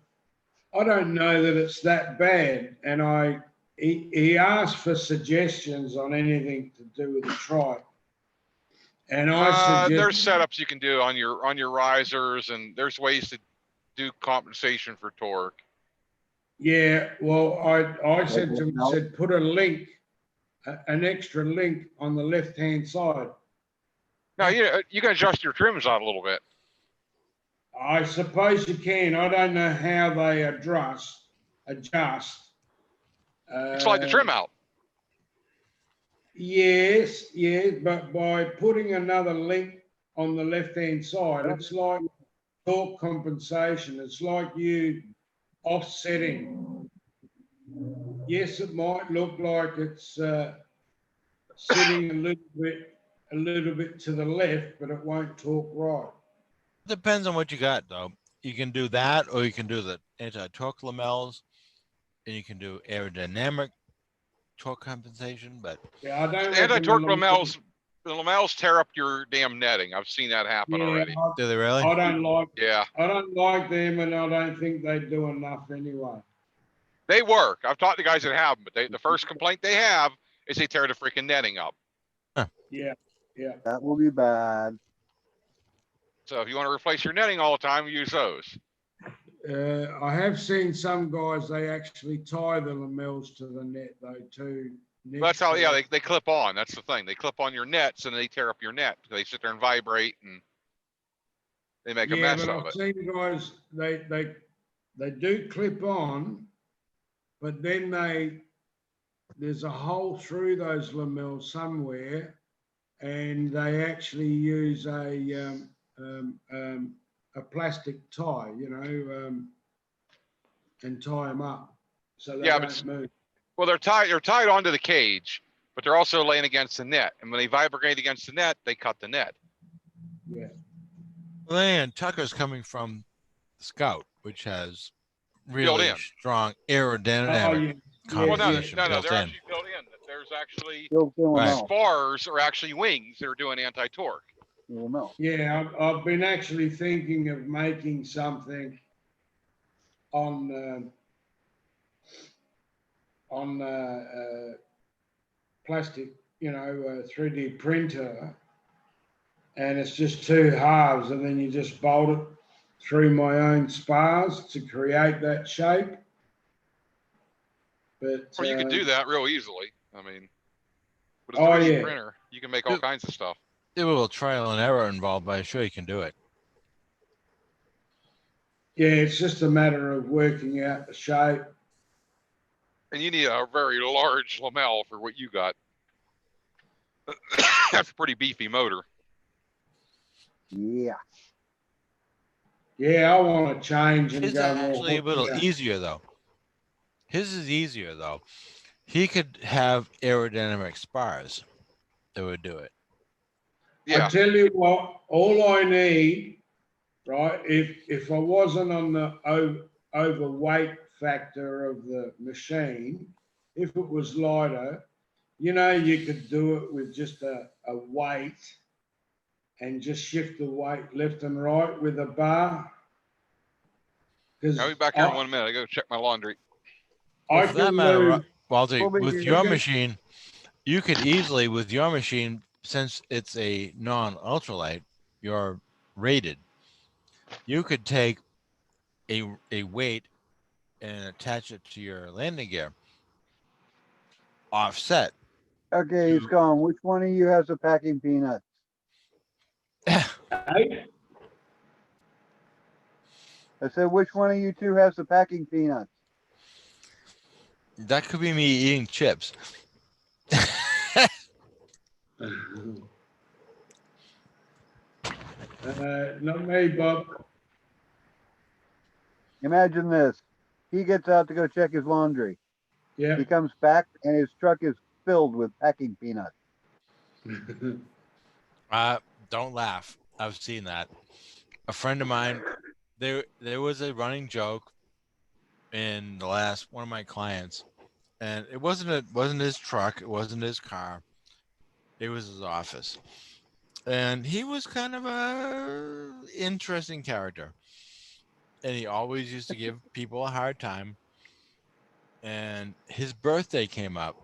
I don't know that it's that bad. And he asked for suggestions on anything to do with the trike. And I There's suggest, setups you can do on your risers, and there's ways to do compensation for torque. yeah, well, I said to him, No. said, put a link, an extra link on the left-hand side. Now you can adjust your trims out a little bit. I suppose you can. I don't know how they adjust. You slide the trim out. Yes, yes, but by putting another link on the left-hand side, it's like torque compensation. It's like you offsetting. Yes, it might look like it's sitting a little bit to the left, but it won't torque right. Depends on what you got, though. You can do that, or you can do the anti-torque lamels, and you can do aerodynamic torque compensation. But Yeah, I don't The anti-torque reckon lamels, the lamels tear up your damn netting. I've seen that happen already. do they really? I don't like. Yeah, I don't like them, and I don't think they do enough anyway. they work. I've talked to guys that have them, but the first complaint they have is they tear the freaking netting up. Yeah, yeah. That will be bad. So if you want to replace your netting all the time, use those. I have seen some guys, they actually tie the lamels to the net though too. That's how, yeah, they clip on. That's the thing. They clip on your nets and they tear up your net. They sit there and vibrate and they make a Yeah, mess but of I've it. seen guys, they do clip on, but then there's a hole through those lamels somewhere, and they actually use a plastic tie, and tie them up so they Yeah, but don't move. well, they're tied onto the cage, but they're also laying against the net. And when they vibrate against the net, they cut the net. Yeah. And Tucker's coming from Scout, which has Built really in. strong Oh, aerodynamic Well, no, compensation no, built they're in. actually built in. There's actually Built in Right. lamel. spars are actually wings that are doing anti-torque. Lamel. Yeah, I've been actually thinking of making something on plastic, 3D printer, and it's just two halves, and then you just bolt it through my own spars to create that shape. But Or you could do that real easily. I mean, with a Oh, 3D yeah. printer, you can make all Yep. kinds of stuff. There will trial and error involved, but I'm sure you can do it. Yeah, it's just a matter of working out the shape. And you need a very large lamel for what you got. That's a pretty beefy motor. Yeah. Yeah, I want to change and His is go more. actually a little hooky. easier, though. His is easier, though. He could have aerodynamic spars that would do it. Yeah. I tell you what, all I need, right, if I wasn't on the overweight factor of the machine, if it was lighter, you could do it with just a weight and just shift the weight left and right with a bar. I'll be back here in 1 minute. I go check my laundry. Well, for that matter, Walter, Well, but with you your can- machine, you could easily, with your machine, since it's a non-ultralight, you're rated, you could take a weight and attach it to your landing gear, offset. Okay, he's gone. Which one of you has the packing peanuts? Hey? I said, which one of you two has the packing peanuts? That could be me eating chips. Not me, Bob. Imagine this. He gets out to go check his laundry. Yeah. He comes back and his truck is filled with packing peanuts. Don't laugh. I've seen that. A friend of mine, there was a running joke in the last one of my clients, and it wasn't his truck, it wasn't his car, it was his office, and he was kind of a interesting character. and he always used to give people a hard time. And his birthday came up,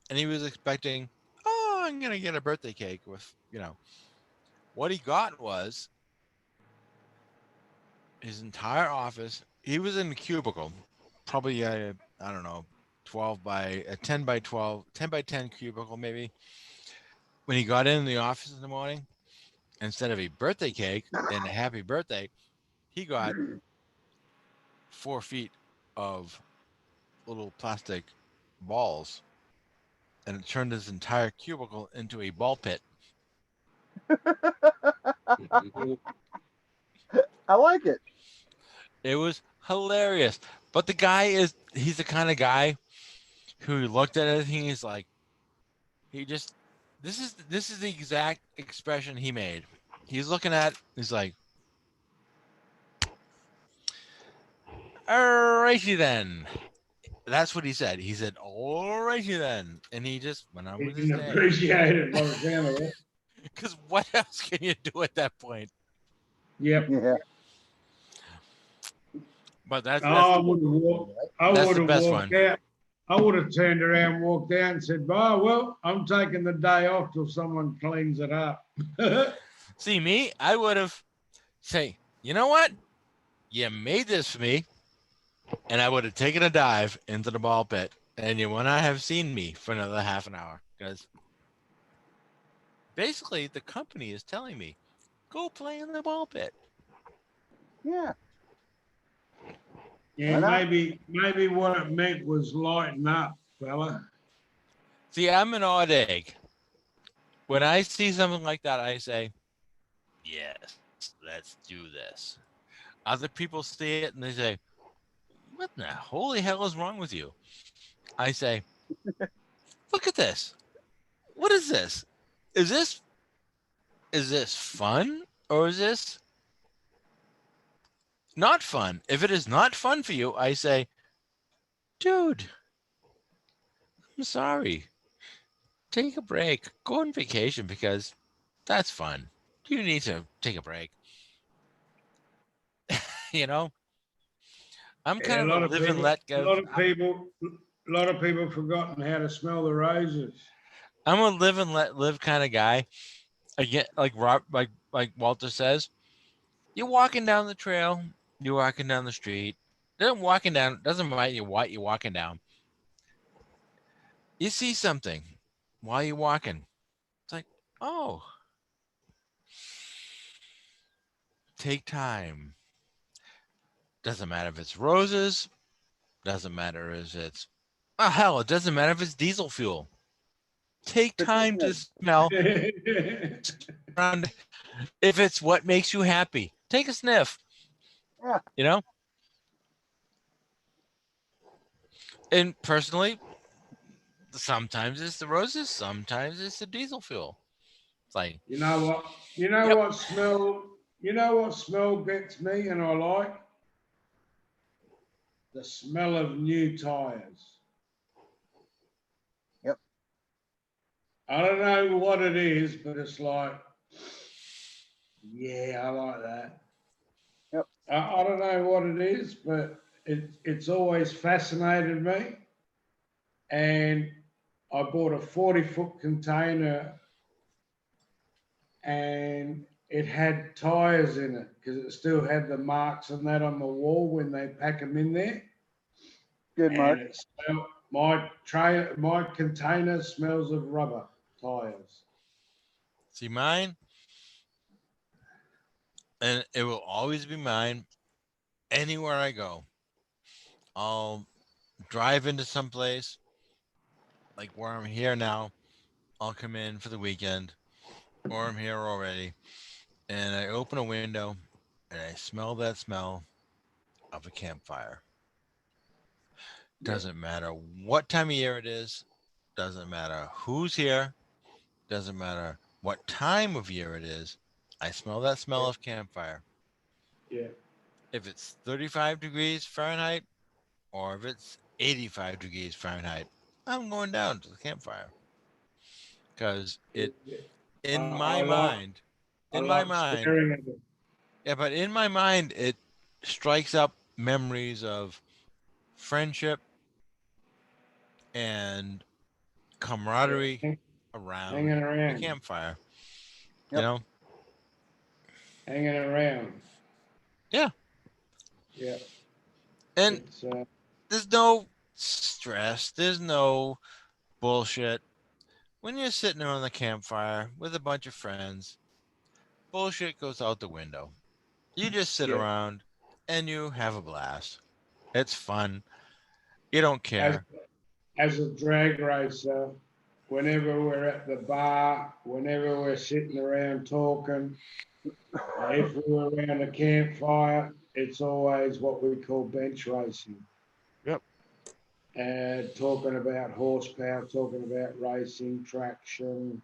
and he was expecting, oh, I'm gonna get a birthday cake with, what he got was his entire office. He was in the cubicle, probably I don't know, 12 by a 10 by 12, 10 by 10 cubicle maybe. When he got in the office in the morning, instead of a birthday cake and a happy birthday, he got 4 feet of little plastic balls, and it turned his entire cubicle into a ball pit. I like it. It was hilarious. But the guy he's the kind of guy who looked at everything, he's like, this is the exact expression he made. He's like, alrighty then. That's what he said. He said, alrighty then. And he just went on He with his didn't day. appreciate it by the sound of it. Because what else can you do at that point? Yep. Yeah. But that's I would have walked. I that's would the have best walked one. out. I would have turned around, walked out, and said, "Oh well, I'm taking the day off till someone cleans it up." See me, I would have say, you know what? You made this for me, and I would have taken a dive into the ball pit, and you would not have seen me for another half an hour because basically the company is telling me, go play in the ball pit. Yeah. Yeah, Why not? maybe what it meant was lighten up, fella. See, I'm an odd egg. When I see something like that, I say, yes, let's do this. Other people see it and they say, what the holy hell is wrong with you? I say, look at this. What is this? Is this fun or is this not fun? If it is not fun for you, I say, dude, I'm sorry. Take a break. Go on vacation because that's fun. You need to take a break. you know, I'm Yeah, kind of a live and let a go. lot of people forgotten how to smell the roses. I'm a live and let live kind of guy. Again, like Walter says, you're walking down the trail, you're walking down the street. Doesn't matter what you're walking down. You see something while you're walking. It's like, oh, take time. Doesn't matter if it's roses. Doesn't matter if it's, oh hell, it doesn't matter if it's diesel fuel. Take time to smell around. If it's what makes you happy, take a sniff. Yeah. You know. And personally, sometimes it's the roses, sometimes it's the diesel fuel. It's like, You know what? You know Yep. what smell? You know what smell gets me, and I like the smell of new tires. Yep. I don't know what it is, but it's like, yeah, I like that. Yep. I don't know what it is, but it's always fascinated me. And I bought a 40-foot container and it had tires in it because it still had the marks and that on the wall when they pack them in there. Good, Mark. And it smelled, my container smells of rubber tires. see mine, and it will always be mine. Anywhere I go, I'll drive into some place like where I'm here now. I'll come in for the weekend, or I'm here already, and I open a window and I smell that smell of a campfire. Doesn't matter what time of year it is, doesn't matter who's here, doesn't matter what time of year it is. I smell that smell of campfire. Yeah. If it's 35 degrees Fahrenheit or if it's 85 degrees Fahrenheit, I'm going down to the campfire because it, in my I like mind, I in my like mind, staring at them. yeah, but in my mind, strikes up memories of friendship and camaraderie Hanging around the around, campfire. You Yep. know, hanging around. yeah. Yeah, And it's there's no stress. There's no bullshit. When you're sitting around the campfire with a bunch of friends, bullshit goes out the window. You just sit yeah. around and you have a blast. It's fun. You don't As care. as a drag racer, whenever we're at the bar, whenever we're sitting around talking, if we're around a campfire, it's always what we call bench racing. Yep. Talking about horsepower, talking about racing, traction,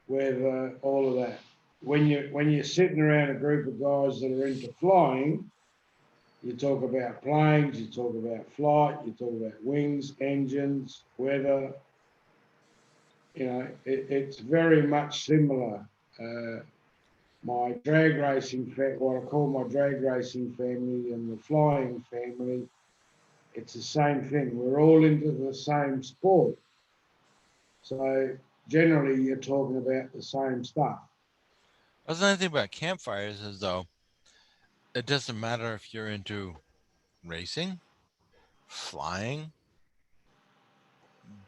weather, all of that. When you're sitting around a group of guys that are into flying, you talk about planes, you talk about flight, you talk about wings, engines, weather. You know, it's very much similar. My drag racing, what I call my drag racing family and the flying family, it's the same thing. We're all into the same sport. So generally, you're talking about the same stuff. That's another thing about campfires is though, it doesn't matter if you're into racing, flying,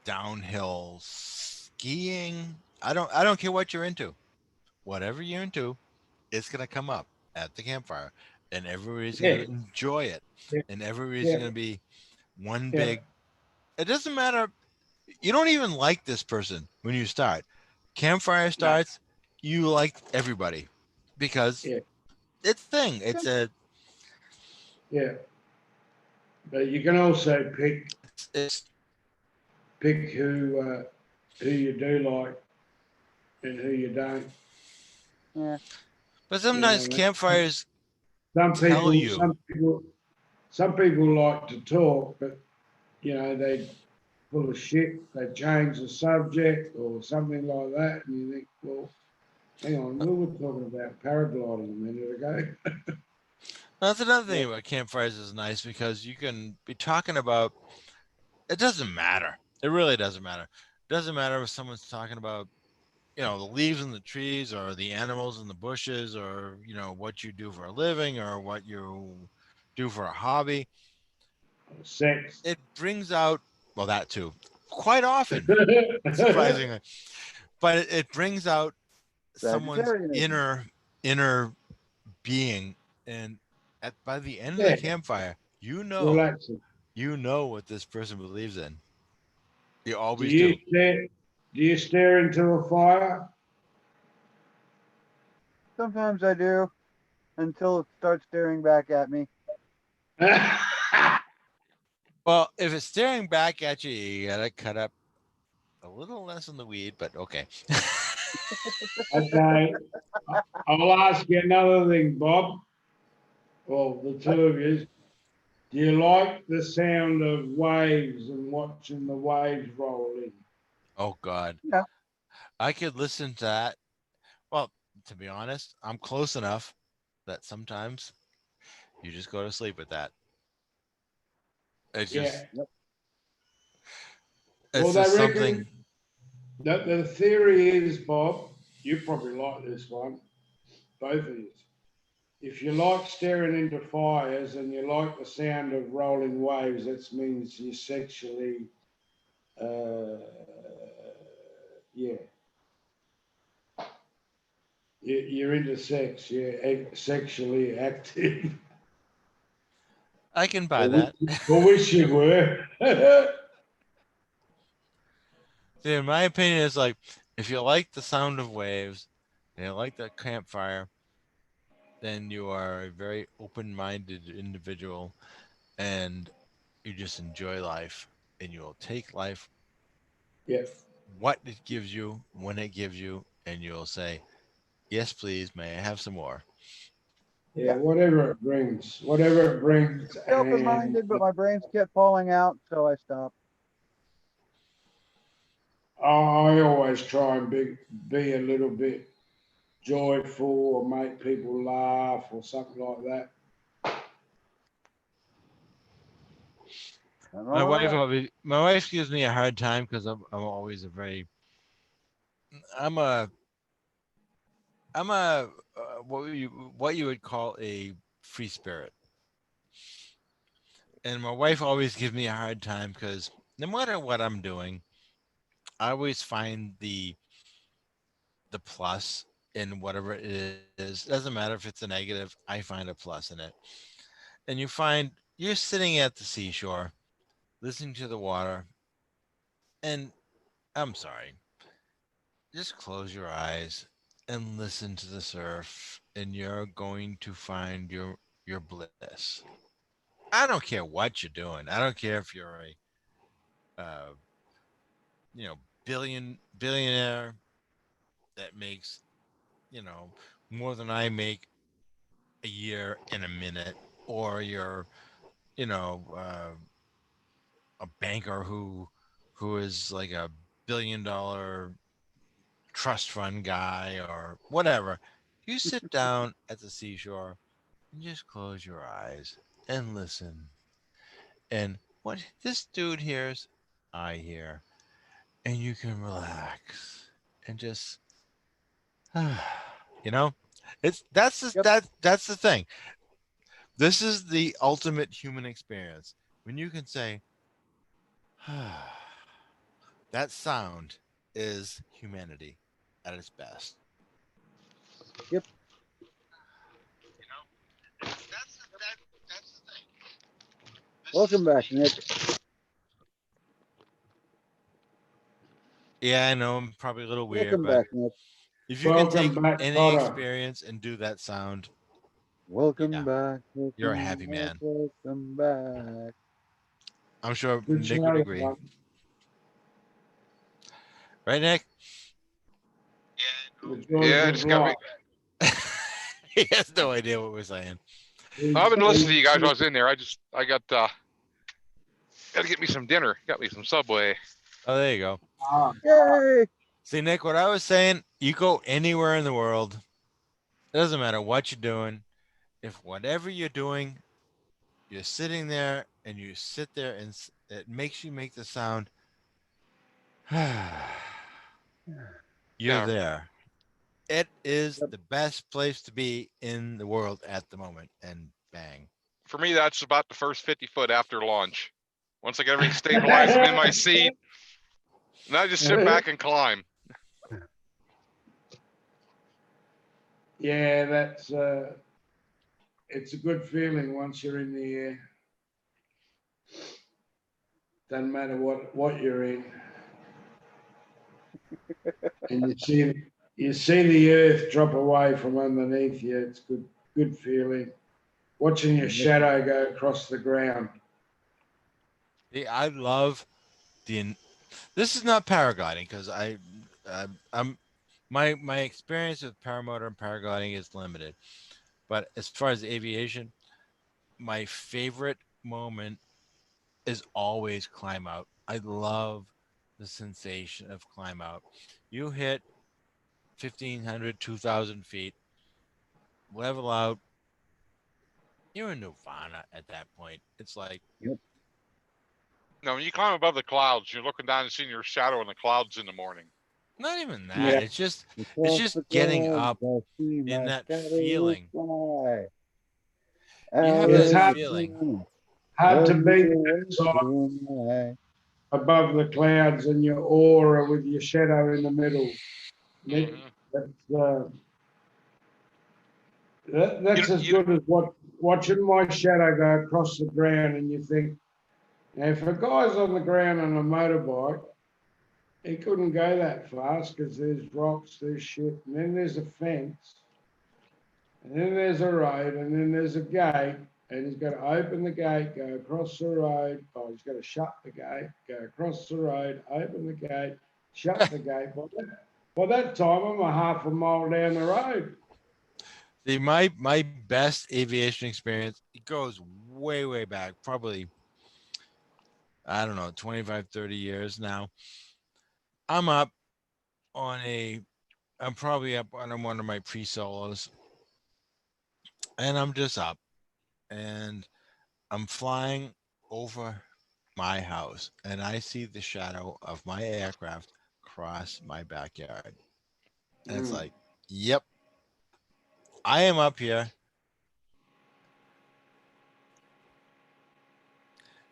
downhill skiing. I don't care what you're into. Whatever you're into, it's gonna come up at the campfire. And everybody's gonna Yeah, enjoy it. yeah, And everybody's yeah, gonna be one yeah. big, it doesn't matter. You don't even like this person when you start. Campfire No, starts, you like everybody because yeah, it's thing. It's a yeah. But you can also it's pick who you do like and who you don't. Yeah. but You know sometimes what I mean? campfires Some tell people, you. some people, some people like to talk, but you know they full of shit. They change the subject or something like that, and you think, well, hang on, we were talking about paragliding a minute ago. That's another Yeah, thing about campfires is nice because you can be talking about it doesn't matter. It really doesn't matter. It doesn't matter if someone's talking about, the leaves in the trees or the animals in the bushes or, what you do for a living or what you do for a hobby. sex. It brings out, well, that too, quite often, surprisingly, but it brings out someone's Vegetarianism. inner being. And by the end of the Yeah, campfire, relaxing. you know what this person believes in. You Do always you do. stare? Do you stare into a fire? Sometimes I do until it starts staring back at me. Well, if it's staring back at you, you gotta cut up a little less in the weed, but okay. Okay, I'll ask you another thing, Bob. Well, the two of you. Do you like the sound of waves and watching the waves roll in? Oh God, Yeah. I could listen to that. Well, to be honest, I'm close enough that sometimes you just go to sleep with that. It's Yeah. just, Well, it's they just something. reckon that the theory is, Bob, you probably like this one, both of you. If you like staring into fires and you like the sound of rolling waves, that means you're sexually, uh, yeah, you're into sex, you're sexually active. I can buy Or wish, that. or wish you were. See, in my opinion, it's like if you like the sound of waves and you like the campfire, then you are a very open-minded individual and you just enjoy life and you'll take life Yeah, what it gives you when it gives you and you'll say, yes please, may I have some more. yeah, Yeah. whatever it brings, Stay and open-minded, but my brains kept falling out, so I stopped. I always try and be a little bit joyful or make people laugh or something like that. Nothing My wrong with wife that. always, my wife gives me a hard time because I'm always a very, I'm a, I'm a, what you would call a free spirit. And my wife always gives me a hard time because no matter what I'm doing, I always find the plus in whatever it is. Doesn't matter if it's a negative, I find a plus in it. And you find you're sitting at the seashore, listening to the water, and I'm sorry, just close your eyes and listen to the surf, and you're going to find your bliss. I don't care what you're doing. I don't care if you're a you know billionaire that makes more than I make a year in a minute, or you're you know a banker who is like a $1 billion trust fund guy or whatever. You sit down at the seashore and just close your eyes and listen. And what this dude hears, I hear. And you can relax and just you know Yep. that's the thing. This is the ultimate human experience when you can say that sound is humanity at its best. Yep. That's the thing. This is Welcome back, the Nick. Yeah, I know I'm probably a little weird, Welcome but back, Nick. if you can Welcome take back, any Potter. experience and do that sound, Welcome yeah, back. you're a Welcome happy back. man. Welcome back. I'm sure Good Nick would show, agree. son. Right, Nick? It's really Yeah, good just got me. luck. He has no idea what we're saying. I've He's, been listening to you guys while I he's, was in there. I got to get me some dinner. Got me some Subway. Oh, there you go. Yay! See, Nick, what I was saying, you go anywhere in the world, it doesn't matter what you're doing. If whatever you're doing, you're sitting there and you sit there and it makes you make the sound, you're Yeah, there. It is Yep. the best place to be in the world at the moment. And bang. for me, that's about the first 50 foot after lunch. Once I get everything stabilized, I'm in my seat, and I just sit back and climb. yeah, it's a good feeling once you're in the air. Doesn't matter what you're in. And you see the earth drop away from underneath you. It's good feeling. Watching your shadow go across the ground. See, I love the. This is not paragliding because I'm my experience with paramotor and paragliding is limited. But as far as aviation, my favorite moment is always climb out. I love the sensation of climb out. You hit 1,500, 2,000 feet, level out. You're in nirvana at that point. It's like, Yep. Now, when you climb above the clouds, you're looking down and seeing your shadow in the clouds in the morning. not even that. Yeah. It's Across just the getting clouds, up I see in my that shadow feeling. fly. You have Out It's that of the feeling. hard to sun, beat the that side western above the clouds and your aura with your shadow in the middle. Nick, Hmm. that's You, that's as you, good as watching my shadow go across the ground, and you think, now, if a guy's on the ground on a motorbike, he couldn't go that fast because there's rocks, there's shit, and then there's a fence, and then there's a road, and then there's a gate, and he's got to open the gate, go across the road. Oh, he's got to shut the gate, go across the road, open the gate, shut the gate. By that time, I'm a half a mile down the road. See, my best aviation experience, it goes way back, probably, I don't know, 25, 30 years now. I'm up on I'm probably up on one of my pre-solos, and I'm just up and I'm flying over my house and I see the shadow of my aircraft cross my backyard. And it's like, yep, I am up here.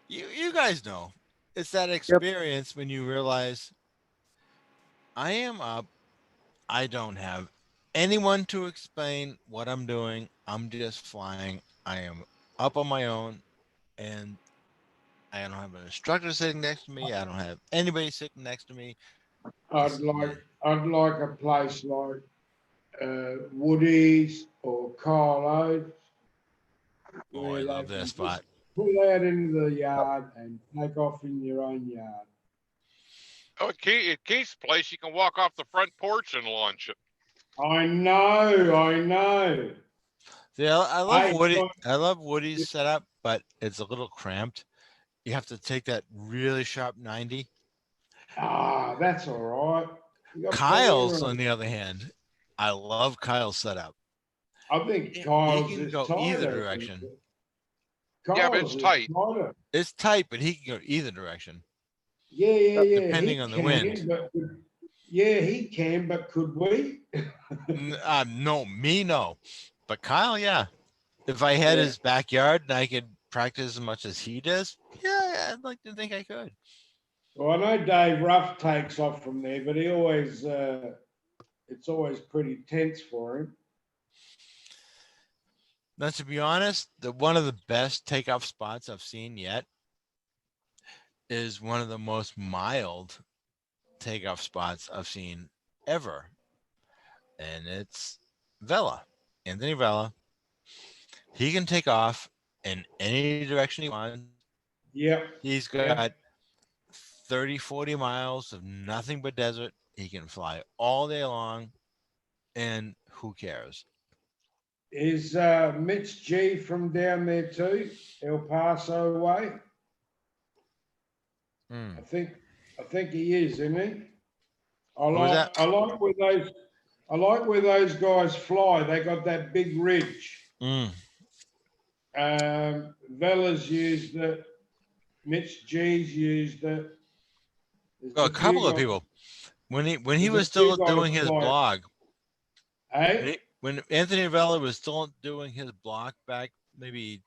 You guys know. It's that experience when you realize I am up. I don't have anyone to explain what I'm doing. I'm just flying. I am up on my own and I don't have an instructor sitting next to me. I don't have anybody sitting next to me. I'd like a place like Woody's or Carlo's Oh, I where they love that can spot. just pull out into the yard and take off in your own yard. Oh, at Keith's place, you can walk off the front porch and launch it. I know. Yeah, I love Hey, Woody. got- I love Woody's setup, but it's a little cramped. You have to take that really sharp 90. that's all right. You got plenty of Kyle's, on room. the other hand, I love Kyle's setup. I think He Kyle's can is go either tighter. direction. Yeah, but Kyle's it's is tight. tighter. It's tight, but he can go either direction, Yeah. depending He on the can, wind. but he can, but could we? No, me no, but Kyle, yeah. If I had Yeah. his backyard and I could practice as much as he does, yeah, I'd like to think I could. Well, I know Dave Ruff takes off from there, but he always, it's always pretty tense for him. Now, to be honest, one of the best takeoff spots I've seen yet is one of the most mild takeoff spots I've seen ever, and it's Vela, Anthony Vela. He can take off in any direction he wants. Yep. He's got 30, 40 miles of nothing but desert. He can fly all day long, and who cares? Is Mitch G from down there too, El Paso way? I think he is, isn't he? Who was that? I like where those guys fly. They got that big ridge. Vela's used it. Mitch G's used it. Well, a couple of people. When he there's was a few still doing guys his fly. blog, Hey? when Anthony Vela was still doing his blog back maybe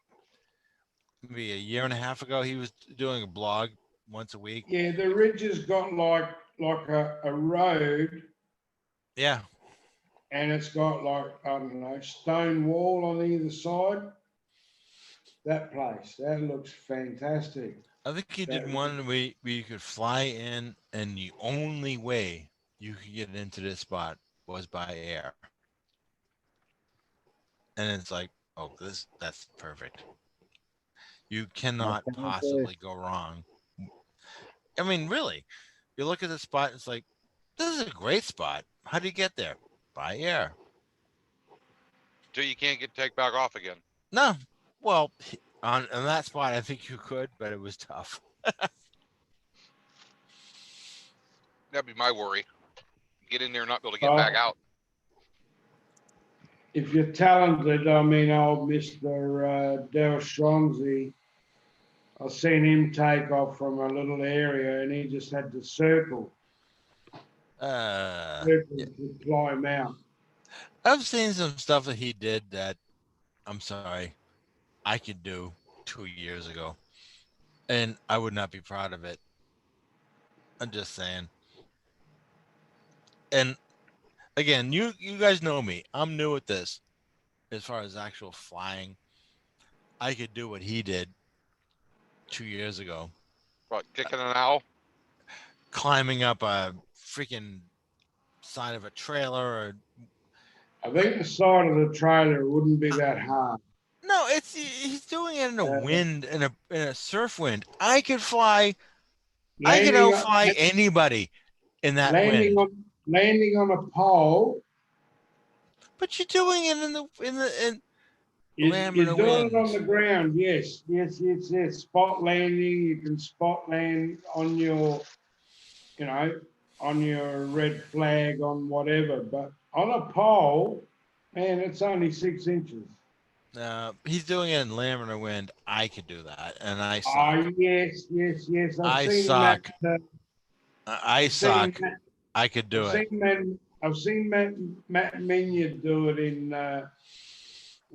a year and a half ago, he was doing a blog once a week. Yeah, the ridge has got like a road. Yeah. And it's got like, I don't know, stone wall on either side. That place, that looks fantastic. I think he did one where you could fly in, and the only way you could get into this spot was by air. And it's like, oh, that's perfect. You cannot possibly go wrong. I mean, really, you look at the spot, it's like, this is a great spot. How do you get there? By air. So you can't take back off again. No. Well, on that spot, I think you could, but it was tough. That'd be my worry. Get in there and not be able to get back out. If you're talented, I mean, old Mr. Del Stronzi, I've seen him take off from a little area and he just had to circle to climb out. I've seen some stuff that he did that, I'm sorry, I could do 2 years ago, and I would not be proud of it. I'm just saying. And again, you guys know me. I'm new at this. As far as actual flying, I could do what he did 2 years ago. What, kicking an owl? Climbing up a freaking side of a trailer, or I think the side of the trailer wouldn't be that hard. no, he's doing it in a wind, in a surf wind. I could fly. I could outfly anybody in that wind. Landing on a pole. But you're doing it You're doing it on the ground, yes. Spot landing. You can spot land on your, on your red flag, on whatever. But on a pole, man, it's only 6 inches. He's doing it in laminar wind. I could do that, and I suck. Oh, yes, yes, yes. I suck. I I've seen suck. that. I could do it. I've seen Matt Minyard do it in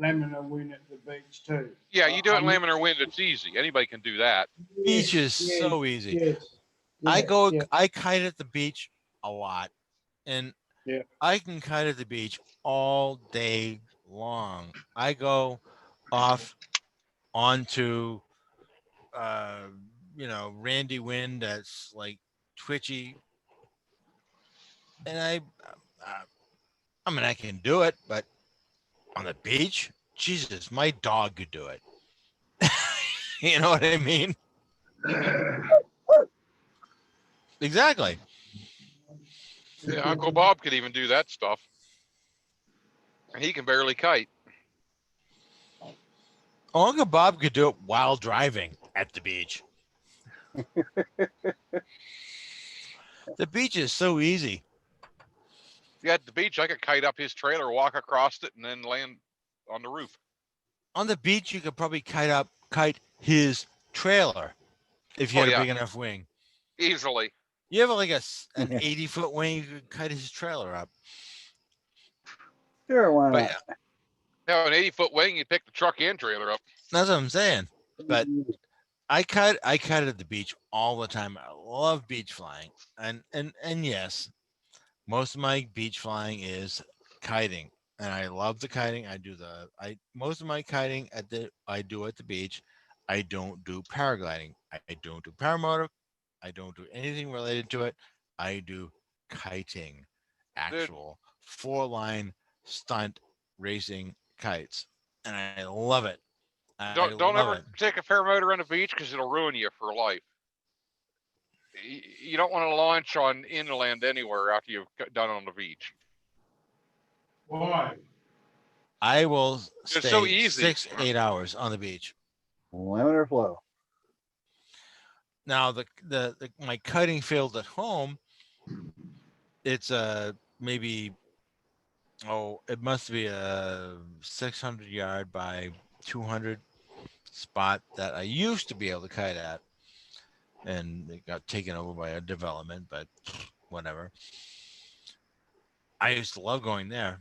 Laminar Win at the beach too. Yeah, you do it in I'm- laminar wind, it's easy. Anybody can do that. Beach is yes, so easy. Yes. I go. Yeah. I kite at the beach a lot, and Yeah. I can kite at the beach all day long. I go off onto randy wind that's like twitchy, and I mean I can do it, but on the beach, Jesus, my dog could do it. You know what I mean? Exactly. Yeah, Uncle Bob could even do that stuff. And he can barely kite. Uncle Bob could do it while driving at the beach. The beach is so easy. Yeah, at the beach, I could kite up his trailer, walk across it, and then land on the roof. On the beach, you could probably kite his trailer if you Oh, had a yeah. big enough wing. Easily. You have like an 80-foot wing, you could kite his trailer up. Sure, why But not? Now, an 80-foot wing, you pick the truck and trailer up. that's what I'm saying. But I kite at the beach all the time. I love beach flying, and yes, most of my beach flying is kiting, and I love the kiting. Most of my kiting I do at the beach. I don't do paragliding. I don't do paramotor. I don't do anything related to it. I do kiting, actual 4-line stunt racing kites, and I love it. Don't love ever it. take a paramotor on the beach because it'll ruin you for life. You don't want to launch on inland anywhere after you've done on the beach. Why? I will It's stay so easy. 6-8 hours on the beach. Laminar flow. Now my cutting field at home, it's maybe it must be a 600 yard by 200 spot that I used to be able to kite at, and it got taken over by a development, but whatever. I used to love going there.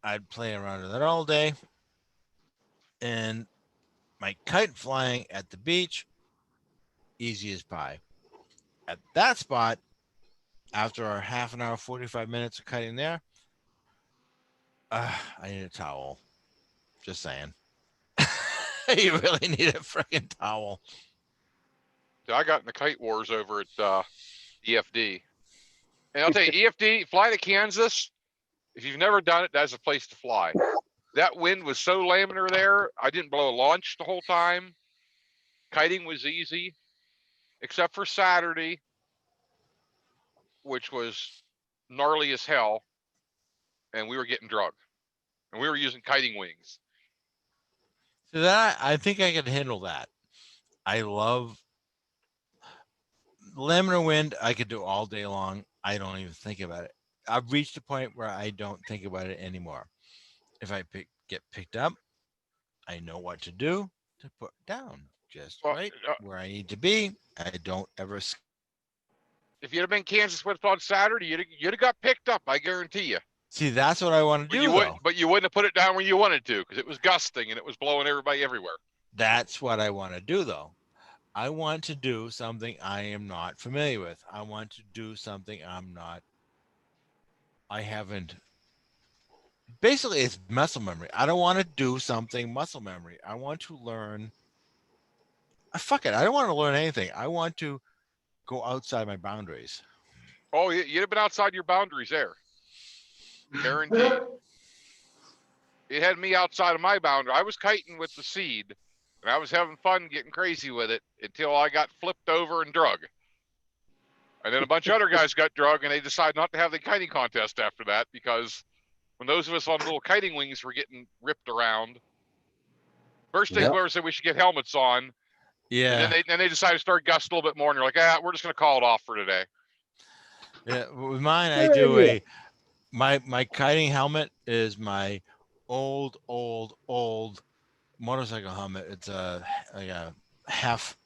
I'd play around with it all day, and my kite flying at the beach, easy as pie. At that spot, after our half an hour, 45 minutes of kiting there, I need a towel. Just saying. You really need a freaking towel. I got in the kite wars over at EFD. And I'll tell you, EFD, fly to Kansas. If you've never done it, that's a place to fly. That wind was so laminar there. I didn't blow a launch the whole time. Kiting was easy, except for Saturday, which was gnarly as hell. And we were getting drug. And we were using kiting wings. So that I think I can handle that. I love laminar wind. I could do all day long. I don't even think about it. I've reached a point where I don't think about it anymore. If I get picked up, I know what to do to put down just right where I need to be. I don't ever. If you'd have been Kansas with on Saturday, you'd have got picked up. I guarantee you. See, that's what I want to do. But you wouldn't have put it down where you wanted to because it was gusting and it was blowing everybody everywhere. That's what I want to do, though. I want to do something I am not familiar with. I want to do something I haven't. Basically, it's muscle memory. I don't want to do something muscle memory. I want to learn. Fuck it. I don't want to learn anything. I want to go outside my boundaries. Oh, you'd have been outside your boundaries there. Guaranteed. It had me outside of my boundary. I was kiting with the seed, and I was having fun getting crazy with it until I got flipped over and drug. And then a bunch of other guys got drug, and they decided not to have the kiting contest after that because when those of us on little kiting wings were getting ripped around, first thing whoever said we should get helmets on. Yeah. And then they decided to start gusting a little bit more, and you're like, we're just going to call it off for today. Yeah, with mine, I do my kiting helmet is my old motorcycle helmet. It's like a half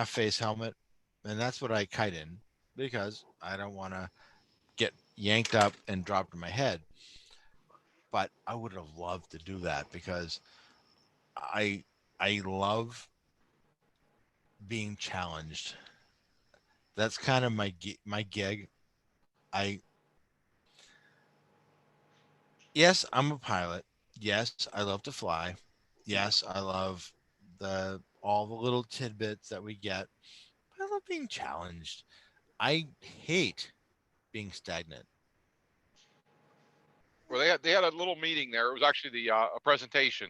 face helmet, and that's what I kite in because I don't want to get yanked up and dropped in my head. But I would have loved to do that because I I love being challenged. That's kind of my gig. I Yes, I'm a pilot. Yes, I love to fly. Yes, I love the all the little tidbits that we get. I love being challenged. I hate being stagnant. Well, they had a little meeting there. It was actually a presentation.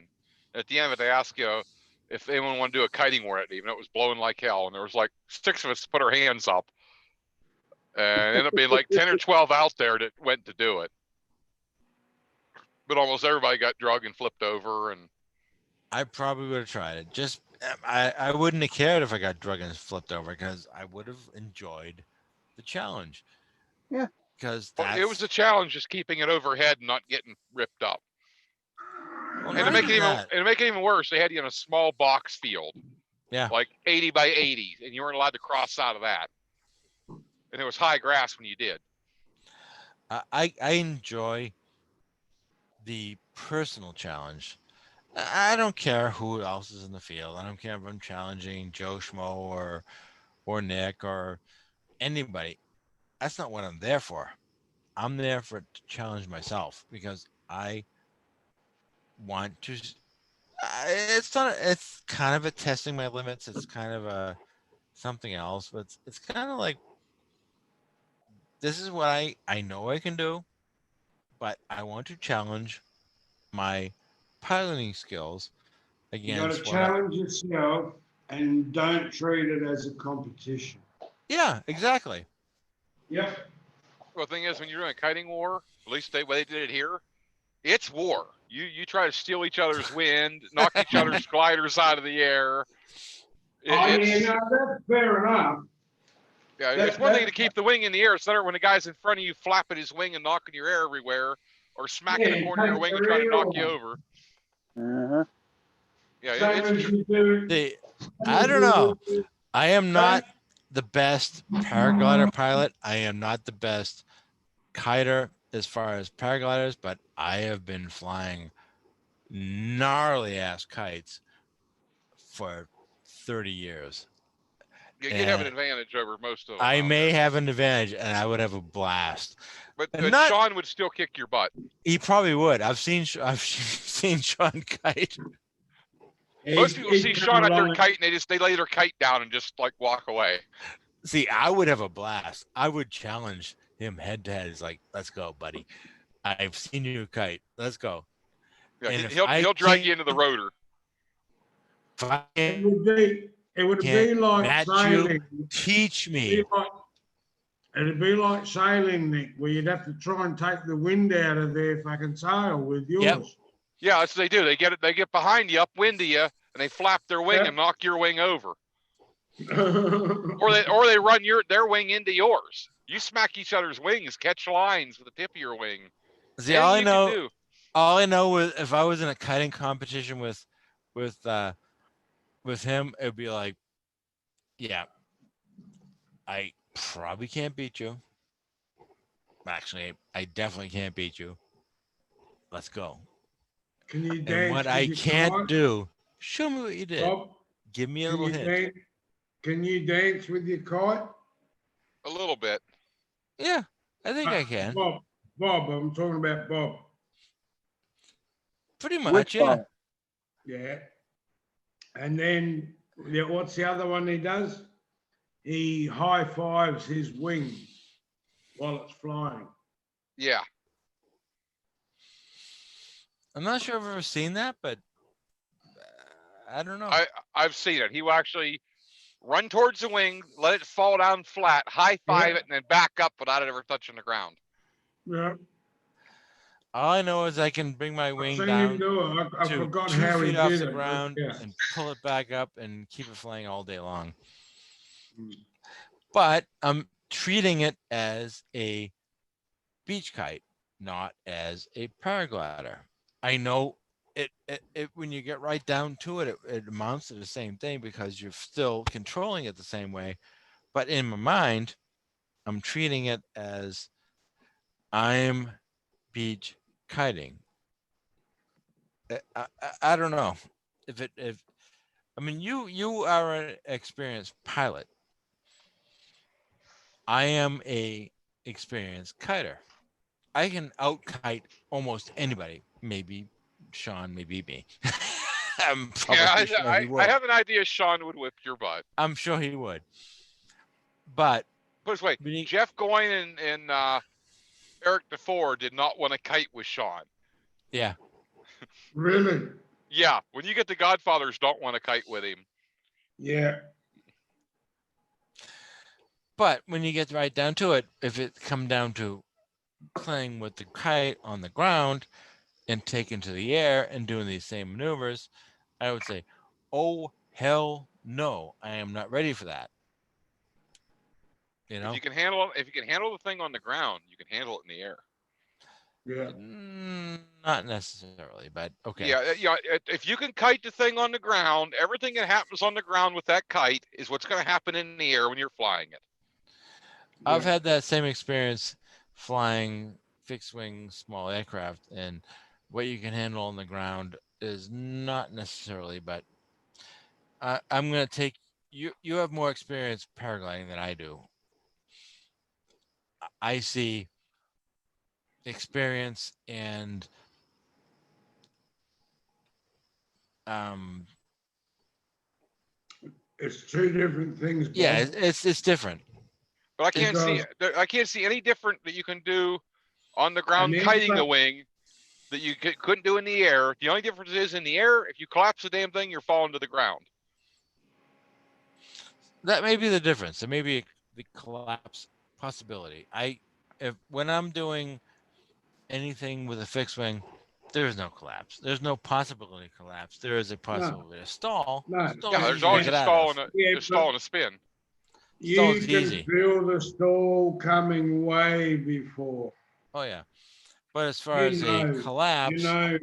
At the end of it, they asked you if anyone wanted to do a kiting war at even. It was blowing like hell, and there was like 6 of us put our hands up, and it ended up being like 10 or 12 out there that went to do it. But almost everybody got drug and flipped over, and I probably would have tried it. Just I wouldn't have cared if I got drug and flipped over because I would have enjoyed the challenge. Yeah. Because well, it was a challenge just keeping it overhead and not getting ripped up. well, And not even that. to make it even worse, they had you in a small box field, Yeah. like 80 by 80, and you weren't allowed to cross out of that. And it was high grass when you did. I enjoy the personal challenge. I don't care who else is in the field. I don't care if I'm challenging Joe Schmo or Nick or anybody. That's not what I'm there for. I'm there for to challenge myself because I want to. It's not. It's kind of a testing my limits. It's kind of a something else, but it's kind of like this is what I know I can do, but I want to challenge my piloting skills You got to against what I. challenge yourself and don't treat it as a competition. Yeah, exactly. Yep. Well, the thing is, when you're doing a kiting war, at least the way they did it here, it's war. You try to steal each other's wind, knock each other's gliders out of the air. Yeah, no, that's fair enough. Yeah, it's one thing to keep the wing in the air. It's another when the guy's in front of you flapping his wing and knocking your air everywhere, or smacking the corner of your wing and trying to knock you over. Uh-huh. Yeah, Same it's as you do. I don't know. I am not the best paraglider pilot. I am not the best kiter as far as paragliders, but I have been flying gnarly ass kites for 30 years. you'd have an advantage over most of them. I may have an advantage and I would have a blast. But not, Sean would still kick your butt. He probably would. I've seen Sean kite. Most people see Sean out there kiting, they lay their kite down and just like walk away. See, I would have a blast. I would challenge him head to head. It's like, let's go, buddy. I've seen you kite. Let's go. Yeah, he'll drag you into the rotor. It would be like sailing. Teach me. It'd be like sailing, Nick, where you'd have to try and take the wind out of their fucking sail with yours. Yep. Yeah, that's what they do. They get behind you, upwind of you, and they flap their wing and knock your wing over. or they run their wing into yours. You smack each other's wings, catch lines with the tip of your wing. See, all I know was if I was in a kiting competition with him, it'd be like, yeah, I probably can't beat you. Actually, I definitely can't beat you. Let's go. Can you dance? And what I can't do, show me what you did. Bob, give me a little hint. Can you dance with your kite? A little bit. Yeah, I think I can. Bob, I'm talking about Bob. Pretty much, yeah. Yeah. And then, what's the other one he does? He high fives his wing while it's flying. Yeah. I'm not sure I've ever seen that, but I don't know. I've seen it. He will actually run towards the wing, let it fall down flat, high five it, and then back up without it ever touching the ground. Yeah. All I know is I can bring my wing down I to forgot 2 how he feet off did the it, ground yeah. and pull it back up and keep it flying all day long. But I'm treating it as a beach kite, not as a paraglider. I know when you get right down to it, it amounts to the same thing because you're still controlling it the same way. But in my mind, I'm treating it as I'm beach kiting. I don't know if I mean you are an experienced pilot. I am a experienced kiter. I can out kite almost anybody. Maybe Sean, maybe me. I'm Yeah, probably sure he I would. have an idea Sean would whip your butt. I'm sure he would. But Put it this way, Jeff Goyne and Eric DeFore did not want to kite with Sean. Yeah. Really? Yeah, when you get the Godfathers, don't want to kite with him. Yeah. But when you get right down to it, if it come down to playing with the kite on the ground and taking to the air and doing these same maneuvers, I would say, oh hell no, I am not ready for that. You know, if you can handle the thing on the ground, you can handle it in the air. Yeah. Not necessarily, but okay. Yeah. If you can kite the thing on the ground, everything that happens on the ground with that kite is what's going to happen in the air when you're flying it. I've had that same experience flying fixed wing small aircraft, and what you can handle on the ground is not necessarily, but I'm going to take you. You have more experience paragliding than I do. I see experience and It's two different things, Bob. yeah, it's different. But I can't see any different that you can do on the ground kiting the wing that you couldn't do in the air. The only difference is in the air, if you collapse the damn thing, you're falling to the ground. That may be the difference. There may be the collapse possibility. When I'm doing anything with a fixed wing, there is no collapse. There's no possibility of collapse. There is a possibility of stall. No. Yeah, there's always a stall and a spin. You Stall's can easy. feel the stall coming way before. Oh yeah, but as far as a collapse, I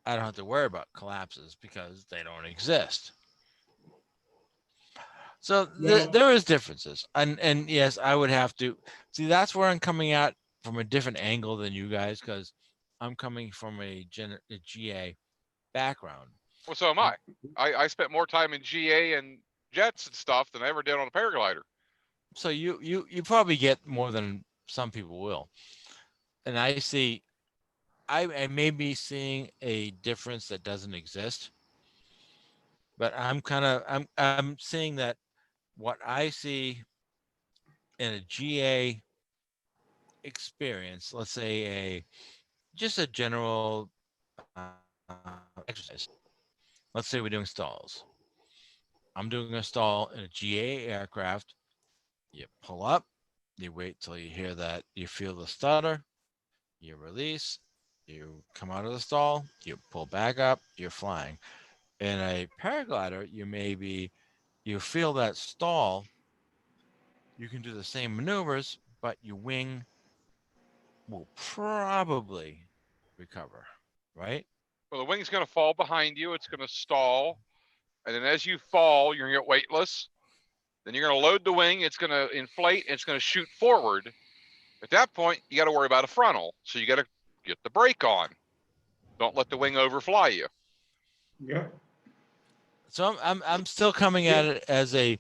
don't have to worry about collapses because they don't exist. So there is differences, and yes, I would have to see. That's where I'm coming at from a different angle than you guys, because I'm coming from a GA background. Well, so am I. I spent more time in GA and jets and stuff than I ever did on a paraglider. So you probably get more than some people will, and I see. I may be seeing a difference that doesn't exist, but I'm seeing that what I see in a GA experience, let's say just a general exercise. Let's say we're doing stalls. I'm doing a stall in a GA aircraft. You pull up, you wait till you hear that, you feel the stutter, you release, you come out of the stall, you pull back up, you're flying. In a paraglider, you feel that stall, you can do the same maneuvers, but your wing will probably recover, right? Well, the wing's going to fall behind you. It's going to stall. And then as you fall, you're going to get weightless. Then you're going to load the wing. It's going to inflate. And it's going to shoot forward. At that point, you got to worry about a frontal. So you got to get the brake on. Don't let the wing overfly you. Yeah. So I'm still coming at it as a.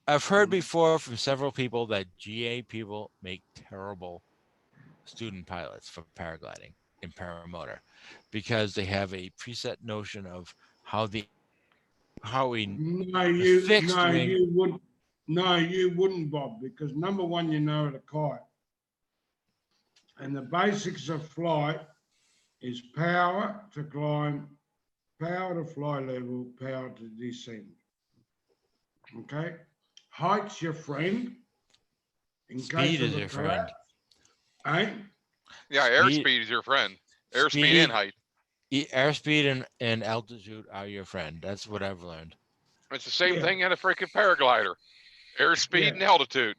I've heard before from several people that GA people make terrible student pilots for paragliding in paramotor because they have a preset notion of how we you wouldn't, Bob, because number one, you know the kite. And the basics of flight is power to climb, power to fly level, power to descend. Okay? Height's your friend. Speed is your friend. Eh? Yeah, airspeed is your friend. Airspeed and height. Airspeed and altitude are your friend. That's what I've learned. It's the same thing in a freaking paraglider. Airspeed and altitude.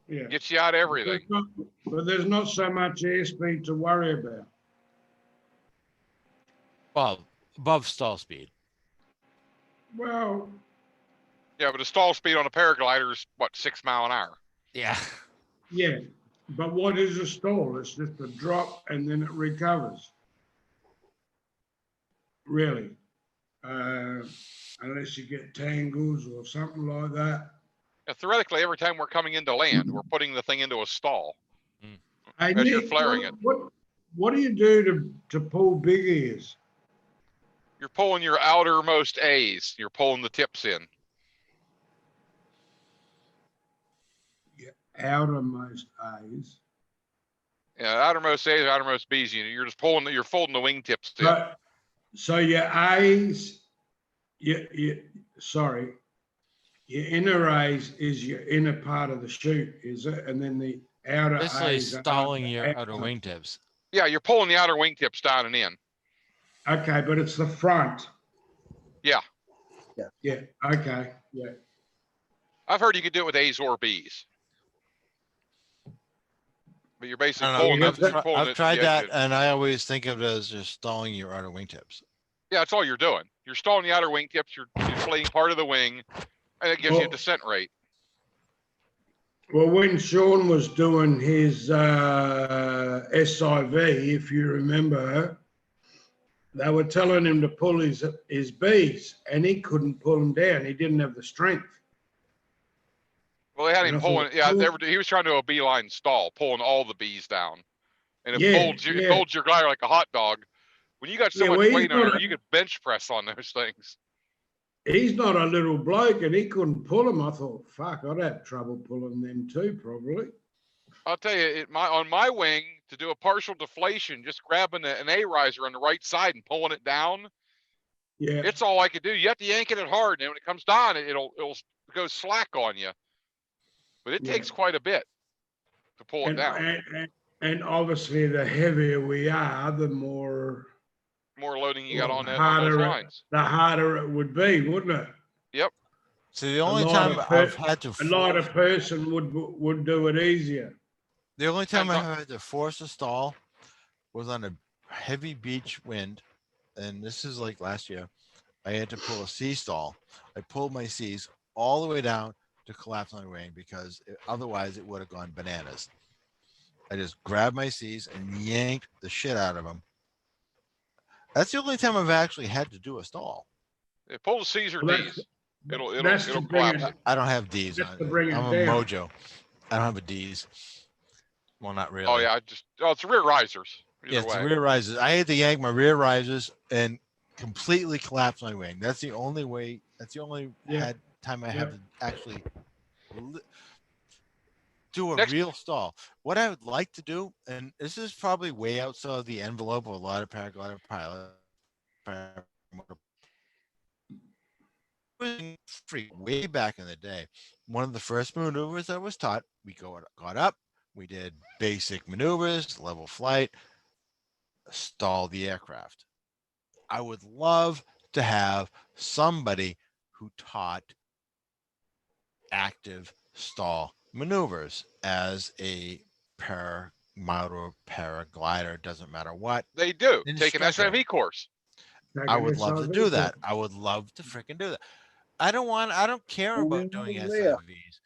Yeah. Gets you out of everything. But there's not so much airspeed to worry about. Well, above stall speed. Well, Yeah, but the stall speed on a paraglider is what, 6 mile an hour? Yeah. yeah, but what is a stall? It's just a drop and then it recovers. Really, unless you get tangles or something like that. Yeah, theoretically, every time we're coming into land, we're putting the thing into a stall Hey, as you're Nick, flaring it. what do you do to pull big ears? You're pulling your outermost A's. You're pulling the tips in. Outermost A's. Yeah, outermost A's, outermost B's. You're just pulling. You're folding the wingtips in. So your A's, sorry, your inner A's is your inner part of the chute, is it? And then the outer Basically A's are stalling your outer. outer wingtips. Yeah, you're pulling the outer wingtips down and in. Okay, but it's the front. Yeah. Yeah. Okay. Yeah. I've heard you could do it with A's or B's. But you're basically I don't pulling know. it. I've tried that, and I always think of it as just stalling your outer wingtips. Yeah, that's all you're doing. You're stalling the outer wingtips. You're deflating part of the wing, and it gives you a descent rate. Well, when Sean was doing his SIV, if you remember, they were telling him to pull his B's, and he couldn't pull them down. He didn't have the strength. Well, they had him And I pulling. thought, Yeah, cool. he was trying to do a beeline stall, pulling all the B's down, and it Yeah, folds you. It yeah. folds your glider like a hot dog. When you got so Yeah, much well, he's weight on not there, a- you could bench press on those things. He's not a little bloke, and he couldn't pull them. I thought, fuck, I'd have trouble pulling them too, probably. I'll tell you, on my wing, to do a partial deflation, just grabbing an A riser on the right side and pulling it down. Yeah. It's all I could do. You have to yank it hard, and when it comes down, it'll go slack on you. But it takes quite a bit to pull it down. And obviously, the heavier we are, the more Loading you got on those lines. The harder it would be, wouldn't it? Yep. So the only time I've had to a lighter person would do it easier. The only time I had to force a stall was on a heavy beach wind, and this is like last year. I had to pull a C stall. I pulled my C's all the way down to collapse my wing because otherwise it would have gone bananas. I just grabbed my C's and yanked the shit out of them. That's the only time I've actually had to do a stall. Yeah, pull the C's or D's. It'll collapse it. I don't have D's. I'm a Mojo. I don't have a D's. Well, not really. Oh yeah, it's rear risers. Yeah, it's rear risers. I had to yank my rear risers and completely collapse my wing. That's the only way. That's the only time I had to actually do a real stall. What I would like to do, and this is probably way outside the envelope of a lot of paraglider pilots, way back in the day. One of the first maneuvers I was taught, we got up, we did basic maneuvers, level flight, stall the aircraft. I would love to have somebody who taught active stall maneuvers as a paramotor paraglider, doesn't matter what. They do. Take an SIV course. I would love to do that. I would love to freaking do that. I don't care about doing SIVs.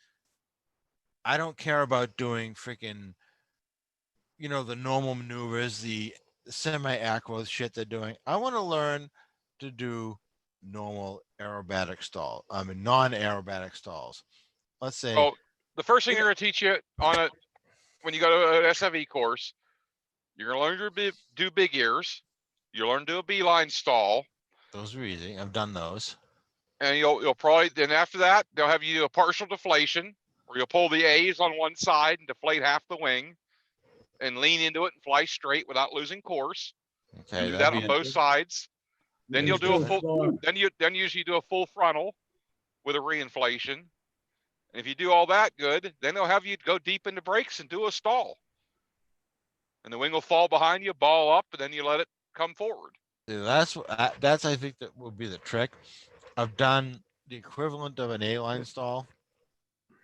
I don't care about doing freaking, the normal maneuvers, the semi-acro shit they're doing. I want to learn to do normal aerobatic stall. I mean, non-aerobatic stalls. Let's say. Oh, the first thing they're going to teach you on it when you go to an SIV course, you're going to learn to do big ears. You'll learn to do a beeline stall. Those are easy. I've done those. And you'll probably, then after that, they'll have you do a partial deflation where you'll pull the A's on one side and deflate half the wing and lean into it and fly straight without losing course. Okay. You do that on both sides. Then you'll do a full, then usually do a full frontal with a reinflation. And if you do all that good, then they'll have you go deep into brakes and do a stall. And the wing will fall behind you, ball up, and then you let it come forward. That's I think that will be the trick. I've done the equivalent of an A-line stall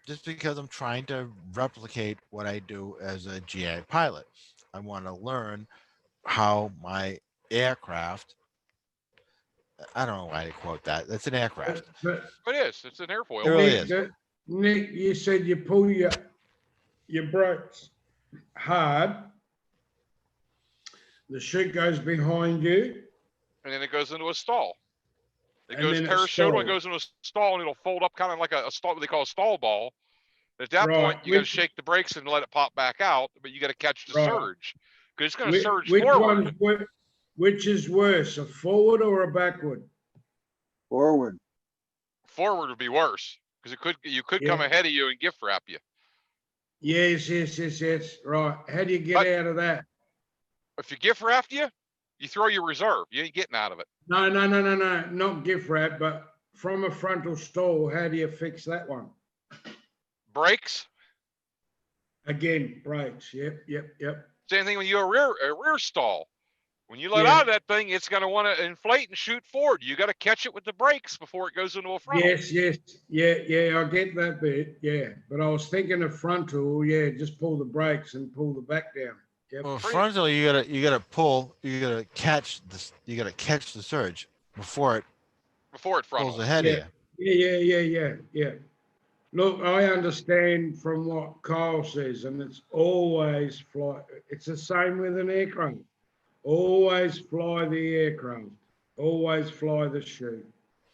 just because I'm trying to replicate what I do as a GI pilot. I want to learn how my aircraft I don't know why they quote that. That's an aircraft. But It is. It's an airfoil. It really Nick, is. Nick, you said you pull your brakes hard. The chute goes behind you. And then it goes into a stall. It And goes then it parachute, it stalls. goes into a stall, and it'll fold up kind of like a stall, what they call a stall ball. At that Right, point, you got to which- shake the brakes and let it pop back out, but you got to catch the Right. surge because it's going to surge Which forward. which is worse, a forward or a backward? Forward. Forward would be worse because you could come Yeah. ahead of you and gift wrap you. Yes. Right. How do you get out of that? If you gift wrap you throw your reserve. You ain't getting out of it. No. Not gift wrap, but from a frontal stall, how do you fix that one? Brakes. Again, brakes. Yep. Same thing when you a rear stall. When you let Yeah. out of that thing, it's going to want to inflate and shoot forward. You got to catch it with the brakes before it goes into a frontal. Yes. Yeah, I get that bit. Yeah. But I was thinking of frontal, just pull the brakes and pull the back down. Yep. Well, frontal, you gotta pull, you gotta catch this, you gotta catch the surge before it pulls pulls ahead Yeah. of you. Yeah. Look, I understand from what Kyle says, and it's always fly. It's the same with an aircraft. Always fly the aircraft. Always fly the chute.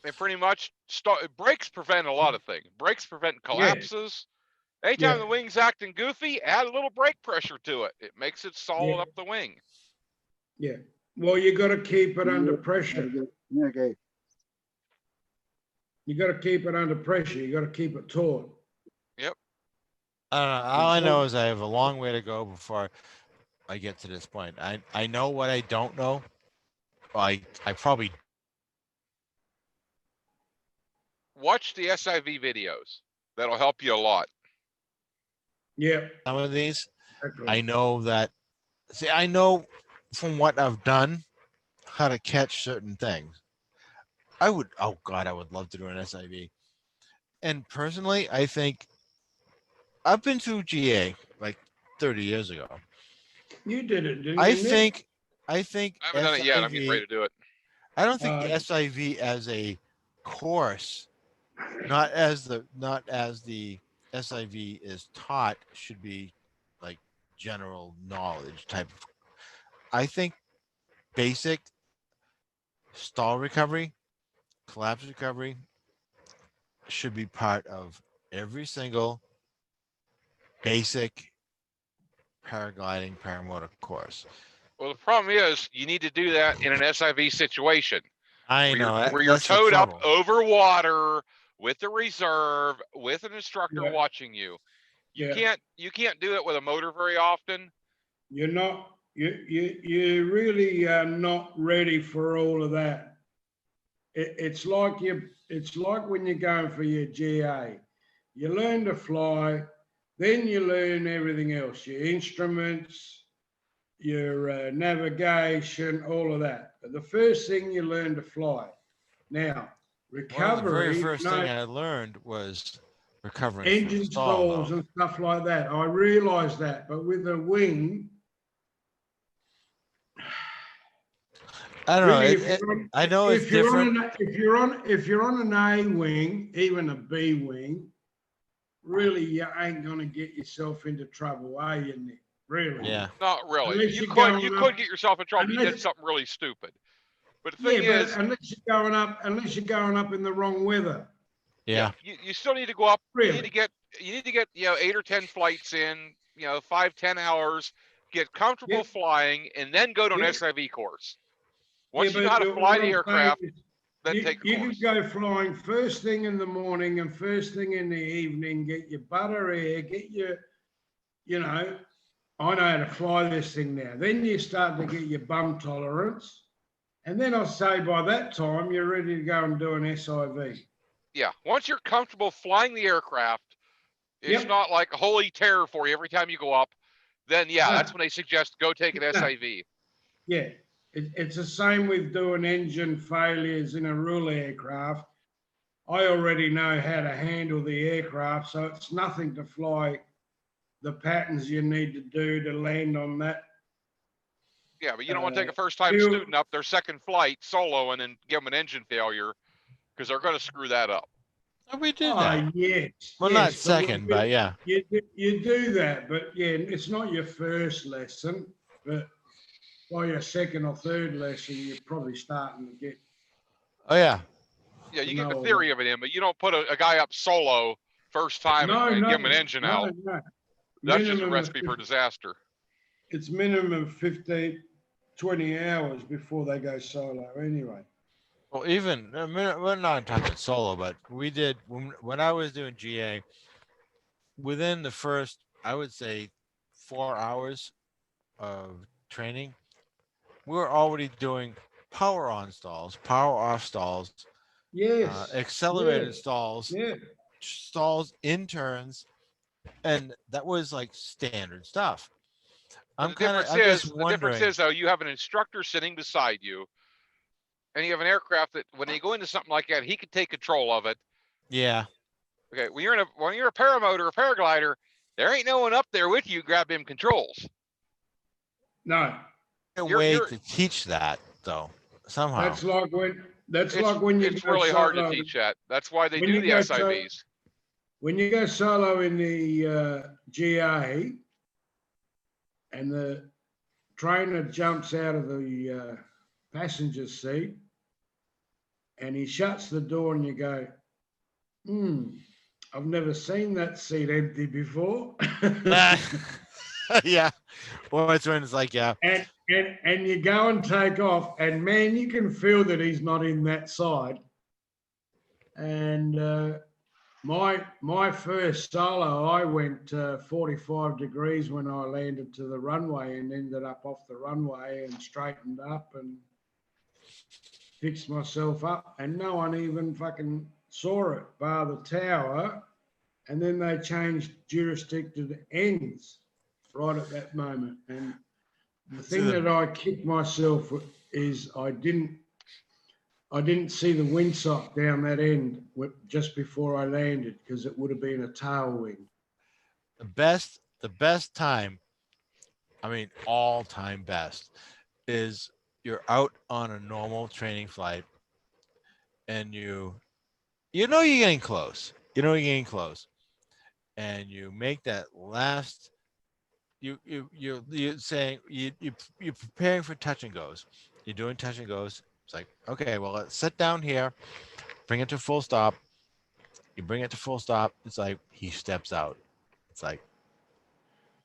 And pretty much brakes prevent a lot of things. Brakes prevent collapses. Anytime the wing's acting goofy, add a little brake pressure to it. It makes it solid up the wing. Yeah. Well, you got to keep it under pressure. Okay. You got to keep it under pressure. You got to keep it taut. Yep. I don't know. All I know is I have a long way to go before I get to this point. I know what I don't know. I probably Watch the SIV videos. That'll help you a lot. Yeah. some of these. Exactly. I know that. See, I know from what I've done how to catch certain things. Oh God, I would love to do an SIV. And personally, I think I've been through GA like 30 years ago. You did it, didn't you? I Nick? think I haven't done it yet. I'm getting ready to do it. I don't think the SIV as a course, not as the SIV is taught, should be like general knowledge type of. I think basic stall recovery, collapse recovery should be part of every single basic paragliding paramotor course. Well, the problem is you need to do that in an SIV situation. I know where you're that's the towed up trouble. over water with a reserve, with an instructor Yeah. watching you. You Yeah. can't do it with a motor very often. You're not. You really are not ready for all of that. It's like when you're going for your GA. You learn to fly, then you learn everything else, your instruments, your navigation, all of that. But the first thing you learn to fly. Now, Well, recovery. the very first thing I learned was recovering from engine stall, stalls though. and stuff like that. I realized that, but with a wing, I don't really, know. I know it's different. If you're on an A wing, even a B wing, really you ain't gonna get yourself into trouble, are you, Nick? Really? Yeah. Not really. Unless You you're could going get up- yourself in trouble if you did unless- something really stupid. But the thing Yeah, is, but unless you're going up in the wrong weather. Yeah. you still need to go up. Really? You need to get 8 or 10 flights in, 5-10 hours, get comfortable Yeah. flying, and then go to an Yeah. SIV course. Once Yeah, you know how but to what fly I'm the saying aircraft, is then you, take the you course. could go flying first thing in the morning and first thing in the evening, get your butter air, get your, I know how to fly this thing now. Then you start to get your bum tolerance. And then I'll say by that time, you're ready to go and do an SIV. Yeah, once you're comfortable flying the aircraft, it's Yep. not like a holy terror for you every time you go up. Then No. that's when they suggest go take an No. SIV. Yeah, it's the same with doing engine failures in a rule aircraft. I already know how to handle the aircraft, so it's nothing to fly the patterns you need to do to land on that Yeah, but you don't want to take a first-time you- student up their second flight solo and then give them an engine failure because they're going to screw that up. Oh, we did Oh, that. yes. Well, yes, not second, but yeah. You do that, but yeah, it's not your first lesson, but by your second or third lesson, you're probably starting to get Oh yeah. Yeah, you to get the know theory of it in, but you don't put a guy up solo first time and, No, and no, give him an engine no, out. no. That's just a Minimum of recipe for disaster. It's minimum 15, 20 hours before they go solo anyway. Well, even we're not talking solo, but we did when I was doing GA. Within the first, I would say, 4 hours of training, we were already doing power on stalls, power off stalls, Yes. accelerated yeah, stalls, Yeah. stalls in turns, and that was like standard stuff. But I'm just the difference wondering. is though, you have an instructor sitting beside you, and you have an aircraft that when they go into something like that, he can take control of it. Yeah. Okay, when you're a paramotor or paraglider, there ain't no one up there with you grabbing controls. No. A way to teach that though somehow. That's like when you It's go really hard to solo. teach that. That's why they When do you the go SIVs. When you go solo in the GA and the trainer jumps out of the passenger seat and he shuts the door and you go, I've never seen that seat empty before. Yeah. Or it's when it's like, yeah. And you go and take off, and man, you can feel that he's not in that side. And my first solo, I went 45 degrees when I landed to the runway and ended up off the runway and straightened up and fixed myself up, and no one even fucking saw it, bar the tower. And then they changed jurisdicted ends right at that moment. And the thing that I kicked myself is I didn't see the windsock down that end just before I landed, because it would have been a tailwind. The best time, I mean, all time best, is you're out on a normal training flight and you know you're getting close. You know you're getting close. And you make that last you're saying you're preparing for touch and goes. You're doing touch and goes. It's like, okay, well, let's sit down here, bring it to full stop. You bring it to full stop. It's like he steps out. It's like,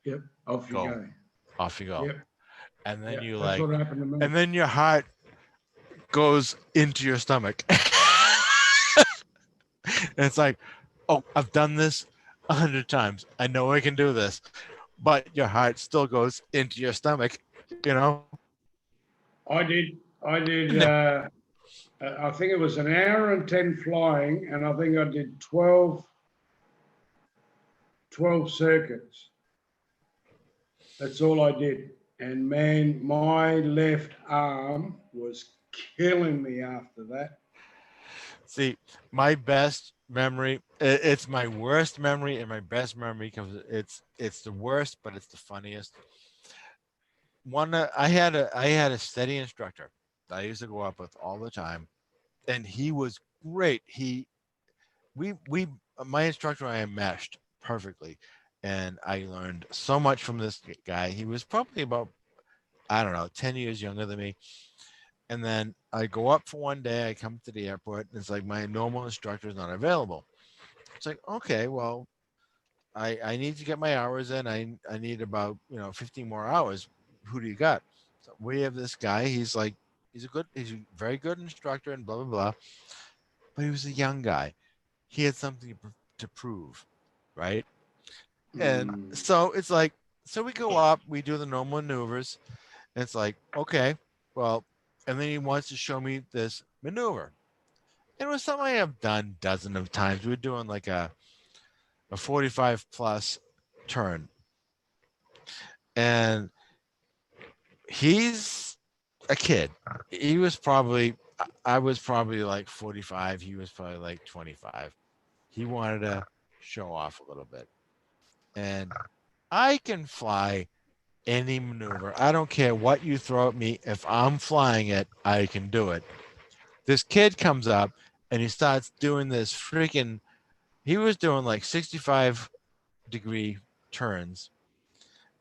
yep, off you go. Off you go. Yep. And then you that's like, what happened to me. and then your heart goes into your stomach. And it's like, oh, I've done this 100 times. I know I can do this, but your heart still goes into your stomach, you know? I did. I think it was an hour and 10 flying, and I think I did 12 circuits. That's all I did. And man, my left arm was killing me after that. See, my best memory, it's my worst memory and my best memory because it's the worst, but it's the funniest. I had a steady instructor that I used to go up with all the time, and he was great. My instructor and I meshed perfectly, and I learned so much from this guy. He was probably about, I don't know, 10 years younger than me. And then I go up for one day, I come to the airport, and it's like my normal instructor is not available. It's like, okay, well, I need to get my hours in. I need about 15 more hours. Who do you got? So we have this guy. He's a very good instructor and blah blah blah. But he was a young guy. He had something to prove, right? And so it's like, so we go up, we do the normal maneuvers, and it's like, okay, well, and then he wants to show me this maneuver. It was something I have done dozens of times. We were doing like a 45 plus turn. And he's a kid. I was probably like 45. He was probably like 25. He wanted to show off a little bit. And I can fly any maneuver. I don't care what you throw at me. If I'm flying it, I can do it. This kid comes up and he starts doing this freaking, he was doing like 65-degree turns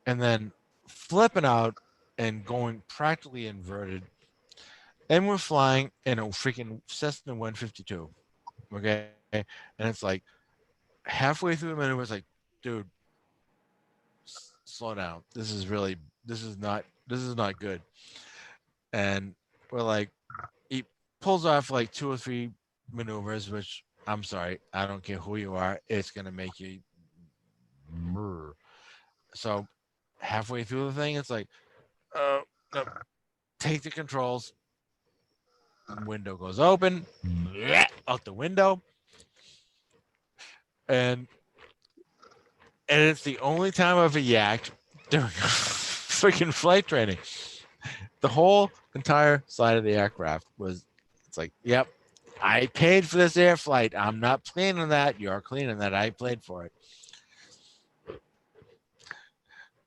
and then flipping out and going practically inverted. And we're flying in a freaking Cessna 152. Okay. And it's like halfway through the maneuver, it's like, dude, slow down. This is not good. And we're like, he pulls off like 2 or 3 maneuvers, which I'm sorry, I don't care who you are, it's gonna make you. So halfway through the thing, it's like, no, take the controls. Window goes open, out the window, and it's the only time I've yacked during freaking flight training. The whole entire side of the aircraft was, it's like, yep, I paid for this air flight. I'm not cleaning that. You're cleaning that. I paid for it.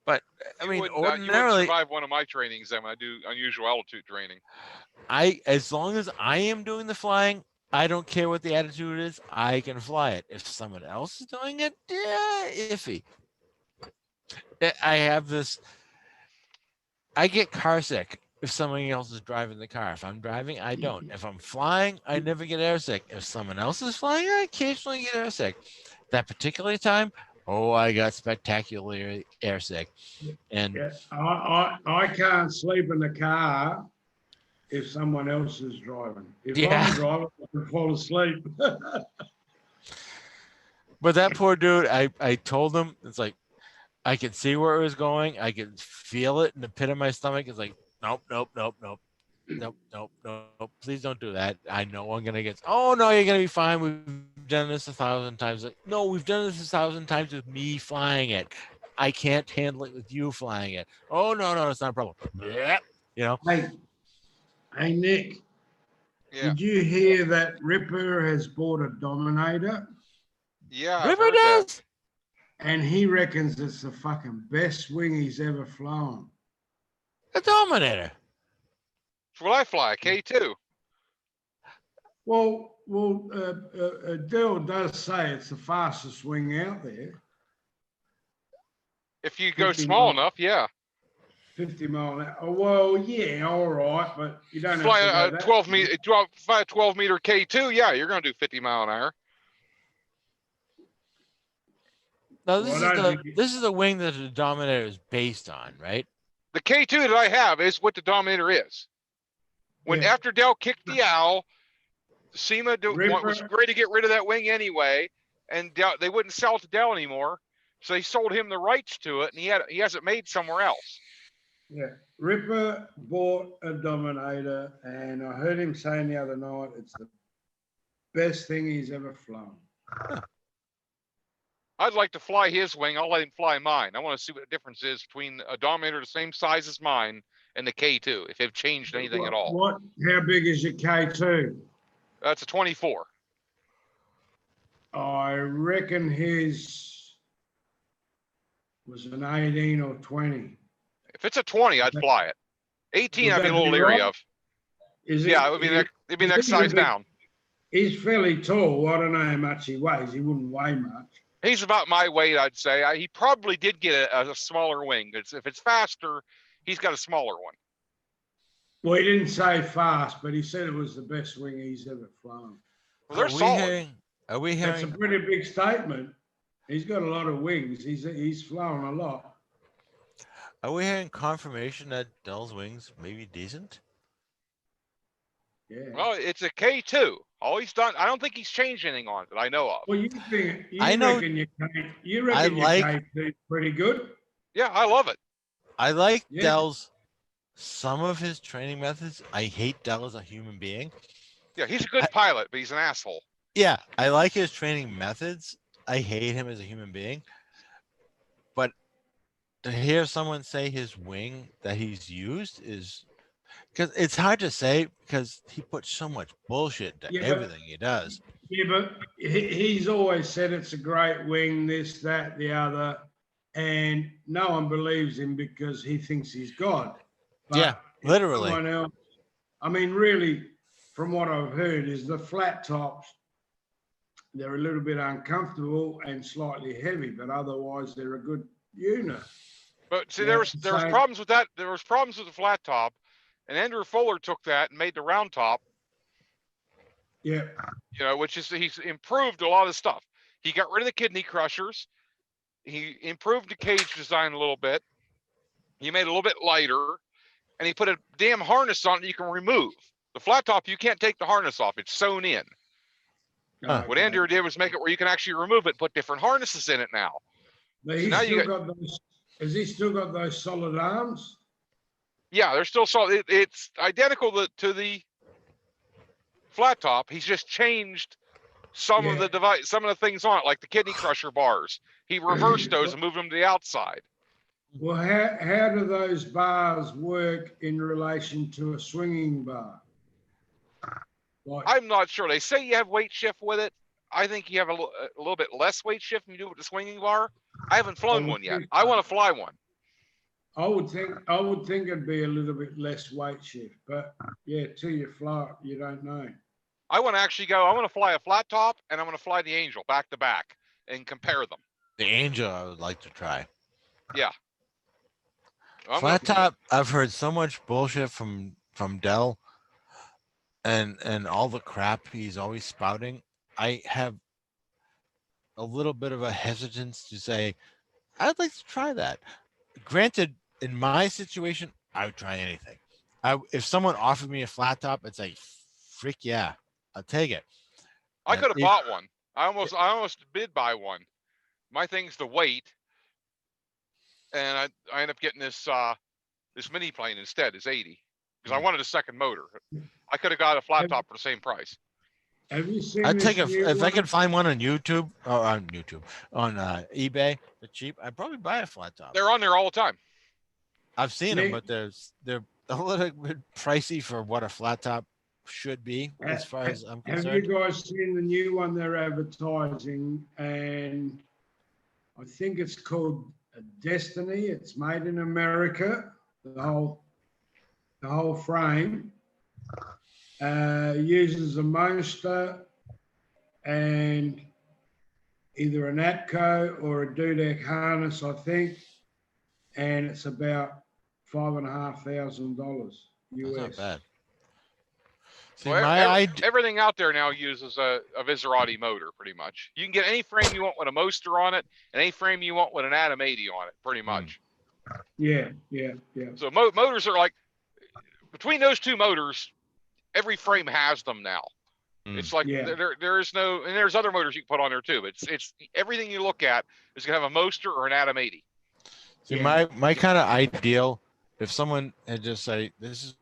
But I You mean, wouldn't, you wouldn't ordinarily, survive one of my trainings then when I do unusual altitude training. as long as I am doing the flying, I don't care what the attitude is. I can fly it. If someone else is doing it, yeah, iffy. I have this. I get car sick if somebody else is driving the car. If I'm driving, I don't. If I'm flying, I never get airsick. If someone else is flying, I occasionally get airsick. That particular time, oh, I got spectacularly airsick. And Yeah, I can't sleep in the car if someone else is driving. If Yeah. I'm driving, I can fall asleep. but that poor dude, I told him, it's like, I could see where it was going. I could feel it in the pit of my stomach. It's like, nope, nope, nope, nope. Nope, nope, nope. Please don't do that. I know I'm gonna get. Oh no, you're gonna be fine. We've done this 1,000 times. Like, no, we've done this 1,000 times with me flying it. I can't handle it with you flying it. Oh no, no, it's not a problem. You know. Hey Nick, Yeah. did you hear that Ripper has bought a Dominator? Yeah, I've Ripper heard that. does. And he reckons it's the fucking best wing he's ever flown. A Dominator. That's what I fly, a K2. Well, Dell does say it's the fastest wing out there. If you go 50 small mile- enough, yeah. 50 mile an hour. Oh, well, yeah, all right, but you don't Fly have to a go that 12 meter, fly a 12-meter K2, yeah, you're gonna do 50 mile an hour. Now Well, I don't think this is the wing that the Dominator is based on, right? The K2 that I have is what the Dominator is. When Yeah. after Dell kicked the owl, SEMA was Ripper- great to get rid of that wing anyway, and they wouldn't sell it to Dell anymore, so they sold him the rights to it, and he has it made somewhere else. Yeah, Ripper bought a Dominator, and I heard him saying the other night it's the best thing he's ever flown. I'd like to fly his wing. I'll let him fly mine. I want to see what the difference is between a Dominator the same size as mine and the K2, if they've changed anything at all. How big is your K2? That's a 24. I reckon his was an 18 or 20. If it's a 20, I'd fly it. 18, I'd be a little leery of. Yeah, it would be it'd be next size down. He's fairly tall. I don't know how much he weighs. He wouldn't weigh much. He's about my weight, I'd say. He probably did get a smaller wing. If it's faster, he's got a smaller one. Well, he didn't say fast, but he said it was the best wing he's ever flown. Well, they're solid. Are we That's hearing? a pretty big statement. He's got a lot of wings. He's flown a lot. Are we hearing confirmation that Dell's wings may be decent? Yeah. Well, it's a K2. All he's done, I don't think he's changed anything on it that I know of. Well, you reckon your I like- K2's pretty good? Yeah, I love it. I like Yeah. Dell's some of his training methods. I hate Dell as a human being. Yeah, he's a good pilot, but he's an asshole. Yeah, I like his training methods. I hate him as a human being. But to hear someone say his wing that he's used is because it's hard to say because he puts so much bullshit to Yeah, but- everything he does. Yeah, but he's always said it's a great wing, this, that, the other. and no one believes him because he thinks he's God. But Yeah, if literally. someone else, I mean, really, from what I've heard, is the flat tops, they're a little bit uncomfortable and slightly heavy, but otherwise they're a good unit. But see, Yeah, there was same. problems with that. There was problems with the flat top, and Andrew Fuller took that and made the round top. Yeah. You know, which is he's improved a lot of stuff. He got rid of the kidney crushers. He improved the cage design a little bit. He made it a little bit lighter, and he put a damn harness on it you can remove. The flat top, you can't take the harness off. It's sewn in. Huh. What Andrew did was make it where you can actually remove it, put different harnesses in it now. But So he's now still you got those, has he still got those solid arms? Yeah, they're still solid. It's identical to the flat top. He's just changed some of Yeah. the device, some of the things on it, like the kidney crusher bars. He reversed those and moved them to the outside. Well, how do those bars work in relation to a swinging bar? Like, I'm not sure. They say you have weight shift with it. I think you have a little bit less weight shift than you do with the swinging bar. I haven't flown would one yet. think I so. want to fly one. I would think it'd be a little bit less weight shift, but yeah, till you fly, it, you don't know. I want to actually go. I want to fly a flat top and I want to fly the Angel back to back and compare them. The Angel, I would like to try. Yeah. Flat top, I've heard so much bullshit from Dell and all the crap he's always spouting. I have a little bit of a hesitance to say, I'd like to try that. Granted, in my situation, I would try anything. If someone offered me a flat top, I'd say, frick yeah, I'll take it. I And could have if- bought one. I almost did buy one. My thing's the weight, and I end up getting this this mini plane instead. It's 80 because I wanted a second motor. I could have got a flat top for the same price. Have you seen I'd this take new if I one? can find one on YouTube or on eBay for cheap. I'd probably buy a flat top. They're on there all the time. I've seen them, Nick- but they're a little bit pricey for what a flat top should be, as far as I'm Have you concerned. guys seen the new one they're advertising? And I think it's called Destiny. It's made in America. The whole frame uses a Monster and either an Atco or a Dudek harness, I think, and it's about $5,500 US. That's not bad. See, Well, my idea. everything out there now uses a Visorati motor, pretty much. You can get any frame you want with a Moster on it, and any frame you want with an Atom 80 on it, pretty much. Yeah. So motors are like, between those two motors, every frame has them now. It's like Yeah. there is no, and there's other motors you can put on there too. But it's everything you look at is gonna have a Moster or an Atom 80. See, Yeah. my kind of ideal, if someone had just say, this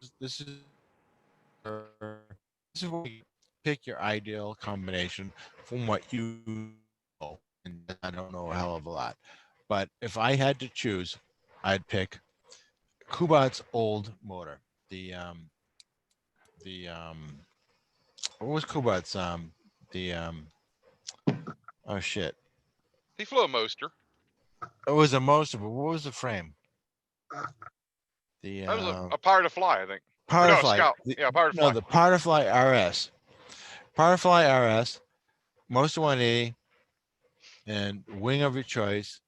is what you pick your ideal combination from what you know, and I don't know a hell of a lot, but if I had to choose, I'd pick Kubat's old motor. What was Kubat's oh shit, He flew a Moster. it was a Moster, but what was the frame? The That was a Power to Fly, I think. Power No, to Fly. Scout. The- Yeah, Power to no, Fly. the Power to Fly RS. Power to Fly RS, Moster 180, and wing of your choice.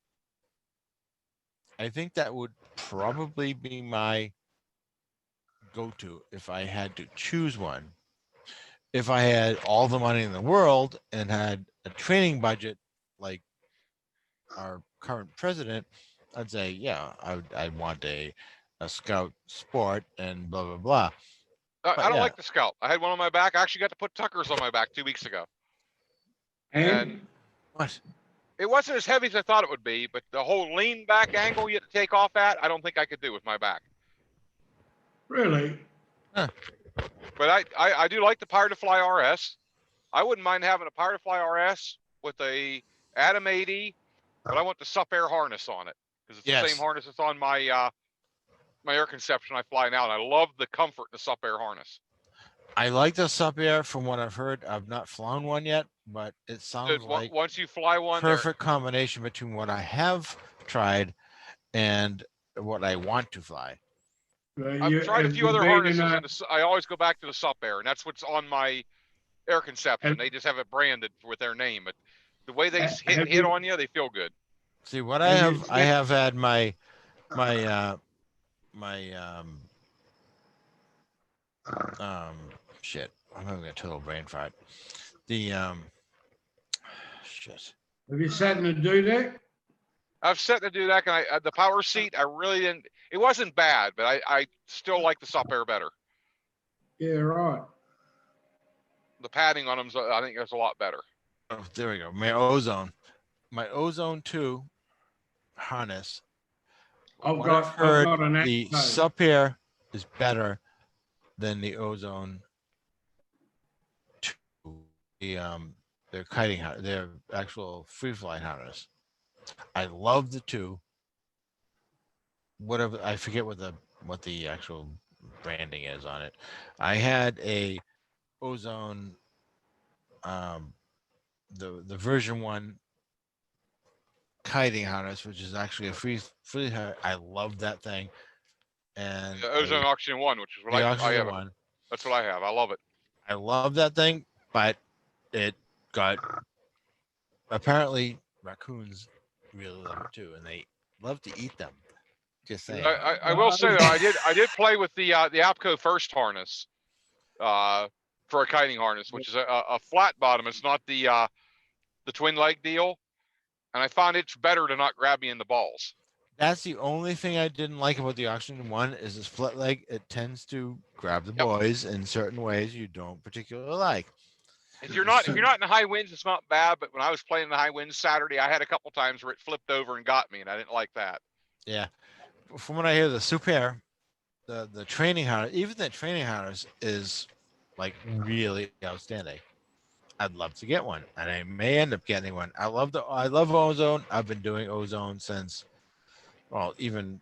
I think that would probably be my go-to if I had to choose one. If I had all the money in the world and had a training budget like our current president, I'd say, yeah, I'd want a Scout Sport and blah, blah, blah. I don't yeah. like the Scout. I had one on my back. I actually got to put Tuckers on my back 2 weeks ago. And What? It wasn't as heavy as I thought it would be, but the whole lean back angle you had to take off at, I don't think I could do with my back. really, But I do like the Power to Fly RS. I wouldn't mind having a Power to Fly RS with a Atom 80, but I want the SUP Air harness on it because it's the Yes. same harness that's on my my air conception I fly now, and I love the comfort in the SUP Air harness. I like the Sup Air from what I've heard. I've not flown one yet, but it sounds Dude, like once you fly one, perfect combination between what I have tried and what I want to fly. I've tried a have few you other been in harnesses, a, and I always go back to the Sup Air, and that's what's on my air conception. have, They just have it branded with their name, but the way they have hit you on you, they feel good. See what have you I seen, have had my my shit. I'm having a total brain fart. The shit. have you sat in a dudek? I've set to do that. The power seat, I really didn't. It wasn't bad, but I still like the Sup Air better. Yeah, right. The padding on them, I think, is a lot better. Oh, there we go. My Ozone 2 harness. I've What I've got heard, an the Acto. Sup Air is better than the Ozone 2. Their kiting, their actual free flight harness. I love the 2. Whatever, I forget what the actual branding is on it. I had a Ozone, the version 1 kiting harness, which is actually a free. I love that thing, and The Ozone Oxygen 1, which is what the I oxygen have. one. That's what I have. I love it. I love that thing, but it got apparently raccoons really love it too, and they love to eat them. Just saying. I will say though, I did play with the APCO First harness for a kiting harness, which is a flat bottom. It's not the twin leg deal, and I found it's better to not grab me in the balls. That's the only thing I didn't like about the oxygen one is this split leg. It tends to grab the boys in certain ways you don't particularly like. If you're not in the high winds, it's not bad. But when I was playing in the high winds Saturday, I had a couple times where it flipped over and got me, and I didn't like that. Yeah, from what I hear, the Super, the training harness, even the training harness is like really outstanding. I'd love to get one, and I may end up getting one. I love Ozone. I've been doing Ozone since, well, even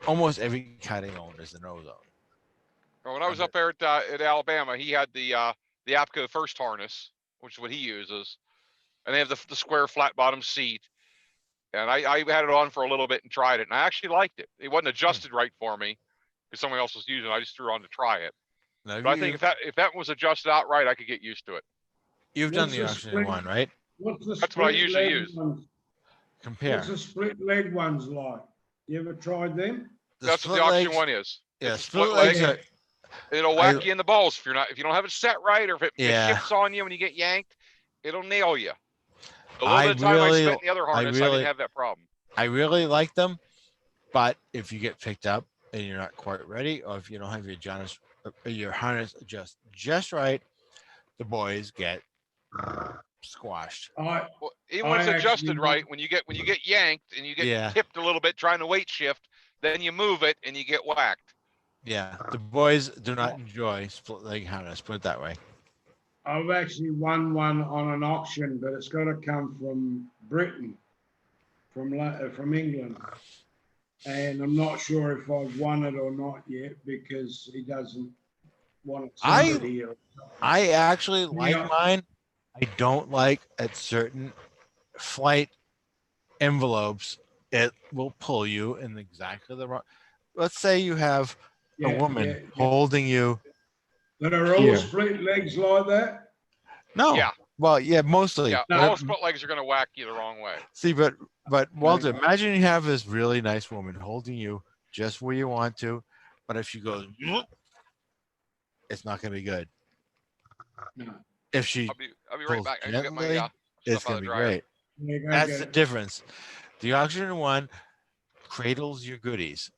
almost every kiting owner is an Ozone. Well, when I was up there at Alabama, he had the APCO First harness, which is what he uses, and they have the square flat bottom seat. And I had it on for a little bit and tried it, and I actually liked it. It wasn't adjusted right for me because someone else was using it. I just threw it on to try it. Now, But I think if that was adjusted outright, I could get used to it. You've done the oxygen one, right? That's what I usually use. Compare. What's the split leg ones like? You ever tried them? That's what the oxygen one is. Yeah, it's a split leg. are, It'll whack you in the balls if you don't have it set right, or if it shifts on you when you get yanked, it'll nail you. A little bit of time I spent in the other harness, I didn't have that problem. I really like them, but if you get picked up and you're not quite ready, or if you don't have your harness just right, the boys get squashed. Well, even when it's adjusted right, when you get yanked and you get tipped a little bit trying to weight shift, then you move it and you get whacked. Yeah, the boys do not enjoy split leg harness. Put it that way. I've actually won one on an auction, but it's got to come from Britain, from England, and I'm not sure if I've won it or not yet because he doesn't want it sent here. I actually like mine. I don't like at certain flight envelopes, it will pull you in exactly the wrong. Let's say you have a woman holding you. That are all split legs like that? No. Yeah. Well, yeah, mostly. Yeah, all split legs are going to whack you the wrong way. See, but Walter, imagine you have this really nice woman holding you just where you want to, but if she goes, it's not going to be good. No. If she I'll be right back. I get my it's stuff out going of to the be dryer. great. That's the difference. The oxygen one cradles your goodies,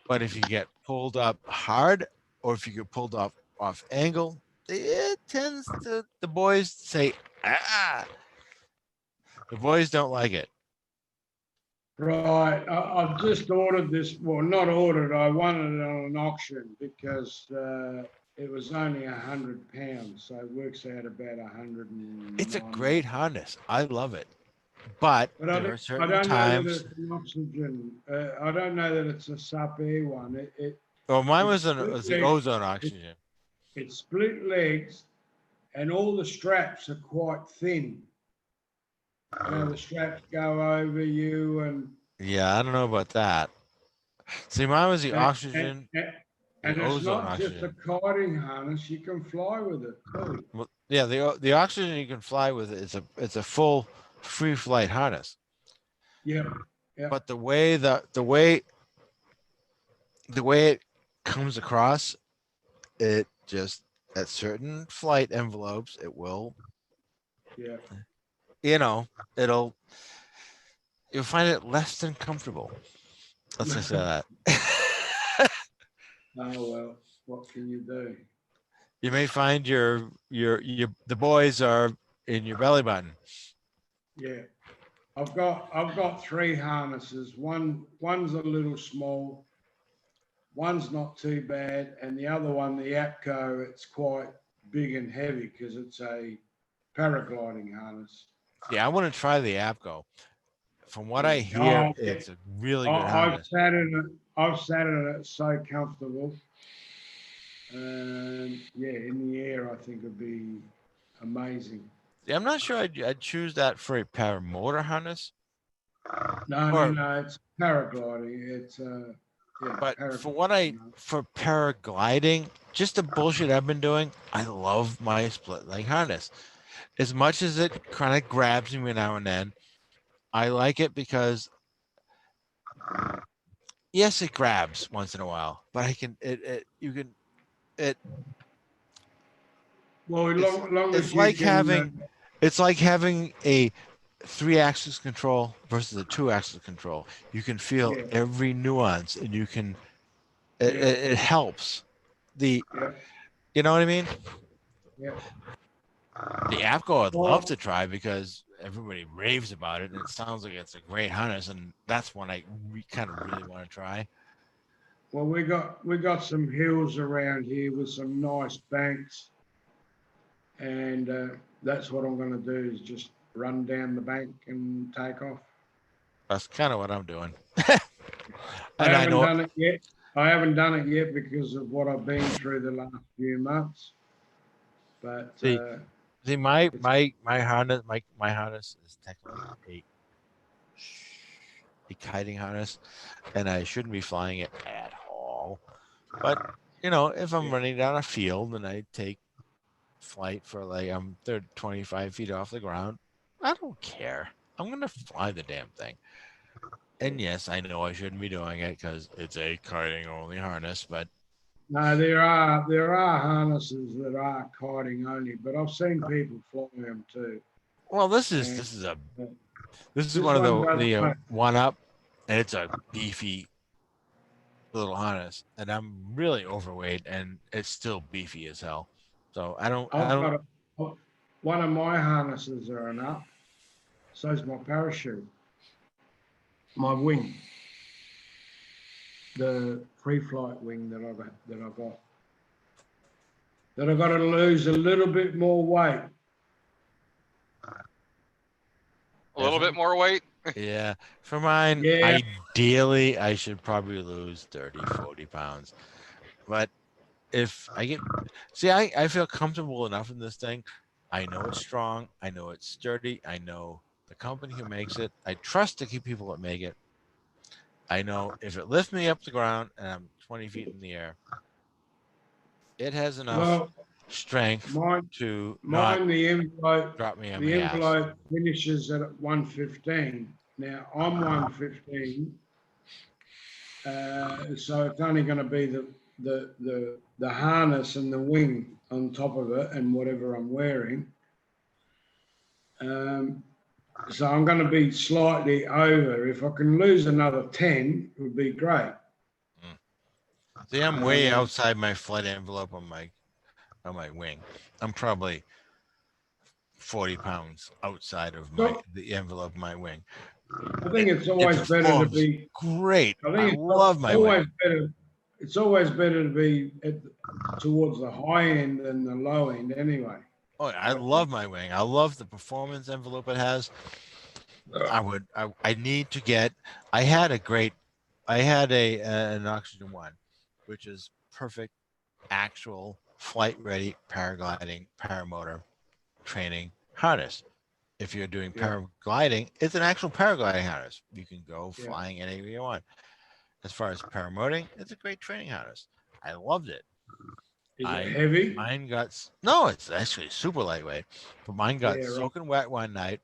but if you get pulled up hard or if you get pulled off angle, it tends to, the boys say, the boys don't like it. Right. I've just ordered this. Well, not ordered. I won it on an auction because it was only £100, so it works out about 100. It's a great harness. I love it, but there are certain times. Know that it's an oxygen. I don't know that it's a Sup Air one. Well, mine was the ozone oxygen. It's split legs, and all the straps are quite thin. You know, the straps go over you, and Yeah, I don't know about that. See, mine was the And, oxygen, the and it's ozone not just a oxygen. kiting harness, you can fly with it too. Well, yeah, the oxygen you can fly with it, it's a full free flight harness. Yeah, yeah, But the way it comes across, it just at certain flight envelopes, it will, yeah. you know, it'll you'll find it less than comfortable. Let's just say that. Oh, well, what can you do? You may find your the boys are in your belly button. Yeah. I've got three harnesses. One's a little small, one's not too bad, and the other one, the APCO, it's quite big and heavy because it's a paragliding harness. Yeah, I want to try the APCO. From what I Yeah. hear, Oh, it's a really good I've harness. sat in it. I've sat in it. It's so comfortable. And yeah, in the air, I think it'd be amazing. Yeah, I'm not sure I'd choose that for a paramotor harness, No, no, or no. It's paragliding. It's yeah, but paragliding. for paragliding, just the bullshit I've been doing, I love my split leg harness. As much as it kind of grabs me now and then, I like it because yes, it grabs once in a while, but I can it you can it Well, long as it's you like can. having a 3-axis control versus a 2-axis control. You can feel Yeah, every nuance, and you can yeah, it helps the yeah, you know what I mean. yeah. The APCO I'd love Well, to try because everybody raves about it, and it sounds like it's a great harness, and that's one I kind of really want to try. well, we got some hills around here with some nice banks, and that's what I'm going to do is just run down the bank and take off. That's kind of what I'm doing. I And I haven't know, done it yet. I haven't done it yet because of what I've been through the last few months. But see, it's my harness is technically a kiting harness, and I shouldn't be flying it at all. But if I'm yeah, running down a field and I take flight for like they're 25 feet off the ground, I don't care. I'm gonna fly the damn thing. And yes, I know I shouldn't be doing it because it's a kiting only harness, but no, there are harnesses that are kiting only, but I've seen people fly them too. well, And uh, this is this one of one does the make, one up, and it's a beefy little harness, and I'm really overweight, and it's still beefy as hell. So I I've don't. got one of my harnesses are an up. So's my parachute, my wing, the free flight wing that I've got to lose a little bit more weight. A little bit more weight. Yeah, for mine, Yeah, ideally, I should probably lose 30, 40 pounds. But if I get, see, I feel comfortable enough in this thing. I know it's strong. I know it's sturdy. I know the company who makes it. I trust the people that make it. I know if it lifts me up the ground and I'm 20 feet in the air, it has enough well, strength mine, to not mine, drop me on the my ass. envelope finishes at 115. Now I'm 115, so it's only going to be the harness and the wing on top of it and whatever I'm wearing. Um, so I'm going to be slightly over. If I can lose another 10, it would be great. See, I'm way Uh, outside my flight envelope on my wing. I'm probably 40 pounds outside of so the envelope of my wing. I think it's It always better to performs be. great. I I think it's love my wing. always better. It's always better to be towards the high end than the low end, anyway. Oh, I love my wing. I love the performance envelope it has. I need to get. I had a great. I had an oxygen one, which is perfect, actual flight ready paragliding paramotor training harness. If you're doing Yeah. paragliding, it's an actual paragliding harness. You can go Yeah. flying anywhere you want. As far as paramotoring, it's a great training harness. I loved it. Is it heavy? Mine got no, it's actually super lightweight, but mine got Yeah, right. soaking wet one night.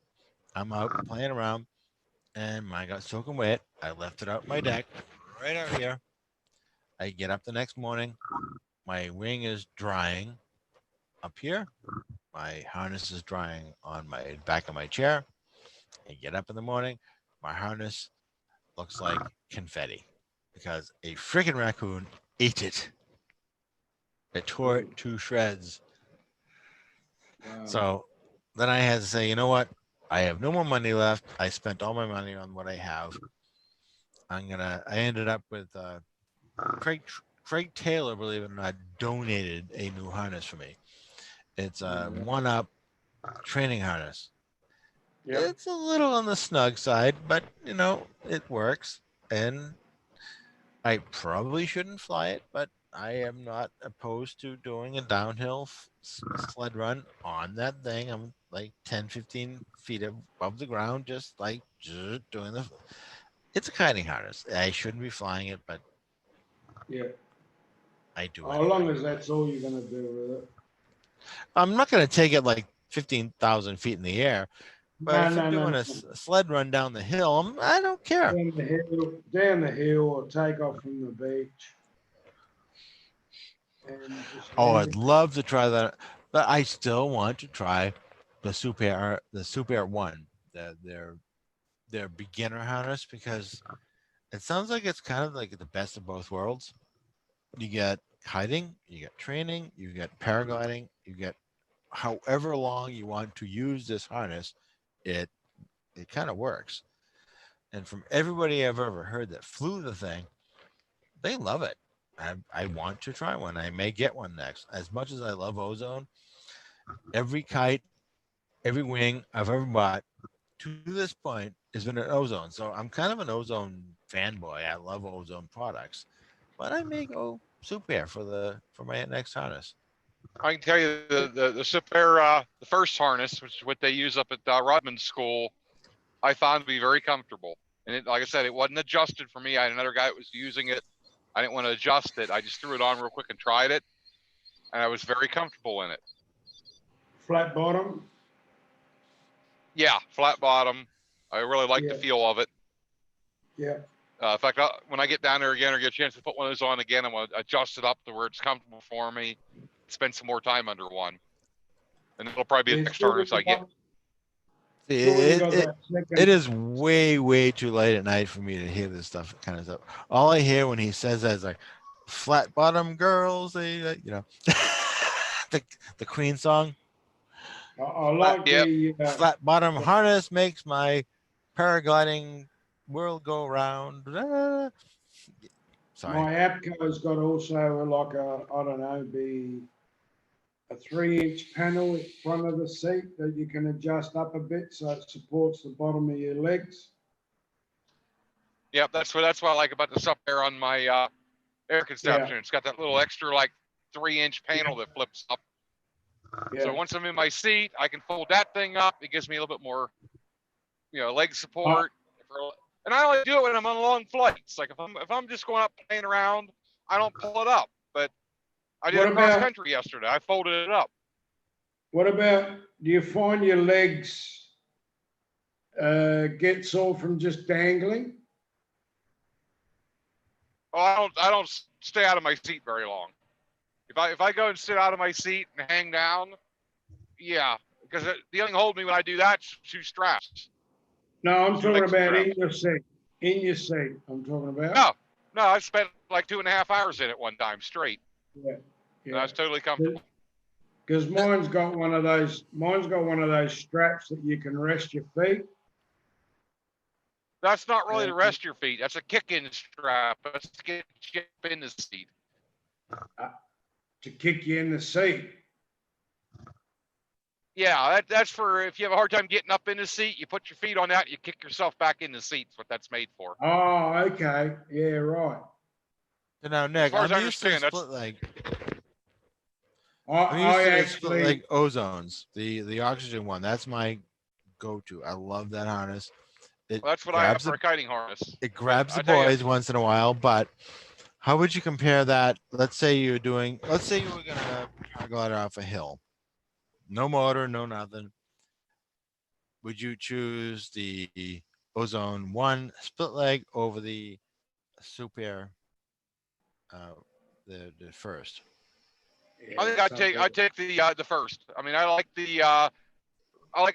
I'm out playing around, and mine got soaking wet. I left it out my deck, right out here. I get up the next morning, my wing is drying up here. My harness is drying on my back of my chair. I get up in the morning, my harness looks like confetti because a freaking raccoon ate it. It tore it to shreds. Wow. So then I had to say, you know what? I have no more money left. I spent all my money on what I have. I ended up with Craig Taylor, believe it or not, donated a new harness for me. It's a one-up training harness. Yep. It's a little on the snug side, but you know, it works. And I probably shouldn't fly it, but I am not opposed to doing a downhill sled run on that thing. I'm like 10, 15 feet above the ground, just like doing the. It's a kiting harness. I shouldn't be flying it, but Yeah. I do How anyway. long as that's all you're going to do with it? I'm not going to take it like 15,000 feet in the air, but if I'm doing a sled run down the hill, I don't care. Down the hill or take off from the beach. And just Oh, land I'd it. love to try that, but I still want to try the Super Air 1, their beginner harness, because it sounds like it's kind of like the best of both worlds. You get kiting, you get training, you get paragliding, you get however long you want to use this harness, it kind of works. And from everybody I've ever heard that flew the thing, they love it. I want to try one. I may get one next. As much as I love ozone, every kite, every wing I've ever bought to this point has been an ozone. So I'm kind of an ozone fanboy. I love ozone products, but I may go Super for my next harness. I can tell you the Super the first harness, which is what they use up at Rodman School, I found to be very comfortable. And it, like I said, it wasn't adjusted for me. I had another guy that was using it. I didn't want to adjust it. I just threw it on real quick and tried it, and I was very comfortable in it. Flat bottom? Yeah, flat bottom. I really like the Yeah. feel of it. Yeah. In fact, when I get down there again or get a chance to put one of those on again, I'm going to adjust it up to where it's comfortable for me, spend some more time under one. And it'll probably be the next harness I get. It is way, way too late at night for me to hear this kind of stuff. All I hear when he says that is like flat bottom girls, the Queen song. I like the flat bottom harness makes my paragliding world go round. Sorry. My APCO's got also like I don't know, be a 3-inch panel in front of the seat that you can adjust up a bit so it supports the bottom of your legs. Yep, that's what I like about the Super Air on my air conception. It's got that little extra like 3-inch panel that flips up. Yeah. So once I'm in my seat, I can fold that thing up. It gives me a little bit more, leg support. And I only do it when I'm on long flights. Like if I'm just going up playing around, I don't pull it up. But I did cross country yesterday. I folded it up. What about, do you find your legs get sore from just dangling? Oh, I don't stay out of my seat very long. If I go and sit out of my seat and hang down, yeah, because the only thing holding me when I do that is 2 straps. No, I'm talking about in your seat. In your seat, I'm talking about. No, I spent like 2.5 hours in it one time straight. Yeah. And I was totally comfortable. Because mine's got one of those straps that you can rest your feet. That's not really to rest your feet. That's a kick-in strap. That's to get you up in the seat. To kick you in the seat. Yeah, that's for if you have a hard time getting up in the seat, you put your feet on that, and you kick yourself back in the seat. That's what that's made for. Oh, okay. Yeah, right. So now, Nick, as far as I I'm used to understand, split leg. I split leg ozones, the oxygen one. That's my go-to. I love that harness. It Well, that's what I have grabs for the a kiting harness. it grabs I the tell you, boys once in a while, but how would you compare that? Let's say you were gonna paraglider off a hill. No motor, no nothing. Would you choose the Ozone 1 split leg over the Super uh the first? I think I'd take the first. I mean, I like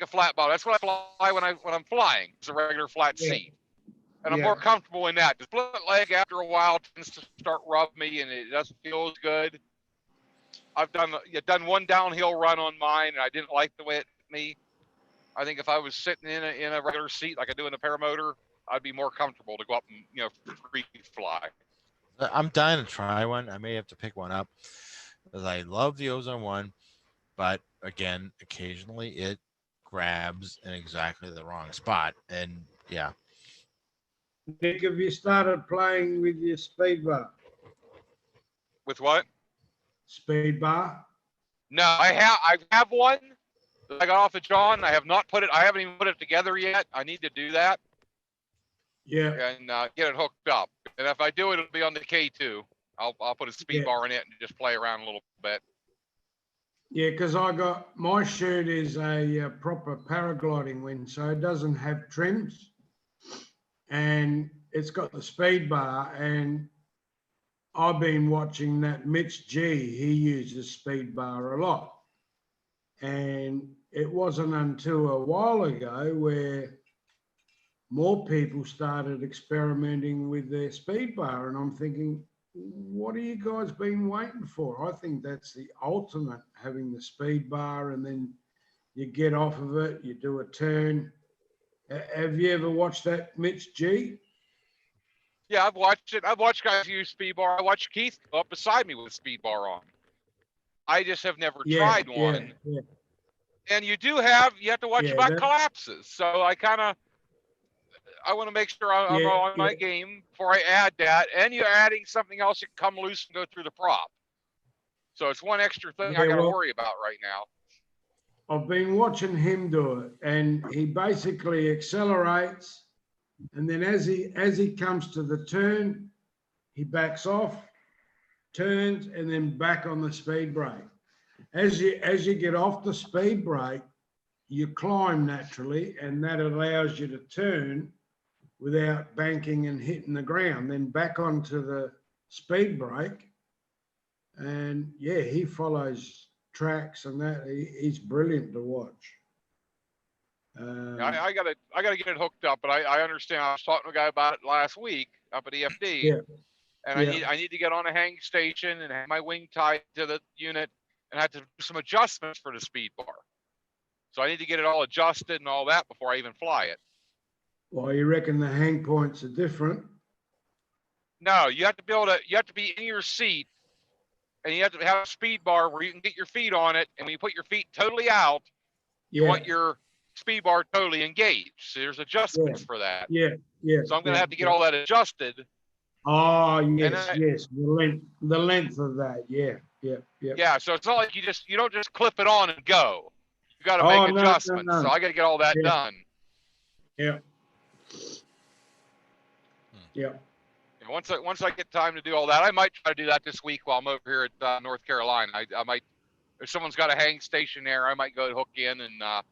a flat bottom. That's what I fly when I'm flying. It's a regular flat Yeah. seat. And I'm Yeah. more comfortable in that. The split leg after a while tends to start rub me and it doesn't feel as good. I've done one downhill run on mine and I didn't like the way it hit me. I think if I was sitting in a regular seat like I do in a paramotor, I'd be more comfortable to go up and free fly. I'm dying to try one. I may have to pick one up because I love the Ozone 1, but again, occasionally it grabs in exactly the wrong spot. And yeah. Nick, have you started playing with your speed bar? With what? Speed bar? No, I have one that I got off of John. I haven't even put it together yet. I need to do that. Yeah. And get it hooked up. And if I do it, it'll be on the K2. I'll put a speed bar in it and just play around a little bit. Yeah, because I got my chute is a proper paragliding wing, so it doesn't have trims, and it's got the speed bar. And I've been watching that Mitch G. He uses speed bar a lot, and it wasn't until a while ago where more people started experimenting with their speed bar, and I'm thinking, what have you guys been waiting for? I think that's the ultimate, having the speed bar, and then you get off of it, you do a turn. Have you ever watched that, Mitch G? Yeah, I've watched it. I've watched guys use speed bar. I watched Keith go up beside me with a speed bar on. I just have never tried one. Yeah. And you have to watch Yeah, about that- collapses. So I want to make sure I'm Yeah, on my game before I add that. And you're adding something else that can come loose and go through the prop. So it's one extra thing I Yeah, got to well- worry about right now. I've been watching him do it, and he basically accelerates, and then as he comes to the turn, he backs off, turns, and then back on the speed brake. As you get off the speed brake, you climb naturally, and that allows you to turn without banking and hitting the ground. Then back onto the speed brake, and yeah, he follows tracks and that. He's brilliant to watch. I gotta get it hooked up, but I understand. I was talking to a guy about it last week up at EFD. Yeah. And I need to get on a hang station and have my wing tied to the unit and have to do some adjustments for the speed bar. So I need to get it all adjusted and all that before I even fly it. Well, you reckon the hang points are different? No, you have to be in your seat and you have to have a speed bar where you can get your feet on it. And when you put your feet totally out, you want your speed bar totally engaged. So there's adjustments for that. Yeah. So I'm going to have to get all that adjusted. Oh, yes. The length of that. Yeah. Yeah. So it's not like you don't just clip it on and go. You got to make adjustments. No. So I got to get all that done. Yeah. And once I get time to do all that, I might try to do that this week while I'm over here at North Carolina. I might, if someone's got a hang station there, I might go hook in and at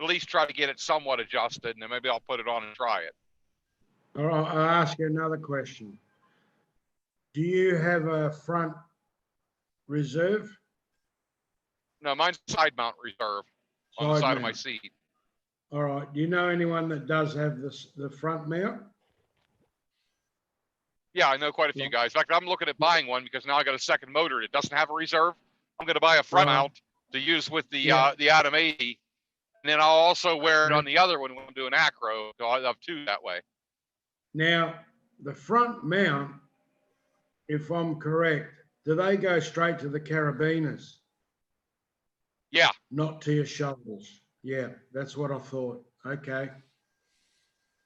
least try to get it somewhat adjusted, and then maybe I'll put it on and try it. All right, I'll ask you another question. Do you have a front reserve? No, mine's side mount reserve on the Side side of my mount. seat. All right. Do you know anyone that does have the front mount? Yeah, I know quite a few guys. In fact, I'm looking at buying one because now I got a second motor. It doesn't have a reserve. I'm going to buy a front mount to use with the Atom 80. And then I'll also wear it on the other one when I'm doing acro. So I'll have two that way. Now, the front mount, if I'm correct, do they go straight to the carabiners? Yeah. Not to your shoulders. Yeah, that's what I thought. Okay.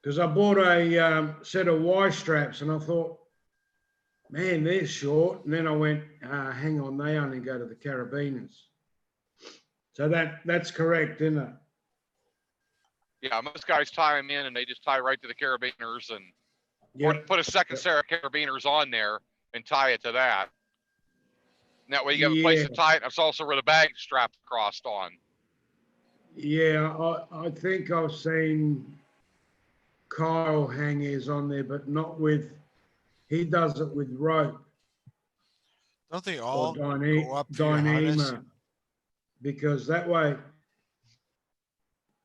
Because I bought a set of Y straps and I thought, man, they're short. And then I went, hang on, they only go to the carabiners. So that's correct, isn't it? Yeah, most guys tie them in and they just tie right to the carabiners or Yep. put a second set of carabiners on there and tie it to that. And that way you have a place Yeah. to tie it. That's also where the bag strapped across on. Yeah, I think I've seen Kyle hang his on there, but not with, he does it with rope Don't they or all go up through your harness? Dyneema, because that way,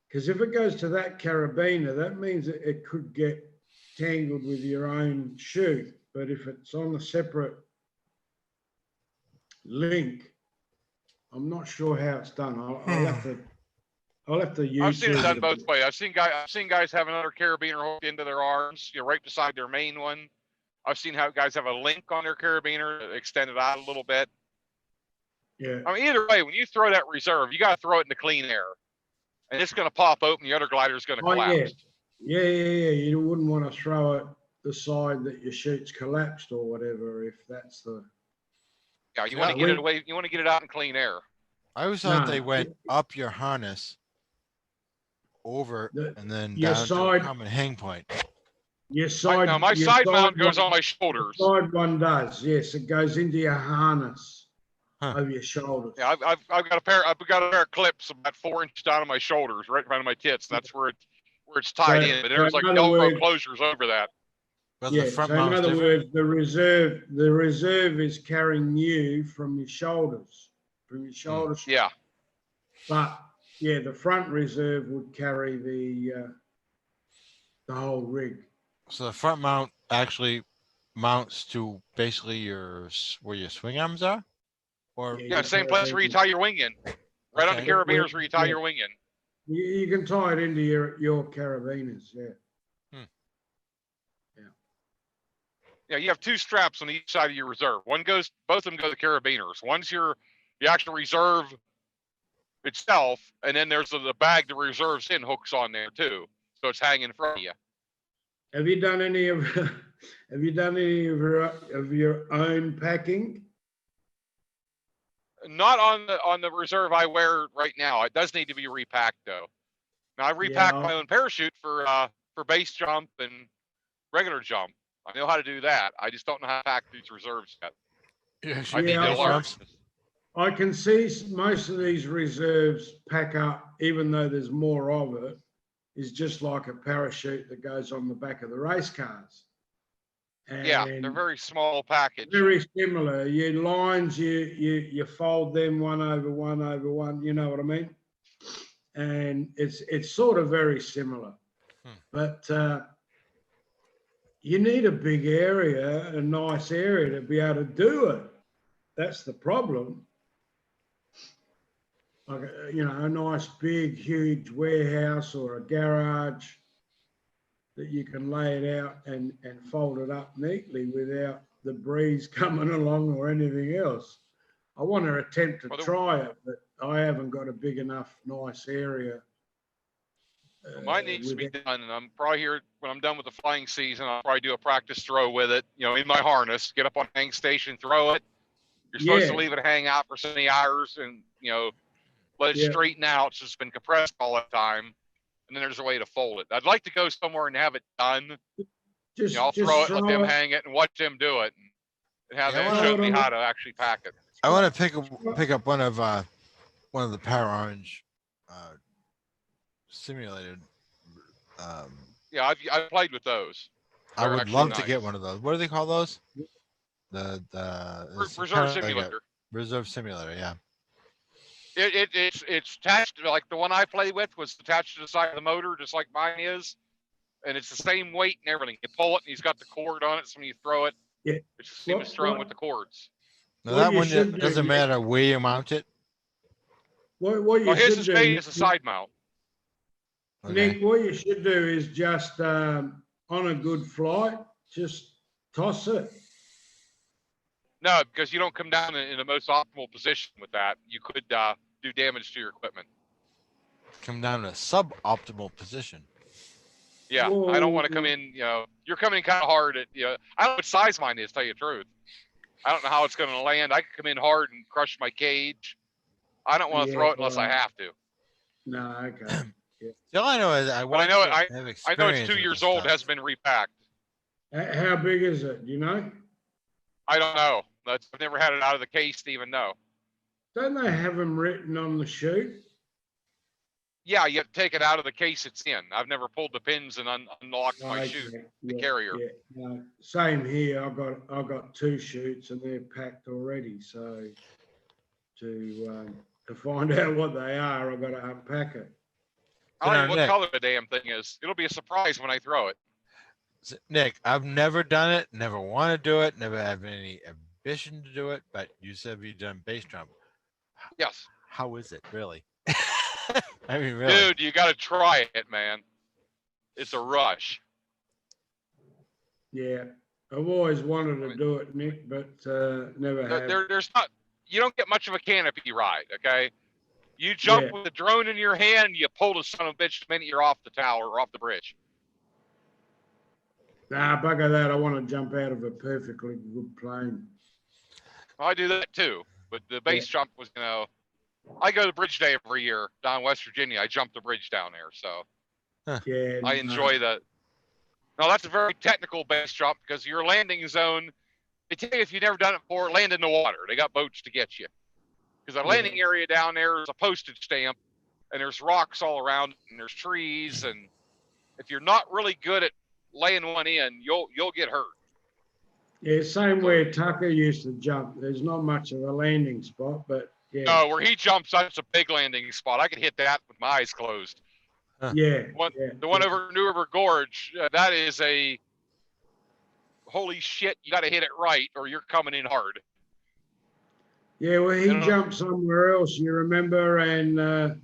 because if it goes to that carabiner, that means it could get tangled with your own chute. But if it's on a separate link, I'm not sure how it's done. I'll have to YouTube I've seen it done a both bit. ways. I've seen guys have another carabiner hooked into their arms, right beside their main one. I've seen how guys have a link on their carabiner extended out a little bit. Yeah. I mean, either way, when you throw that reserve, you got to throw it into clean air, and it's going to pop open. The other glider is going to Oh, yeah. collapse. Yeah. You wouldn't want to throw it the side that your chute's collapsed or whatever, if that's the. Yeah, you want to get it away. You want to get it out in clean air. I always thought they went up your harness, over, and then your down to side- a common hang point. Your side. Now my your side mount goes one- on my shoulders. the Side one does, yes. It goes into your harness over your shoulders. Yeah, I've got a pair of clips about 4 inches down on my shoulders, right in front of my tits. That's where it's tied in. But there's like in other Velcro words- closures over that. Yeah, so in other words, the reserve is carrying you from your shoulders, Yeah. But yeah, the front reserve would carry the whole rig. So the front mount actually mounts to basically where your swing arms are, or Yeah, same place where you tie your wing in. Right on the Okay. carabiners where you tie your wing in. You can tie it into your carabiners, yeah. Yeah, you have 2 straps on each side of your reserve. Both of them go to the carabiners. One's your actual reserve itself, and then there's the bag the reserves in hooks on there too. So it's hanging in front of you. Have you done any of your own packing? Not on the reserve I wear right now. It does need to be repacked though. Now I repacked my own parachute for base jump and regular jump. I know how to do that. I just don't know how to pack these reserves yet. I need to learn. I can see most of these reserves pack up, even though there's more of it, is just like a parachute that goes on the back of the race cars. Yeah, they're very small package. Very similar. Your lines, you fold them one over one, you know what I mean? And it's sort of very similar. But you need a big area, a nice area to be able to do it. That's the problem. Like, a nice big, huge warehouse or a garage that you can lay it out and fold it up neatly without the breeze coming along or anything else. I want to attempt to try it, but I haven't got a big enough, nice area. Mine needs to be done, and I'm probably here when I'm done with the flying season. I'll probably do a practice throw with it, in my harness, get up on hang station, throw it. You're supposed to leave it hang out for so many hours and, let it straighten out. So it's been compressed all the time. And then there's a way to fold it. I'd like to go somewhere and have it done. I'll throw it, let them hang it, and watch them do it, and have them show me how to actually pack it. I want to pick up one of the Power Orange simulated. Yeah, I've played with those. I They're would actually love nice. to get one of those. What do they call those? The Reserve simulator. Reserve simulator, yeah. It's attached to, like the one I play with was attached to the side of the motor, just like mine is, and it's the same weight and everything. You pull it, and he's got the cord on it, so when you throw it, it's just seamless throwing with the cords. Now that one doesn't matter where you mount it. What you his should is do, made as a side mount. Nick, what you should do is just on a good flight, just toss it. No, because you don't come down in the most optimal position with that. You could do damage to your equipment. Come down in a suboptimal position. Yeah, I don't want to come in, you're coming in kind of hard at, I don't know what size mine is, tell you the truth. I don't know how it's going to land. I could come in hard and crush my cage. I don't want to throw it unless I have to. No, okay. All I know is I But I want know to I have I know experience it's 2 with years this old, stuff. has been repacked. How big is it? You know? I don't know. I've never had it out of the case to even know. Don't they have them written on the chute? Yeah, you have to take it out of the case it's in. I've never pulled the pins and unlocked my Okay, chute, the yeah, carrier. yeah. No, same here. I've got 2 chutes and they're packed already. So to find out what they are, I've got to unpack it. I don't now, know what Nick, color the damn thing is. It'll be a surprise when I throw it. Nick, I've never done it, never want to do it, never have any ambition to do it, but you said you've done base jump. Yes. How is it really? I mean, really? Dude, you got to try it, man. It's a rush. Yeah, I've always wanted to do it, Nick, but never have. There's not, you don't get much of a canopy ride, okay? You jump with the drone in your hand, you pull the son of a bitch the minute you're off the tower or off the bridge. Nah, bugger that. I want to jump out of a perfectly good plane. I do that too, but the base jump was, you know, I go to Bridge Day every year down in West Virginia. I jump the bridge down there, so Yeah, I enjoy that. Now that's a very technical base jump because your landing zone, they tell you if you've never done it before, land in the water. They got boats to get you. Because the landing area down there is a postage stamp and there's rocks all around and there's trees. And if you're not really good at laying one in, you'll get hurt. Yeah, same where Tucker used to jump. There's not much of a landing spot, but yeah. No, where he jumps, that's a big landing spot. I could hit that with my eyes closed. Yeah. The one over New River Gorge, that is a holy shit. You got to hit it right or you're coming in hard. Yeah, well, he jumped somewhere else, you remember, and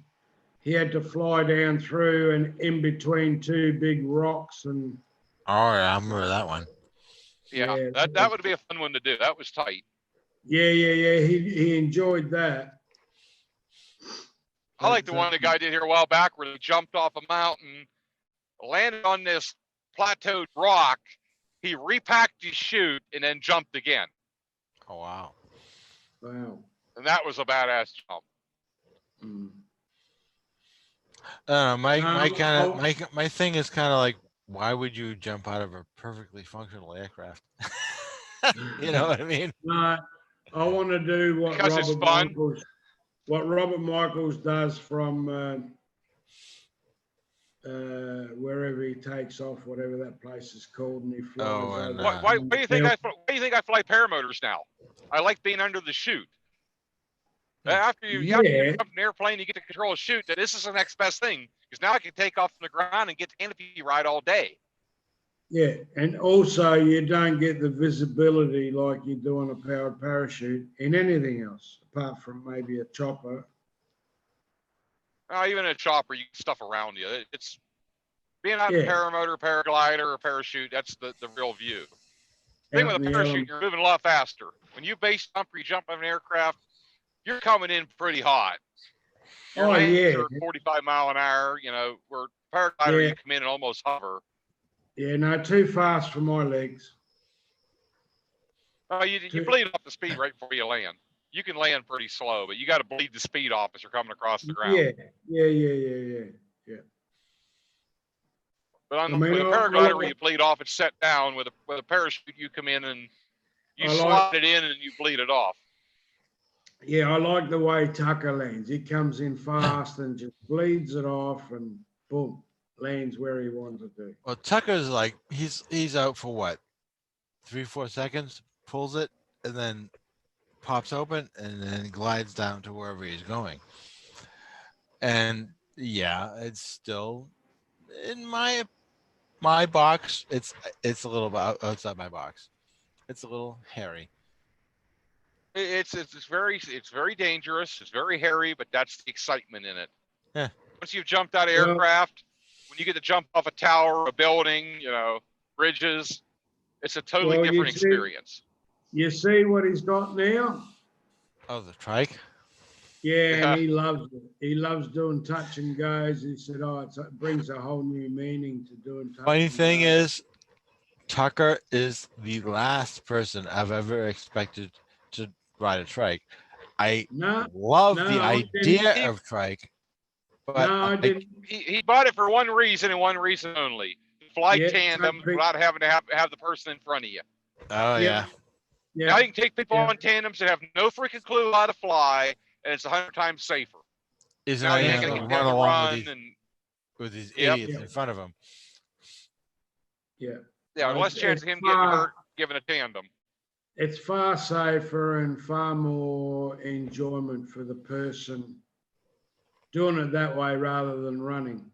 he had to fly down through and in between 2 big rocks and. Oh yeah, I remember that one. Yeah, that would be a fun one to do. That was tight. Yeah. He enjoyed that. I like the one the guy did here a while back where he jumped off a mountain, landed on this plateaued rock. He repacked his chute and then jumped again. Oh wow. Wow. And that was a badass jump. My thing is kind of like, why would you jump out of a perfectly functional aircraft? You know what I mean? No, I want to do what Robert Michaels does from wherever he takes off, whatever that place is called, and he flies over. Why do you think I fly paramotors now? I like being under the chute. After you jump in an airplane, you get to control a chute. That this is the next best thing because now I can take off from the ground and get the canopy ride all day. Yeah, and also you don't get the visibility like you do on a powered parachute in anything else, apart from maybe a chopper. Even a chopper, you get stuff around you. It's being on a paramotor, paraglider, or parachute. That's the real view. Thing with a parachute, you're moving a lot faster. When you base jump or you jump on an aircraft, you're coming in pretty hot. Your landings are 45 mile an hour. You know, where paraglider you come in and almost hover. Yeah, no, too fast for my legs. You bleed off the speed right before you land. You can land pretty slow, but you got to bleed the speed off as you're coming across the ground. Yeah. But with a paraglider, where you bleed off, it's set down. With a parachute, you come in and you slide it in and you bleed it off. Yeah, I like the way Tucker lands. He comes in fast and just bleeds it off and boom, lands where he wants it to. Well, Tucker's like, he's out for what? 3-4 seconds, pulls it, and then pops open and then glides down to wherever he's going. And yeah, it's still in my box. It's a little bit outside my box. It's a little hairy. It's very dangerous. It's very hairy, but that's the excitement in it. Yeah. Once you've jumped out of aircraft, when you get to jump off a tower, a building, bridges, it's a totally different experience. You see what he's got now? Oh, the trike? Yeah, and he loves it. He loves doing touch and goes. He said, it brings a whole new meaning to doing touch. Funny thing is, Tucker is the last person I've ever expected to ride a trike. I love the idea of trike, But No, I didn't. He bought it for one reason and one reason only. Fly Yeah, tandem take pic- without having to have the person in front of you. Oh Yeah. yeah. Now Yeah, you can take people on tandems that have no freaking clue how to fly, and it's 100 times safer. Isn't Now that you you ain't have gonna to give them run a along run and with these Yep. idiots in front of him? yeah. yeah, less chance It's of him getting far- hurt given a tandem. It's far safer and far more enjoyment for the person doing it that way rather than running.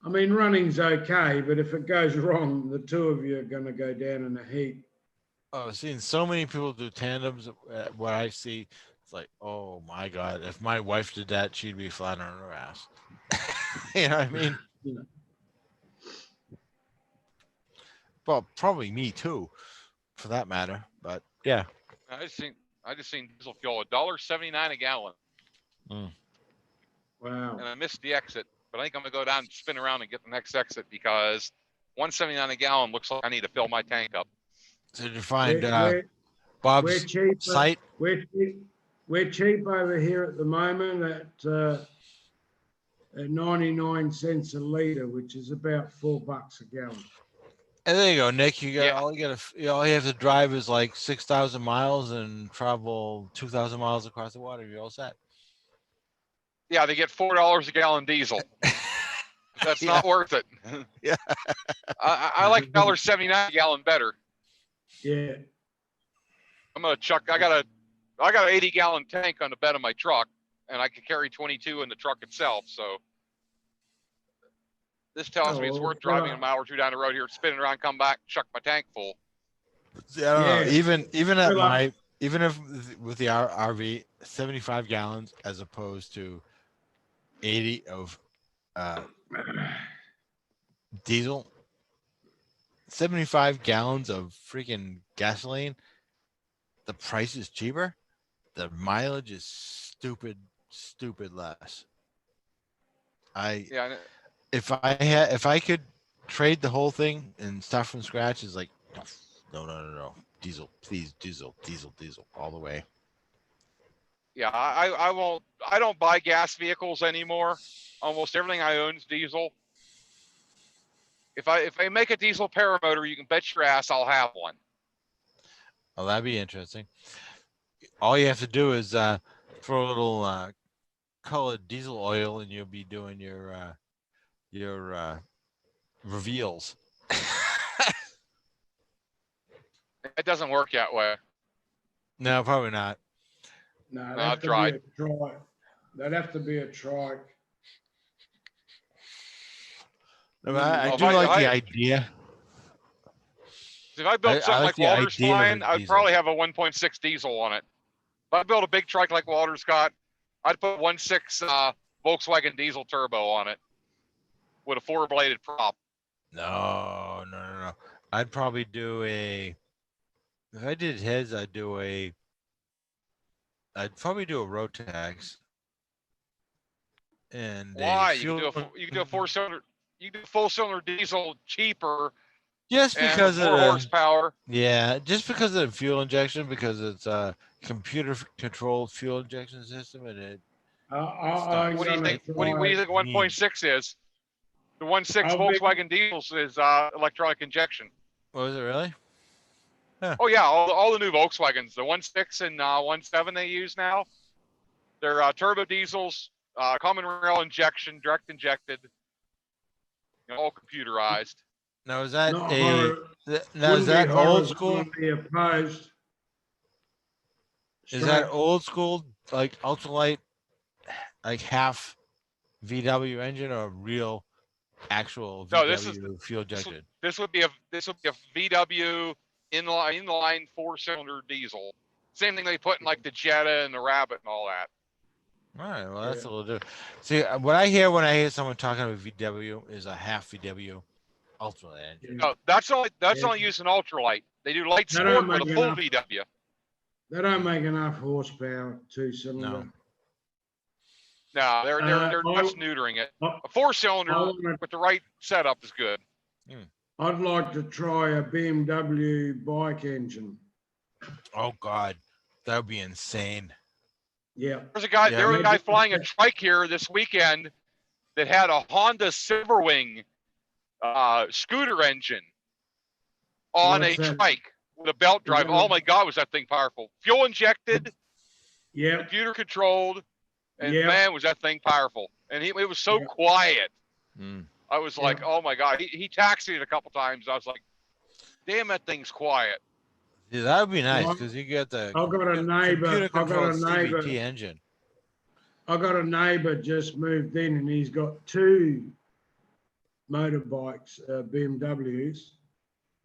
I mean, running's okay, but if it goes wrong, the two of you are going to go down in a heap. Oh, seeing so many people do tandems, what I see, it's like, oh my God, if my wife did that, she'd be flat on her ass. You know what I mean? You know. Well, probably me too, for that matter. But yeah. I just seen diesel fuel $1.79 a gallon, Wow. and I missed the exit. But I think I'm gonna go down and spin around and get the next exit because 179 a gallon looks like I need to fill my tank up. So did you find We're Bob's cheap. site? We're cheap over here at the moment at 99 cents a litre, which is about $4 a gallon. And there you go, Nick. You got Yeah. all you have to drive is like 6,000 miles and travel 2,000 miles across the water. You're all set. Yeah, they get $4 a gallon diesel. That's Yeah. not worth it. Yeah. I like $1.79 a gallon better. Yeah. I'm gonna chuck. I got an 80 gallon tank on the bed of my truck, and I can carry 22 in the truck itself. So this tells me it's worth driving a mile or two down the road here, spinning around, come back, chuck my tank full. See, I don't know. Yeah. Even at Fill up. my if with the RV 75 gallons as opposed to 80 of diesel, 75 gallons of freaking gasoline, the price is cheaper, the mileage is stupid less. Yeah, If I could trade the whole thing and start from scratch, is like no, diesel, please, diesel all the way. yeah. I won't. I don't buy gas vehicles anymore. Almost everything I own is diesel. If I make a diesel paramotor, you can bet your ass I'll have one. Oh, that'd be interesting. All you have to do is throw a little colored diesel oil, and you'll be doing your reveals. It doesn't work that way. No, probably not. No, No, that'd I've have to tried. be a trike. That'd have to be a trike. No, but I Well, do like the idea. If I built I something like like the Walter's idea of a flying, I'd diesel. probably have a 1.6 diesel on it. If I built a big trike like Walter's got, I'd put 1.6 Volkswagen diesel turbo on it with a 4-bladed prop. No. I'd probably do if I did his, I'd probably do a Rotax. And Why? you You can do a 4-cylinder. You can do a full cylinder diesel cheaper. just and because with of more the, horsepower. yeah, just because of the fuel injection, because it's a computer controlled fuel injection system, and it. I'm What do you gonna think? What do you think try- 1.6 is? The 1.6 I'll Volkswagen diesels is electronic injection. Was it really? Oh yeah, all the new Volkswagens, the 1.6 and 1.7 they use now, they're turbo diesels, common rail injection, direct injected, all computerized. Now is that Not a horror- now is wouldn't be that old horrible, school? wouldn't be opposed. Is that Straight. old school like ultralight, like half VW engine or real actual No, VW fuel injected? This would be a VW inline 4-cylinder diesel. Same thing they put in like the Jetta and the Rabbit and all that. All right, well that's a little different. See, what I hear when I hear someone talking about VW is a half VW ultralight engine. No, that's only used in ultralight. They do light They don't sport with a make full enough. VW. They don't make enough horsepower, 2-cylinder. No. No, they're I- just neutering it. I- A 4-cylinder I wanna- with the right setup is good. I'd like to try a BMW bike engine. Oh God, that would be insane. Yeah. There's a guy, Yeah. there was a guy flying a trike here this weekend that had a Honda Silverwing scooter engine on What's a that? trike with a belt Is drive. that Oh a- my God, was that thing powerful? Fuel injected, Yeah. computer controlled, and Yeah. man, was that thing powerful. And it was so Yeah. quiet. Mm. I was like, Yeah. oh my God. He taxied a couple times. I was like, damn, that thing's quiet. Yeah, that would be nice Well, because you get the I've got a neighbour. computer-controlled CVT engine. I got a neighbour just moved in, and he's got 2 motorbikes, BMWs.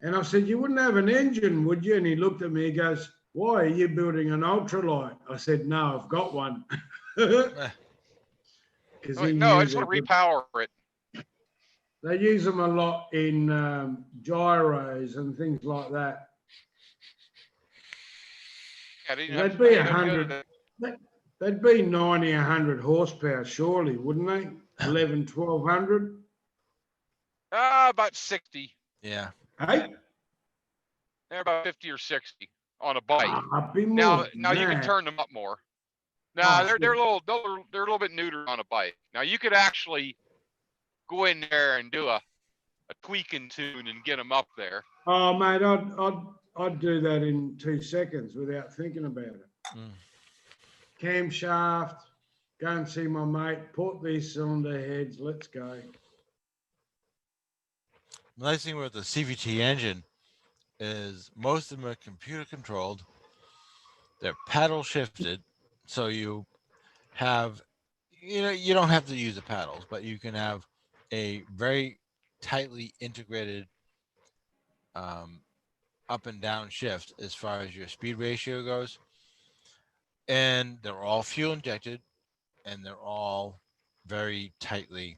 And I said, you wouldn't have an engine, would you? And he looked at me, he goes, why, are you building an ultralight? I said, no, I've got one. Eh, Because I'm like, he no, I knew just want that to repower it. they use them a lot in gyros and things like that. I didn't They'd have be I didn't know 100, that. they'd be 90, 100 horsepower, surely, wouldn't they? 11, 1200? About 60. yeah. Hey? They're about 50 or 60 on a bike. I'd be more Now than you can that. turn them up more. Oh, Nah, they're shit. a little bit neuter on a bike. Now you could actually go in there and do a tweak and tune and get them up there. Oh, mate, I'd do that in 2 seconds without thinking about it. Mm. Camshaft, go and see my mate, put these cylinder heads, let's go. The nice thing with the CVT engine is most of them are computer controlled. They're paddle shifted, so you have, you don't have to use the paddles, but you can have a very tightly integrated up and down shift as far as your speed ratio goes. And they're all fuel injected, and they're all very tightly.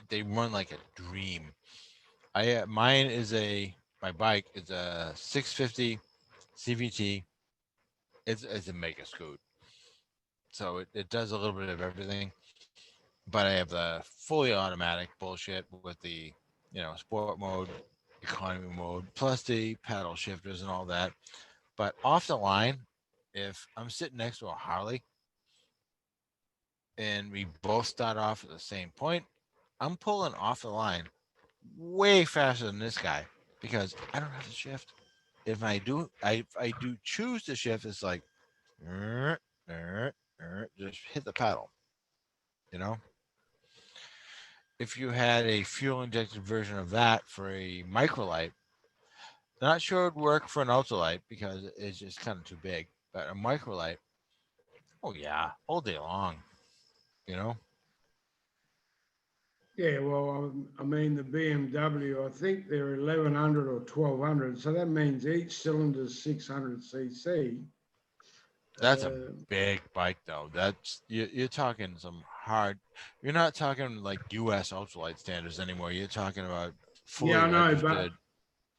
They run like a dream. Mine is my bike is a 650 CVT. It's a mega scoot, so it does a little bit of everything. But I have the fully automatic bullshit with the sport mode, economy mode, plus the paddle shifters and all that. But off the line, if I'm sitting next to a Harley and we both start off at the same point, I'm pulling off the line way faster than this guy because I don't have to shift. If I do choose to shift, it's like just hit the pedal. If you had a fuel injected version of that for a microlight, not sure it'd work for an ultralight because it's just kind of too big. But a microlight, oh yeah, all day long. Yeah, well, I mean, the BMW, I think they're 1100 or 1200. So that means each cylinder is 600 cc. That's a big bike though. That's you're talking some hard. You're not talking like US ultralight standards anymore. You're talking about fully Yeah, I know, registered.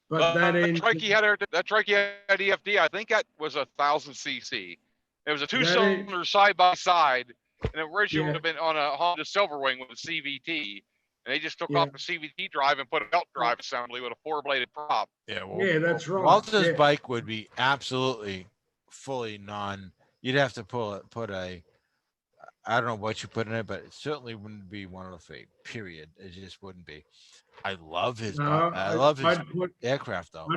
but that that engine, trike he had, that trike he had EFD, I think that was 1,000 cc. It was a that two-cylinder side by side, and it originally Yeah. would have been on a Honda Silverwing with a CVT, and they just took Yeah. off the CVT drive and put a belt drive assembly with a 4-bladed prop. Yeah, well, Yeah, that's right. Walter's Yeah. bike would be absolutely fully non. You'd have to put a. I don't know what you put in it, but it certainly wouldn't be 103. Period. It just wouldn't be. I love his. No, I love his I'd put, aircraft though.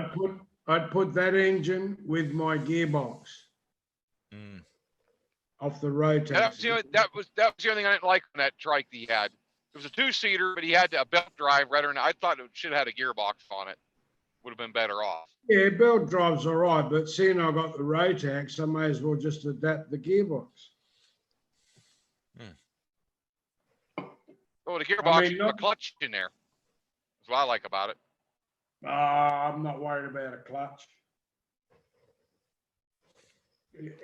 I'd put that engine with my gearbox Mm. off the road Yeah, taxi. that was the only thing I didn't like on that trike that he had. It was a 2-seater, but he had a belt drive rather than I thought it should have had a gearbox on it. Would have been better off. Yeah, belt drive's all right, but seeing I got the Rotax, I may as well just adapt the gearbox. Oh, the gearbox, mean, you have a clutch in there. That's what I like about it. I'm not worried about a clutch.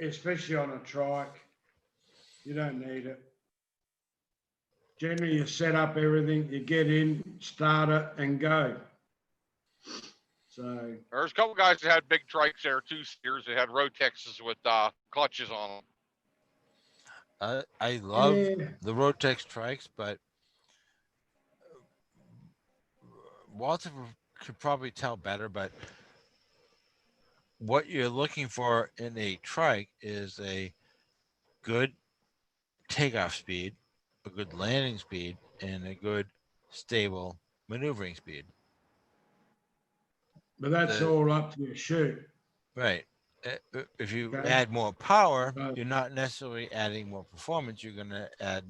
Especially on a trike. You don't need it. Generally, you set up everything, you get in, start it, and go. So There's a couple guys that had big trikes there, 2-seaters that had Rotexes with clutches on them. I love Yeah. the Rotex trikes, but Walter could probably tell better. But what you're looking for in a trike is a good takeoff speed, a good landing speed, and a good stable maneuvering speed. But that's The- all up to your chute. Right. If you Okay. add more power, Right. you're not necessarily adding more performance. You're going to add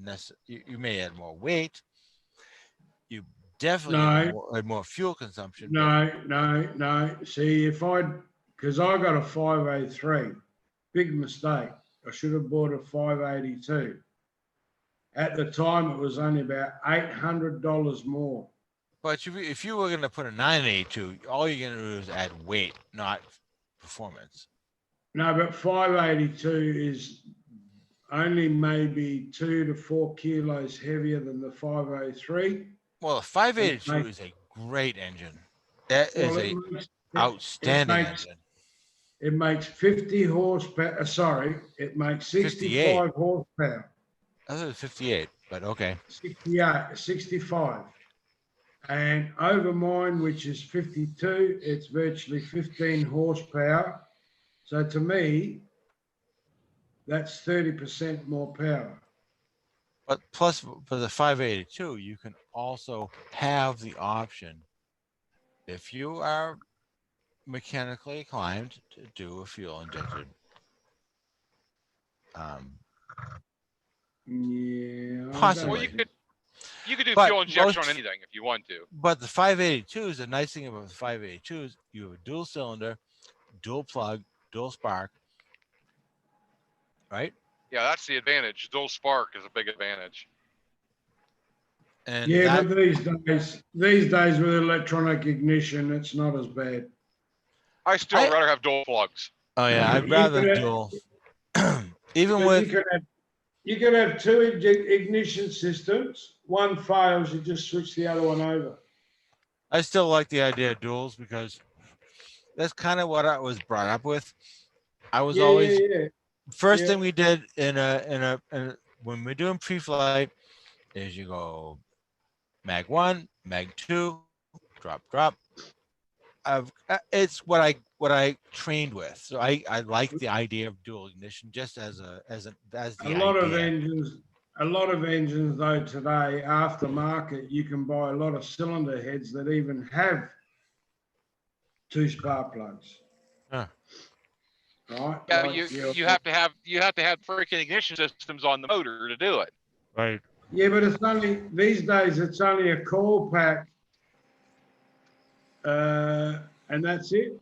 you may add more weight. You definitely No, add more fuel consumption. But no. See, because I got a 503, big mistake. I should have bought a 582. At the time, it was only about $800 more. if you were going to put a 982, all you're going to do is add weight, not performance. No, but 582 is only maybe 2 to 4 kilos heavier than the 503. Well, a 582 is a great engine. That is Well, outstanding engine. It makes 50 horsepower. Sorry, it makes 65 horsepower. I thought it was 58, but okay. 65. And over mine, which is 52, it's virtually 15 horsepower. So to me, that's 30% more power. But plus for the 582, you can also have the option, if you are mechanically inclined, to do a fuel injected. Yeah. Possibly. Well, you could do But fuel injection on most- anything if you want to. But the 582s, the nice thing about the 582s, you have a dual cylinder, dual plug, dual spark, right? Yeah, that's the advantage. Dual spark is a big advantage. And Yeah, but these days with electronic ignition, it's not as bad. I still rather have dual plugs. Oh yeah, I'd You rather could- dual. Even Because with you could have two ignition systems. One fails, you just switch the other one over. I still like the idea of duals because that's kind of what I was brought up with. I was always Yeah. first thing we did in a when we're doing pre-flight is you go mag 1, mag 2, drop. It's what I trained with. So I like the idea of dual ignition just as the A lot of idea. engines though today, aftermarket, you can buy a lot of cylinder heads that even have 2 spark plugs. Huh. Right? Yeah, Like you have to have freaking ignition systems on the motor to do it. Right. Yeah, but it's only these days. It's only a coil pack, and that's it,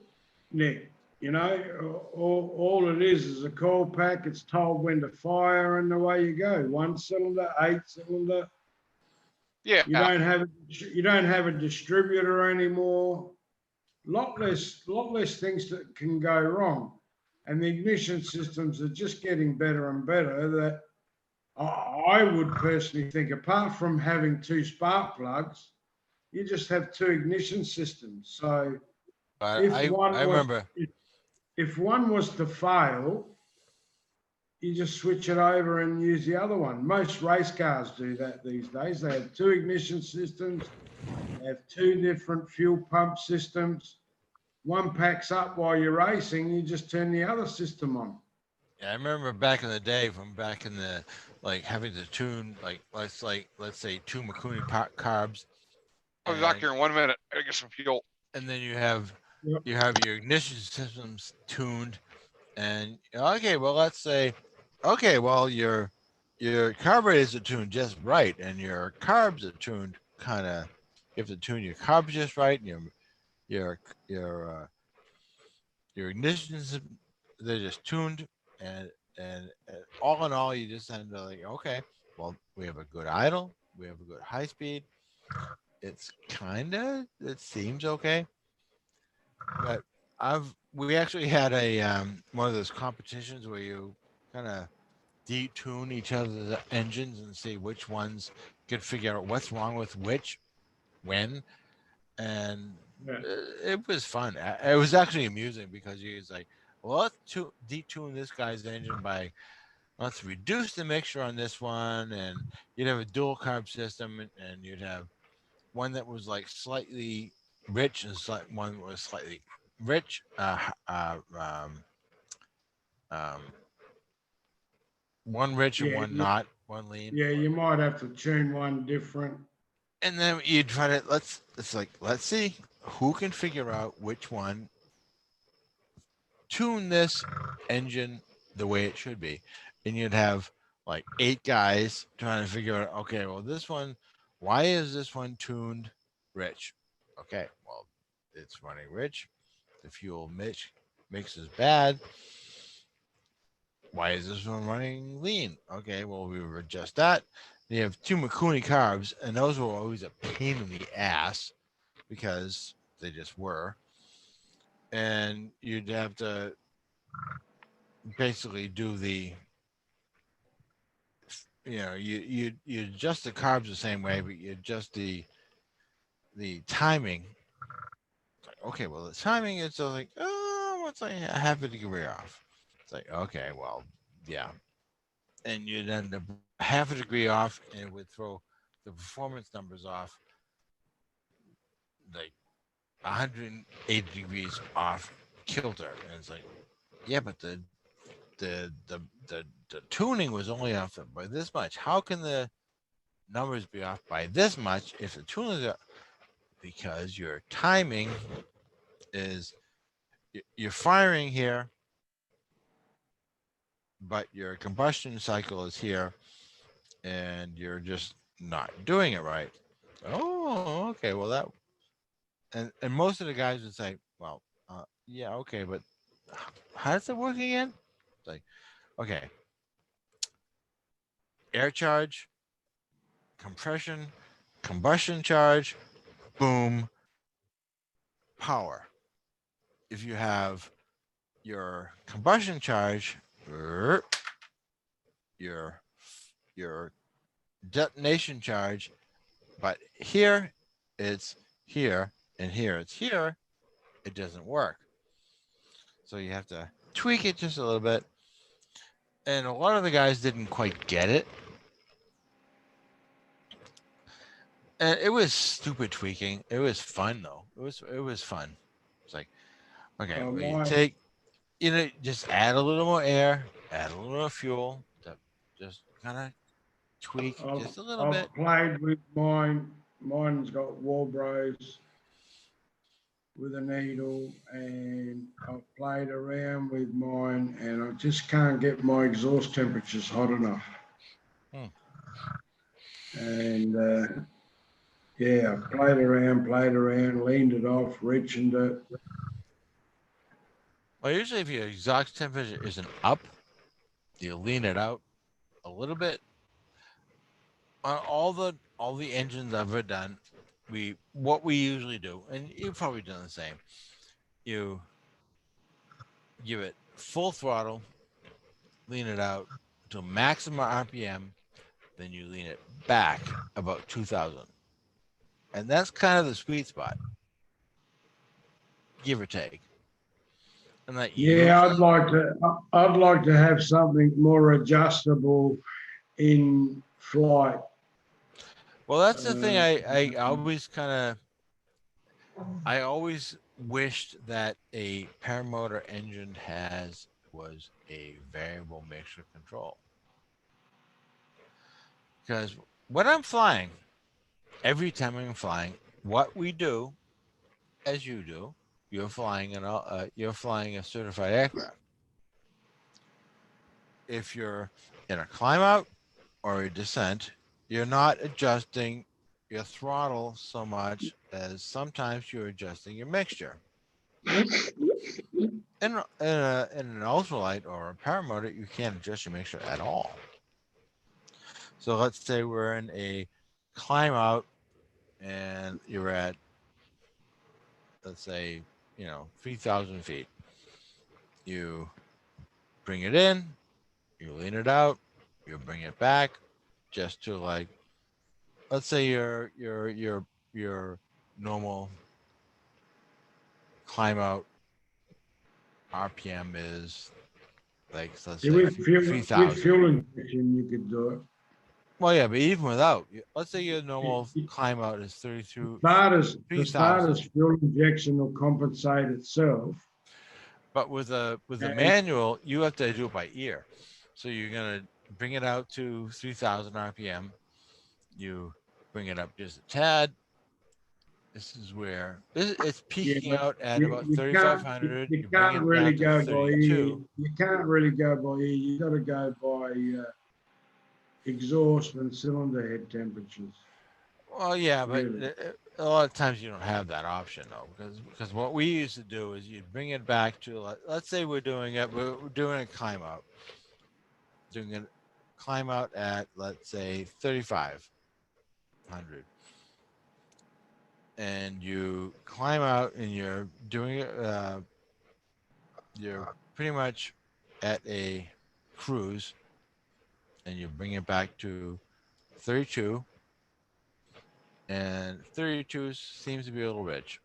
Nick. You know, all it is a coil pack. It's told when to fire, and away you go. 1 cylinder, 8 cylinder. Yeah. You don't have a distributor anymore. Lot less things that can go wrong, and the ignition systems are just getting better and better. That I would personally think, apart from having 2 spark plugs, you just have 2 ignition systems. So if one was to fail, you just switch it over and use the other one. Most race cars do that these days. They have 2 ignition systems. They have 2 different fuel pump systems. One packs up while you're racing, you just turn the other system on. Yeah, I remember back in the day, from back in the having to tune let's say 2 Mikuni carbs. I'll be back here in 1 minute. I gotta get some fuel. And then you have your ignition systems tuned, and okay, well let's say, okay, well your carburetors are tuned just right, and your carbs are tuned kind of. You have to tune your carbs just right, and your ignition system, they're just tuned, and all in all, you just end up like, okay, well we have a good idle, we have a good high speed. It seems okay, but we actually had a one of those competitions where you kind of detune each other's engines and see which ones could figure out what's wrong with which when, and it was fun. It was actually amusing because he was like, well, let's detune this guy's engine by, let's reduce the mixture on this one, and you'd have a dual carb system, and you'd have one that was like slightly rich and one was slightly rich. one rich and Yeah, one yeah, not, one lean. yeah, you might have to tune one different. And then you try to let's see who can figure out which one tune this engine the way it should be. And you'd have like 8 guys trying to figure out, okay, well, this one, why is this one tuned rich? Okay, well, it's running rich. The fuel mix is bad. Why is this one running lean? Okay, well, we would adjust that. You have 2 Mikuni carbs, and those were always a pain in the ass because they just were. And you'd have to basically do the, you adjust the carbs the same way, but you adjust the timing. Okay, well, the timing is like, oh, what's like a half a degree off. It's like, okay, well, yeah. And you'd end up half a degree off, and it would throw the performance numbers off like 180 degrees off kilter. And it's like, yeah, but the tuning was only off by this much. How can the numbers be off by this much if the tuning is because your timing is you're firing here, but your combustion cycle is here, and you're just not doing it right. Oh, okay. Well, that and most of the guys would say, well, yeah, okay, but how does it work again? It's like, okay, air charge, compression, combustion charge, boom, power. If you have your combustion charge, your detonation charge, but here it's here and here it's here, it doesn't work. So you have to tweak it just a little bit. And a lot of the guys didn't quite get it. And it was stupid tweaking. It was fun though. It was fun. It's like, okay, well, you take, just add a little more air, add a little more fuel, just kind of tweak just a little bit. I've played with mine. Mine's got Walbros with a needle, and I've played around with mine, and I just can't get my exhaust temperatures hot enough. And yeah, I've played around, leaned it off, reaching it. Well, usually if your exhaust temperature isn't up, you lean it out a little bit. On all the engines I've ever done, what we usually do, and you've probably done the same, you give it full throttle, lean it out to maximum RPM, then you lean it back about 2,000. And that's kind of the sweet spot, give or take. And that Yeah, I'd like to have something more adjustable in flight. Well, that's the thing I always I always wished that a paramotor engine was a variable mixture control. Because when I'm flying, every time I'm flying, what we do, as you do, you're flying a certified aircraft. If you're in a climb out or a descent, you're not adjusting your throttle so much as sometimes you're adjusting your mixture. In an ultralight or a paramotor, you can't adjust your mixture at all. So let's say we're in a climb out and you're at, let's say, 3,000 feet. You bring it in, you lean it out, you bring it back just to like, let's say your normal climb out RPM is like, let's say With 3,000. fuel injection, you could do it. Well, yeah, but even without, let's say your normal climb out is 32. The starter's fuel injection will compensate itself. But with a manual, you have to do it by ear. So you're gonna bring it out to 3,000 RPM. You bring it up just a tad. This is where it's Yeah, peaking but out at you, about you can't, 3,500. you You bring can't it really down to go by ear. 32. You can't really go by ear. You got to go by exhaust and cylinder head temperatures. Well, yeah, but Really. a lot of times you don't have that option though, because what we used to do is you'd bring it back to let's say we're doing a climb out, doing a climb out at let's say 3,500, and you climb out and you're doing you're pretty much at a cruise, and you bring it back to 32, and 32 seems to be a little rich.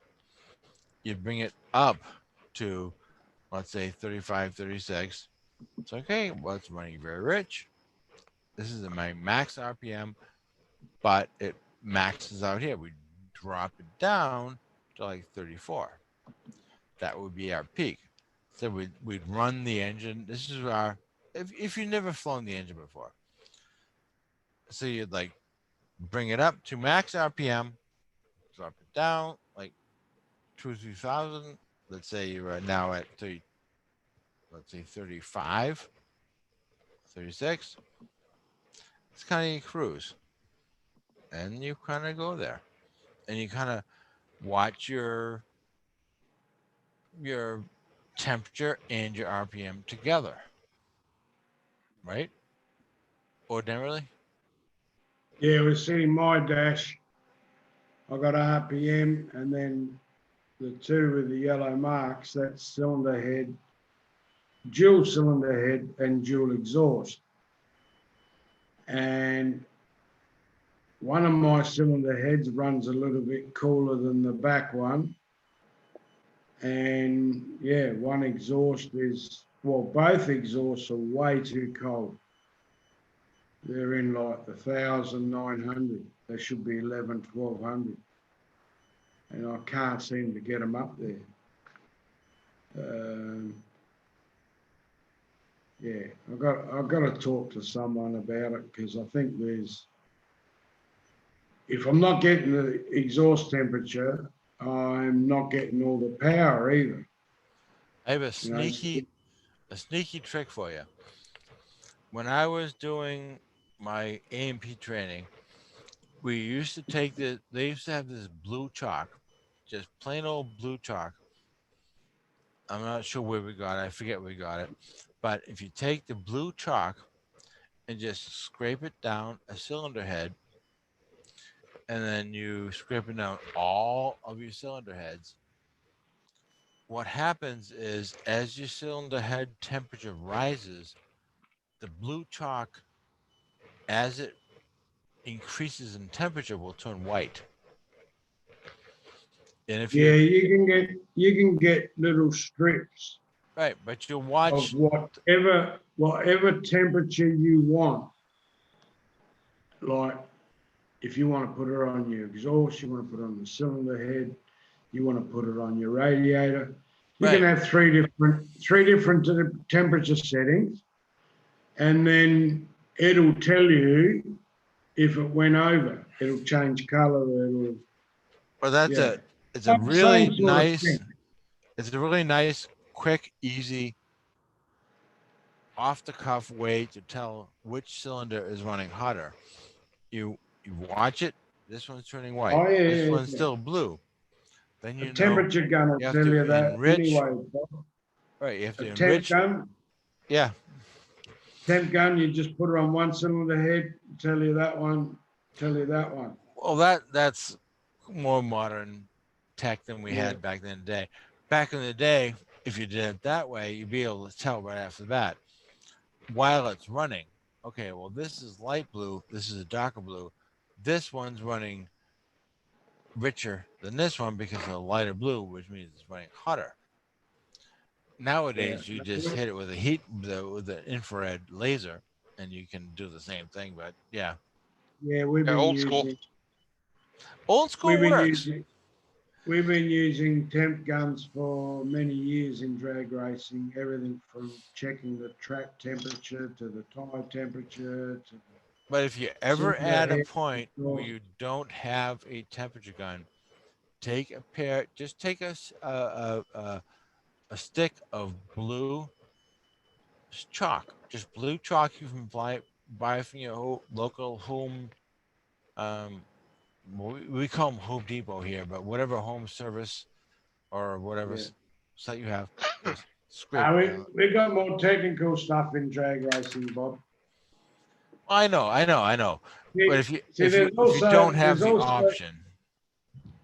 You bring it up to let's say 35, 36. It's okay. Well, it's running very rich. This is my max RPM, but it maxes out here. We drop it down to like 34. That would be our peak. So we'd run the engine. This is our, if you've never flown the engine before. So you'd like bring it up to max RPM, drop it down like 2,000. Let's say you're now at 30, let's say 35, 36. It's kind of your cruise. And you kind of go there. And you kind of watch your temperature and your RPM together. Right? Ordinarily. Yeah, we see my dash. I got RPM and then the two with the yellow marks, that's cylinder head, dual cylinder head and dual exhaust. And one of my cylinder heads runs a little bit cooler than the back one. And yeah, one exhaust is, well, both exhausts are way too cold. They're in like the 1,900. They should be 11, 1,200. And I can't seem to get them up there. Yeah, I've got to talk to someone about it because I think if I'm not getting the exhaust temperature, I'm not getting all the power either. I have a You know, sneaky trick for you. When I was doing my A&P training, we used to they used to have this blue chalk, just plain old blue chalk. I'm not sure where we got it. I forget where we got it. But if you take the blue chalk and just scrape it down a cylinder head, and then you scrape it down all of your cylinder heads, what happens is as your cylinder head temperature rises, the blue chalk, as it increases in temperature, will turn white. And if yeah, you can get little strips right, but you'll of watch whatever temperature you want. Like if you want to put it on your exhaust, you want to put it on the cylinder head, you want to put it on your radiator. You can have three different temperature settings, and then it'll tell you if it went over. It'll change color. Well, that's Yeah. it's a Same really sort of nice, thing. it's a really nice, quick, easy, off the cuff way to tell which cylinder is running hotter. You watch it. This one's turning white. Oh yeah, This yeah, one's yeah. still blue. Then A you know temperature gun will you have tell to you that enrich. anyway. Right, you have A to temp enrich. gun, Yeah, you just put it on one cylinder head, tell you that one, tell you that one. well, that's more modern tech than we Yeah. had back in the day. Back in the day, if you did it that way, you'd be able to tell right after that while it's running. Okay, well, this is light blue. This is a darker blue. This one's running richer than this one because of the lighter blue, which means it's running hotter. Yeah. Nowadays, you just hit it with with the infrared laser, and you can do the same thing. But Yeah, we've been old school. using old school we've been works. using we've been using temp guns for many years in drag racing, everything from checking the track temperature to the tire temperature to But if you ever cylinder at a head. point where you don't have a temperature gun, take a pair, just take a stick of blue chalk, just blue chalk you can buy from your local home. We call them Home Depot here, but whatever home service or whatever Yeah. site you have, just scrape. We got more technical stuff in drag racing, Bob. I know. But if you See, don't have the option,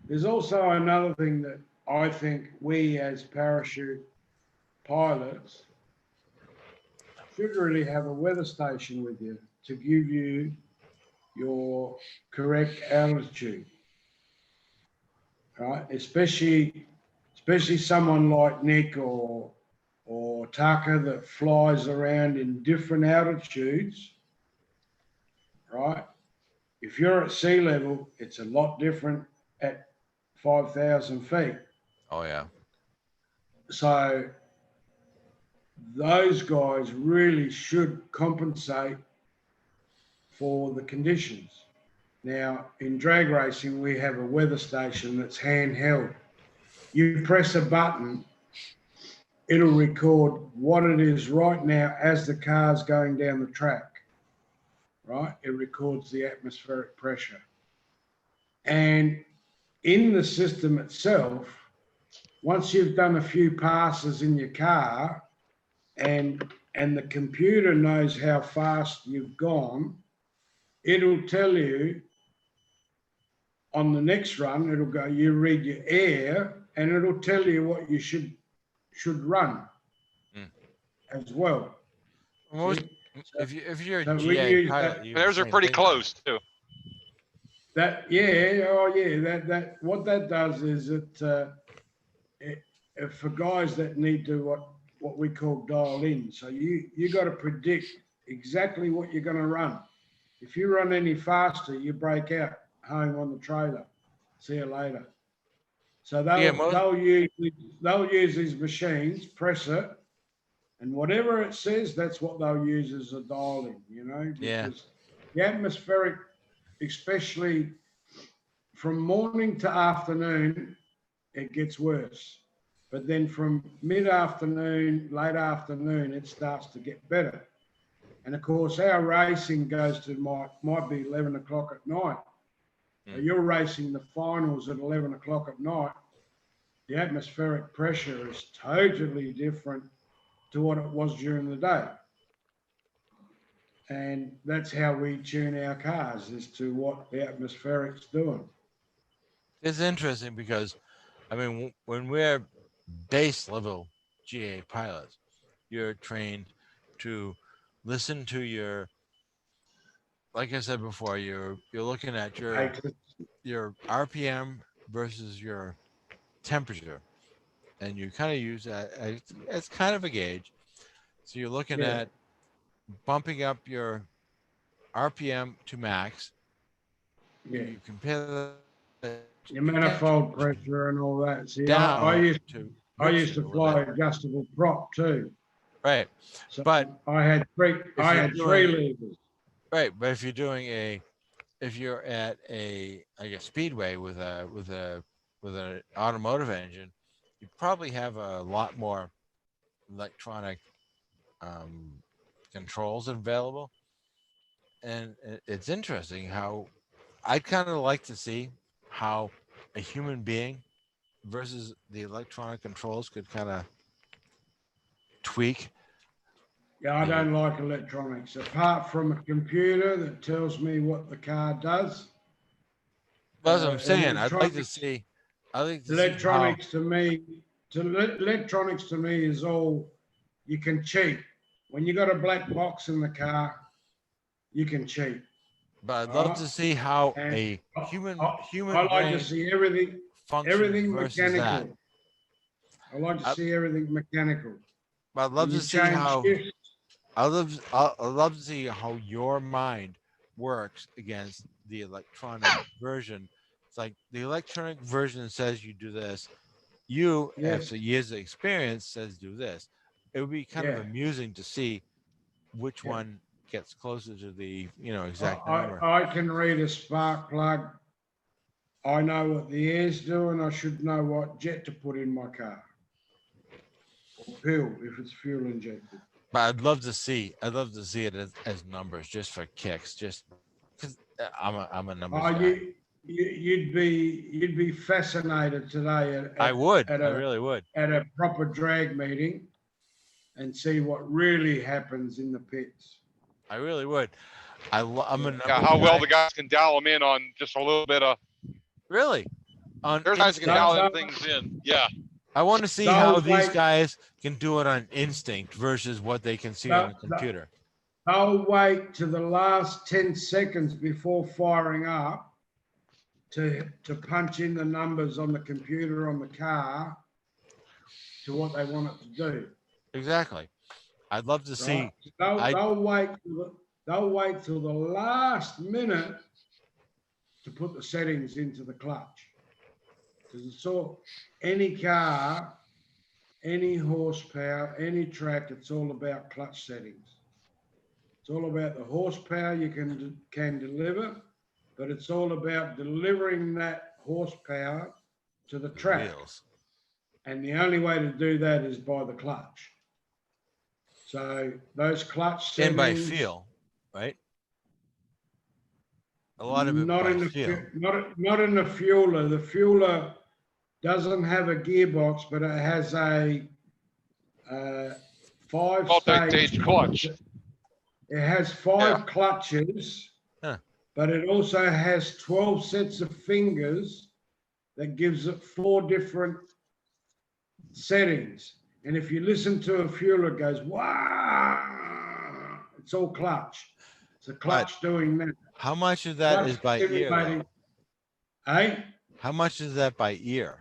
there's also another thing that I think we as parachute pilots should really have a weather station with you to give you your correct altitude, right? Especially someone like Nick or Tucker that flies around in different altitudes, right? If you're at sea level, it's a lot different at 5,000 feet. oh yeah. So those guys really should compensate for the conditions. Now, in drag racing, we have a weather station that's handheld. You press a button, it'll record what it is right now as the car's going down the track, right? It records the atmospheric pressure. And in the system itself, once you've done a few passes in your car and the computer knows how fast you've gone, it'll tell you on the next run, it'll go, you read your air and it'll tell you what you should run as well. Most, See? if you're a So we GA use pilot, that- you Theirs are pretty close too. That that what that does is it for guys that need to what we call dial in. So you got to predict exactly what you're going to run. If you run any faster, you break out home on the trailer. See you later. So they'll use these machines, press it, and whatever it says, that's what they'll use as a dial in. You know, because the atmospheric, especially from morning to afternoon, it gets worse. But then from mid-afternoon, late afternoon, it starts to get better. And of course, our racing goes to might be 11 o'clock at night. So you're racing the finals at 11 o'clock at night. The atmospheric pressure is totally different to what it was during the day. And that's how we tune our cars as to what the atmospheric's doing. It's interesting because, I mean, when we're base level GA pilots, you're trained to listen to your, like I said before, you're looking at your RPM versus your temperature, and you kind of use that as kind of a gauge. So you're looking at bumping up your RPM to max. You compare your manifold pressure and all that. See, down I used to to fly adjustable prop too. Right. So but I had three levers. Right, but if you're doing if you're at like a speedway with an automotive engine, you probably have a lot more electronic controls available. And it's interesting how I'd kind of like to see how a human being versus the electronic controls could kind of tweak. Yeah, I don't like electronics. Apart from a computer that tells me what the car does. That's what I'm saying. I'd like to see. Electronics to me is all you can cheat. When you got a black box in the car, you can cheat. But I'd love to see how a human I like to see everything mechanical. That. I like to see everything mechanical. But I'd love to see how. I'd love to see how your mind works against the electronic version It's like the electronic version says you do this. You, Yes. after years of experience, says do this. It would be kind of Yeah. amusing to see which Yeah. one gets closer to the exact number. I can read a spark plug. I know what the air's doing. I should know what jet to put in my car. Or fuel, if it's fuel injected. But I'd love to see it as numbers, just for kicks, just because I'm a numbers guy. You'd be fascinated today I would. at I a really would. at a proper drag meeting and see what really happens in the pits. I really would. I'm a numbers Yeah, how well guy. the guys can dial them in on just a little bit of. Really? On There's guys that can instinct. dial them things in. Yeah. I want to see how these guys can do it on instinct versus what they can see on the computer. They'll wait to the last 10 seconds before firing up to punch in the numbers on the computer on the car to what they want it to do. Exactly. I'd love to see. They'll wait till the last minute to put the settings into the clutch. Because it's all, any car, any horsepower, any track, it's all about clutch settings. It's all about the horsepower you can deliver, but it's all about delivering that horsepower to the track. And the only way to do that is by the clutch. So those clutch settings. And by feel, right? A lot of it Not by in the feel. not in the fueler. The fueler doesn't have a gearbox, but it has a 5-stage Multi-stage clutch. It has 5 clutches, but it also has 12 sets of fingers that gives it 4 different settings. And if you listen to a fueler, it goes, wow, it's all clutch. It's a clutch doing that. How much of that is by ear? Eh? How much is that by ear?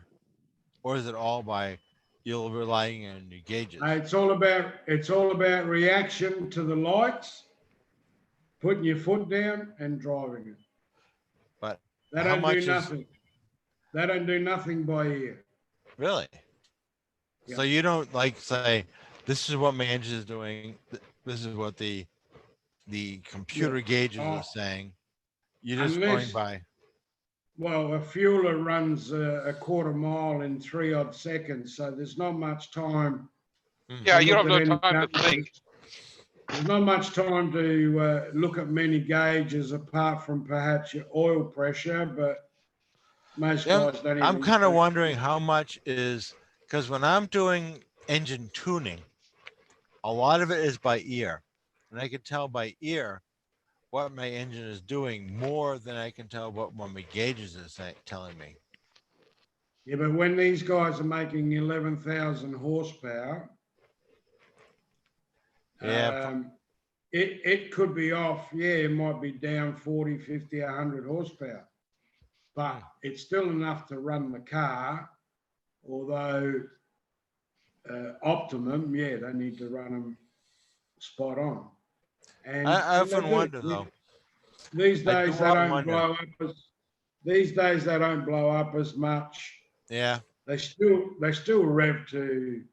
Or is it all by you're relying on your gauges? It's all about reaction to the lights, putting your foot down and driving it. But they don't do nothing. They don't do nothing by ear. Really? Yeah. So you don't like say, this is what my engine is doing. This is what the computer gauges are saying. You're just going by. Well, a fueler runs a quarter mile in 3 odd seconds, so there's not much time. Yeah, you don't have no time to think. There's not much time to look at many gauges apart from perhaps your oil pressure, but most guys don't even. I'm kind of wondering how much is, because when I'm doing engine tuning, a lot of it is by ear. And I can tell by ear what my engine is doing more than I can tell what my gauges is telling me. Yeah, but when these guys are making 11,000 horsepower, it could be off. Yeah, it might be down 40, 50, 100 horsepower, but it's still enough to run the car. Although optimum, yeah, they need to run them spot on. And I often wonder though. These days they don't blow up as. These days they don't blow up as much. Yeah. They still rev to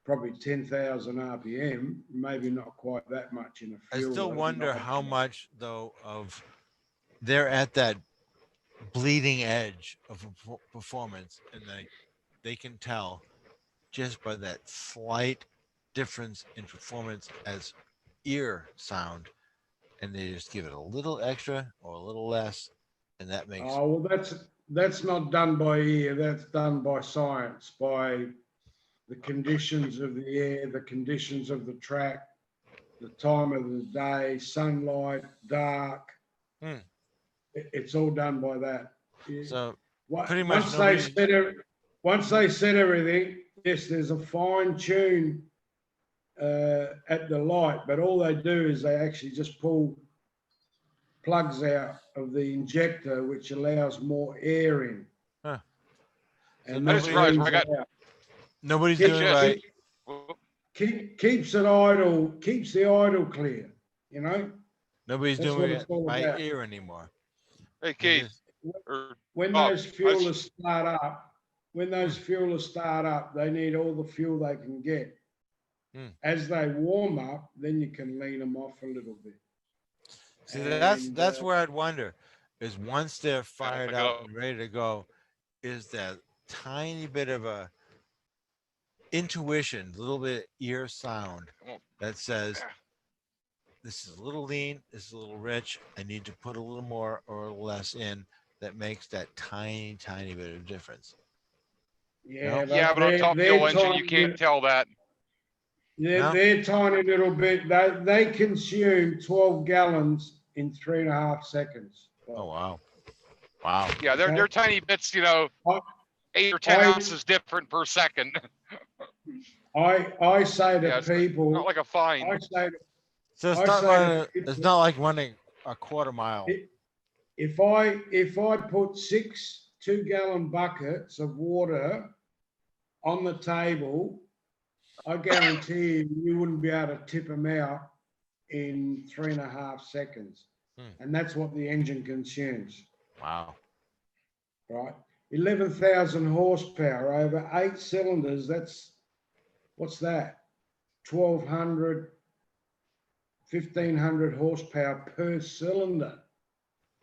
probably 10,000 RPM, maybe not quite that much in a fuel. I still wonder how much though of they're at that bleeding edge of performance, and they can tell just by that slight difference in performance as ear sound, and they just give it a little extra or a little less, and that makes. Oh well, that's not done by ear. That's done by science, by the conditions of the air, the conditions of the track, the time of the day, sunlight, dark. It's all done by that. So pretty much once they set everything, yes, there's a fine tune at the light, but all they do is they actually just pull plugs out of the injector, which allows more air in. Huh. And nobody's doing right. Keeps it idle, keeps the idle clear, you know? Nobody's That's doing what it's it all by about. ear anymore. Hey, Keith. Or when oh, those fuelers start up, they need all the fuel they can get. Hmm. As they warm up, then you can lean them off a little bit. See, that's And, where I'd wonder is once they're fired pick it up up. and ready to go, is that tiny bit of a intuition, a little bit ear sound that says this is a little lean, this is a little rich. I need to put a little more or less in that makes that tiny, tiny bit of difference. yeah, Yeah, but on a top fuel engine, you can't tell that. They're tiny little bit. They consume 12 gallons in 3.5 seconds. Oh wow. Wow. Yeah, they're tiny bits, you know, 8 or 10 ounces different per second. I say to people, not like a fine. So it's not like running a quarter mile. If I put 6 2-gallon buckets of water on the table, I guarantee you wouldn't be able to tip them out in 3.5 seconds. And that's what the engine consumes. Wow. Right? 11,000 horsepower over 8 cylinders. What's that? 1,200, 1,500 horsepower per cylinder.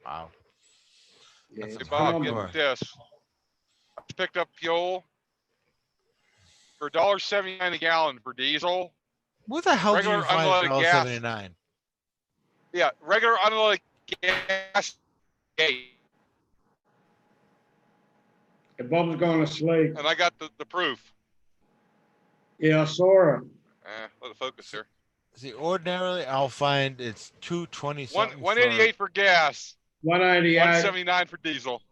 Wow. Yeah, Hey, it's Bob, phenomenal. get this. I picked up fuel for $1.79 a gallon for diesel. What the hell do Regular you find unleaded gas. $1.79? Yeah, regular unleaded gas. Bob's gone to sleep. And I got the proof. Yeah, I saw it. Let it focus here. See, ordinarily I'll find it's 220 something. 188 for gas. 188. 179 for diesel.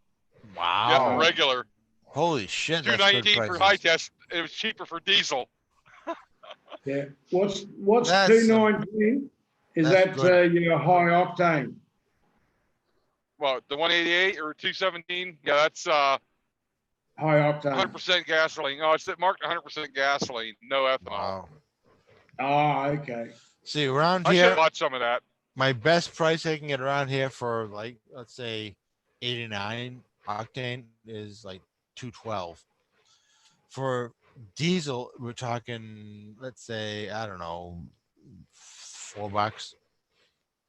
Wow. Yeah, for regular. Holy shit, that's good 219 for prices. high test. It was cheaper for diesel. Yeah. What's That's, 219? Is that's that your high octane? Well, the 188 or 217? Yeah, that's high octane. 100% gasoline. No, it's marked 100% gasoline, no ethanol. Wow. Oh, okay. See, around I here, should watch some of that. my best price I can get around here for like, let's say 89 octane is like 212. For diesel, we're talking, let's say, I don't know, $4.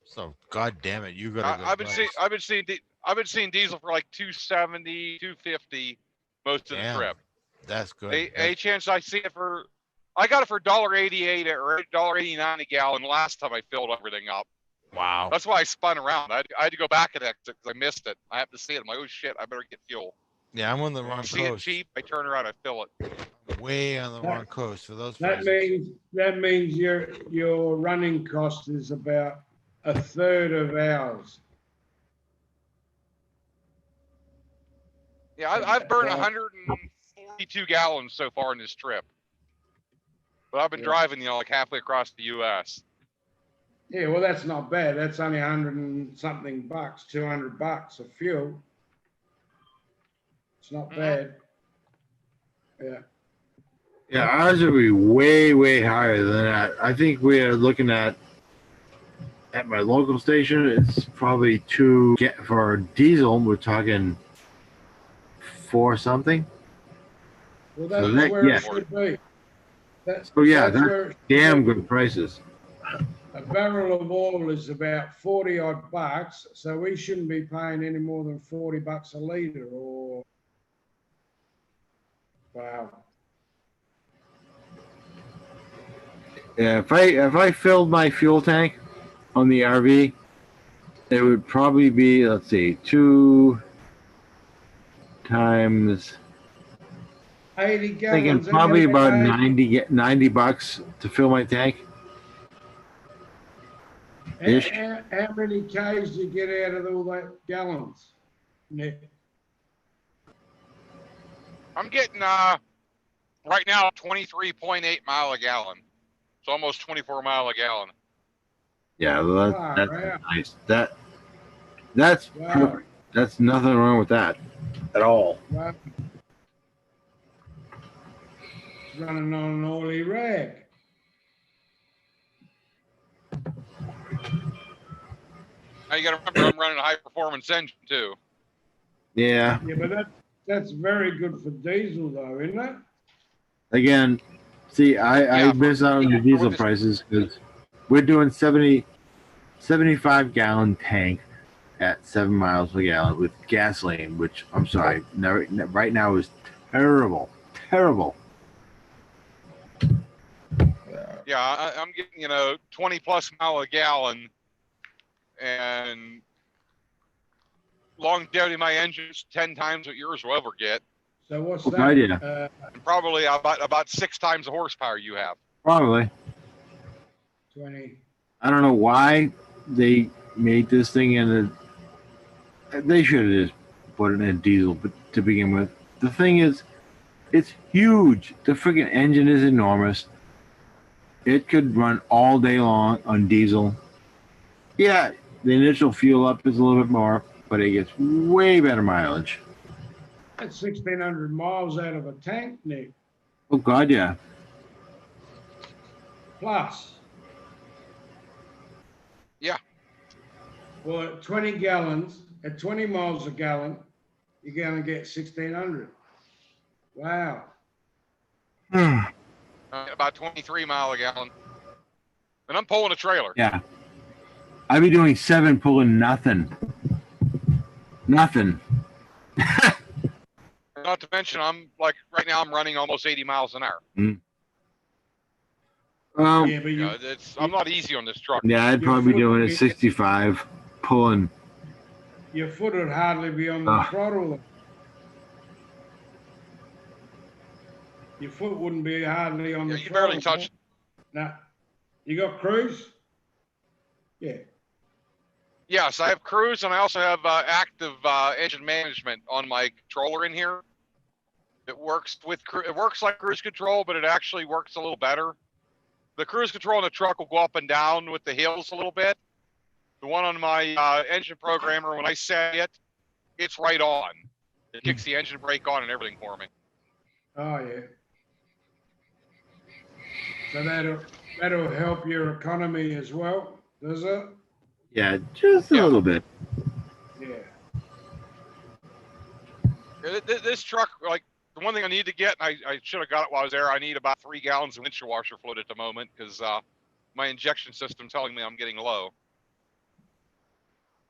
So, god damn it, you got a good I've been price. seeing diesel for like 270, 250 most of the Damn, trip. that's good. A chance I see it for, I got it for $1.88 or $1.89 a gallon last time I filled everything up. Wow. That's why I spun around. I had to go back at it because I missed it. I have to see it. I'm like, oh shit, I better get fuel. Yeah, I'm on the wrong See it coast. cheap, I turn around, I fill it. Way on the wrong coast for those That prices. means your running cost is about a third of ours. Yeah, I've burned 142 gallons so far in this trip. But I've been driving, like halfway across the U.S. Yeah, well, that's not bad. That's only 100 and something bucks, $200 of fuel. It's not bad. Yeah. Yeah, ours would be way, way higher than that. I think we are looking at my local station. It's probably for diesel. We're talking 4 something. Well, that's where it should be. That's where damn good prices. a barrel of oil is about 40 odd bucks, so we shouldn't be paying any more than 40 bucks a litre or wow. Yeah, if I filled my fuel tank on the RV, it would probably be, let's see, 2 times 80 gallons. Thinking probably about 90 bucks to fill my tank. Ish. How many Ks do you get out of all that gallons, Nick? I'm getting right now 23.8 mile a gallon. So almost 24 mile a gallon. Yeah, well, that's nice. That's perfect. That's nothing wrong with that at all. Wow. Running on an oily rag. Now you got to remember, I'm running a high performance engine too. Yeah. Yeah, but that's very good for diesel though, isn't it? Again, see, I Yeah, miss out on the with diesel this, prices because we're doing 75 gallon tank at 7 miles per gallon with gasoline, which I'm sorry, right now is terrible, terrible. yeah, I'm getting 20 plus mile a gallon, and longevity of my engine's 10 times what yours will ever get, So what's Good that? idea. and probably about 6 times the horsepower you have. Probably. 20. I don't know why they made this thing in a. They should have just put it in diesel, but to begin with, the thing is, it's huge. The freaking engine is enormous. It could run all day long on diesel. Yeah, the initial fuel up is a little bit more, but it gets way better mileage. That's 1,600 miles out of a tank, Nick. Oh God, yeah. Plus, Yeah. well, at 20 gallons, at 20 miles a gallon, you're going to get 1,600. Wow. About 23 mile a gallon, and I'm pulling a trailer. Yeah. I'd be doing 7 pulling nothing. Nothing. Not to mention, I'm like right now I'm running almost 80 miles an hour. Yeah, but I'm not easy on this truck. Yeah, I'd Your probably be foot- doing it 65 pulling. your foot would hardly be on the Ugh. throttle. Your foot wouldn't be hardly on the You throttle. barely touch. Nah. You got cruise? Yeah. Yes, I have cruise, and I also have active engine management on my controller in here. It works it works like cruise control, but it actually works a little better. The cruise control in the truck will go up and down with the hills a little bit. The one on my engine programmer, when I set it, it's right on. It kicks the engine brake on and everything for me. Oh yeah. So that'll help your economy as well, does it? Yeah, just a little bit. Yeah. This truck, like, the one thing I need to get, I should have got it while I was there, I need about 3 gallons of windshield washer fluid at the moment because my injection system's telling me I'm getting low.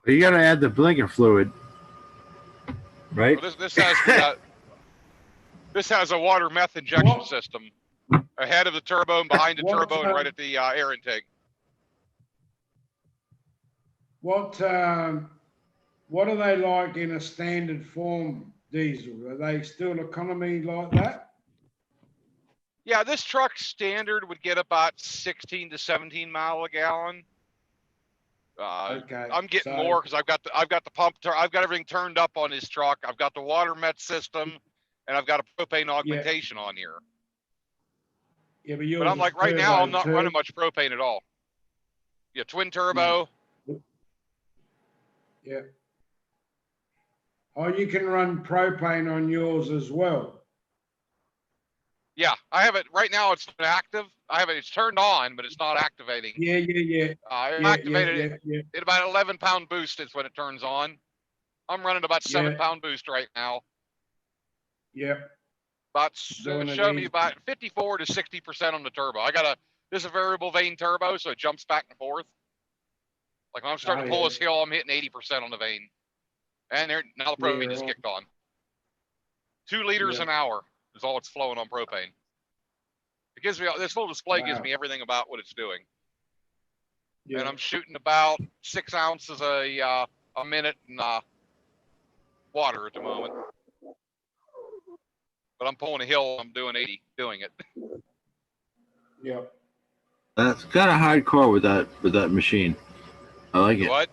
You got to add the blinker fluid, right? Well, this has a water meth injection system ahead of the turbo and behind the turbo and right at the air intake. What are they like in a standard form diesel? Are they still economy like that? Yeah, this truck standard would get about 16 to 17 mile a gallon. Okay. I'm getting more because I've got the pump. I've got everything turned up on this truck. I've got the water met system, and I've got a propane augmentation on here. Yeah, but yours But I'm is like right now I'm not turbo running too. much propane at all. Yeah, twin turbo. Yeah. Oh, you can run propane on yours as well. Yeah, I have it right now. It's not active. I have it. It's turned on, but it's not activating. Yeah. I Yeah, activated yeah. it at about 11-pound boost is when it turns on. I'm running about 7-pound boost right now. Yeah. About Doing it show me easy. about 54 to 60% on the turbo. This is a variable vane turbo, so it jumps back and forth. Like when I'm starting to pull this hill, I'm hitting 80% on the vane. And now the propane just kicked on. 2 liters an hour is all it's flowing on propane. It gives me this little display gives me everything about what it's doing. And I'm shooting about 6 ounces a minute in water at the moment. But I'm pulling a hill. I'm doing 80 doing it. Yeah. That's kind of hardcore with that machine. I like it. What?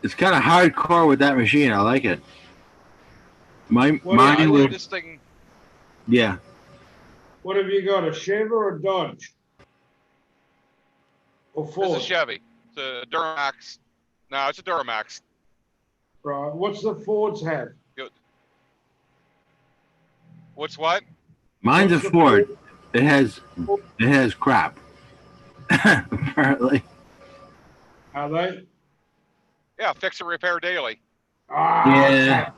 It's kind of hardcore with that machine. I like it. Mine was this thing. Yeah. What have you got? A Chevy or a Dodge? Or Ford? It's a Chevy. It's a Duramax. No, it's a Duramax. Right. What's the Fords have? Good. What's what? Mine's a Ford. It has crap. Apparently. Are they? Yeah, fix and repair daily. Yeah.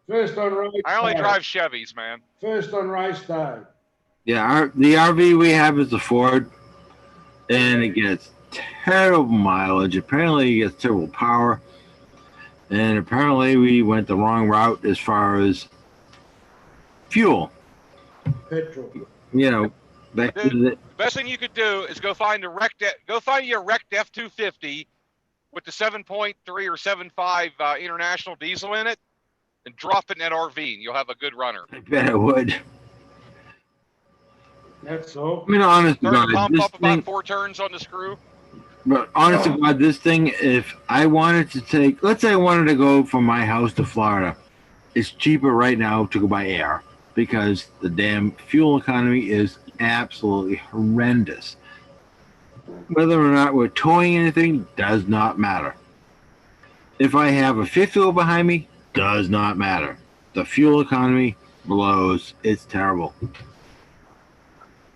First on race I only day. drive Chevys, man. First on race day. Yeah, the RV we have is a Ford, and it gets terrible mileage. Apparently, it gets terrible power, and apparently, we went the wrong route as far as fuel. Petrol. You know, back to Dude, the best thing you could do is go find your wrecked F-250 with the 7.3 or 7.5 international diesel in it, and drop it in that RV, and you'll have a good runner. I bet I would. That's all. I mean, honest to Turn God, the pump this up about thing. 4 turns on the screw. But honest to God, this thing, if I wanted to take, let's say I wanted to go from my house to Florida, it's cheaper right now to go by air because the damn fuel economy is absolutely horrendous. Whether or not we're towing anything does not matter. If I have a fifth wheel behind me, does not matter. The fuel economy blows. It's terrible.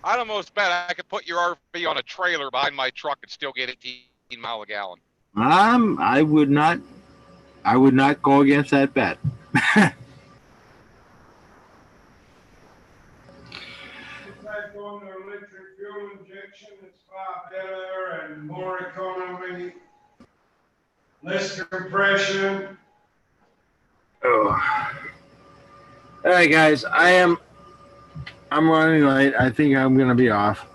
I'd almost bet I could put your RV on a trailer behind my truck and still get 18 miles a gallon. I would not go against that bet. Take on the electric fuel injection, it's far better and more economy, less compression. Oh. All right, guys, I'm running late. I think I'm gonna be off.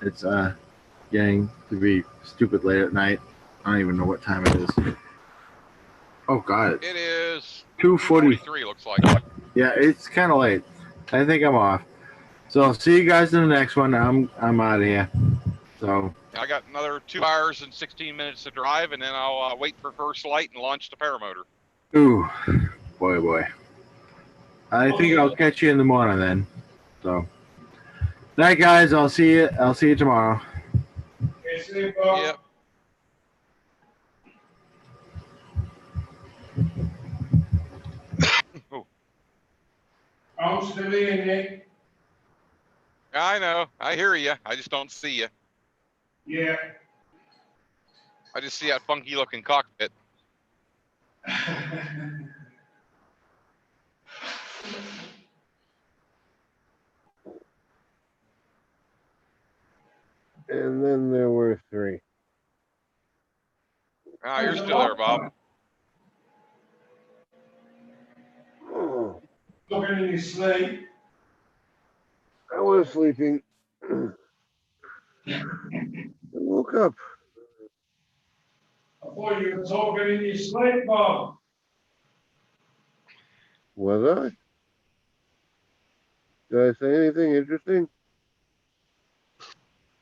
It's getting to be stupid late at night. I don't even know what time it is. Oh God, It is 2:43. looks like. Yeah, it's kind of late. I think I'm off. So I'll see you guys in the next one. I'm out of here. So I got another 2 hours and 16 minutes to drive, and then I'll wait for first light and launch the paramotor. ooh, boy. I think I'll catch you in the morning then. So, night, guys. I'll see you tomorrow. Yep. I'm still in it. I know. I hear you. I just don't see you. Yeah. I just see that funky looking cockpit. And then there were 3. Ah, you're still there, Bob. Oh, Looking in his sleep. I was sleeping. I woke up. I thought you were talking in your sleep, Bob. Was I? Did I say anything interesting?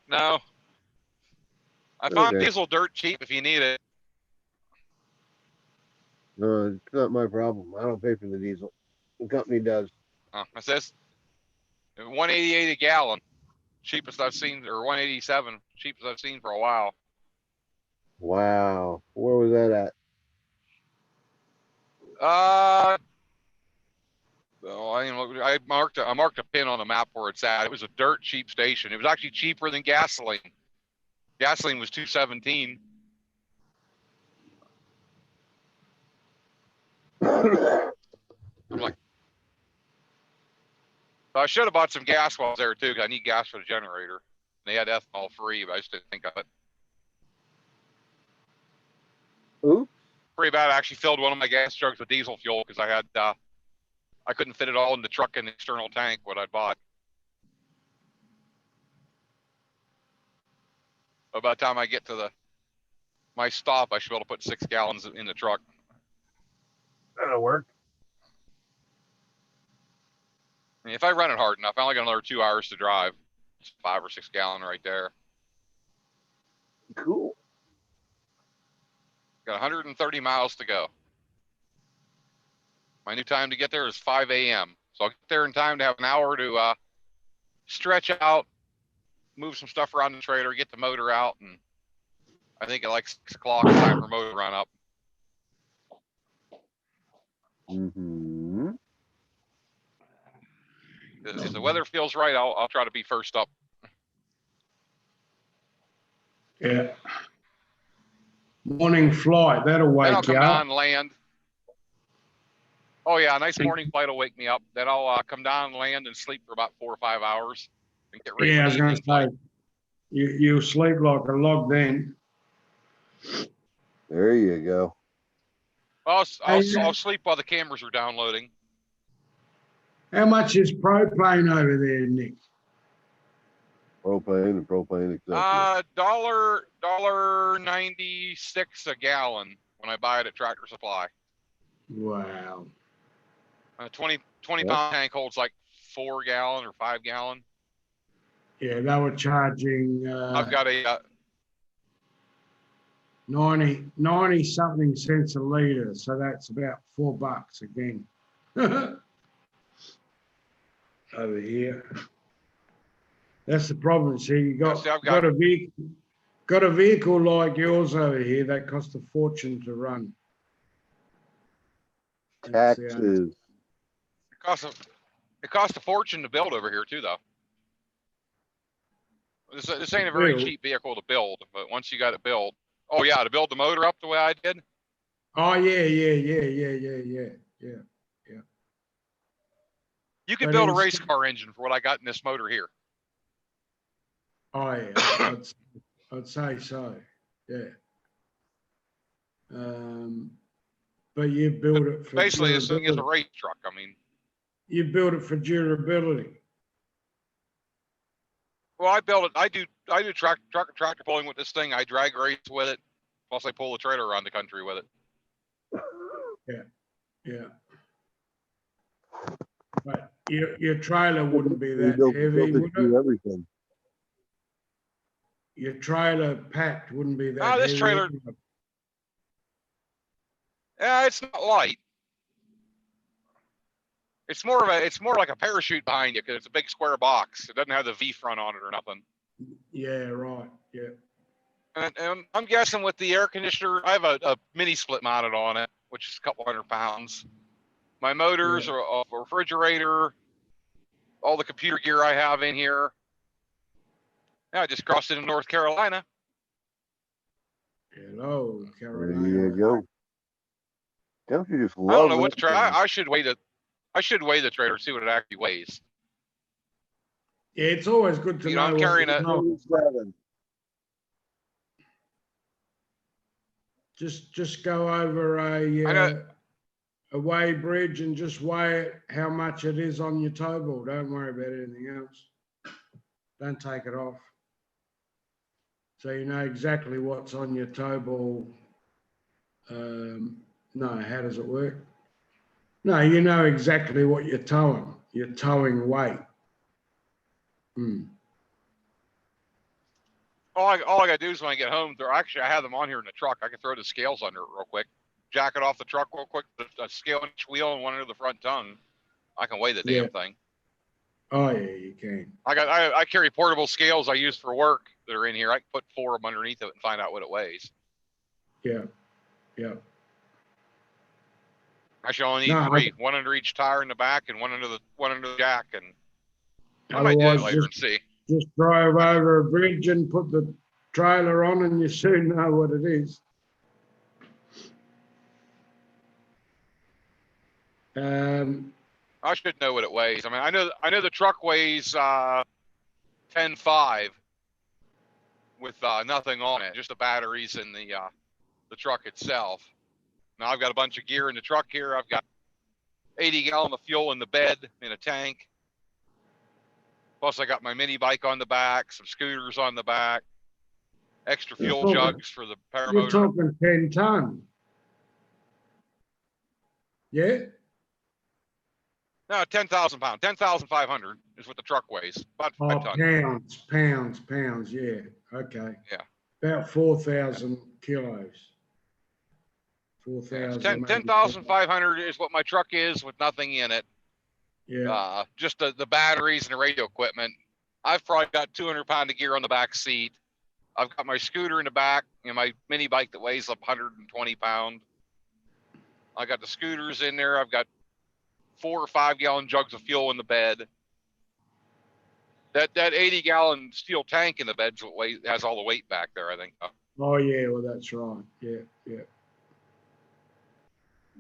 No. I found Okay. diesel dirt cheap if you need it. No, it's not my problem. I don't pay for the diesel. The company does. It says 188 a gallon. Cheapest I've seen, or 187. Cheapest I've seen for a while. Wow. Where was that at? Well, I marked a pin on the map where it's at. It was a dirt cheap station. It was actually cheaper than gasoline. Gasoline was $2.17. I'm like, I should have bought some gas while I was there too, because I need gas for the generator. They had ethanol free, but I just didn't think of it. Ooh. Pretty bad. I actually filled one of my gas jugs with diesel fuel because I had I couldn't fit it all in the truck and the external tank what I bought. But by the time I get to my stop, I should be able to put 6 gallons in the truck. That'll work. I mean, if I run it hard enough, I only got another 2 hours to drive. It's 5 or 6 gallon right there. Cool. Got 130 miles to go. My new time to get there is 5 a.m. So I'll get there in time to have an hour to stretch out, move some stuff around the trailer, get the motor out, and I think at like 6 o'clock it's time for motor run up. Mm-hmm. If the weather feels right, I'll try to be first up. Yeah. Morning flight, that'll Then I'll wake come you down up. and land. Oh yeah, a nice morning flight will wake me up. Then I'll come down and land and sleep for about 4 or 5 hours and get ready Yeah, I for was the going evening to flight. say, you'll sleep like a log then. There you go. I'll sleep while the cameras are downloading. How much is propane over there, Nick? Propane and propane accessories. $1.96 a gallon when I buy it at Tractor Supply. Wow. 20 Yep. pound tank holds like 4 gallon or 5 gallon. Yeah, they were charging I've got a 90 something cents a litre, so that's about $4 again. Over here. That's the problem. See, you see, I've got got a vehicle like yours over here that costs a fortune to run. That's the only- Taxes. it costs a fortune to build over here too, though. This ain't a very Build? cheap vehicle to build, but once you got it built, oh yeah, to build the motor up the way I did. Oh yeah. You could But build a it's- race car engine for what I got in this motor here. Oh yeah, I'd say so. Yeah. But you build it for Basically, this thing is a durability. race truck. I mean, You build it for durability. well, I built it. I do tractor pulling with this thing. I drag race with it. Plus, I pull the trailer around the country with it. Yeah. But your trailer wouldn't be You that built heavy, it would to do it? everything. Your trailer packed wouldn't be that This heavy. trailer, yeah, it's not light. It's more like a parachute behind you because it's a big square box. It doesn't have the V front on it or nothing. Yeah, right. Yeah. And I'm guessing with the air conditioner, I have a mini split mounted on it, which is a couple 100 pounds. My motors are a refrigerator, all the computer gear I have in here. Yeah, I just crossed into North Carolina. Hello, There Carolina. you go. Don't you just I don't love know what to that try. thing? I should weigh the trailer, see what it actually weighs. Yeah, it's always good to You know, know I'm what carrying you're a. towing. 27. Just go over a weigh bridge and just weigh it, how much it is on your tow ball. Don't worry about anything else. Don't take it off. So you know exactly what's on your tow ball. No, how does it work? No, you know exactly what you're towing. You're towing weight. All I gotta do is when I get home, actually I have them on here in the truck. I can throw the scales under it real quick, jack it off the truck real quick, a scale on each wheel and one under the front tongue. I can weigh the damn thing. Oh yeah, you can. I carry portable scales I use for work that are in here. I can put 4 of them underneath it and find out what it weighs. Yeah. Actually, I only need 3, one under each tire in the back and one under the jack, and I might do that later and see. Just drive over a bridge and put the trailer on and you soon know what it is. I should know what it weighs. I mean, I know the truck weighs 10.5 with nothing on it, just the batteries and the truck itself. Now I've got a bunch of gear in the truck here. I've got 80 gallon of fuel in the bed in a tank. Plus I got my mini bike on the back, some scooters on the back, extra fuel jugs for the paramotor. You're talking 10 ton. Yeah? No, 10,000 pounds. 10,500 is what the truck weighs. About 5 tons. Pounds. Yeah. Okay. Yeah. About 4,000 kilos. 4,000. 10,500 is what my truck is with nothing in it. Yeah. Just the batteries and the radio equipment. I've probably got 200 pound of gear on the back seat. I've got my scooter in the back and my mini bike that weighs up 120 pounds. I got the scooters in there. I've got 4 or 5 gallon jugs of fuel in the bed. That 80 gallon steel tank in the bed has all the weight back there, I think. Oh yeah, well that's right. Yeah.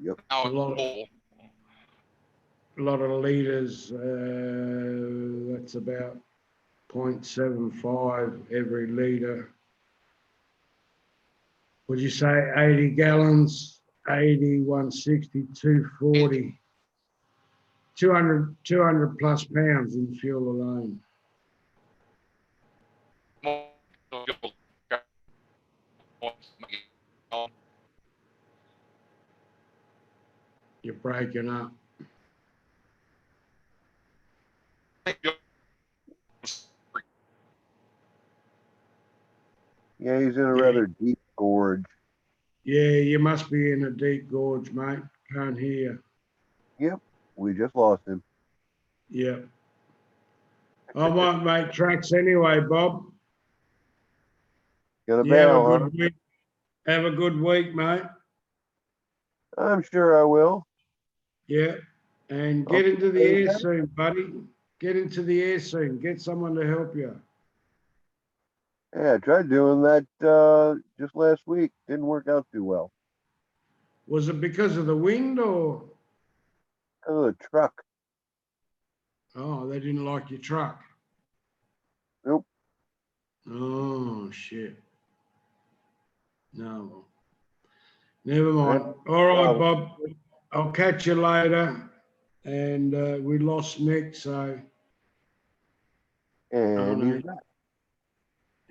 Yep. Now it's full. lot of liters. That's about 0.75 every liter. Would you say 80 gallons? 80, 160, 240. 200 plus pounds in fuel alone. You're breaking up. Yeah, he's in a rather deep gorge. Yeah, you must be in a deep gorge, mate. Can't hear. Yep, we just lost him. Yeah. I might make tracks anyway, Bob. Got a You have a bail, huh? good week. Have a good week, mate. I'm sure I will. Yeah. And get into the air soon, buddy. Get into the air soon. Get someone to help you. Yeah, I tried doing that just last week. Didn't work out too well. Was it because of the wind or? Because of the truck. Oh, they didn't like your truck. Nope. Oh, shit. No. Never mind. All right, Bob. I'll catch you later. And we lost Nick, so. And no, he's back.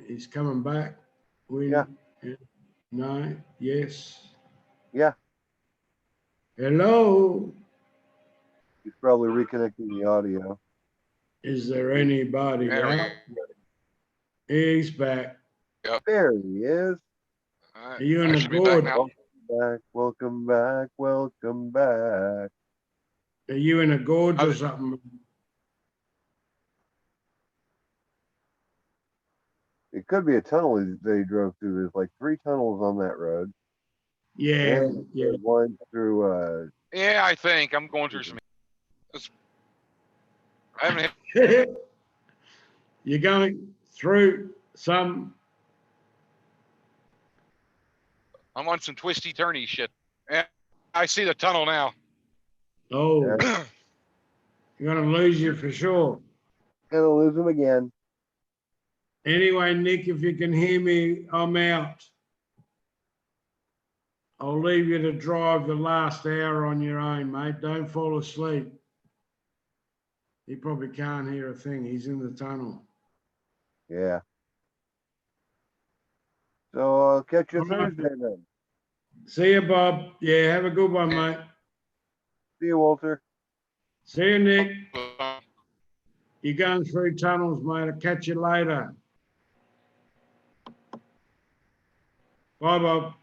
he's coming back. Yeah. No. Yes. Yeah. Hello. He's probably reconnecting the audio. Is there anybody There we out? He's back. Yep. There he is. All right. Are you in I the should be back gorge? now. Back, welcome back, welcome back. Are you in a gorge or something? It could be a tunnel they drove through. There's like 3 tunnels on that road. Yeah, And there's one through Yeah, I think I'm going through some. I haven't hit. You're going through some. I'm on some twisty turny shit. Yeah, I see the tunnel now. Oh, you're going to lose you for sure. Gonna lose him again. Anyway, Nick, if you can hear me, I'm out. I'll leave you to drive the last hour on your own, mate. Don't fall asleep. He probably can't hear a thing. He's in the tunnel. Yeah. So I'll catch you All right. Thursday then. See you, Bob. Yeah, have a good one, mate. See you, Walter. See you, Nick. You're going through tunnels, mate. I'll catch you later. Bye, Bob.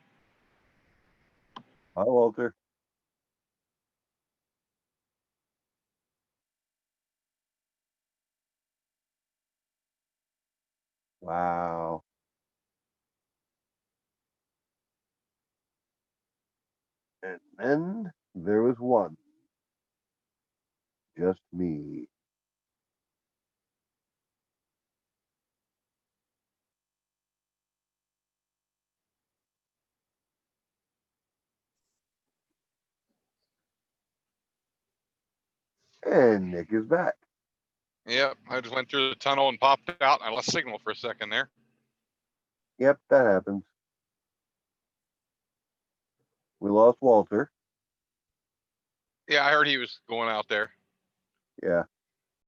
Hi, Walter. Wow. And then there was one. Just me. And Nick is back. Yep, I just went through the tunnel and popped out. I lost signal for a second there. Yep, that happens. We lost Walter. Yeah, I heard he was going out there. Yeah.